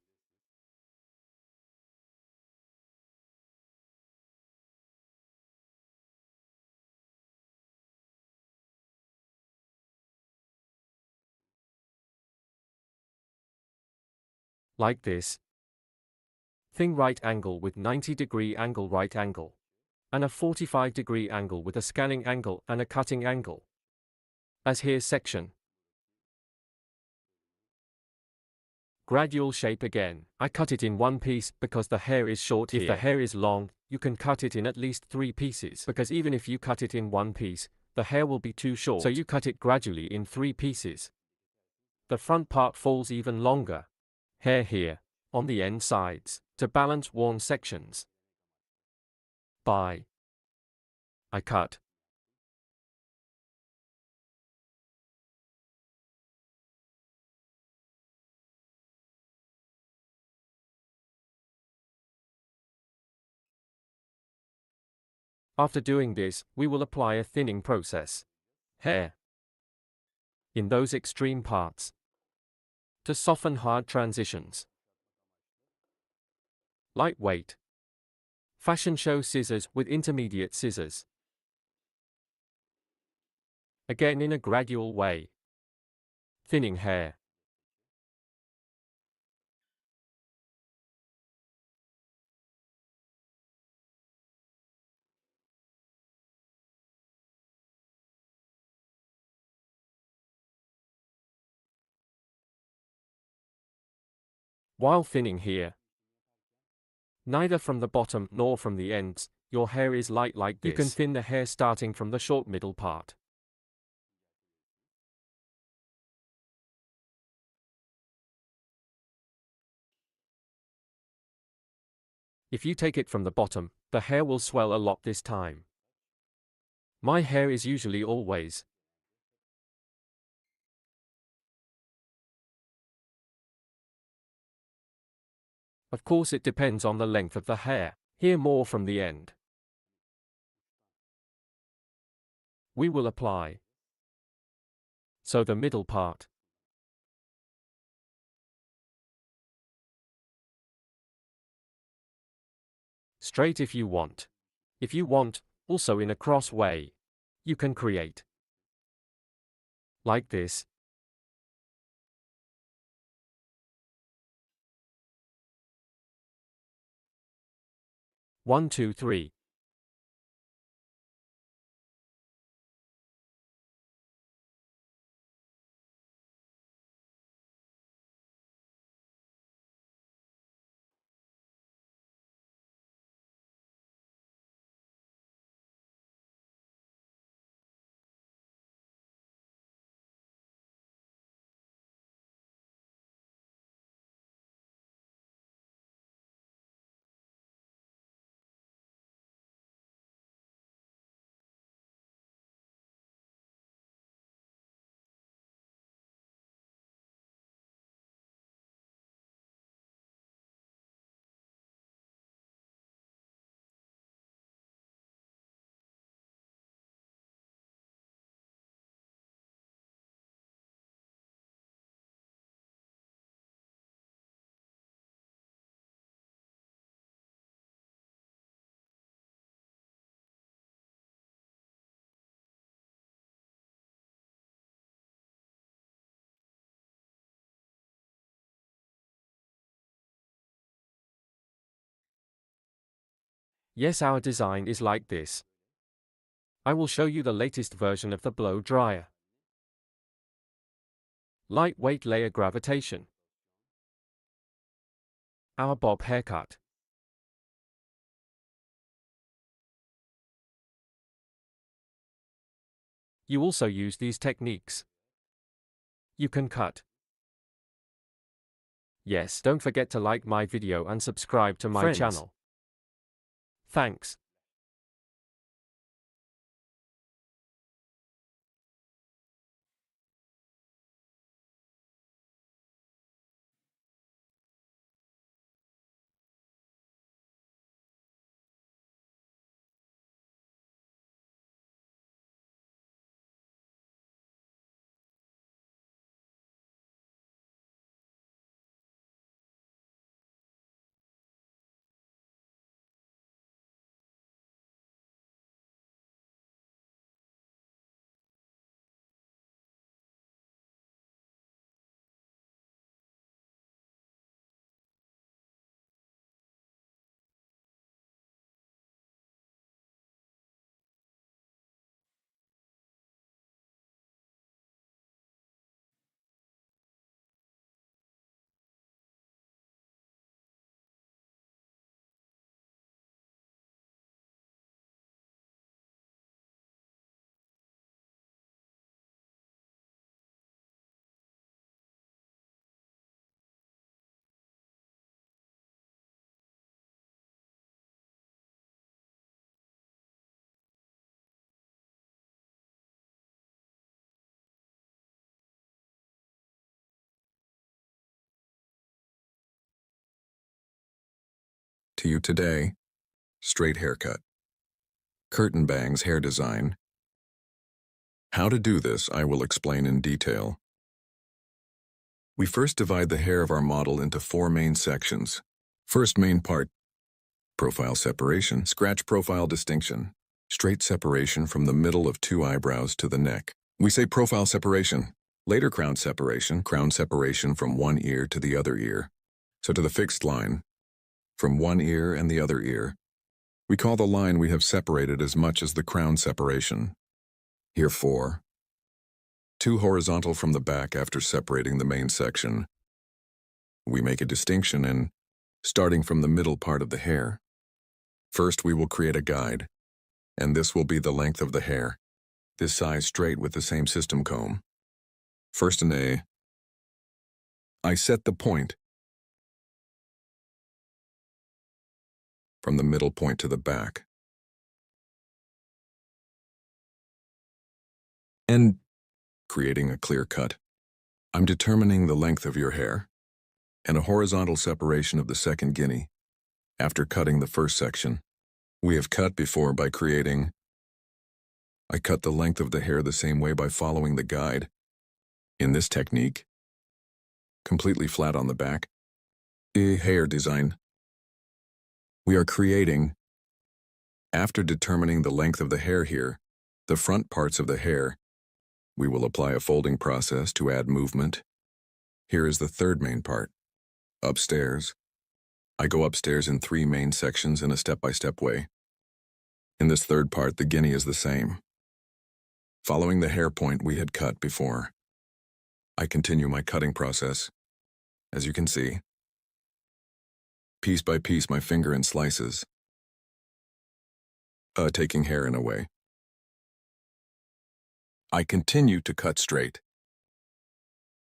Like this. Thing right angle with 90-degree angle right angle. And a 45-degree angle with a scanning angle and a cutting angle. As here section. Gradual shape again. I cut it in one piece because the hair is short here. If the hair is long, you can cut it in at least 3 pieces. Because even if you cut it in one piece, the hair will be too short. So you cut it gradually in 3 pieces. The front part falls even longer. Hair here, on the end sides, to balance worn sections. I cut. After doing this, we will apply a thinning process. Hair. In those extreme parts. To soften hard transitions. Lightweight. Fashion show scissors with intermediate scissors. Again in a gradual way. Thinning hair. While thinning here, neither from the bottom nor from the ends, your hair is light like this. You can thin the hair starting from the short middle part. If you take it from the bottom, the hair will swell a lot this time. My hair is usually always Of course, it depends on the length of the hair. Hear more from the end. We will apply. So the middle part. Straight if you want. If you want, also in a cross way. You can create. Like this. One, two, three. Yes, our design is like this. I will show you the latest version of the blow dryer. Lightweight layer gravitation. Our bob haircut. You also use these techniques. You can cut. Yes, don't forget to like my video and subscribe to my channel. Thanks. To you today, straight haircut. Curtain bangs hair design. How to do this I will explain in detail. We first divide the hair of our model into 4 main sections. First main part, profile separation, scratch profile distinction, straight separation from the middle of 2 eyebrows to the neck. We say profile separation, later crown separation from one ear to the other ear. So to the fixed line, from one ear and the other ear. We call the line we have separated as much as the crown separation. Here 4. 2 horizontal from the back after separating the main section. We make a distinction in starting from the middle part of the hair. First we will create a guide, and this will be the length of the hair, this size straight with the same system comb. First in A, I set the point from the middle point to the back. And creating a clear cut. I'm determining the length of your hair, and a horizontal separation of the second guinea after cutting the first section. We have cut before by creating. I cut the length of the hair the same way by following the guide. In this technique, completely flat on the back, hair design. We are creating, after determining the length of the hair here, the front parts of the hair, we will apply a folding process to add movement. Here is the third main part, upstairs. I go upstairs in 3 main sections in a step-by-step way. In this third part, the guinea is the same. Following the hair point we had cut before, I continue my cutting process. As you can see, piece by piece my finger in slices, taking hair in a way. I continue to cut straight.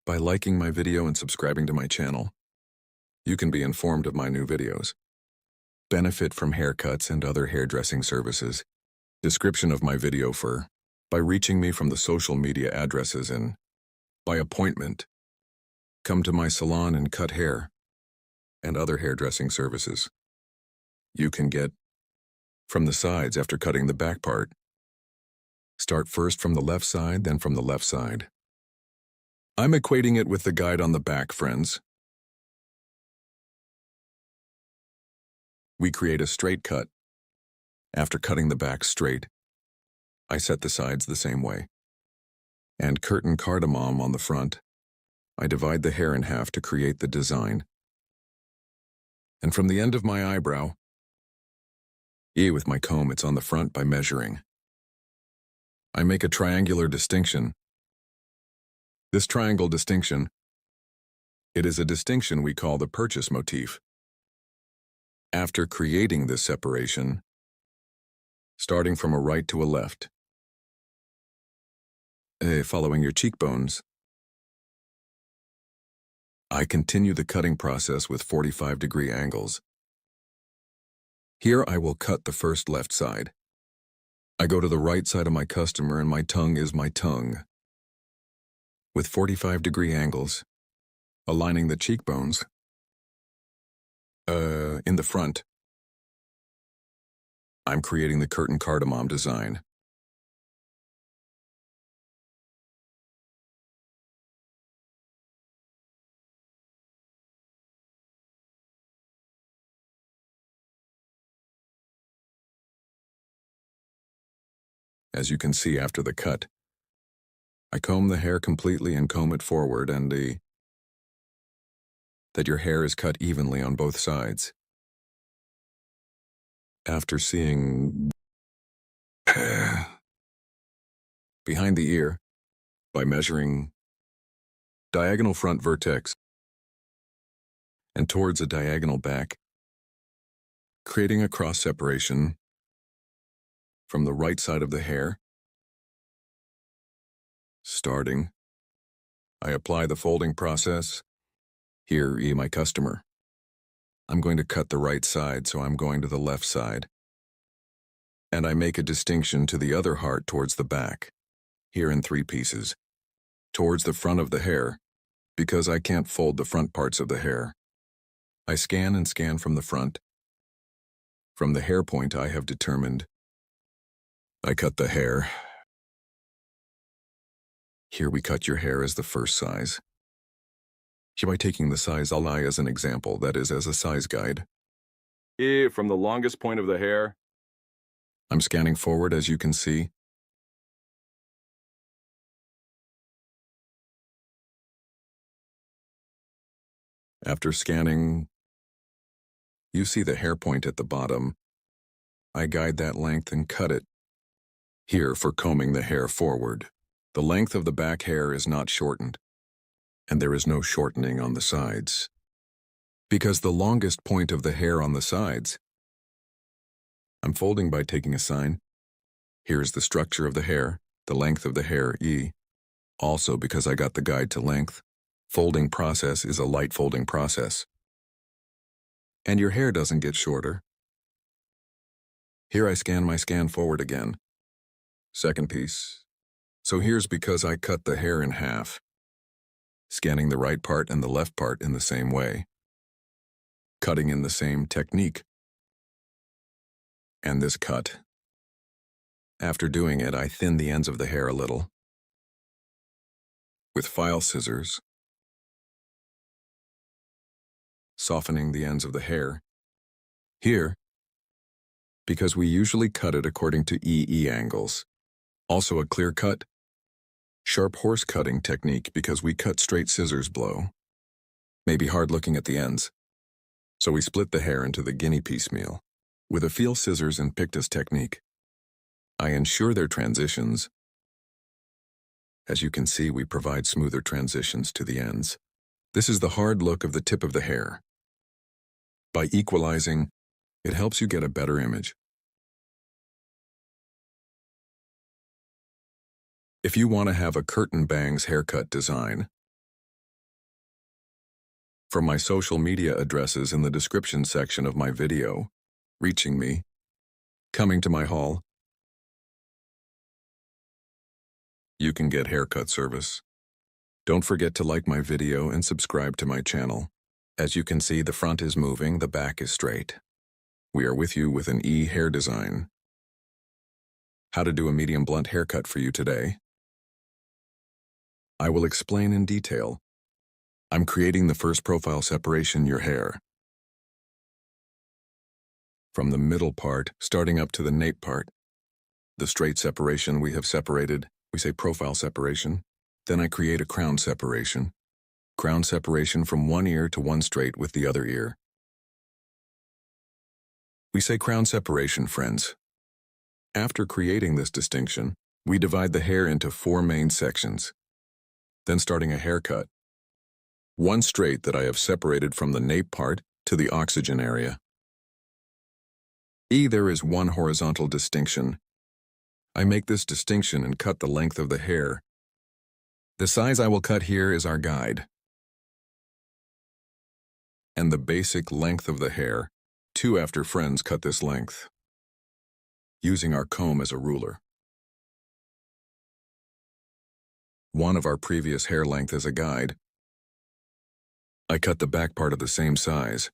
By liking my video and subscribing to my channel, you can be informed of my new videos. Benefit from haircuts and other hairdressing services. Description of my video by reaching me from the social media addresses and by appointment. Come to my salon and cut hair and other hairdressing services. You can get from the sides after cutting the back part. Start first from the left side, then from the left side. I'm equating it with the guide on the back, friends. We create a straight cut. After cutting the back straight, I set the sides the same way. And curtain cardamom on the front. I divide the hair in half to create the design. And from the end of my eyebrow, with my comb, it's on the front by measuring. I make a triangular distinction. This triangle distinction, it is a distinction we call the purchase motif. After creating this separation, starting from a right to a left, following your cheekbones, I continue the cutting process with 45-degree angles. Here I will cut the first left side. I go to the right side of my customer and my tongue is my tongue. With 45-degree angles, aligning the cheekbones, in the front, I'm creating the curtain cardamom design. As you can see after the cut, I comb the hair completely and comb it forward and that your hair is cut evenly on both sides. After seeing behind the ear by measuring diagonal front vertex and towards a diagonal back, creating a cross separation from the right side of the hair. Starting, I apply the folding process. Here, my customer. I'm going to cut the right side, so I'm going to the left side. And I make a distinction to the other heart towards the back, here in 3 pieces, towards the front of the hair, because I can't fold the front parts of the hair. I scan and scan from the front. From the hair point I have determined, I cut the hair. Here we cut your hair as the first size. By taking the size I'll as an example, that is, as a size guide. From the longest point of the hair, I'm scanning forward, as you can see. After scanning, you see the hair point at the bottom. I guide that length and cut it. Here for combing the hair forward. The length of the back hair is not shortened, and there is no shortening on the sides. Because the longest point of the hair on the sides, I'm folding by taking a sign. Here is the structure of the hair, the length of the hair, Also because I got the guide to length, folding process is a light folding process. And your hair doesn't get shorter. Here I scan my scan forward again. Second piece. So here's because I cut the hair in half. scanning the right part and the left part in the same way, cutting in the same technique. And this cut. After doing it, I thin the ends of the hair a little with file scissors, softening the ends of the hair. Here, because we usually cut it according to EE angles. Also a clear cut, sharp horse cutting technique because we cut straight scissors blow. Maybe hard looking at the ends. So we split the hair into the guinea piecemeal. With a feel scissors and pictus technique, I ensure their transitions. As you can see, we provide smoother transitions to the ends. This is the hard look of the tip of the hair. By equalizing, it helps you get a better image. If you want to have a curtain bangs haircut design, from my social media addresses in the description section of my video, reaching me, coming to my hall, you can get haircut service. Don't forget to like my video and subscribe to my channel. As you can see, the front is moving, the back is straight. We are with you with an E hair design. How to do a medium blunt haircut for you today. I will explain in detail. I'm creating the first profile separation your hair. From the middle part, starting up to the nape part. The straight separation we have separated, we say profile separation. Then I create a crown separation. Crown separation from one ear to one straight with the other ear. We say crown separation, friends. After creating this distinction, we divide the hair into 4 main sections. Then starting a haircut. One straight that I have separated from the nape part to the oxygen area. There is one horizontal distinction. I make this distinction and cut the length of the hair. The size I will cut here is our guide. And the basic length of the hair, 2 after friends cut this length. Using our comb as a ruler. 1 of our previous hair length as a guide. I cut the back part of the same size.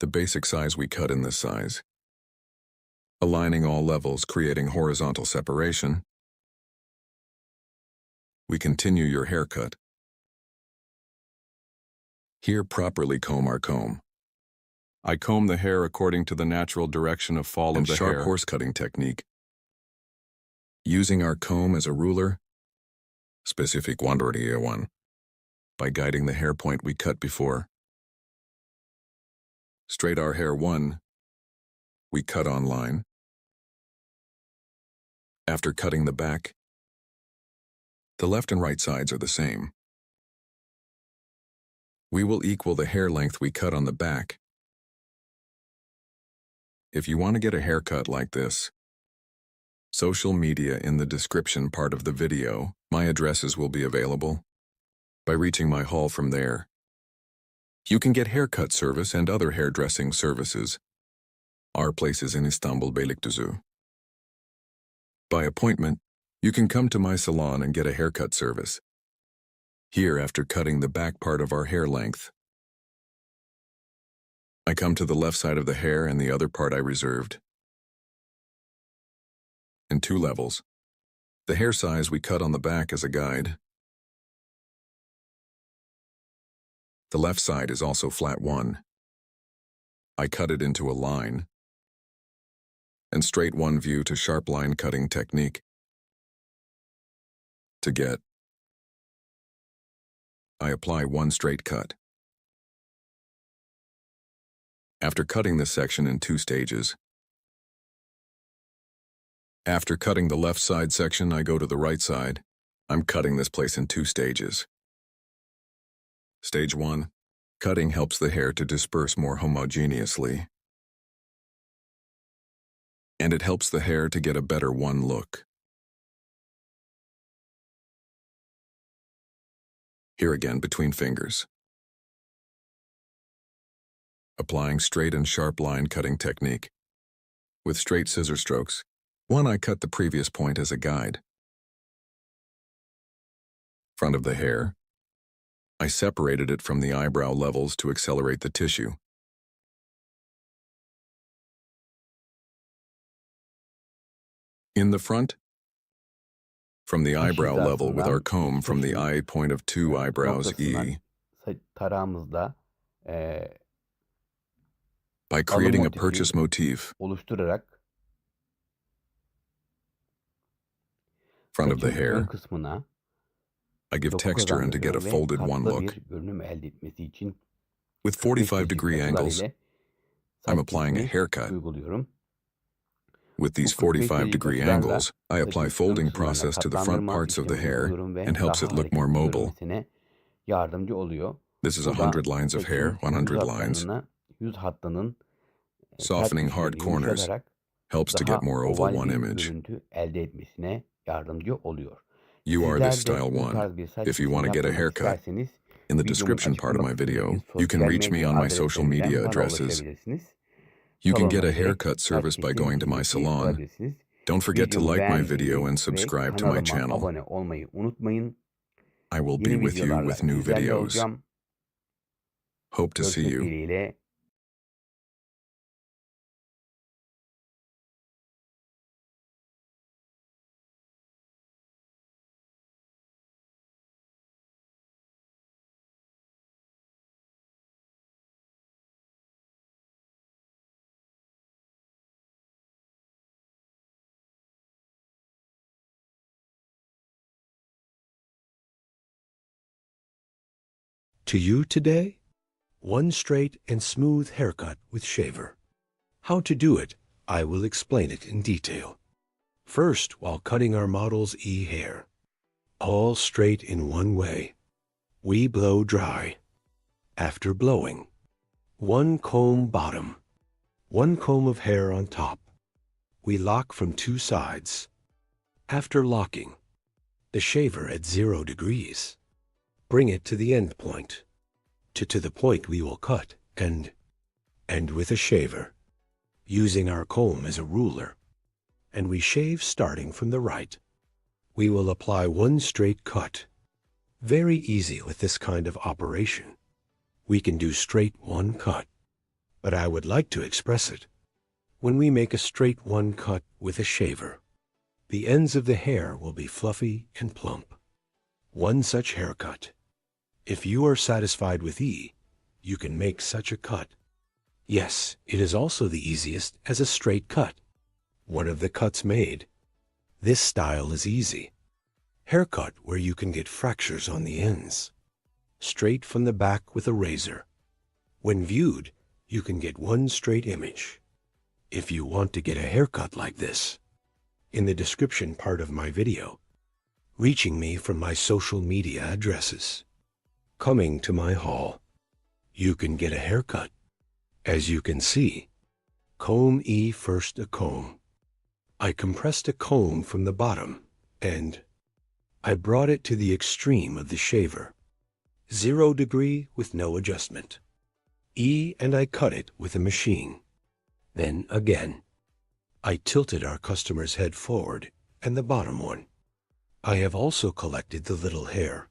The basic size we cut in this size. Aligning all levels, creating horizontal separation. We continue your haircut. Here properly comb our comb. I comb the hair according to the natural direction of fall of the hair. Sharp horse cutting technique. Using our comb as a ruler, specific one, by guiding the hair point we cut before. Straight our hair 1, we cut on line. After cutting the back, the left and right sides are the same. We will equal the hair length we cut on the back. If you want to get a haircut like this, social media in the description part of the video, my addresses will be available. By reaching my hall from there, you can get haircut service and other hairdressing services. Our place is in Istanbul, Beylikdüzü. By appointment, you can come to my salon and get a haircut service. Here, after cutting the back part of our hair length, I come to the left side of the hair and the other part I reserved. In 2 levels. The hair size we cut on the back as a guide. The left side is also flat 1. I cut it into a line. And straight 1 view to sharp line cutting technique. To get, I apply 1 straight cut. After cutting this section in 2 stages. After cutting the left side section, I go to the right side. I'm cutting this place in 2 stages. Stage 1. Cutting helps the hair to disperse more homogeneously. And it helps the hair to get a better 1 look. Here again between fingers. Applying straight and sharp line cutting technique. With straight scissor strokes. 1 I cut the previous point as a guide. Front of the hair. I separated it from the eyebrow levels to accelerate the tissue. In the front, from the Baş eyebrow level with our hizasından comb from the saçın eye point of two eyebrows noktasından E, tarağımızla by alın creating a motifi purchase motif, oluşturarak front of the saçın ön hair, kısmına I give doku texture and to get a kazandırıyorum ve folded one katlı look. bir görünüm elde etmesi için With 45 45 degree açılar angles, ile I'm saç applying a kesimi haircut. uyguluyorum. With these Bu 45 45 degree açılarla angles, I apply saçın ön folding kısımlarına process to the front katlandırma parts of the işlemi hair uyguluyorum ve and helps daha it look more hareketli mobile. görünmesine yardımcı oluyor. This is Bu da 100 lines of hair, saçın yüz 100 lines. hatlarına, yüz hattının sert Softening hard güçleri corners yumuşatarak helps to daha get more oval oval one bir image. görüntü elde etmesine yardımcı oluyor. You are this Sizler de style bu one. tarz bir saç If you want to kesimi get a yaptırmak haircut, isterseniz in the videomun description part of açıklama my video, kısmındaki you can sosyal reach me medya on my social media adreslerinden bana addresses. ulaşabilirsiniz. You can get a Salonuma haircut direkt saç service by kesim going to my hizmeti salon. alabilirsiniz. Don't forget to Videomu like my beğenmeyi video and ve subscribe to my kanalıma channel. abone olmayı unutmayın. I will be Yeni with you videolarla with new sizlerle videos. olacağım. Hope to see Görüşmek you. dileğiyle. To you today, one straight and smooth haircut with shaver. How to do it, I will explain it in detail. First, while cutting our model's hair, all straight in one way, we blow dry. After blowing, one comb bottom, one comb of hair on top. We lock from two sides. After locking, the shaver at 0 degrees. Bring it to the end point, to the point we will cut, and with a shaver, using our comb as a ruler, and we shave starting from the right. We will apply one straight cut. Very easy with this kind of operation. We can do straight one cut, but I would like to express it. When we make a straight one cut with a shaver, the ends of the hair will be fluffy and plump. One such haircut. If you are satisfied with you can make such a cut. Yes, it is also the easiest as a straight cut. One of the cuts made. This style is easy. Haircut where you can get fractures on the ends. Straight from the back with a razor. When viewed, you can get one straight image. If you want to get a haircut like this, in the description part of my video, reaching me from my social media addresses, coming to my hall, you can get a haircut. As you can see, comb first a comb. I compressed a comb from the bottom, and I brought it to the extreme of the shaver, 0 degree with no adjustment. And I cut it with a machine. Then again, I tilted our customer's head forward and the bottom one. I have also collected the little hair.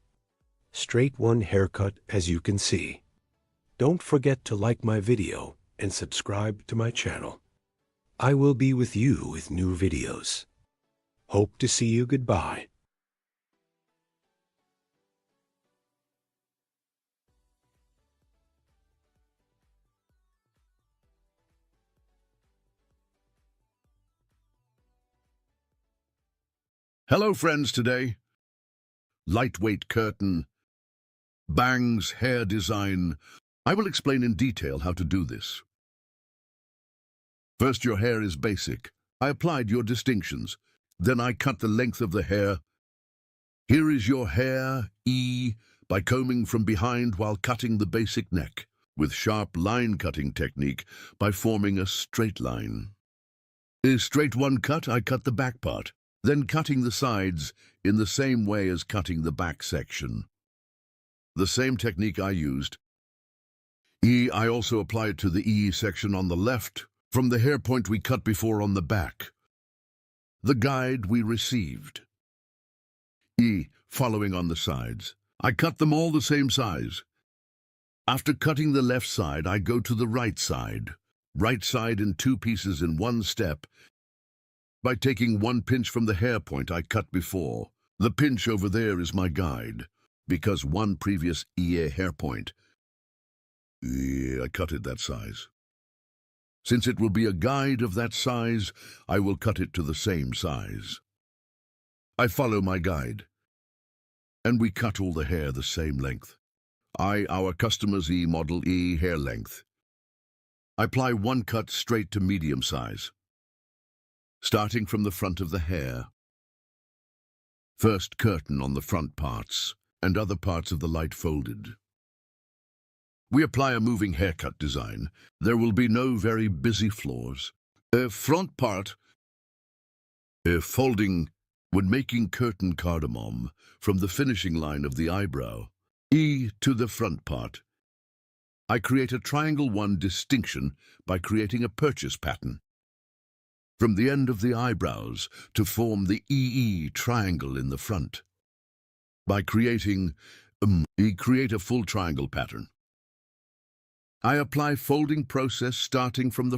Straight one haircut as you can see. Don't forget to like my video and subscribe to my channel. I will be with you with new videos. Hope to see you. Goodbye. Hello, friends, today. Lightweight curtain, bangs, hair design. I will explain in detail how to do this. First, your hair is basic. I applied your distinctions. Then I cut the length of the hair. Here is your hair, by combing from behind while cutting the basic neck, with sharp line cutting technique by forming a straight line. In straight one cut, I cut the back part, then cutting the sides in the same way as cutting the back section. The same technique I used. I also applied to the section on the left, from the hair point we cut before on the back. The guide we received. following on the sides. I cut them all the same size. After cutting the left side, I go to the right side. Right side in 2 pieces in 1 step by taking 1 pinch from the hair point I cut before. The pinch over there is my guide, because 1 previous ear hair point, I cut it that size. Since it will be a guide of that size, I will cut it to the same size. I follow my guide, and we cut all the hair the same length. Our customer's model E hair length. I apply 1 cut straight to medium size, starting from the front of the hair. First curtain on the front parts, and other parts of the light folded. We apply a moving haircut design. There will be no very busy floors. Front part, folding when making curtain cardamom from the finishing line of the eyebrow, E to the front part. I create a triangle 1 distinction by creating a purchase pattern from the end of the eyebrows to form the EE triangle in the front. By creating create a full triangle pattern. I apply folding process starting from the